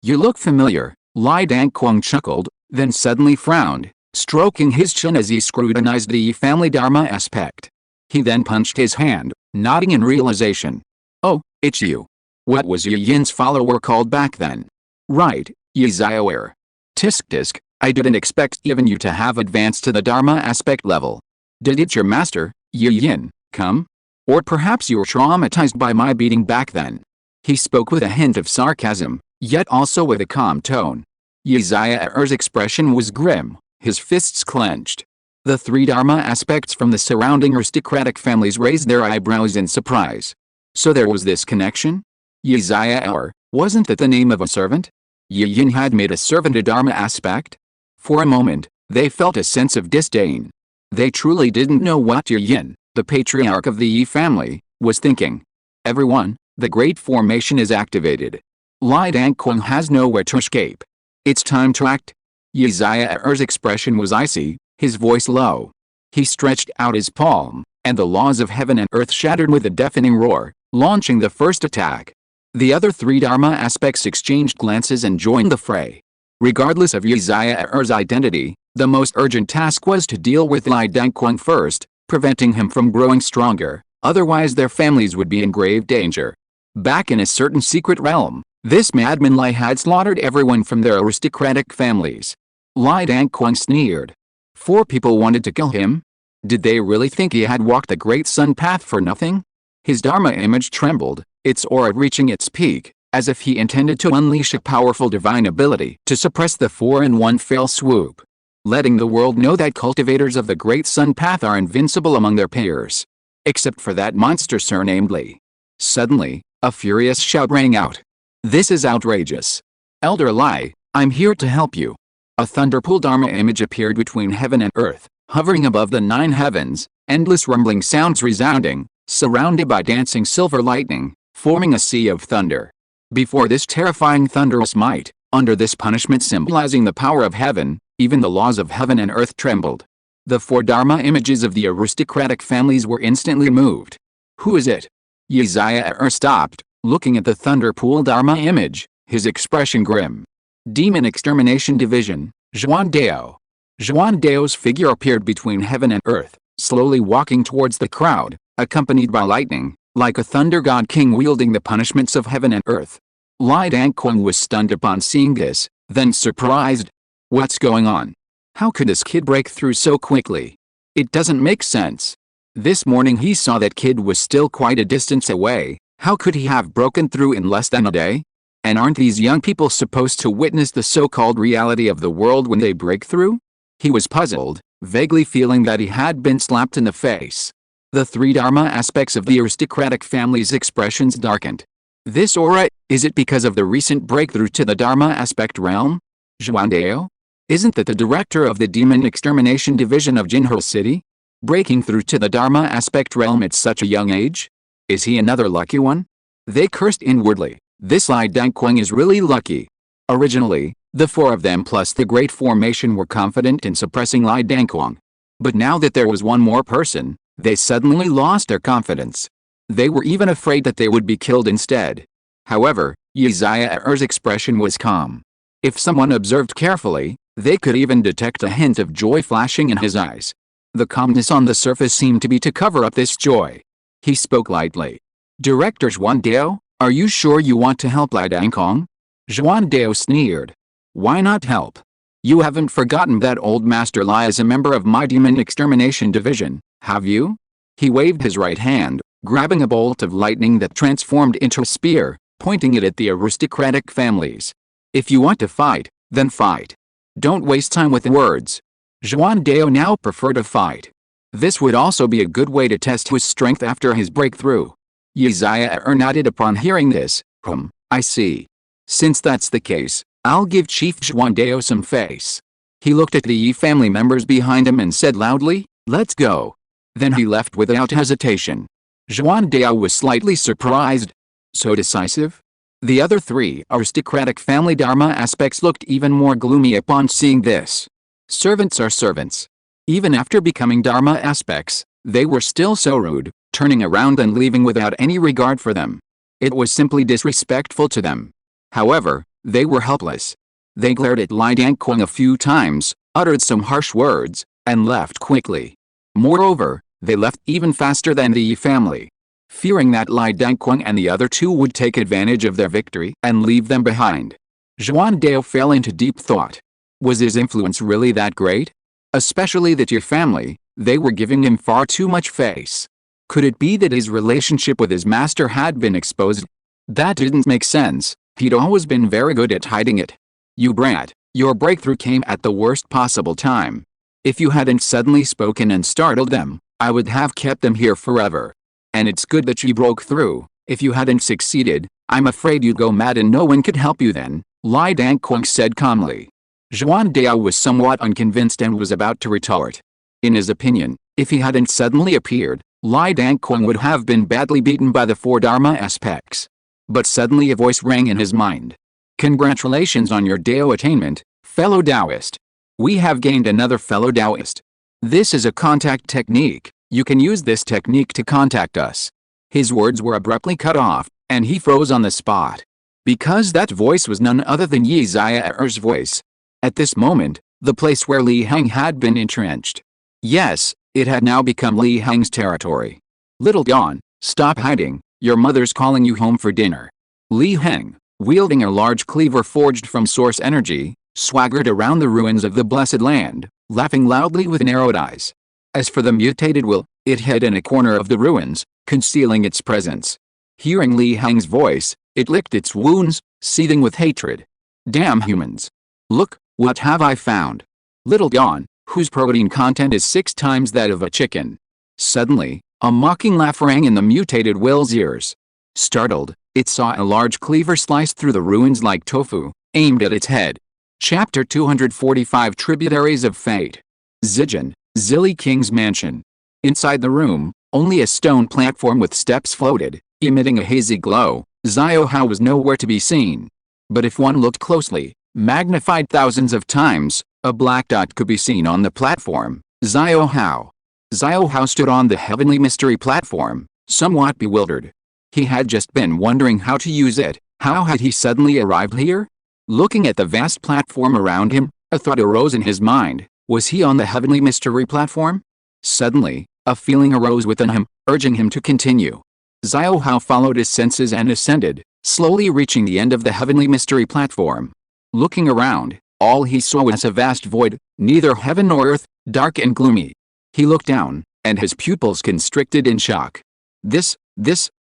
You look familiar, Lai Dangquang chuckled, then suddenly frowned, stroking his chin as he scrutinized the Yi family Dharma aspect. He then punched his hand, nodding in realization. Oh, it's you. What was Yi Yin's follower called back then? Right, Yi Xiaoer. Tisk, I didn't expect even you to have advanced to the Dharma aspect level. Did it your master, Yi Yin, come? Or perhaps you were traumatized by my beating back then. He spoke with a hint of sarcasm, yet also with a calm tone. Yi Xiaoer's expression was grim, his fists clenched. The 3 Dharma aspects from the surrounding aristocratic families raised their eyebrows in surprise. So there was this connection? Yi Xiaoer, wasn't that the name of a servant? Yi Yin had made a servant a Dharma aspect? For a moment, they felt a sense of disdain. They truly didn't know what Yi Yin, the patriarch of the Yi family, was thinking. Everyone, the Great Formation is activated. Lai Dangquang has nowhere to escape. It's time to act. Yi Xiaoer's expression was icy, his voice low. He stretched out his palm, and the laws of heaven and earth shattered with a deafening roar, launching the first attack. The other 3 Dharma aspects exchanged glances and joined the fray. Regardless of Yi Xiaoer's identity, the most urgent task was to deal with Lai Dangquang first, preventing him from growing stronger, otherwise their families would be in grave danger. Back in a certain secret realm, this madman Lai had slaughtered everyone from their aristocratic families. Lai Dangquang sneered. 4 people wanted to kill him? Did they really think he had walked the Great Sun Path for nothing? His Dharma image trembled, its aura reaching its peak, as if he intended to unleash a powerful divine ability to suppress the 4 in one fell swoop. Letting the world know that cultivators of the Great Sun Path are invincible among their peers. Except for that monster surnamed Li. Suddenly, a furious shout rang out. This is outrageous. Elder Lai, I'm here to help you. A thunderpool Dharma image appeared between heaven and earth, hovering above the 9 heavens, endless rumbling sounds resounding, surrounded by dancing silver lightning, forming a sea of thunder. Before this terrifying thunderous might, under this punishment symbolizing the power of heaven, even the laws of heaven and earth trembled. The 4 Dharma images of the aristocratic families were instantly moved. Who is it? Yi Xiaoer stopped, looking at the thunderpool Dharma image, his expression grim. Demon Extermination Division, Zhuan Dao. Zhuan Dao's figure appeared between heaven and earth, slowly walking towards the crowd, accompanied by lightning, like a thunder god king wielding the punishments of heaven and earth. Lai Dangquang was stunned upon seeing this, then surprised. What's going on? How could this kid break through so quickly? It doesn't make sense. This morning he saw that kid was still quite a distance away. How could he have broken through in less than a day? And aren't these young people supposed to witness the so-called reality of the world when they break through? He was puzzled, vaguely feeling that he had been slapped in the face. The 3 Dharma aspects of the aristocratic family's expressions darkened. This aura, is it because of the recent breakthrough to the Dharma aspect realm? Zhuan Dao? Isn't that the director of the Demon Extermination Division of Jinhe City? Breaking through to the Dharma aspect realm at such a young age? Is he another lucky one? They cursed inwardly. This Lai Dangquang is really lucky. Originally, the 4 of them plus the Great Formation were confident in suppressing Lai Dangquang. But now that there was one more person, they suddenly lost their confidence. They were even afraid that they would be killed instead. However, Yizaya's expression was calm. If someone observed carefully, they could even detect a hint of joy flashing in his eyes. The calmness on the surface seemed to be to cover up this joy. He spoke lightly. Director Xuandao, are you sure you want to help Lai Dangkong? Xuandao sneered. Why not help? You haven't forgotten that old Master Lai is a member of my demon extermination division, have you? He waved his right hand, grabbing a bolt of lightning that transformed into a spear, pointing it at the aristocratic families. If you want to fight, then fight. Don't waste time with words. Xuandao now preferred to fight. This would also be a good way to test his strength after his breakthrough. Yizaya nodded upon hearing this. I see. Since that's the case, I'll give Chief Xuandao some face. He looked at the Yi family members behind him and said loudly, let's go. Then he left without hesitation. Xuandao was slightly surprised. So decisive? The other three aristocratic family Dharma aspects looked even more gloomy upon seeing this. Servants are servants. Even after becoming Dharma aspects, they were still so rude, turning around and leaving without any regard for them. It was simply disrespectful to them. However, they were helpless. They glared at Lai Dangkong a few times, uttered some harsh words, and left quickly. Moreover, they left even faster than the Yi family. Fearing that Lai Dangkong and the other two would take advantage of their victory and leave them behind. Xuandao fell into deep thought. Was his influence really that great? Especially the Yi family, they were giving him far too much face. Could it be that his relationship with his master had been exposed? That didn't make sense. He'd always been very good at hiding it. You brat, your breakthrough came at the worst possible time. If you hadn't suddenly spoken and startled them, I would have kept them here forever. And it's good that you broke through. If you hadn't succeeded, I'm afraid you'd go mad and no one could help you then, Lai Dangkong said calmly. Xuandao was somewhat unconvinced and was about to retort. In his opinion, if he hadn't suddenly appeared, Lai Dangkong would have been badly beaten by the four Dharma aspects. But suddenly a voice rang in his mind. Congratulations on your Dao attainment, fellow Taoist. We have gained another fellow Taoist. This is a contact technique. You can use this technique to contact us. His words were abruptly cut off, and he froze on the spot. Because that voice was none other than Yizaya's voice. At this moment, the place where Li Heng had been entrenched. Yes, it had now become Li Heng's territory. Little Dawn, stop hiding, your mother's calling you home for dinner. Li Heng, wielding a large cleaver forged from source energy, swaggered around the ruins of the Blessed Land, laughing loudly with narrowed eyes. As for the mutated will, it hid in a corner of the ruins, concealing its presence. Hearing Li Heng's voice, it licked its wounds, seething with hatred. Damn humans. Look, what have I found? Little Dawn, whose protein content is 6 times that of a chicken. Suddenly, a mocking laugh rang in the mutated will's ears. Startled, it saw a large cleaver sliced through the ruins like tofu, aimed at its head. Chapter 245 Tributaries of Fate. Zijin, Zilli King's mansion. Inside the room, only a stone platform with steps floated, emitting a hazy glow. Xiao Hao was nowhere to be seen. But if one looked closely, magnified thousands of times, a black dot could be seen on the platform. Xiao Hao. Xiao Hao stood on the heavenly mystery platform, somewhat bewildered. He had just been wondering how to use it. How had he suddenly arrived here? Looking at the vast platform around him, a thought arose in his mind. Was he on the heavenly mystery platform? Suddenly, a feeling arose within him, urging him to continue. Xiao Hao followed his senses and ascended, slowly reaching the end of the heavenly mystery platform. Looking around, all he saw was a vast void, neither heaven nor earth, dark and gloomy. He looked down, and his pupils constricted in shock.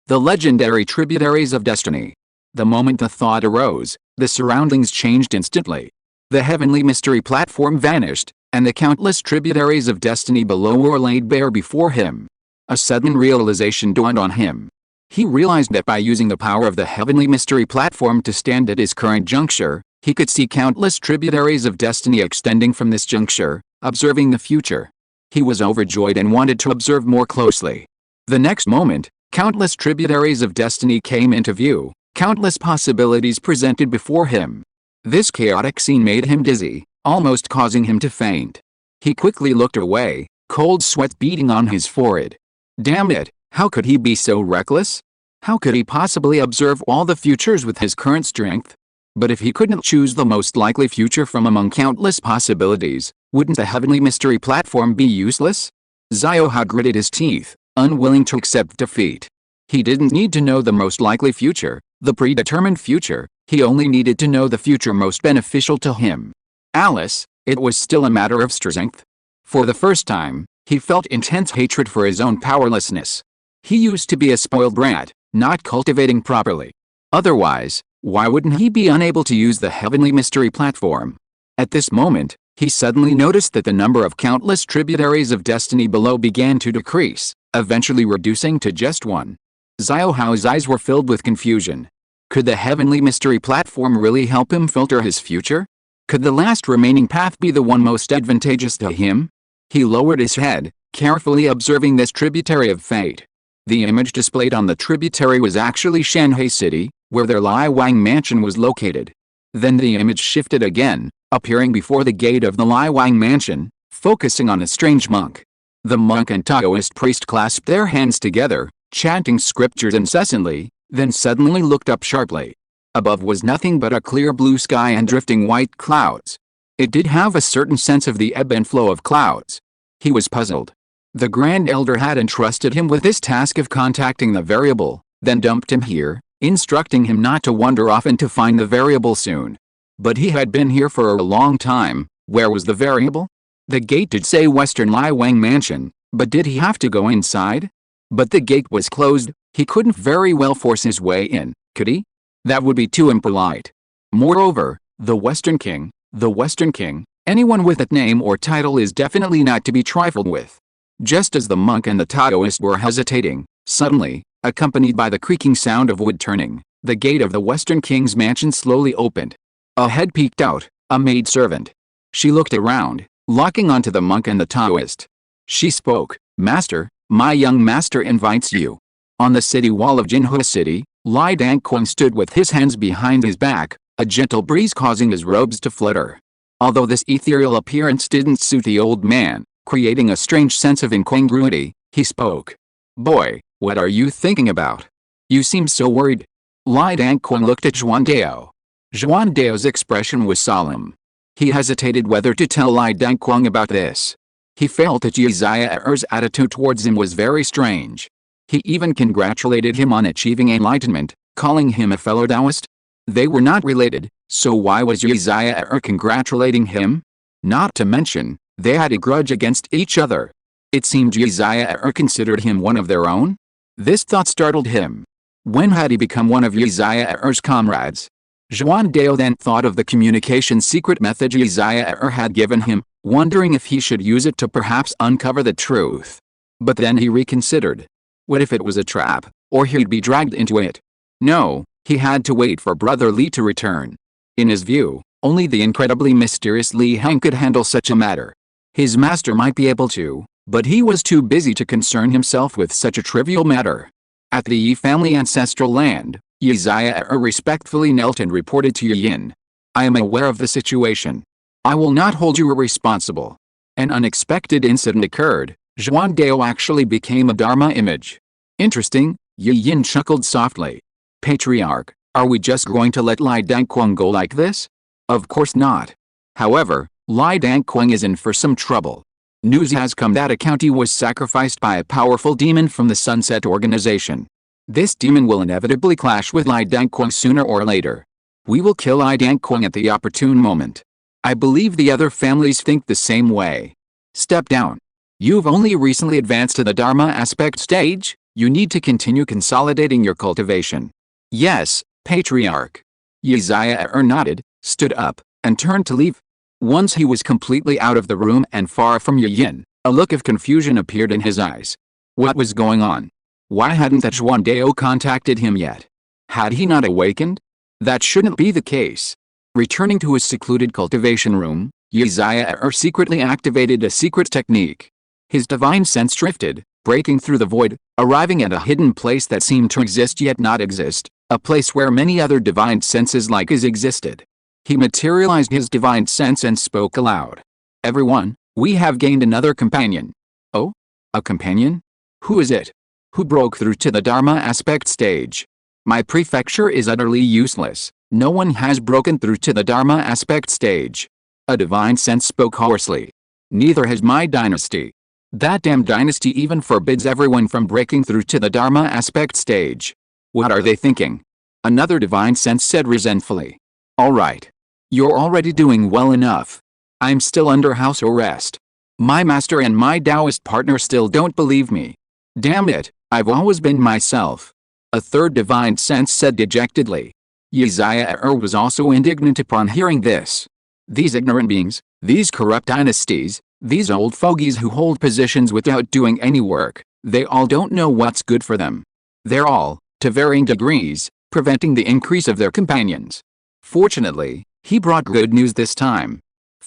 The legendary tributaries of destiny. The moment the thought arose, the surroundings changed instantly. The heavenly mystery platform vanished, and the countless tributaries of destiny below were laid bare before him. A sudden realization dawned on him. He realized that by using the power of the heavenly mystery platform to stand at his current juncture, he could see countless tributaries of destiny extending from this juncture, observing the future. He was overjoyed and wanted to observe more closely. The next moment, countless tributaries of destiny came into view, countless possibilities presented before him. This chaotic scene made him dizzy, almost causing him to faint. He quickly looked away, cold sweat beading on his forehead. Damn it, how could he be so reckless? How could he possibly observe all the futures with his current strength? But if he couldn't choose the most likely future from among countless possibilities, wouldn't the heavenly mystery platform be useless? Xiaohao gritted his teeth, unwilling to accept defeat. He didn't need to know the most likely future, the predetermined future, he only needed to know the future most beneficial to him. Alice, it was still a matter of strength. For the first time, he felt intense hatred for his own powerlessness. He used to be a spoiled brat, not cultivating properly. Otherwise, why wouldn't he be unable to use the heavenly mystery platform? At this moment, he suddenly noticed that the number of countless tributaries of destiny below began to decrease, eventually reducing to just one. Xiaohao's eyes were filled with confusion. Could the heavenly mystery platform really help him filter his future? Could the last remaining path be the one most advantageous to him? He lowered his head, carefully observing this tributary of fate. The image displayed on the tributary was actually Shanghai City, where their Lai Wang mansion was located. Then the image shifted again, appearing before the gate of the Lai Wang mansion, focusing on a strange monk. The monk and Taoist priest clasped their hands together, chanting scriptures incessantly, then suddenly looked up sharply. Above was nothing but a clear blue sky and drifting white clouds. It did have a certain sense of the ebb and flow of clouds. He was puzzled. The Grand Elder had entrusted him with this task of contacting the variable, then dumped him here, instructing him not to wander off and to find the variable soon. But he had been here for a long time. Where was the variable? The gate did say Western Lai Wang Mansion, but did he have to go inside? But the gate was closed, he couldn't very well force his way in, could he? That would be too impolite. Moreover, the Western King, anyone with that name or title is definitely not to be trifled with. Just as the monk and the Taoist were hesitating, suddenly, accompanied by the creaking sound of wood turning, the gate of the Western King's mansion slowly opened. A head peeked out, a maidservant. She looked around, locking onto the monk and the Taoist. She spoke, "Master, my young master invites you." On the city wall of Jinhua City, Lai Dangquang stood with his hands behind his back, a gentle breeze causing his robes to flutter. Although this ethereal appearance didn't suit the old man, creating a strange sense of incongruity, he spoke. "Boy, what are you thinking about? You seem so worried." Lai Dangquang looked at Xuandao. Xuandao's expression was solemn. He hesitated whether to tell Lai Dangquang about this. He felt that Yixiaer's attitude towards him was very strange. He even congratulated him on achieving enlightenment, calling him a fellow Taoist. They were not related, so why was Yixiaer congratulating him? Not to mention, they had a grudge against each other. It seemed Yixiaer considered him one of their own. This thought startled him. When had he become one of Yixiaer's comrades? Xuandao then thought of the communication secret method Yixiaer had given him, wondering if he should use it to perhaps uncover the truth. But then he reconsidered. What if it was a trap, or he'd be dragged into it? No, he had to wait for Brother Li to return. In his view, only the incredibly mysterious Li Heng could handle such a matter. His master might be able to, but he was too busy to concern himself with such a trivial matter. At the Yi family ancestral land, Yixiaer respectfully knelt and reported to Yin. "I am aware of the situation. I will not hold you responsible." An unexpected incident occurred. Xuandao actually became a Dharma image. Interesting, Yin chuckled softly. "Patriarch, are we just going to let Lai Dangquang go like this?" "Of course not. However, Lai Dangquang is in for some trouble. News has come that a county was sacrificed by a powerful demon from the Sunset Organization. This demon will inevitably clash with Lai Dangquang sooner or later. We will kill Lai Dangquang at the opportune moment. I believe the other families think the same way. Step down. You've only recently advanced to the Dharma aspect stage, you need to continue consolidating your cultivation." "Yes, Patriarch." Yixiaer nodded, stood up, and turned to leave. Once he was completely out of the room and far from Yin, a look of confusion appeared in his eyes. What was going on? Why hadn't that Xuandao contacted him yet? Had he not awakened? That shouldn't be the case. Returning to his secluded cultivation room, Yixiaer secretly activated a secret technique. His divine sense drifted, breaking through the void, arriving at a hidden place that seemed to exist yet not exist, a place where many other divine senses like his existed. He materialized his divine sense and spoke aloud. "Everyone, we have gained another companion." "Oh? A companion? Who is it? who broke through to the Dharma aspect stage. My prefecture is utterly useless. No one has broken through to the Dharma aspect stage. A divine sense spoke hoarsely. Neither has my dynasty. That damned dynasty even forbids everyone from breaking through to the Dharma aspect stage. What are they thinking? Another divine sense said resentfully. All right. You're already doing well enough. I'm still under house arrest. My master and my Taoist partner still don't believe me. Damn it, I've always been myself. A third divine sense said dejectedly. Yizaya was also indignant upon hearing this. These ignorant beings, these corrupt dynasties, these old fogies who hold positions without doing any work, they all don't know what's good for them. They're all, to varying degrees, preventing the increase of their companions. Fortunately, he brought good news this time.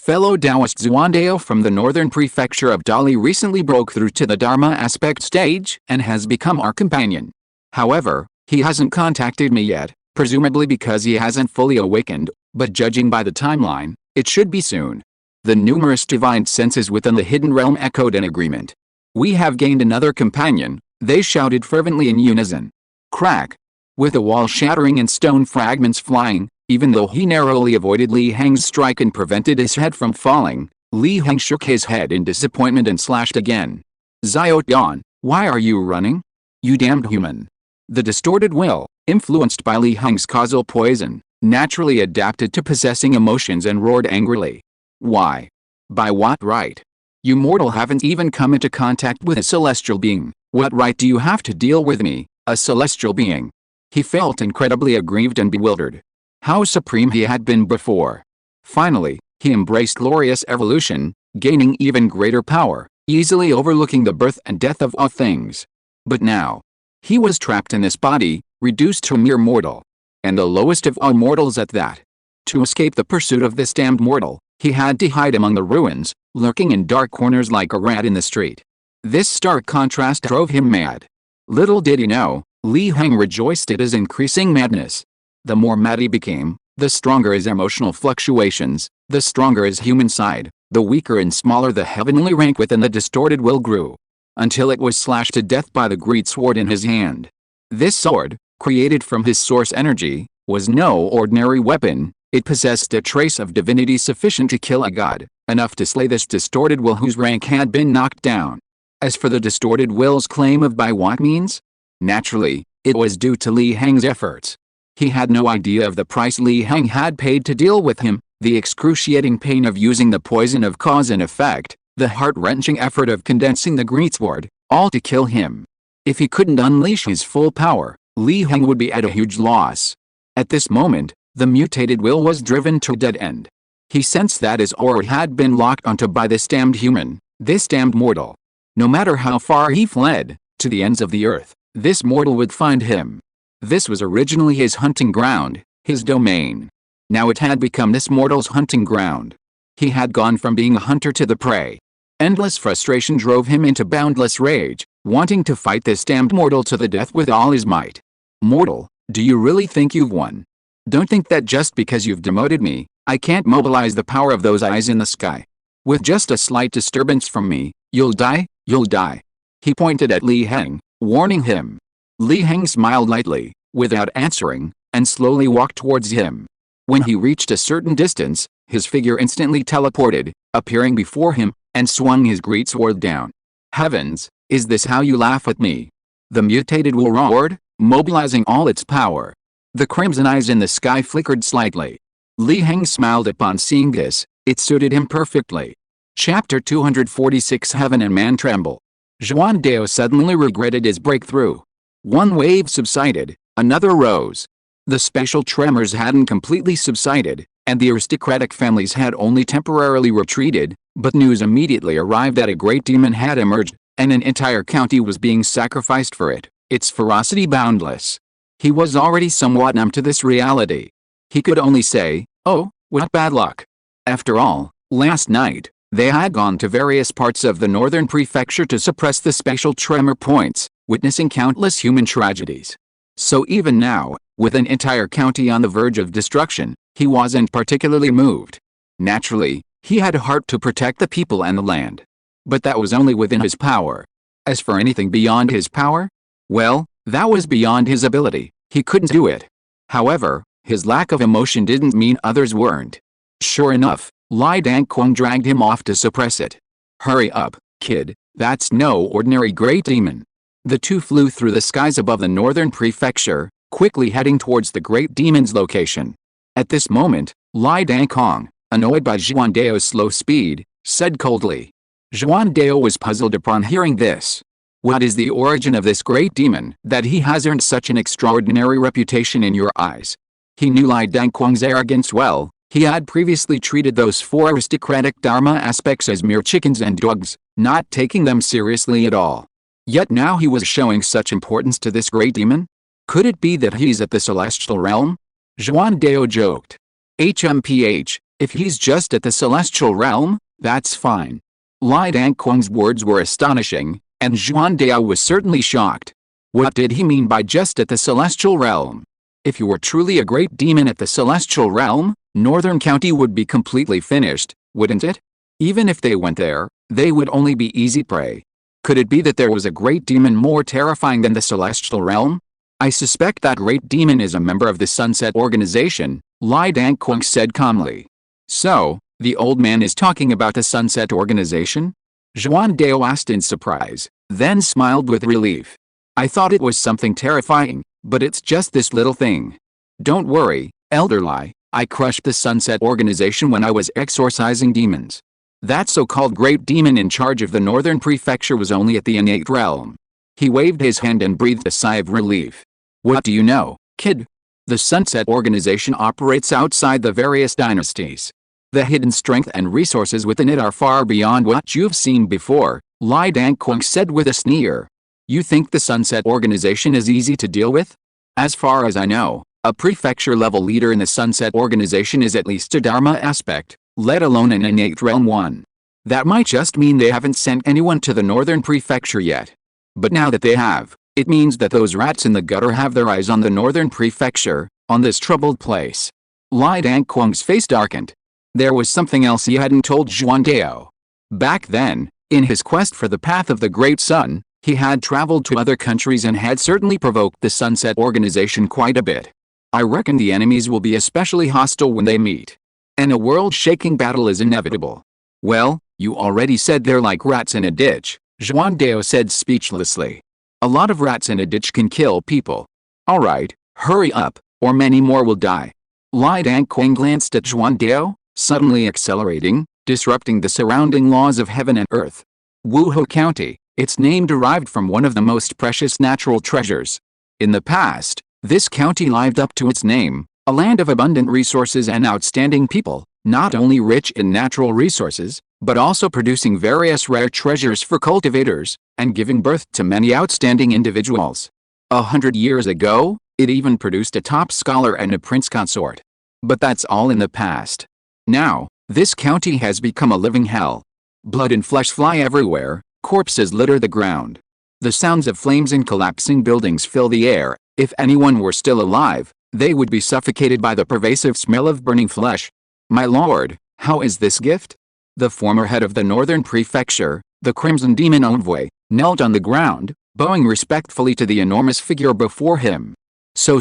Fellow Taoist Xuandao from the northern prefecture of Dali recently broke through to the Dharma aspect stage and has become our companion. However, he hasn't contacted me yet, presumably because he hasn't fully awakened, but judging by the timeline, it should be soon. The numerous divine senses within the hidden realm echoed in agreement. We have gained another companion, they shouted fervently in unison. Crack! With the wall shattering and stone fragments flying, even though he narrowly avoided Li Heng's strike and prevented his head from falling, Li Heng shook his head in disappointment and slashed again. Xiaotian, why are you running? You damned human. The distorted will, influenced by Li Heng's causal poison, naturally adapted to possessing emotions and roared angrily. Why? By what right? You mortal haven't even come into contact with a celestial being. What right do you have to deal with me, a celestial being? He felt incredibly aggrieved and bewildered. How supreme he had been before. Finally, he embraced glorious evolution, gaining even greater power, easily overlooking the birth and death of all things. But now, he was trapped in this body, reduced to a mere mortal. And the lowest of all mortals at that. To escape the pursuit of this damned mortal, he had to hide among the ruins, lurking in dark corners like a rat in the street. This stark contrast drove him mad. Little did he know, Li Heng rejoiced at his increasing madness. The more mad he became, the stronger his emotional fluctuations, the stronger his human side, the weaker and smaller the heavenly rank within the distorted will grew. Until it was slashed to death by the great sword in his hand. This sword, created from his source energy, was no ordinary weapon. It possessed a trace of divinity sufficient to kill a god, enough to slay this distorted will whose rank had been knocked down. As for the distorted will's claim of by what means? Naturally, it was due to Li Heng's efforts. He had no idea of the price Li Heng had paid to deal with him, the excruciating pain of using the poison of cause and effect, the heart-wrenching effort of condensing the greatsword, all to kill him. If he couldn't unleash his full power, Li Heng would be at a huge loss. At this moment, the mutated will was driven to a dead end. He sensed that his aura had been locked onto by this damned human, this damned mortal. No matter how far he fled, to the ends of the earth, this mortal would find him. This was originally his hunting ground, his domain. Now it had become this mortal's hunting ground. He had gone from being a hunter to the prey. Endless frustration drove him into boundless rage, wanting to fight this damned mortal to the death with all his might. Mortal, do you really think you've won? Don't think that just because you've demoted me, I can't mobilize the power of those eyes in the sky. With just a slight disturbance from me, you'll die, you'll die. He pointed at Li Heng, warning him. Li Heng smiled lightly, without answering, and slowly walked towards him. When he reached a certain distance, his figure instantly teleported, appearing before him, and swung his greatsword down. Heavens, is this how you laugh at me? The mutated will roared, mobilizing all its power. The crimson eyes in the sky flickered slightly. Li Heng smiled upon seeing this, it suited him perfectly. Chapter 246 Heaven and Man Tremble. Xuandao suddenly regretted his breakthrough. One wave subsided, another rose. The special tremors hadn't completely subsided, and the aristocratic families had only temporarily retreated, but news immediately arrived that a great demon had emerged, and an entire county was being sacrificed for it, its ferocity boundless. He was already somewhat numb to this reality. He could only say, oh, what bad luck. After all, last night, they had gone to various parts of the northern prefecture to suppress the special tremor points, witnessing countless human tragedies. So even now, with an entire county on the verge of destruction, he wasn't particularly moved. Naturally, he had a heart to protect the people and the land. But that was only within his power. As for anything beyond his power, Well, that was beyond his ability. He couldn't do it. However, his lack of emotion didn't mean others weren't. Sure enough, Lai Dangquang dragged him off to suppress it. Hurry up, kid, that's no ordinary great demon. The two flew through the skies above the northern prefecture, quickly heading towards the great demon's location. At this moment, Lai Dangquang, annoyed by Xuandao's slow speed, said coldly. Xuandao was puzzled upon hearing this. What is the origin of this great demon that he has earned such an extraordinary reputation in your eyes? He knew Lai Dangquang's arrogance well. He had previously treated those four aristocratic Dharma aspects as mere chickens and dogs, not taking them seriously at all. Yet now he was showing such importance to this great demon? Could it be that he's at the celestial realm? Xuandao joked. HMPH, if he's just at the celestial realm, that's fine. Lai Dangquang's words were astonishing, and Xuandao was certainly shocked. What did he mean by just at the celestial realm? If you were truly a great demon at the celestial realm, Northern County would be completely finished, wouldn't it? Even if they went there, they would only be easy prey. Could it be that there was a great demon more terrifying than the celestial realm? I suspect that great demon is a member of the Sunset Organization, Lai Dangquang said calmly. So, the old man is talking about the Sunset Organization? Xuandao asked in surprise, then smiled with relief. I thought it was something terrifying, but it's just this little thing. Don't worry, Elder Lai, I crushed the Sunset Organization when I was exorcising demons. That so-called great demon in charge of the northern prefecture was only at the innate realm. He waved his hand and breathed a sigh of relief. What do you know, kid? The Sunset Organization operates outside the various dynasties. The hidden strength and resources within it are far beyond what you've seen before, Lai Dangquang said with a sneer. You think the Sunset Organization is easy to deal with? As far as I know, a prefecture-level leader in the Sunset Organization is at least a Dharma aspect, let alone an innate realm one. That might just mean they haven't sent anyone to the northern prefecture yet. But now that they have, it means that those rats in the gutter have their eyes on the northern prefecture, on this troubled place. Lai Dangquang's face darkened. There was something else he hadn't told Xuandao. Back then, in his quest for the path of the Great Sun, he had traveled to other countries and had certainly provoked the Sunset Organization quite a bit. I reckon the enemies will be especially hostile when they meet. And a world-shaking battle is inevitable. Well, you already said they're like rats in a ditch, Xuandao said speechlessly. A lot of rats in a ditch can kill people. Alright, hurry up, or many more will die. Lai Dangquang glanced at Xuandao, suddenly accelerating, disrupting the surrounding laws of heaven and earth. Wuhu County, its name derived from one of the most precious natural treasures. In the past, this county lived up to its name, a land of abundant resources and outstanding people, not only rich in natural resources, but also producing various rare treasures for cultivators, and giving birth to many outstanding individuals. 100 years ago, it even produced a top scholar and a prince consort. But that's all in the past. Now, this county has become a living hell. Blood and flesh fly everywhere, corpses litter the ground. The sounds of flames and collapsing buildings fill the air. If anyone were still alive, they would be suffocated by the pervasive smell of burning flesh. My lord, how is this gift? The former head of the northern prefecture, the Crimson Demon Envoy, knelt on the ground, bowing respectfully to the enormous figure before him. So,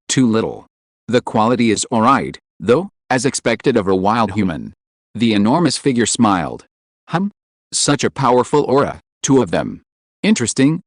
too little. The quality is alright, though, as expected of a wild human. The enormous figure smiled. Such a powerful aura, two of them. Interesting,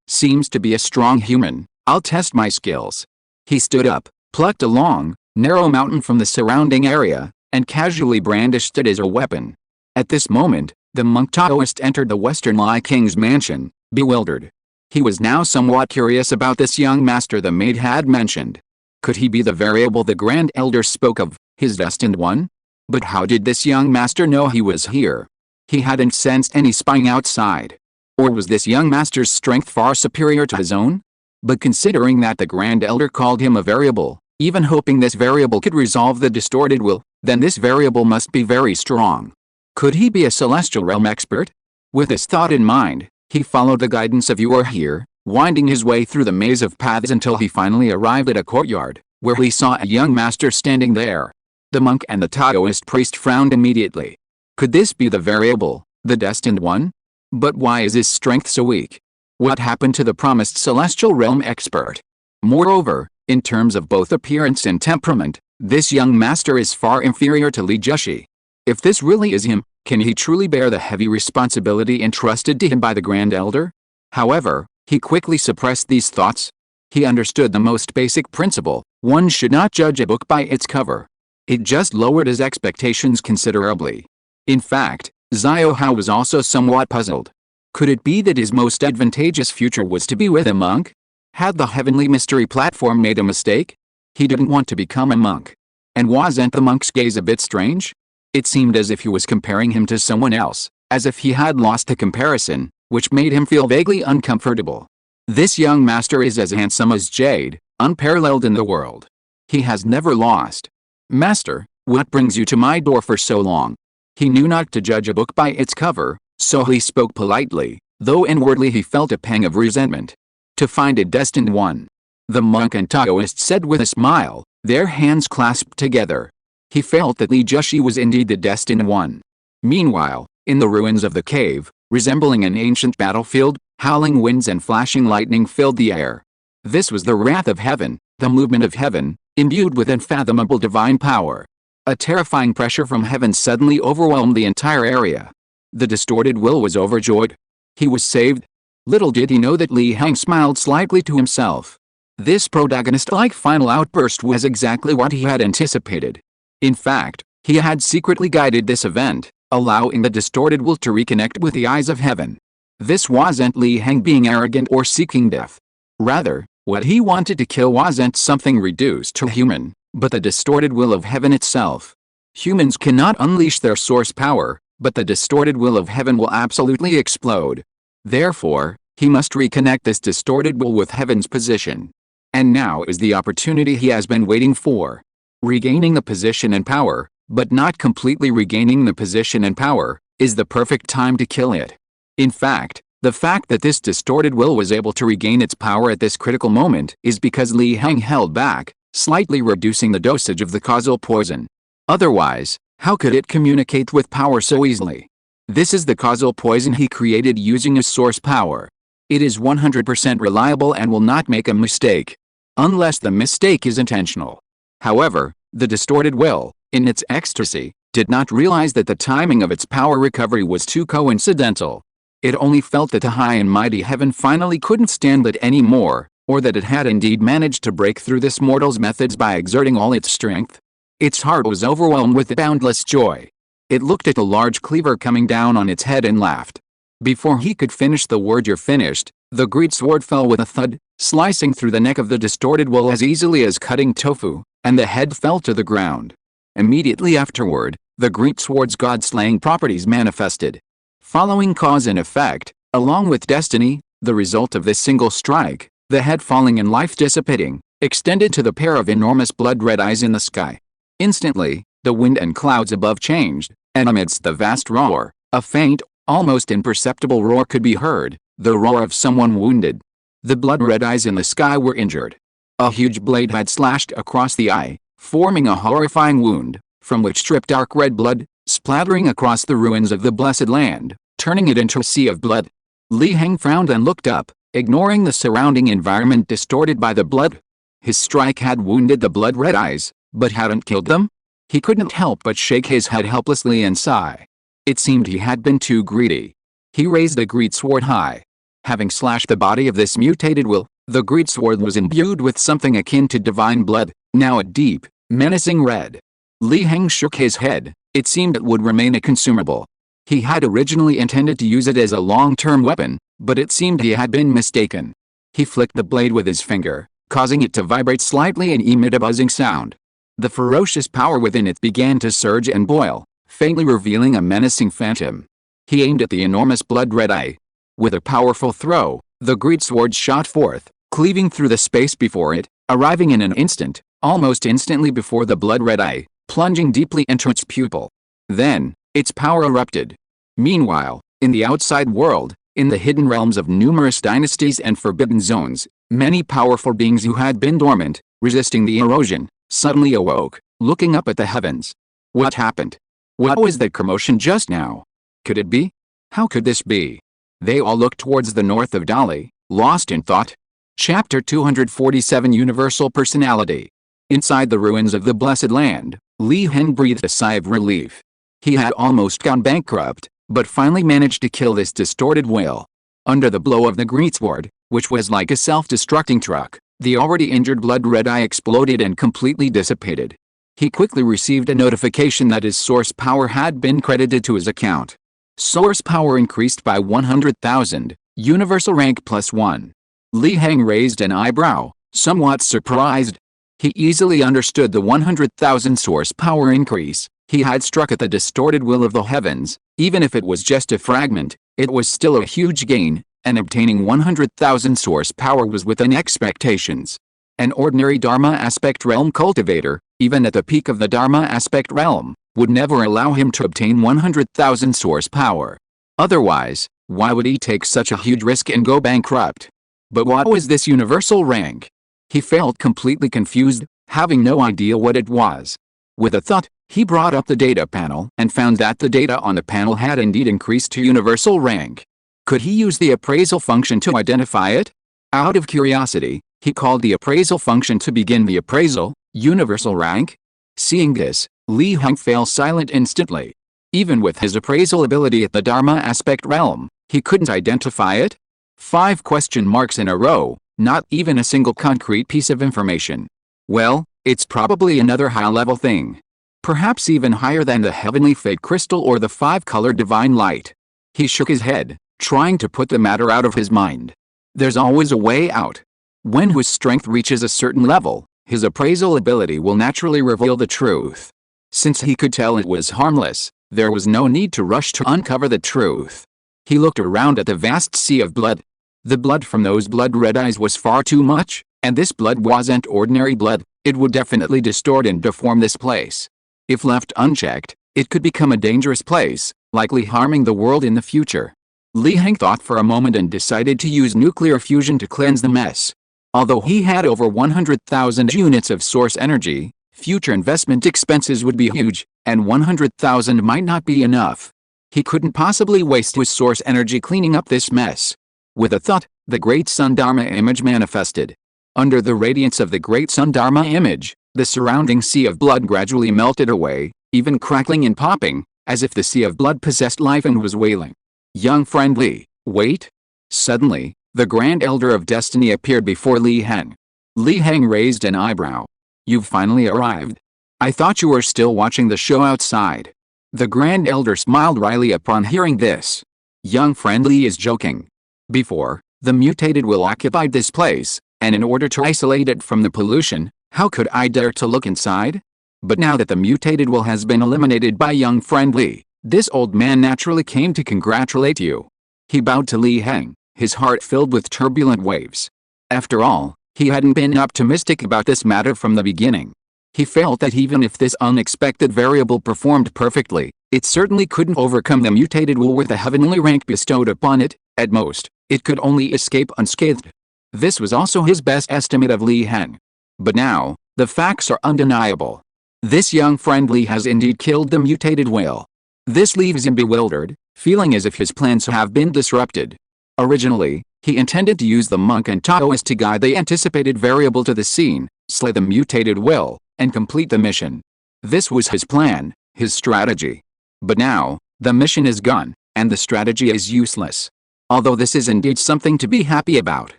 seems to be a strong human. I'll test my skills. He stood up, plucked a long, narrow mountain from the surrounding area, and casually brandished it as a weapon. At this moment, the monk Taoist entered the Western Lai King's mansion, bewildered. He was now somewhat curious about this young master the maid had mentioned. Could he be the variable the Grand Elder spoke of, his destined one? But how did this young master know he was here? He hadn't sensed any spying outside. Or was this young master's strength far superior to his own? But considering that the Grand Elder called him a variable, even hoping this variable could resolve the distorted will, then this variable must be very strong. Could he be a celestial realm expert? With this thought in mind, he followed the guidance of "You are here," winding his way through the maze of paths until he finally arrived at a courtyard, where he saw a young master standing there. The monk and the Taoist priest frowned immediately. Could this be the variable, the destined one? But why is his strength so weak? What happened to the promised celestial realm expert? Moreover, in terms of both appearance and temperament, this young master is far inferior to Li Jushi. If this really is him, can he truly bear the heavy responsibility entrusted to him by the Grand Elder? However, he quickly suppressed these thoughts. He understood the most basic principle: one should not judge a book by its cover. It just lowered his expectations considerably. In fact, Xiao Hao was also somewhat puzzled. Could it be that his most advantageous future was to be with a monk? Had the heavenly mystery platform made a mistake? He didn't want to become a monk. And wasn't the monk's gaze a bit strange? It seemed as if he was comparing him to someone else, as if he had lost the comparison, which made him feel vaguely uncomfortable. This young master is as handsome as jade, unparalleled in the world. He has never lost. Master, what brings you to my door for so long? He knew not to judge a book by its cover, so he spoke politely, though inwardly he felt a pang of resentment. To find a destined one. The monk and Taoist said with a smile, their hands clasped together. He felt that Li Jushi was indeed the destined one. Meanwhile, in the ruins of the cave, resembling an ancient battlefield, howling winds and flashing lightning filled the air. This was the wrath of heaven, the movement of heaven, imbued with unfathomable divine power. A terrifying pressure from heaven suddenly overwhelmed the entire area. The distorted will was overjoyed. He was saved. Little did he know that Li Heng smiled slightly to himself. This protagonist-like final outburst was exactly what he had anticipated. In fact, he had secretly guided this event, allowing the distorted will to reconnect with the eyes of heaven. This wasn't Li Heng being arrogant or seeking death. Rather, what he wanted to kill wasn't something reduced to human, but the distorted will of heaven itself. Humans cannot unleash their source power, but the distorted will of heaven will absolutely explode. Therefore, he must reconnect this distorted will with heaven's position. And now is the opportunity he has been waiting for. Regaining the position and power, but not completely regaining the position and power, is the perfect time to kill it. In fact, the fact that this distorted will was able to regain its power at this critical moment is because Li Heng held back, slightly reducing the dosage of the causal poison. Otherwise, how could it communicate with power so easily? This is the causal poison he created using his source power. It is 100% reliable and will not make a mistake. Unless the mistake is intentional. However, the distorted will, in its ecstasy, did not realize that the timing of its power recovery was too coincidental. It only felt that the high and mighty heaven finally couldn't stand it anymore, or that it had indeed managed to break through this mortal's methods by exerting all its strength. Its heart was overwhelmed with boundless joy. It looked at the large cleaver coming down on its head and laughed. Before he could finish the word "you're finished," the great sword fell with a thud, slicing through the neck of the distorted will as easily as cutting tofu, and the head fell to the ground. Immediately afterward, the great sword's god-slaying properties manifested. Following cause and effect, along with destiny, the result of this single strike, the head falling and life dissipating, extended to the pair of enormous blood-red eyes in the sky. Instantly, the wind and clouds above changed, and amidst the vast roar, a faint, almost imperceptible roar could be heard, the roar of someone wounded. The blood-red eyes in the sky were injured. A huge blade had slashed across the eye, forming a horrifying wound, from which dripped dark red blood, splattering across the ruins of the blessed land, turning it into a sea of blood. Li Heng frowned and looked up, ignoring the surrounding environment distorted by the blood. His strike had wounded the blood-red eyes, but hadn't killed them? He couldn't help but shake his head helplessly and sigh. It seemed he had been too greedy. He raised the great sword high. Having slashed the body of this mutated will, the great sword was imbued with something akin to divine blood, now a deep, menacing red. Li Heng shook his head. It seemed it would remain a consumable. He had originally intended to use it as a long-term weapon, but it seemed he had been mistaken. He flicked the blade with his finger, causing it to vibrate slightly and emit a buzzing sound. The ferocious power within it began to surge and boil, faintly revealing a menacing phantom. He aimed at the enormous blood-red eye. With a powerful throw, the great sword shot forth, cleaving through the space before it, arriving in an instant, almost instantly before the blood-red eye, plunging deeply into its pupil. Then, its power erupted. Meanwhile, in the outside world, in the hidden realms of numerous dynasties and forbidden zones, many powerful beings who had been dormant, resisting the erosion, suddenly awoke, looking up at the heavens. What happened? What was that commotion just now? Could it be? How could this be? They all looked towards the north of Dali, lost in thought. Chapter 247 Universal Personality. Inside the ruins of the Blessed Land, Li Heng breathed a sigh of relief. He had almost gone bankrupt, but finally managed to kill this distorted will. Under the blow of the greatsword, which was like a self-destructing truck, the already injured blood red eye exploded and completely dissipated. He quickly received a notification that his source power had been credited to his account. Source power increased by 100,000, universal rank +1. Li Heng raised an eyebrow, somewhat surprised. He easily understood the 100,000 source power increase. He had struck at the distorted will of the heavens. Even if it was just a fragment, it was still a huge gain, and obtaining 100,000 source power was within expectations. An ordinary Dharma aspect realm cultivator, even at the peak of the Dharma aspect realm, would never allow him to obtain 100,000 source power. Otherwise, why would he take such a huge risk and go bankrupt? But what was this universal rank? He felt completely confused, having no idea what it was. With a thought, he brought up the data panel and found that the data on the panel had indeed increased to universal rank. Could he use the appraisal function to identify it? Out of curiosity, he called the appraisal function to begin the appraisal, universal rank. Seeing this, Li Heng fell silent instantly. Even with his appraisal ability at the Dharma aspect realm, he couldn't identify it. 5 question marks in a row, not even a single concrete piece of information. Well, it's probably another high-level thing. Perhaps even higher than the heavenly fate crystal or the 5-color divine light. He shook his head, trying to put the matter out of his mind. There's always a way out. When his strength reaches a certain level, his appraisal ability will naturally reveal the truth. Since he could tell it was harmless, there was no need to rush to uncover the truth. He looked around at the vast sea of blood. The blood from those blood red eyes was far too much, and this blood wasn't ordinary blood. It would definitely distort and deform this place. If left unchecked, it could become a dangerous place, likely harming the world in the future. Li Heng thought for a moment and decided to use nuclear fusion to cleanse the mess. Although he had over 100,000 units of source energy, future investment expenses would be huge, and 100,000 might not be enough. He couldn't possibly waste his source energy cleaning up this mess. With a thought, the Great Sun Dharma image manifested. Under the radiance of the Great Sun Dharma image, the surrounding sea of blood gradually melted away, even crackling and popping, as if the sea of blood possessed life and was wailing. Young friend Li, wait. Suddenly, the Grand Elder of Destiny appeared before Li Heng. Li Heng raised an eyebrow. You've finally arrived. I thought you were still watching the show outside. The Grand Elder smiled wryly upon hearing this. Young friend Li is joking. Before, the mutated will occupied this place, and in order to isolate it from the pollution, how could I dare to look inside? But now that the mutated will has been eliminated by young friend Li, this old man naturally came to congratulate you. He bowed to Li Heng, his heart filled with turbulent waves. After all, he hadn't been optimistic about this matter from the beginning. He felt that even if this unexpected variable performed perfectly, it certainly couldn't overcome the mutated will with the heavenly rank bestowed upon it. At most, it could only escape unscathed. This was also his best estimate of Li Heng. But now, the facts are undeniable. This young friend Li has indeed killed the mutated will. This leaves him bewildered, feeling as if his plans have been disrupted. Originally, he intended to use the monk and Taoist to guide the anticipated variable to the scene, slay the mutated will, and complete the mission. This was his plan, his strategy. But now, the mission is gone, and the strategy is useless. Although this is indeed something to be happy about.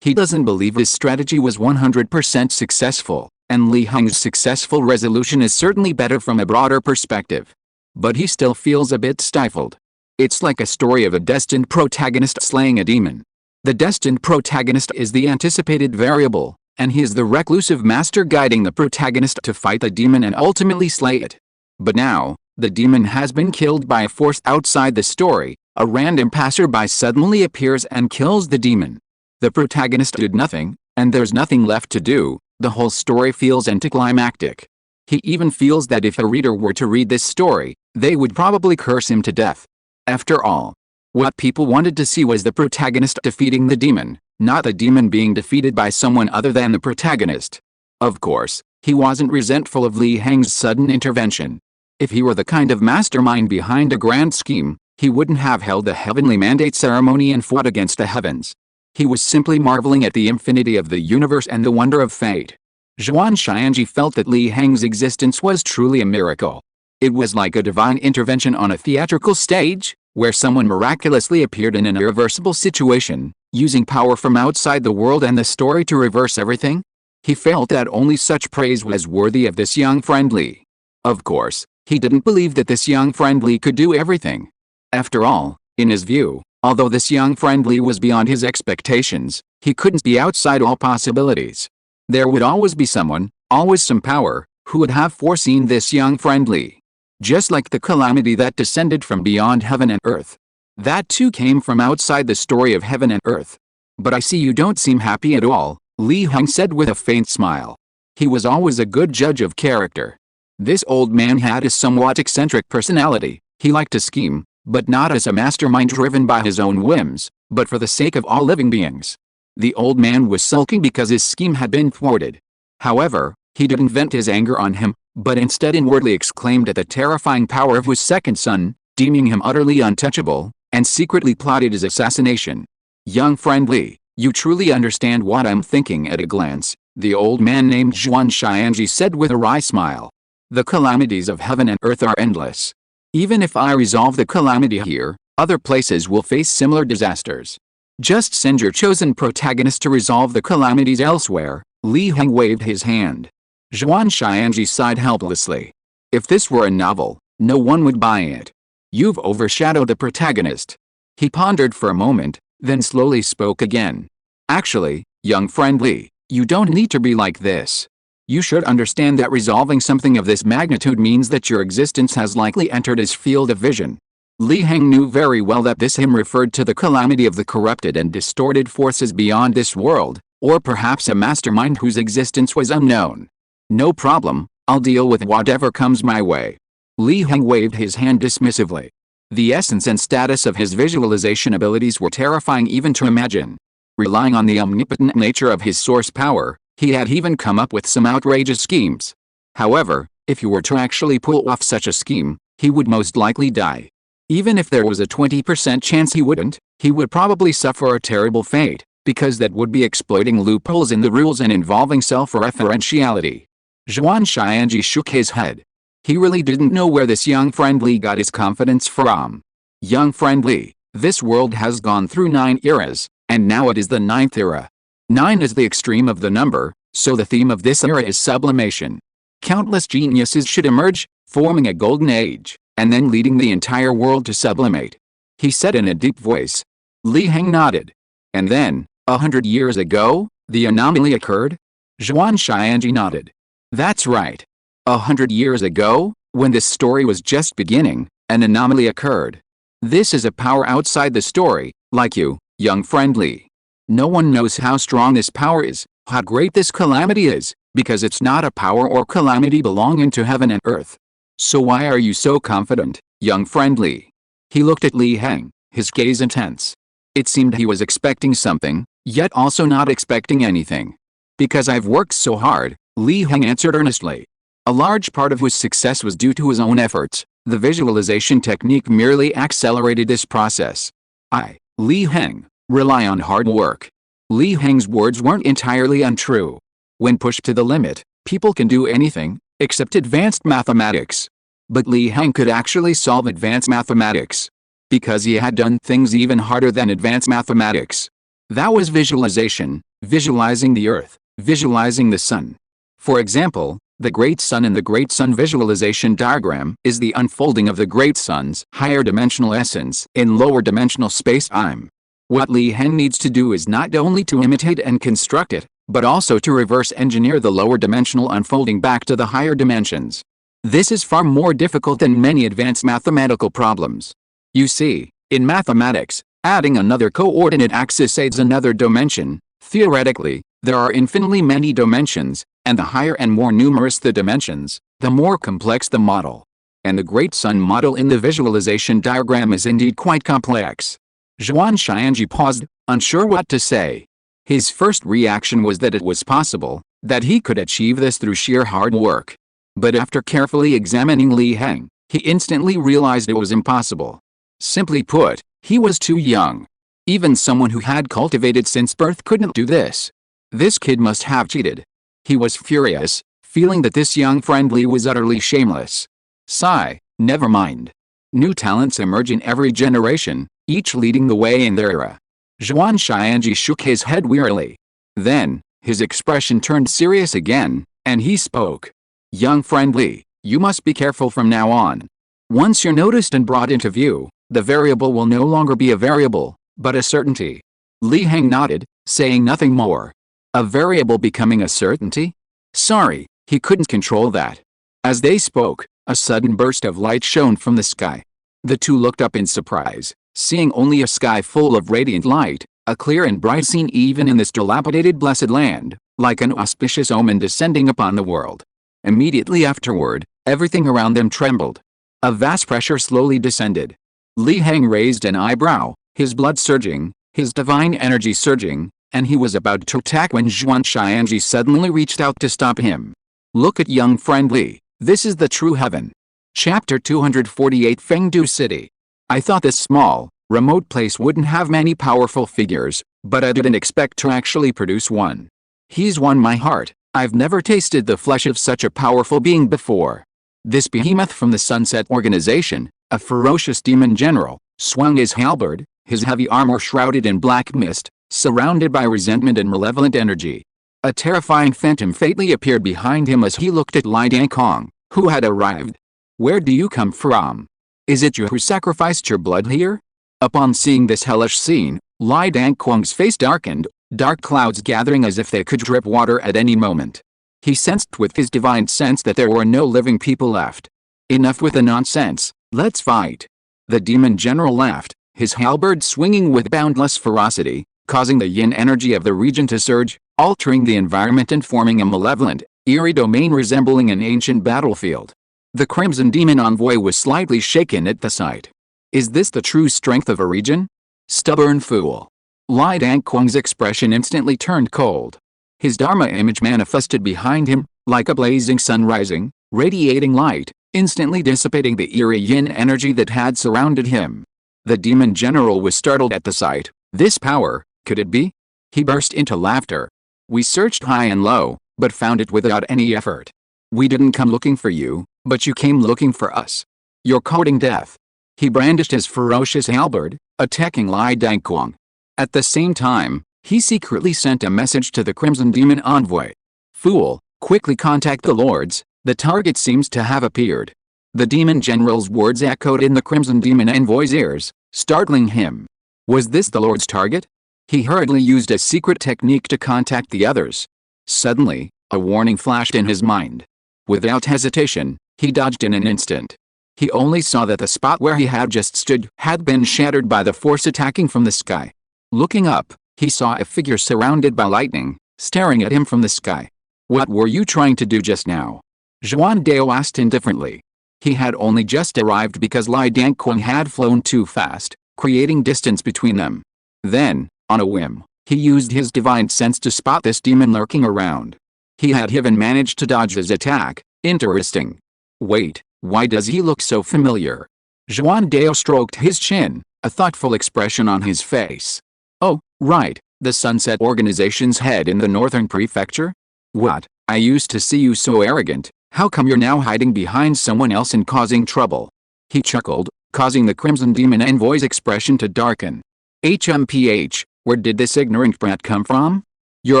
He doesn't believe his strategy was 100% successful, and Li Heng's successful resolution is certainly better from a broader perspective. But he still feels a bit stifled. It's like a story of a destined protagonist slaying a demon. The destined protagonist is the anticipated variable, and he is the reclusive master guiding the protagonist to fight the demon and ultimately slay it. But now, the demon has been killed by a force outside the story. A random passerby suddenly appears and kills the demon. The protagonist did nothing, and there's nothing left to do. The whole story feels anticlimactic. He even feels that if a reader were to read this story, they would probably curse him to death. After all, what people wanted to see was the protagonist defeating the demon, not the demon being defeated by someone other than the protagonist. Of course, he wasn't resentful of Li Heng's sudden intervention. If he were the kind of mastermind behind a grand scheme, He wouldn't have held the heavenly mandate ceremony and fought against the heavens. He was simply marveling at the infinity of the universe and the wonder of fate. Zhuan Xianji felt that Li Heng's existence was truly a miracle. It was like a divine intervention on a theatrical stage, where someone miraculously appeared in an irreversible situation, using power from outside the world and the story to reverse everything. He felt that only such praise was worthy of this young friend Li. Of course, he didn't believe that this young friend Li could do everything. After all, in his view, although this young friend Li was beyond his expectations, he couldn't be outside all possibilities. There would always be someone, always some power, who would have foreseen this young friend Li. Just like the calamity that descended from beyond heaven and earth. That too came from outside the story of heaven and earth. But I see you don't seem happy at all, Li Heng said with a faint smile. He was always a good judge of character. This old man had a somewhat eccentric personality. He liked to scheme, but not as a mastermind driven by his own whims, but for the sake of all living beings. The old man was sulking because his scheme had been thwarted. However, he didn't vent his anger on him, but instead inwardly exclaimed at the terrifying power of his second son, deeming him utterly untouchable, and secretly plotted his assassination. Young friend Li, you truly understand what I'm thinking at a glance, the old man named Zhuan Xianji said with a wry smile. The calamities of heaven and earth are endless. Even if I resolve the calamity here, other places will face similar disasters. Just send your chosen protagonist to resolve the calamities elsewhere. Li Heng waved his hand. Zhuan Xianji sighed helplessly. If this were a novel, no one would buy it. You've overshadowed the protagonist. He pondered for a moment, then slowly spoke again. Actually, young friend Li, you don't need to be like this. You should understand that resolving something of this magnitude means that your existence has likely entered his field of vision. Li Heng knew very well that this hymn referred to the calamity of the corrupted and distorted forces beyond this world, or perhaps a mastermind whose existence was unknown. No problem, I'll deal with whatever comes my way. Li Heng waved his hand dismissively. The essence and status of his visualization abilities were terrifying even to imagine. Relying on the omnipotent nature of his source power, he had even come up with some outrageous schemes. However, if he were to actually pull off such a scheme, he would most likely die. Even if there was a 20% chance he wouldn't, he would probably suffer a terrible fate, because that would be exploiting loopholes in the rules and involving self-referentiality. Zhuan Xianji shook his head. He really didn't know where this young friend Li got his confidence from. Young friend Li, this world has gone through 9 eras, and now it is the 9th era. 9 is the extreme of the number, so the theme of this era is sublimation. Countless geniuses should emerge, forming a golden age, and then leading the entire world to sublimate. He said in a deep voice. Li Heng nodded. And then, 100 years ago, the anomaly occurred? Zhuan Xianji nodded. That's right. 100 years ago, when this story was just beginning, an anomaly occurred. This is a power outside the story, like you, young friend Li. No one knows how strong this power is, how great this calamity is, because it's not a power or calamity belonging to heaven and earth. So why are you so confident, young friend Li? He looked at Li Heng, his gaze intense. It seemed he was expecting something, yet also not expecting anything. Because I've worked so hard, Li Heng answered earnestly. A large part of his success was due to his own efforts. The visualization technique merely accelerated this process. I, Li Heng, rely on hard work. Li Heng's words weren't entirely untrue. When pushed to the limit, people can do anything, except advanced mathematics. But Li Heng could actually solve advanced mathematics. Because he had done things even harder than advanced mathematics. That was visualization, visualizing the earth, visualizing the sun. For example, the Great Sun in the Great Sun visualization diagram is the unfolding of the Great Sun's higher dimensional essence in lower dimensional space-time. What Li Heng needs to do is not only to imitate and construct it, but also to reverse engineer the lower dimensional unfolding back to the higher dimensions. This is far more difficult than many advanced mathematical problems. You see, in mathematics, adding another coordinate axis aids another dimension. Theoretically, there are infinitely many dimensions, and the higher and more numerous the dimensions, the more complex the model. And the Great Sun model in the visualization diagram is indeed quite complex. Zhuan Xianji paused, unsure what to say. His first reaction was that it was possible, that he could achieve this through sheer hard work. But after carefully examining Li Heng, he instantly realized it was impossible. Simply put, he was too young. Even someone who had cultivated since birth couldn't do this. This kid must have cheated. He was furious, feeling that this young friendly was utterly shameless. Sigh, never mind. New talents emerge in every generation, each leading the way in their era. Zhuan Xianji shook his head wearily. Then, his expression turned serious again, and he spoke. Young friendly, you must be careful from now on. Once you're noticed and brought into view, the variable will no longer be a variable, but a certainty. Li Heng nodded, saying nothing more. A variable becoming a certainty? Sorry, he couldn't control that. As they spoke, a sudden burst of light shone from the sky. The two looked up in surprise, seeing only a sky full of radiant light, a clear and bright scene even in this dilapidated blessed land, like an auspicious omen descending upon the world. Immediately afterward, everything around them trembled. A vast pressure slowly descended. Li Heng raised an eyebrow, his blood surging, his divine energy surging, and he was about to attack when Zhuan Xianji suddenly reached out to stop him. Look at young friendly, this is the true heaven. Chapter 248 Fengdu City. I thought this small, remote place wouldn't have many powerful figures, but I didn't expect to actually produce one. He's won my heart. I've never tasted the flesh of such a powerful being before. This behemoth from the Sunset Organization, a ferocious demon general, swung his halberd, his heavy armor shrouded in black mist, surrounded by resentment and malevolent energy. A terrifying phantom faintly appeared behind him as he looked at Lai Dangkong, who had arrived. Where do you come from? Is it you who sacrificed your blood here? Upon seeing this hellish scene, Lai Dangkong's face darkened, dark clouds gathering as if they could drip water at any moment. He sensed with his divine sense that there were no living people left. Enough with the nonsense, let's fight. The demon general laughed, his halberd swinging with boundless ferocity, causing the yin energy of the region to surge, altering the environment and forming a malevolent, eerie domain resembling an ancient battlefield. The Crimson Demon Envoy was slightly shaken at the sight. Is this the true strength of a region? Stubborn fool. Lai Dangkong's expression instantly turned cold. His Dharma image manifested behind him, like a blazing sun rising, radiating light, instantly dissipating the eerie yin energy that had surrounded him. The demon general was startled at the sight. This power, could it be? He burst into laughter. We searched high and low, but found it without any effort. We didn't come looking for you, but you came looking for us. You're courting death. He brandished his ferocious halberd, attacking Lai Dangkong. At the same time, he secretly sent a message to the Crimson Demon Envoy. Fool, quickly contact the Lords, the target seems to have appeared. The demon general's words echoed in the Crimson Demon Envoy's ears, startling him. Was this the Lord's target? He hurriedly used a secret technique to contact the others. Suddenly, a warning flashed in his mind. Without hesitation, he dodged in an instant. He only saw that the spot where he had just stood had been shattered by the force attacking from the sky. Looking up, he saw a figure surrounded by lightning, staring at him from the sky. What were you trying to do just now? Zhuan Dao asked indifferently. He had only just arrived because Lai Dangkong had flown too fast, creating distance between them. Then, on a whim, he used his divine sense to spot this demon lurking around. He had even managed to dodge his attack. Interesting. Wait, why does he look so familiar? Zhuan Dao stroked his chin, a thoughtful expression on his face. Oh, right, the Sunset Organization's head in the Northern Prefecture? What, I used to see you so arrogant, how come you're now hiding behind someone else and causing trouble? He chuckled, causing the Crimson Demon Envoy's expression to darken. HMPH, where did this ignorant brat come from? Your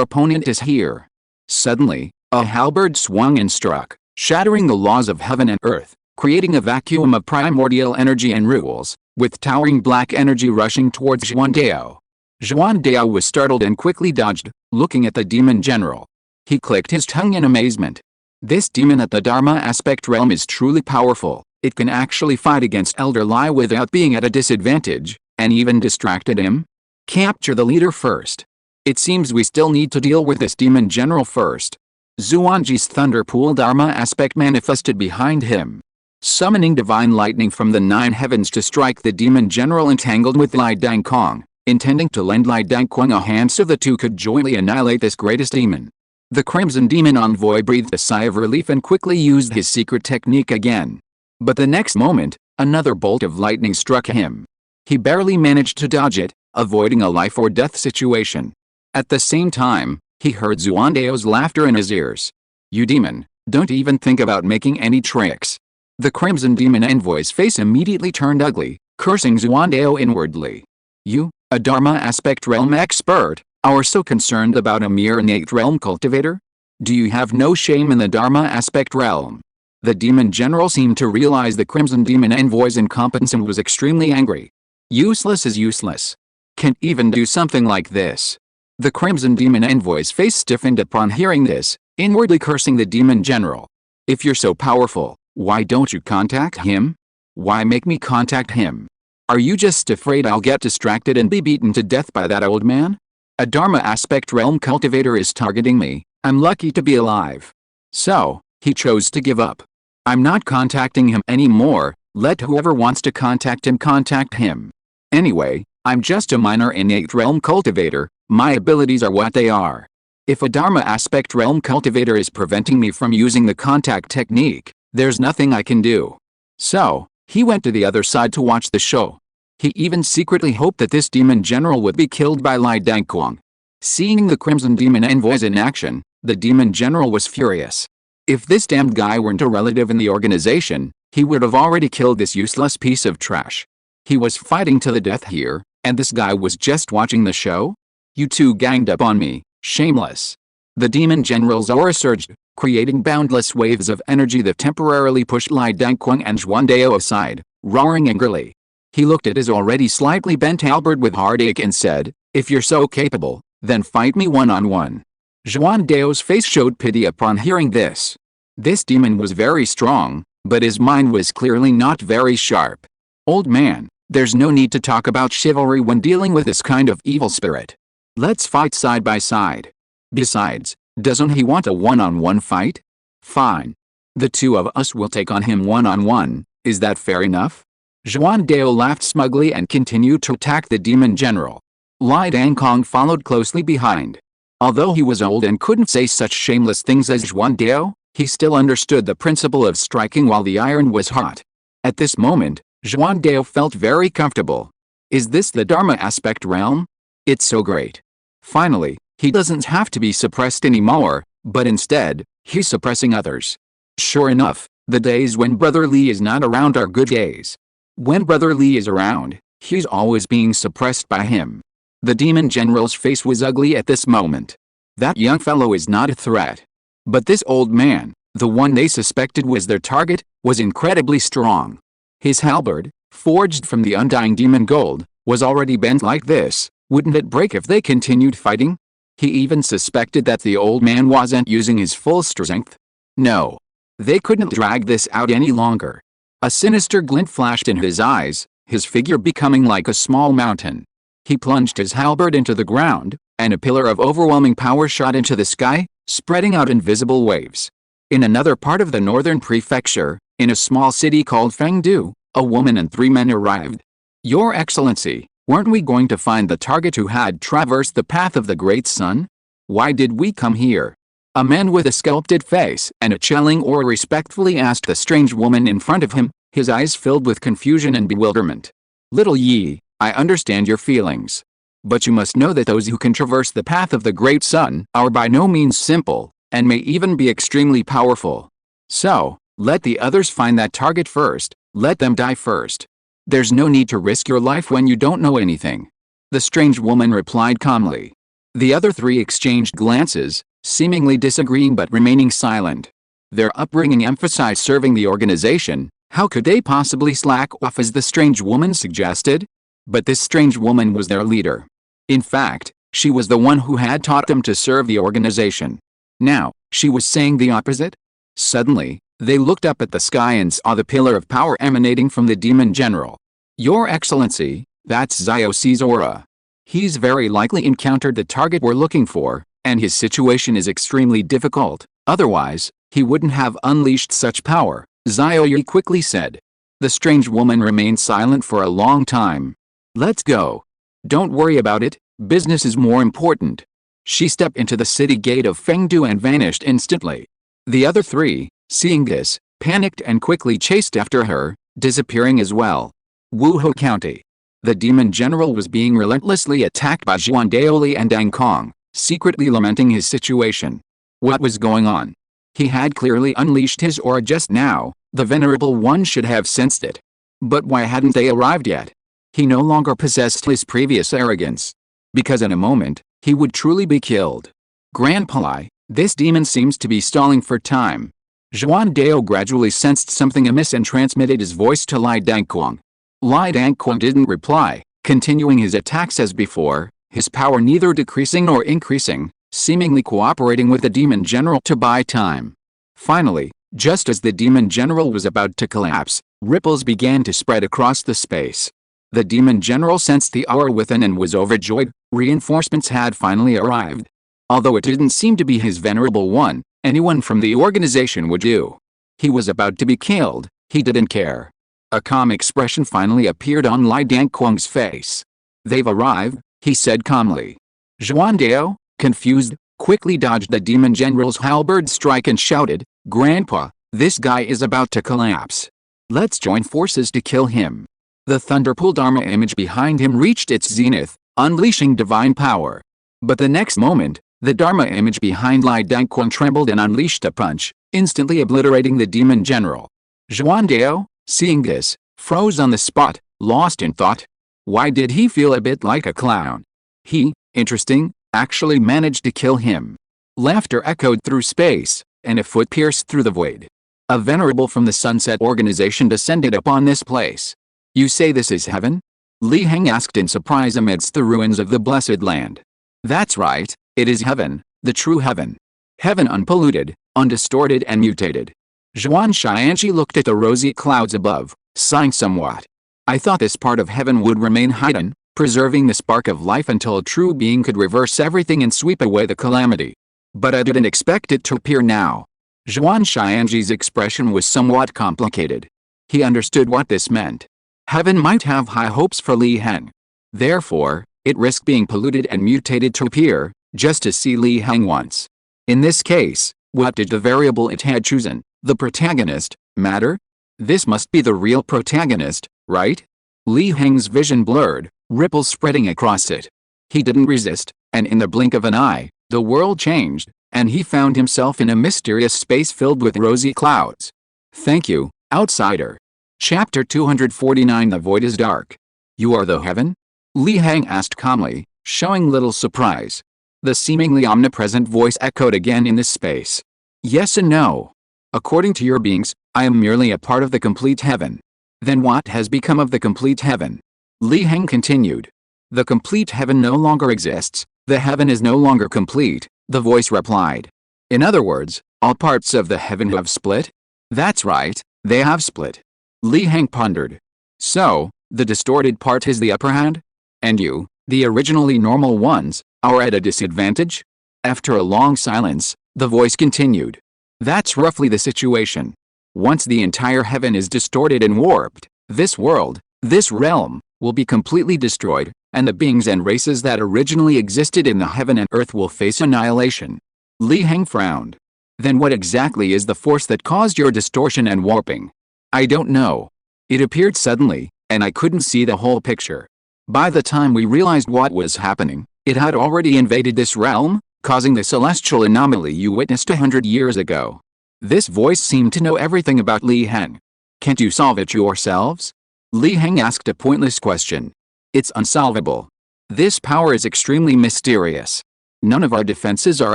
opponent is here. Suddenly, a halberd swung and struck, shattering the laws of heaven and earth, creating a vacuum of primordial energy and rules, with towering black energy rushing towards Zhuan Dao. Zhuan Dao was startled and quickly dodged, looking at the demon general. He clicked his tongue in amazement. This demon at the Dharma aspect realm is truly powerful. It can actually fight against Elder Lai without being at a disadvantage, and even distracted him. Capture the leader first. It seems we still need to deal with this demon general first. Zhuangji's thunder pool Dharma aspect manifested behind him, summoning divine lightning from the 9 heavens to strike the demon general entangled with Lai Dangkong, intending to lend Lai Dangkong a hand so the two could jointly annihilate this greatest demon. The Crimson Demon Envoy breathed a sigh of relief and quickly used his secret technique again. But the next moment, another bolt of lightning struck him, He barely managed to dodge it, avoiding a life-or-death situation. At the same time, he heard Xuandao's laughter in his ears. "You demon, don't even think about making any tricks." The Crimson Demon Envoy's face immediately turned ugly, cursing Xuandao inwardly. "You, a Dharma aspect realm expert, are so concerned about a mere innate realm cultivator? Do you have no shame in the Dharma aspect realm?" The demon general seemed to realize the Crimson Demon Envoy's incompetence and was extremely angry. Useless is useless. Can't even do something like this. The Crimson Demon Envoy's face stiffened upon hearing this, inwardly cursing the demon general. "If you're so powerful, why don't you contact him? Why make me contact him? Are you just afraid I'll get distracted and be beaten to death by that old man? A Dharma aspect realm cultivator is targeting me. I'm lucky to be alive." So, he chose to give up. "I'm not contacting him anymore. Let whoever wants to contact him contact him. Anyway, I'm just a minor innate realm cultivator. My abilities are what they are. If a Dharma aspect realm cultivator is preventing me from using the contact technique, there's nothing I can do." So, he went to the other side to watch the show. He even secretly hoped that this demon general would be killed by Lai Dangquang. Seeing the Crimson Demon Envoys in action, the demon general was furious. If this damned guy weren't a relative in the organization, he would have already killed this useless piece of trash. He was fighting to the death here, and this guy was just watching the show? "You two ganged up on me, shameless." The demon general's aura surged, creating boundless waves of energy that temporarily pushed Lai Dangquang and Xuandao aside, roaring angrily. He looked at his already slightly bent halberd with heartache and said, "If you're so capable, then fight me one-on-one." Xuandao's face showed pity upon hearing this. This demon was very strong, but his mind was clearly not very sharp. "Old man, there's no need to talk about chivalry when dealing with this kind of evil spirit. Let's fight side by side. Besides, doesn't he want a one-on-one fight? Fine. The two of us will take on him one-on-one, is that fair enough?" Xuandao laughed smugly and continued to attack the demon general. Lai Dangquang followed closely behind. Although he was old and couldn't say such shameless things as Xuandao, he still understood the principle of striking while the iron was hot. At this moment, Xuandao felt very comfortable. Is this the Dharma aspect realm? It's so great. Finally, he doesn't have to be suppressed anymore, but instead, he's suppressing others. Sure enough, the days when Brother Li is not around are good days. When Brother Li is around, he's always being suppressed by him. The demon general's face was ugly at this moment. That young fellow is not a threat. But this old man, the one they suspected was their target, was incredibly strong. His halberd, forged from the undying demon gold, was already bent like this. Wouldn't it break if they continued fighting? He even suspected that the old man wasn't using his full strength. No. They couldn't drag this out any longer. A sinister glint flashed in his eyes, his figure becoming like a small mountain. He plunged his halberd into the ground, and a pillar of overwhelming power shot into the sky, spreading out invisible waves. In another part of the northern prefecture, in a small city called Fengdu, a woman and 3 men arrived. "Your Excellency, weren't we going to find the target who had traversed the path of the great sun? Why did we come here?" A man with a sculpted face and a chilling aura respectfully asked the strange woman in front of him, his eyes filled with confusion and bewilderment. "Little Yi, I understand your feelings. But you must know that those who can traverse the path of the great sun are by no means simple, and may even be extremely powerful. So, let the others find that target first, let them die first. There's no need to risk your life when you don't know anything." The strange woman replied calmly. The other 3 exchanged glances, seemingly disagreeing but remaining silent. Their upbringing emphasized serving the organization. How could they possibly slack off as the strange woman suggested? But this strange woman was their leader. In fact, she was the one who had taught them to serve the organization. Now, she was saying the opposite? Suddenly, they looked up at the sky and saw the pillar of power emanating from the demon general. "Your Excellency, that's Xiaoxi's aura. He's very likely encountered the target we're looking for, and his situation is extremely difficult. Otherwise, he wouldn't have unleashed such power," Xiao Yi quickly said. The strange woman remained silent for a long time. "Let's go. Don't worry about it, business is more important." She stepped into the city gate of Fengdu and vanished instantly. The other 3, seeing this, panicked and quickly chased after her, disappearing as well. Wuhou County. The demon general was being relentlessly attacked by Xuandao Li and Dang Kong, secretly lamenting his situation. What was going on? He had clearly unleashed his aura just now. The Venerable One should have sensed it. But why hadn't they arrived yet? He no longer possessed his previous arrogance. Because in a moment, he would truly be killed. Grandpa, this demon seems to be stalling for time. Xuandao gradually sensed something amiss and transmitted his voice to Li Dangquang. Li Dangquang didn't reply, continuing his attacks as before, his power neither decreasing nor increasing, seemingly cooperating with the demon general to buy time. Finally, just as the demon general was about to collapse, ripples began to spread across the space. The demon general sensed the aura within and was overjoyed. Reinforcements had finally arrived. Although it didn't seem to be his Venerable One, anyone from the organization would do. He was about to be killed, he didn't care. A calm expression finally appeared on Li Dangquang's face. They've arrived, he said calmly. Xuandao, confused, quickly dodged the demon general's halberd strike and shouted, "Grandpa, this guy is about to collapse. Let's join forces to kill him." The Thunderpool Dharma image behind him reached its zenith, unleashing divine power. But the next moment, the Dharma image behind Li Dangquang trembled and unleashed a punch, instantly obliterating the demon general. Xuandao, seeing this, froze on the spot, lost in thought. Why did he feel a bit like a clown? He, interesting, actually managed to kill him. Laughter echoed through space, and a foot pierced through the void. A venerable from the Sunset Organization descended upon this place. "You say this is heaven?" Li Heng asked in surprise amidst the ruins of the Blessed Land. "That's right, it is heaven, the true heaven. Heaven unpolluted, undistorted and mutated." Zhuan Xianqi looked at the rosy clouds above, sighing somewhat. "I thought this part of heaven would remain hidden, preserving the spark of life until a true being could reverse everything and sweep away the calamity. But I didn't expect it to appear now." Zhuan Xianqi's expression was somewhat complicated. He understood what this meant. Heaven might have high hopes for Li Heng. Therefore, it risked being polluted and mutated to appear, just to see Li Heng once. In this case, what did the variable it had chosen, the protagonist, matter? This must be the real protagonist, right? Li Heng's vision blurred, ripples spreading across it. He didn't resist, and in the blink of an eye, the world changed, and he found himself in a mysterious space filled with rosy clouds. "Thank you, outsider." Chapter 249 The Void is Dark. "You are the heaven?" Li Heng asked calmly, showing little surprise. The seemingly omnipresent voice echoed again in this space. "Yes and no. According to your beings, I am merely a part of the complete heaven." "Then what has become of the complete heaven?" Li Heng continued. "The complete heaven no longer exists, the heaven is no longer complete," the voice replied. "In other words, all parts of the heaven have split?" "That's right, they have split." Li Heng pondered. "So, the distorted part has the upper hand? And you, the originally normal ones, are at a disadvantage?" After a long silence, the voice continued. "That's roughly the situation. Once the entire heaven is distorted and warped, this world, this realm, will be completely destroyed, and the beings and races that originally existed in the heaven and earth will face annihilation." Li Heng frowned. "Then what exactly is the force that caused your distortion and warping?" "I don't know. It appeared suddenly, and I couldn't see the whole picture. By the time we realized what was happening, it had already invaded this realm, causing the celestial anomaly you witnessed 100 years ago." This voice seemed to know everything about Li Heng. "Can't you solve it yourselves?" Li Heng asked a pointless question. "It's unsolvable. This power is extremely mysterious. None of our defenses are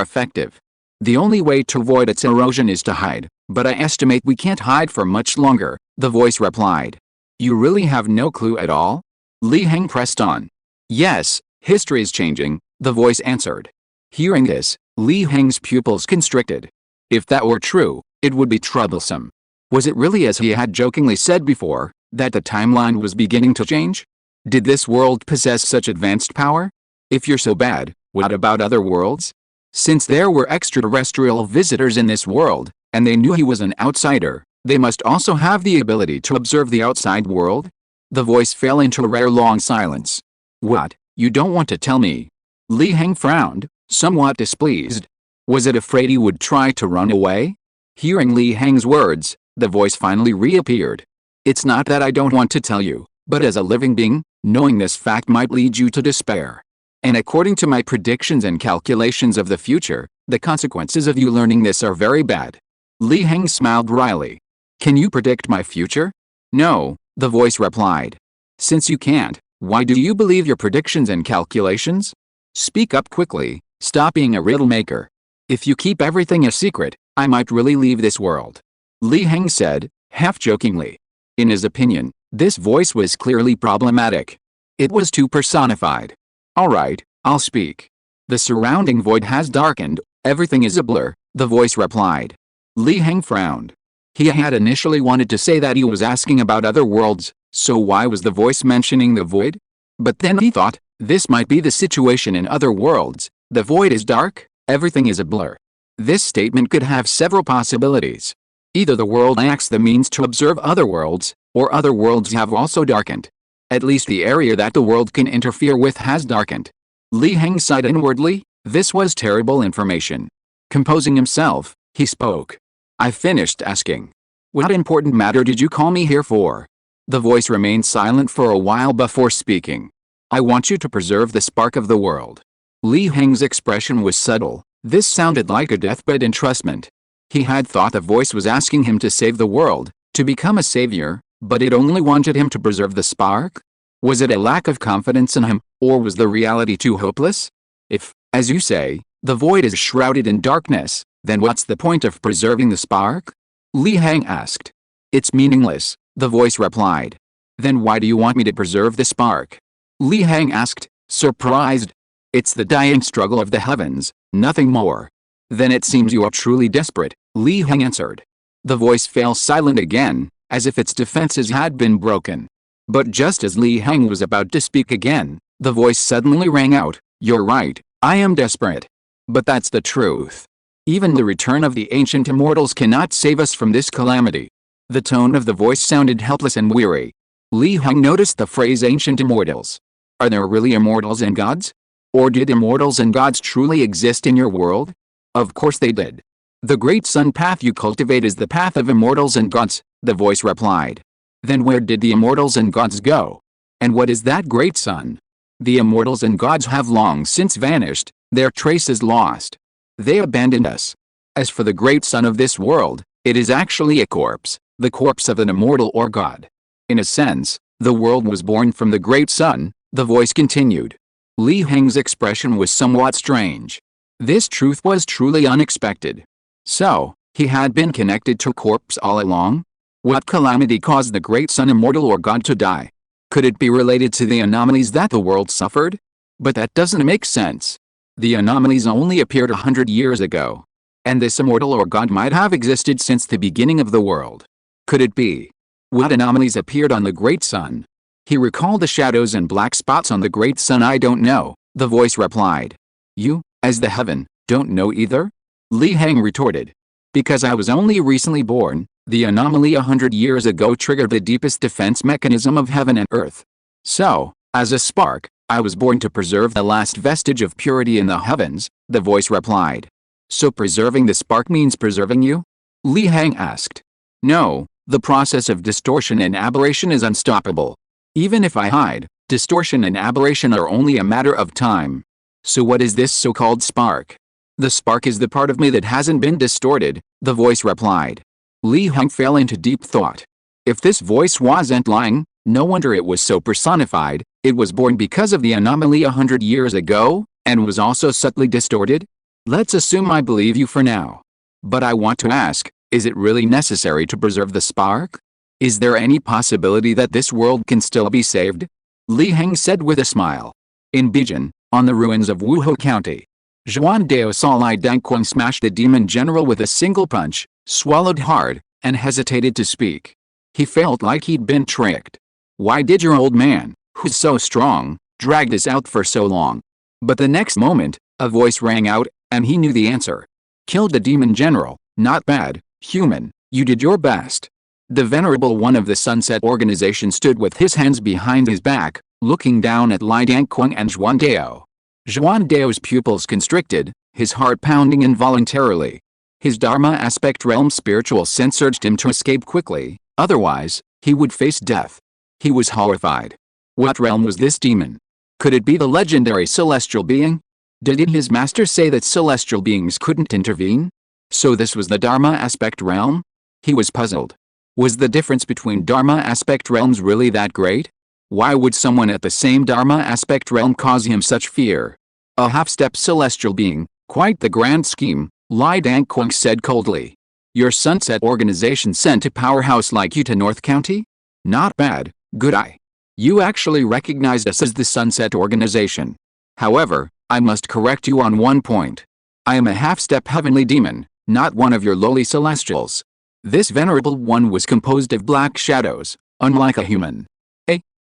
effective. The only way to avoid its erosion is to hide, but I estimate we can't hide for much longer," the voice replied. "You really have no clue at all?" Li Heng pressed on. "Yes, history is changing," the voice answered. Hearing this, Li Heng's pupils constricted. If that were true, it would be troublesome. Was it really as he had jokingly said before, that the timeline was beginning to change? Did this world possess such advanced power? If you're so bad, what about other worlds? Since there were extraterrestrial visitors in this world, and they knew he was an outsider, they must also have the ability to observe the outside world? The voice fell into a rare long silence. "What, you don't want to tell me?" Li Heng frowned, somewhat displeased. Was it afraid he would try to run away? Hearing Li Heng's words, the voice finally reappeared. "It's not that I don't want to tell you, But as a living being, knowing this fact might lead you to despair. And according to my predictions and calculations of the future, the consequences of you learning this are very bad. Li Heng smiled wryly. Can you predict my future? No, the voice replied. Since you can't, why do you believe your predictions and calculations? Speak up quickly, stop being a riddle maker. If you keep everything a secret, I might really leave this world. Li Heng said, half jokingly. In his opinion, this voice was clearly problematic. It was too personified. All right, I'll speak. The surrounding void has darkened, everything is a blur, the voice replied. Li Heng frowned. He had initially wanted to say that he was asking about other worlds, so why was the voice mentioning the void? But then he thought, this might be the situation in other worlds. The void is dark, everything is a blur. This statement could have several possibilities. Either the world lacks the means to observe other worlds, or other worlds have also darkened. At least the area that the world can interfere with has darkened. Li Heng sighed inwardly. This was terrible information. Composing himself, he spoke. I finished asking. What important matter did you call me here for? The voice remained silent for a while before speaking. I want you to preserve the spark of the world. Li Heng's expression was subtle. This sounded like a deathbed entrustment. He had thought the voice was asking him to save the world, to become a savior, but it only wanted him to preserve the spark? Was it a lack of confidence in him, or was the reality too hopeless? If, as you say, the void is shrouded in darkness, then what's the point of preserving the spark? Li Heng asked. It's meaningless, the voice replied. Then why do you want me to preserve the spark? Li Heng asked, surprised. It's the dying struggle of the heavens, nothing more. Then it seems you are truly desperate, Li Heng answered. The voice fell silent again, as if its defenses had been broken. But just as Li Heng was about to speak again, the voice suddenly rang out, you're right, I am desperate. But that's the truth. Even the return of the ancient immortals cannot save us from this calamity. The tone of the voice sounded helpless and weary. Li Heng noticed the phrase ancient immortals. Are there really immortals and gods? Or did immortals and gods truly exist in your world? Of course they did. The great sun path you cultivate is the path of immortals and gods, the voice replied. Then where did the immortals and gods go? And what is that great sun? The immortals and gods have long since vanished, their trace is lost. They abandoned us. As for the great sun of this world, it is actually a corpse, the corpse of an immortal or god. In a sense, the world was born from the great sun, the voice continued. Li Heng's expression was somewhat strange. This truth was truly unexpected. So, he had been connected to a corpse all along? What calamity caused the great sun immortal or god to die? Could it be related to the anomalies that the world suffered? But that doesn't make sense. The anomalies only appeared 100 years ago. And this immortal or god might have existed since the beginning of the world. Could it be? What anomalies appeared on the great sun? He recalled the shadows and black spots on the great sun. I don't know, the voice replied. You, as the heaven, don't know either? Li Heng retorted. Because I was only recently born, the anomaly 100 years ago triggered the deepest defense mechanism of heaven and earth. So, as a spark, I was born to preserve the last vestige of purity in the heavens, the voice replied. So preserving the spark means preserving you? Li Heng asked. No, the process of distortion and aberration is unstoppable. Even if I hide, distortion and aberration are only a matter of time. So what is this so-called spark? The spark is the part of me that hasn't been distorted, the voice replied. Li Heng fell into deep thought. If this voice wasn't lying, no wonder it was so personified. It was born because of the anomaly 100 years ago, and was also subtly distorted? Let's assume I believe you for now. But I want to ask, is it really necessary to preserve the spark? Is there any possibility that this world can still be saved? Li Heng said with a smile. In Bijan, on the ruins of Wuhou County, Zhuan Dao saw Li Dangquan smash the demon general with a single punch, swallowed hard, and hesitated to speak. He felt like he'd been tricked. Why did your old man, who's so strong, drag this out for so long? But the next moment, a voice rang out, and he knew the answer. Killed the demon general, not bad, human, you did your best. The venerable one of the Sunset Organization stood with his hands behind his back, looking down at Li Dangquan and Zhuan Dao. Zhuan Dao's pupils constricted, his heart pounding involuntarily. His Dharma aspect realm spiritual sense urged him to escape quickly, otherwise, he would face death. He was horrified. What realm was this demon? Could it be the legendary celestial being? Did his master say that celestial beings couldn't intervene? So this was the Dharma aspect realm? He was puzzled. Was the difference between Dharma aspect realms really that great? Why would someone at the same Dharma aspect realm cause him such fear? A half-step celestial being, quite the grand scheme, Lai Dangquang said coldly. Your sunset organization sent a powerhouse like you to North County? Not bad, good eye. You actually recognized us as the sunset organization. However, I must correct you on one point. I am a half-step heavenly demon, not one of your lowly celestials. This venerable one was composed of black shadows, unlike a human.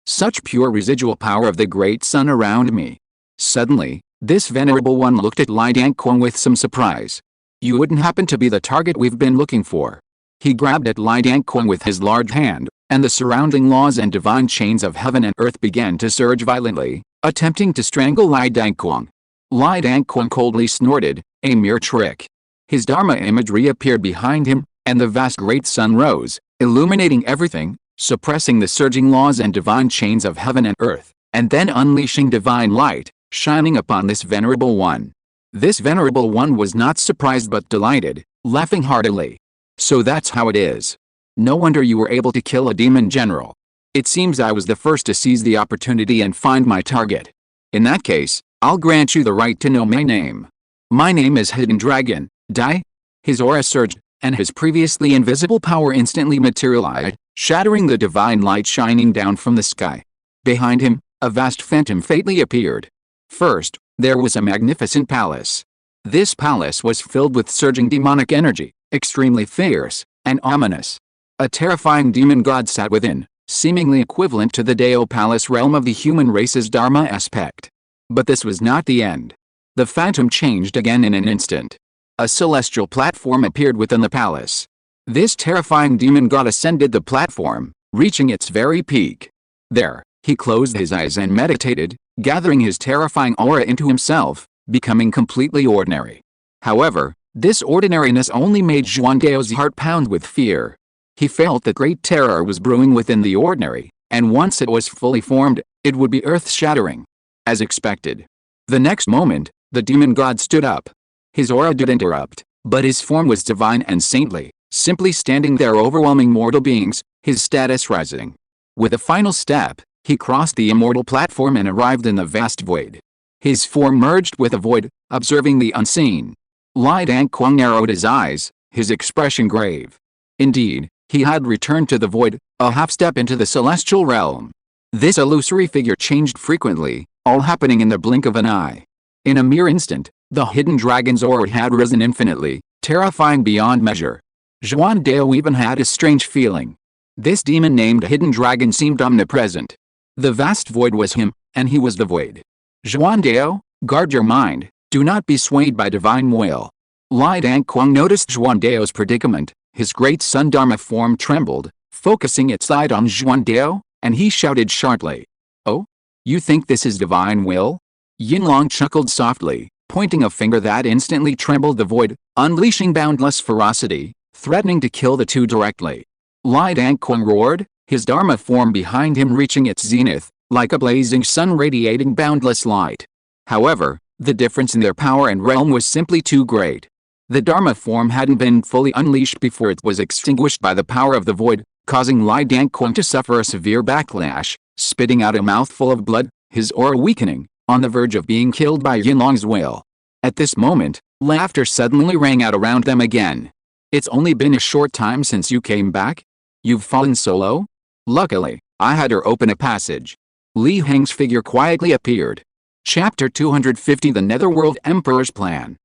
Such pure residual power of the great sun around me. Suddenly, this venerable one looked at Lai Dangquang with some surprise. You wouldn't happen to be the target we've been looking for. He grabbed at Lai Dangquang with his large hand, and the surrounding laws and divine chains of heaven and earth began to surge violently, attempting to strangle Lai Dangquang. Lai Dangquang coldly snorted, a mere trick. His Dharma image reappeared behind him, and the vast great sun rose, illuminating everything, suppressing the surging laws and divine chains of heaven and earth, and then unleashing divine light, shining upon this venerable one. This venerable one was not surprised but delighted, laughing heartily. So that's how it is. No wonder you were able to kill a demon general. It seems I was the first to seize the opportunity and find my target. In that case, I'll grant you the right to know my name. My name is Hidden Dragon, Dai. His aura surged, and his previously invisible power instantly materialized, shattering the divine light shining down from the sky. Behind him, a vast phantom fatally appeared. First, there was a magnificent palace. This palace was filled with surging demonic energy, extremely fierce and ominous. A terrifying demon god sat within, seemingly equivalent to the Deo Palace realm of the human race's Dharma aspect. But this was not the end. The phantom changed again in an instant. A celestial platform appeared within the palace. This terrifying demon god ascended the platform, reaching its very peak. There, he closed his eyes and meditated, gathering his terrifying aura into himself, becoming completely ordinary. However, this ordinariness only made Xuandao's heart pound with fear. He felt that great terror was brewing within the ordinary, and once it was fully formed, it would be earth-shattering. As expected. The next moment, the demon god stood up. His aura didn't erupt, but his form was divine and saintly, simply standing there overwhelming mortal beings, his status rising. With a final step, he crossed the immortal platform and arrived in the vast void. His form merged with the void, observing the unseen. Lai Dangquang narrowed his eyes, his expression grave. Indeed, he had returned to the void, a half-step into the celestial realm. This illusory figure changed frequently, all happening in the blink of an eye. In a mere instant, the hidden dragon's aura had risen infinitely, terrifying beyond measure. Xuandao even had a strange feeling. This demon named Hidden Dragon seemed omnipresent. The vast void was him, and he was the void. Xuandao, guard your mind, do not be swayed by divine will. Lai Dangquang noticed Xuandao's predicament, his great sun Dharma form trembled, focusing its light on Xuandao, and he shouted sharply. Oh? You think this is divine will? Yinlong chuckled softly, pointing a finger that instantly trembled the void, unleashing boundless ferocity, threatening to kill the two directly. Lai Dangquang roared, his Dharma form behind him reaching its zenith, like a blazing sun radiating boundless light. However, the difference in their power and realm was simply too great. The Dharma form hadn't been fully unleashed before it was extinguished by the power of the void, causing Lai Dangquang to suffer a severe backlash, spitting out a mouthful of blood, his aura weakening, on the verge of being killed by Yinlong's will. At this moment, laughter suddenly rang out around them again. It's only been a short time since you came back? You've fallen so low? Luckily, I had her open a passage. Li Heng's figure quietly appeared. Chapter 250 The Netherworld Emperor's Plan.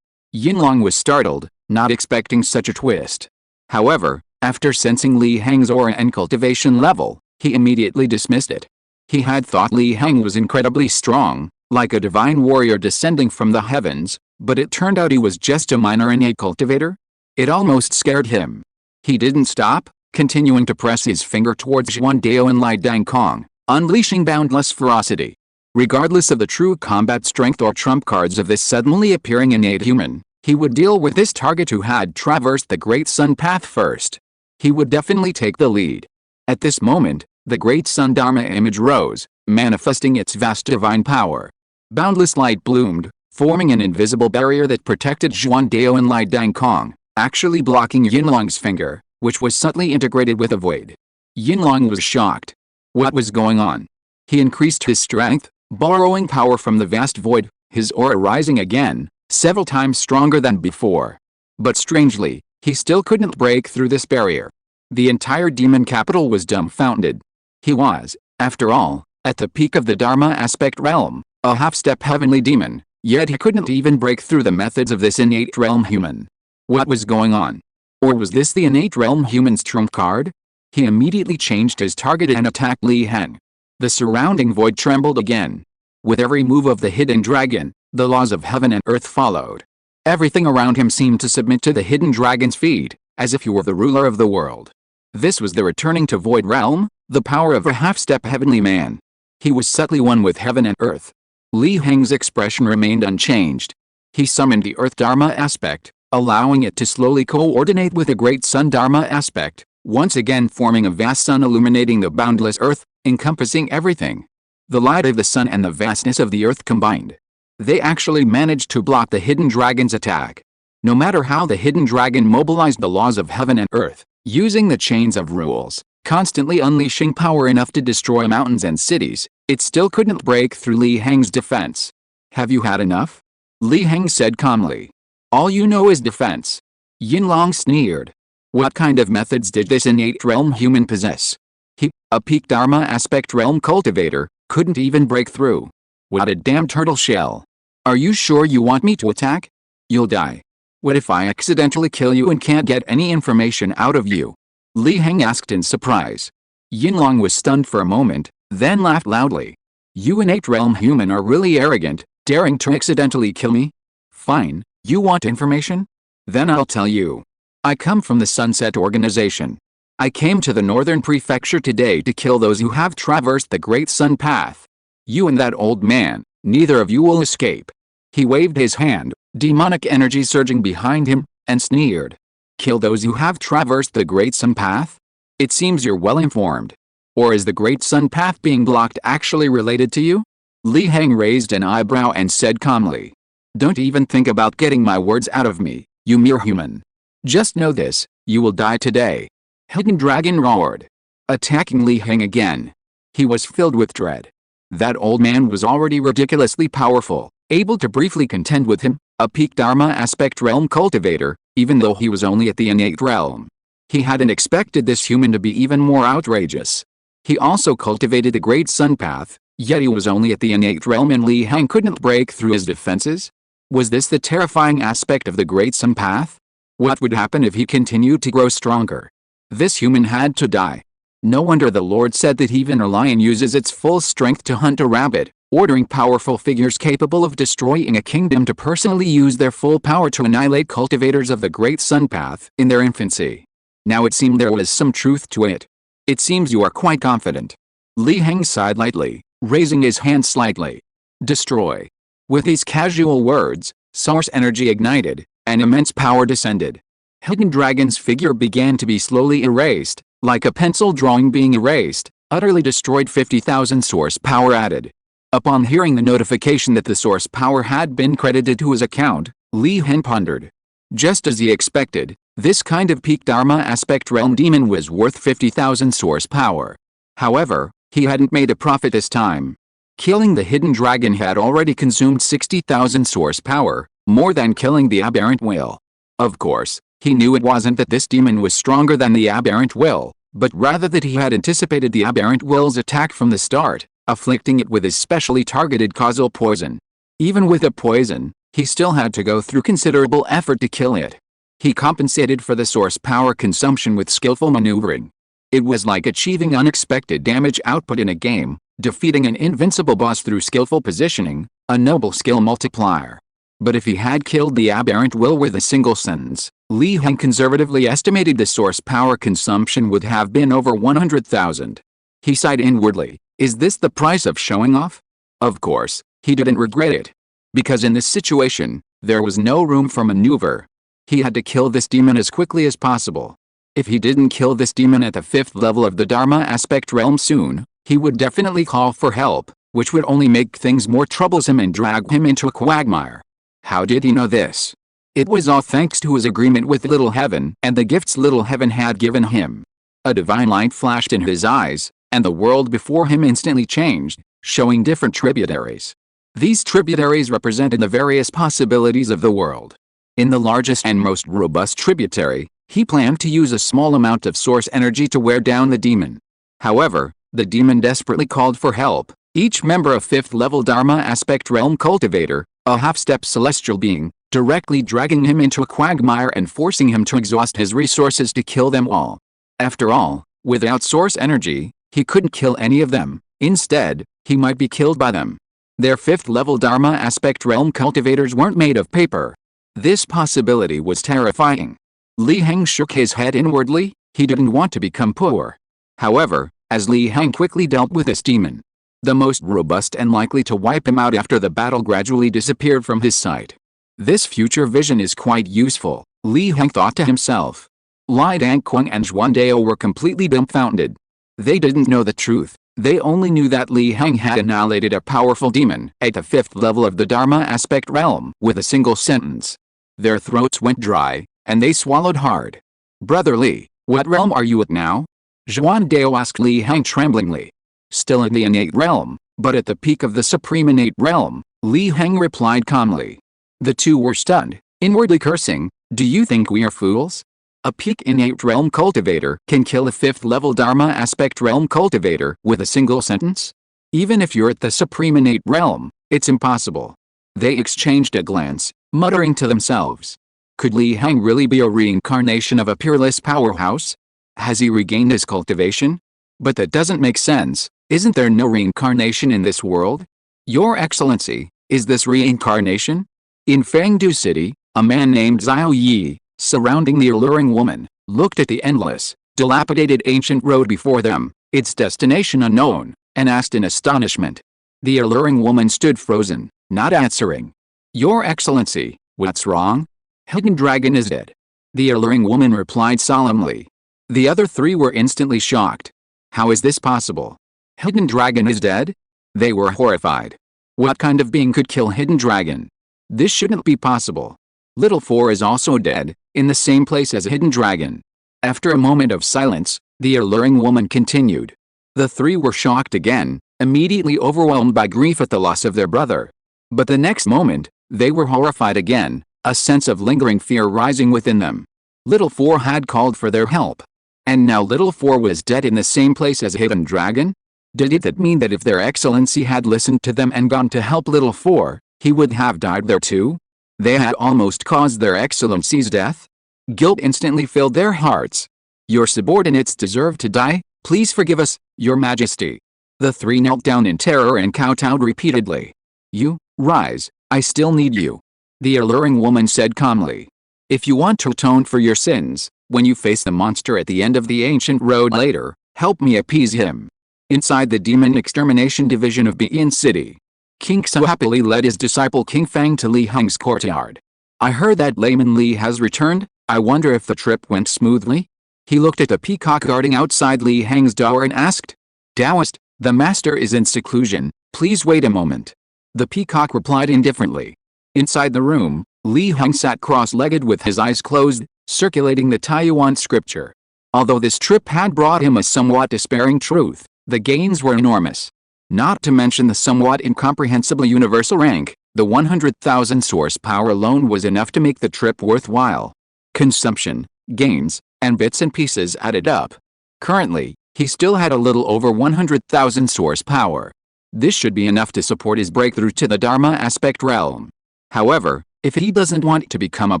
Yinlong was startled, not expecting such a twist. However, after sensing Li Heng's aura and cultivation level, he immediately dismissed it. He had thought Li Heng was incredibly strong, like a divine warrior descending from the heavens, but it turned out he was just a minor innate cultivator. It almost scared him. He didn't stop, continuing to press his finger towards Xuandao and Lai Dangquang, unleashing boundless ferocity. Regardless of the true combat strength or trump cards of this suddenly appearing innate human, he would deal with this target who had traversed the great sun path first. He would definitely take the lead. At this moment, The great sun Dharma image rose, manifesting its vast divine power. Boundless light bloomed, forming an invisible barrier that protected Xuandao and Lai Dangkong, actually blocking Yinlong's finger, which was subtly integrated with the void. Yinlong was shocked. What was going on? He increased his strength, borrowing power from the vast void, his aura rising again, several times stronger than before. But strangely, he still couldn't break through this barrier. The entire demon capital was dumbfounded. He was, after all, at the peak of the Dharma aspect realm, a half-step heavenly demon, yet he couldn't even break through the methods of this innate realm human. What was going on? Or was this the innate realm human's trump card? He immediately changed his target and attacked Li Heng. The surrounding void trembled again. With every move of the hidden dragon, the laws of heaven and earth followed. Everything around him seemed to submit to the hidden dragon's feet, as if he were the ruler of the world. This was the returning to void realm, the power of a half-step heavenly man. He was subtly one with heaven and earth. Li Heng's expression remained unchanged. He summoned the earth Dharma aspect, allowing it to slowly coordinate with the great sun Dharma aspect, once again forming a vast sun illuminating the boundless earth, encompassing everything. The light of the sun and the vastness of the earth combined. They actually managed to block the hidden dragon's attack. No matter how the hidden dragon mobilized the laws of heaven and earth, using the chains of rules, constantly unleashing power enough to destroy mountains and cities, it still couldn't break through Li Heng's defense. Have you had enough? Li Heng said calmly. All you know is defense. Yinlong sneered. What kind of methods did this innate realm human possess? He, a peak Dharma aspect realm cultivator, couldn't even break through. What a damn turtle shell. Are you sure you want me to attack? You'll die. What if I accidentally kill you and can't get any information out of you? Li Heng asked in surprise. Yinlong was stunned for a moment, then laughed loudly. You innate realm human are really arrogant, daring to accidentally kill me? Fine, you want information? Then I'll tell you. I come from the Sunset Organization. I came to the Northern Prefecture today to kill those who have traversed the Great Sun Path. You and that old man, neither of you will escape. He waved his hand, demonic energy surging behind him, and sneered. Kill those who have traversed the Great Sun Path? It seems you're well informed. Or is the Great Sun Path being blocked actually related to you? Li Heng raised an eyebrow and said calmly. Don't even think about getting my words out of me, you mere human. Just know this, you will die today. Hidden Dragon roared, attacking Li Heng again. He was filled with dread. That old man was already ridiculously powerful, able to briefly contend with him, a peak Dharma aspect realm cultivator, even though he was only at the innate realm. He hadn't expected this human to be even more outrageous. He also cultivated the Great Sun Path, yet he was only at the innate realm and Li Heng couldn't break through his defenses? Was this the terrifying aspect of the Great Sun Path? What would happen if he continued to grow stronger? This human had to die. No wonder the Lord said that even a lion uses its full strength to hunt a rabbit, ordering powerful figures capable of destroying a kingdom to personally use their full power to annihilate cultivators of the Great Sun Path in their infancy. Now it seemed there was some truth to it. It seems you are quite confident. Li Heng sighed lightly, raising his hand slightly. Destroy. With these casual words, source energy ignited, and immense power descended. Hidden Dragon's figure began to be slowly erased, like a pencil drawing being erased, utterly destroyed. 50,000 source power added. Upon hearing the notification that the source power had been credited to his account, Li Heng pondered. Just as he expected, this kind of peak Dharma aspect realm demon was worth 50,000 source power. However, he hadn't made a profit this time. Killing the hidden dragon had already consumed 60,000 source power, more than killing the aberrant will. Of course, he knew it wasn't that this demon was stronger than the aberrant will, but rather that he had anticipated the aberrant will's attack from the start, afflicting it with his specially targeted causal poison. Even with the poison, he still had to go through considerable effort to kill it. He compensated for the source power consumption with skillful maneuvering. It was like achieving unexpected damage output in a game, defeating an invincible boss through skillful positioning, a noble skill multiplier. But if he had killed the aberrant will with a single sentence, Li Heng conservatively estimated the source power consumption would have been over 100,000. He sighed inwardly. Is this the price of showing off? Of course, he didn't regret it. Because in this situation, there was no room for maneuver. He had to kill this demon as quickly as possible. If he didn't kill this demon at the 5th level of the Dharma aspect realm soon, he would definitely call for help, which would only make things more troublesome and drag him into a quagmire. How did he know this? It was all thanks to his agreement with Little Heaven and the gifts Little Heaven had given him. A divine light flashed in his eyes, and the world before him instantly changed, showing different tributaries. These tributaries represented the various possibilities of the world. In the largest and most robust tributary, he planned to use a small amount of source energy to wear down the demon. However, the demon desperately called for help. Each member of 5th level Dharma aspect realm cultivator, a half-step celestial being, directly dragging him into a quagmire and forcing him to exhaust his resources to kill them all. After all, without source energy, he couldn't kill any of them. Instead, he might be killed by them. Their 5th level Dharma aspect realm cultivators weren't made of paper. This possibility was terrifying. Li Heng shook his head inwardly. He didn't want to become poor. However, as Li Heng quickly dealt with this demon, the most robust and likely to wipe him out after the battle gradually disappeared from his sight. This future vision is quite useful, Li Heng thought to himself. Lai Dangquang and Zhuan Dao were completely dumbfounded. They didn't know the truth. They only knew that Li Heng had annihilated a powerful demon at the 5th level of the Dharma aspect realm with a single sentence. Their throats went dry, and they swallowed hard. Brother Li, what realm are you at now? Zhuan Dao asked Li Heng tremblingly. Still in the innate realm, but at the peak of the supreme innate realm, Li Heng replied calmly. The two were stunned, inwardly cursing. Do you think we are fools? A peak innate realm cultivator can kill a 5th level Dharma aspect realm cultivator with a single sentence? Even if you're at the supreme innate realm, it's impossible. They exchanged a glance, muttering to themselves. Could Li Heng really be a reincarnation of a peerless powerhouse? Has he regained his cultivation? But that doesn't make sense. Isn't there no reincarnation in this world? Your Excellency, is this reincarnation? In Fangdu City, a man named Xiao Yi, surrounding the alluring woman, looked at the endless, dilapidated ancient road before them, its destination unknown, and asked in astonishment. The alluring woman stood frozen, not answering. Your Excellency, what's wrong? Hidden Dragon is dead. The alluring woman replied solemnly. The other three were instantly shocked. How is this possible? Hidden Dragon is dead? They were horrified. What kind of being could kill Hidden Dragon? This shouldn't be possible. Little Four is also dead, in the same place as Hidden Dragon. After a moment of silence, the alluring woman continued. The three were shocked again, immediately overwhelmed by grief at the loss of their brother. But the next moment, they were horrified again, a sense of lingering fear rising within them. Little Four had called for their help. And now Little Four was dead in the same place as Hidden Dragon? Did that mean that if their Excellency had listened to them and gone to help Little Four, he would have died there too? They had almost caused their Excellency's death? Guilt instantly filled their hearts. Your subordinates deserve to die, please forgive us, Your Majesty. The three knelt down in terror and kowtowed repeatedly. You, rise, I still need you. The alluring woman said calmly. If you want to atone for your sins, when you face the monster at the end of the ancient road later, help me appease him. Inside the Demon Extermination Division of Bian City, King Su happily led his disciple King Fang to Li Heng's courtyard. I heard that Layman Li has returned. I wonder if the trip went smoothly? He looked at the peacock guarding outside Li Heng's door and asked. Taoist, the master is in seclusion, please wait a moment. The peacock replied indifferently. Inside the room, Li Heng sat cross-legged with his eyes closed, circulating the Taiyuan scripture. Although this trip had brought him a somewhat despairing truth, the gains were enormous. Not to mention the somewhat incomprehensible universal rank, the 100,000 source power alone was enough to make the trip worthwhile. Consumption, gains, and bits and pieces added up. Currently, he still had a little over 100,000 source power. This should be enough to support his breakthrough to the Dharma aspect realm. However, if he doesn't want to become a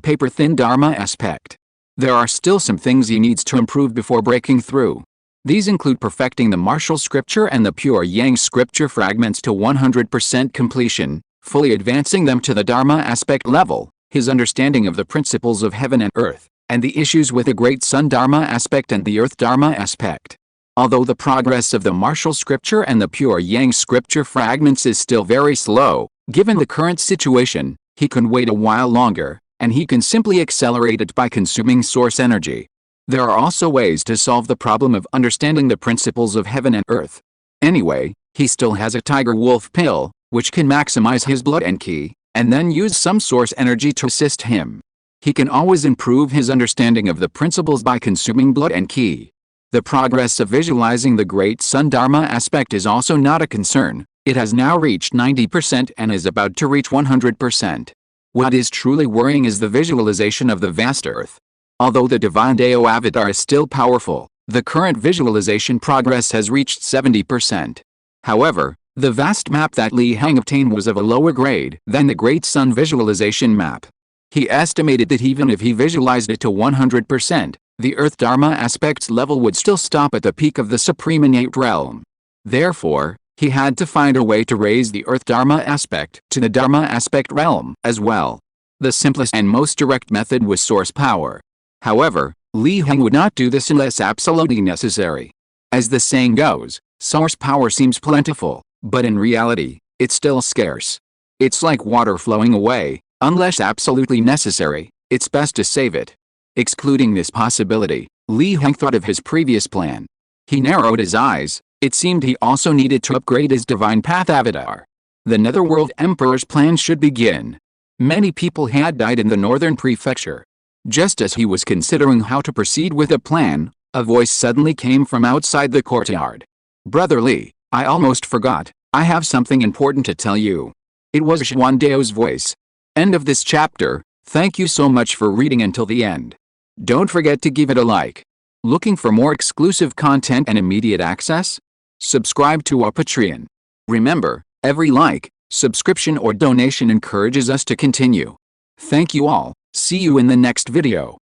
paper-thin Dharma aspect, there are still some things he needs to improve before breaking through. These include perfecting the martial scripture and the pure yang scripture fragments to 100% completion, fully advancing them to the Dharma aspect level, his understanding of the principles of heaven and earth, and the issues with the Great Sun Dharma aspect and the Earth Dharma aspect. Although the progress of the martial scripture and the pure yang scripture fragments is still very slow, given the current situation, he can wait a while longer, and he can simply accelerate it by consuming source energy. There are also ways to solve the problem of understanding the principles of heaven and earth. Anyway, he still has a tiger wolf pill, which can maximize his blood and ki, and then use some source energy to assist him. He can always improve his understanding of the principles by consuming blood and ki. The progress of visualizing the great sun dharma aspect is also not a concern. It has now reached 90% and is about to reach 100%. What is truly worrying is the visualization of the vast earth. Although the divine Deo avatar is still powerful, the current visualization progress has reached 70%. However, the vast map that Li Heng obtained was of a lower grade than the Great Sun visualization map. He estimated that even if he visualized it to 100%, the Earth Dharma aspects level would still stop at the peak of the Supreme Innate Realm. Therefore, he had to find a way to raise the Earth Dharma aspect to the Dharma aspect realm as well. The simplest and most direct method was source power. However, Li Heng would not do this unless absolutely necessary. As the saying goes, source power seems plentiful, but in reality, it's still scarce. It's like water flowing away. Unless absolutely necessary, it's best to save it. Excluding this possibility, Li Heng thought of his previous plan. He narrowed his eyes. It seemed he also needed to upgrade his divine path avatar. The Netherworld Emperor's plan should begin. Many people had died in the northern prefecture. Just as he was considering how to proceed with the plan, a voice suddenly came from outside the courtyard. "Brother Li, I almost forgot. I have something important to tell you." It was Xuandeo's voice. End of this chapter. Thank you so much for reading until the end. Don't forget to give it a like. Looking for more exclusive content and immediate access? Subscribe to our Patreon. Remember, every like, subscription or donation encourages us to continue. Thank you all. See you in the next video.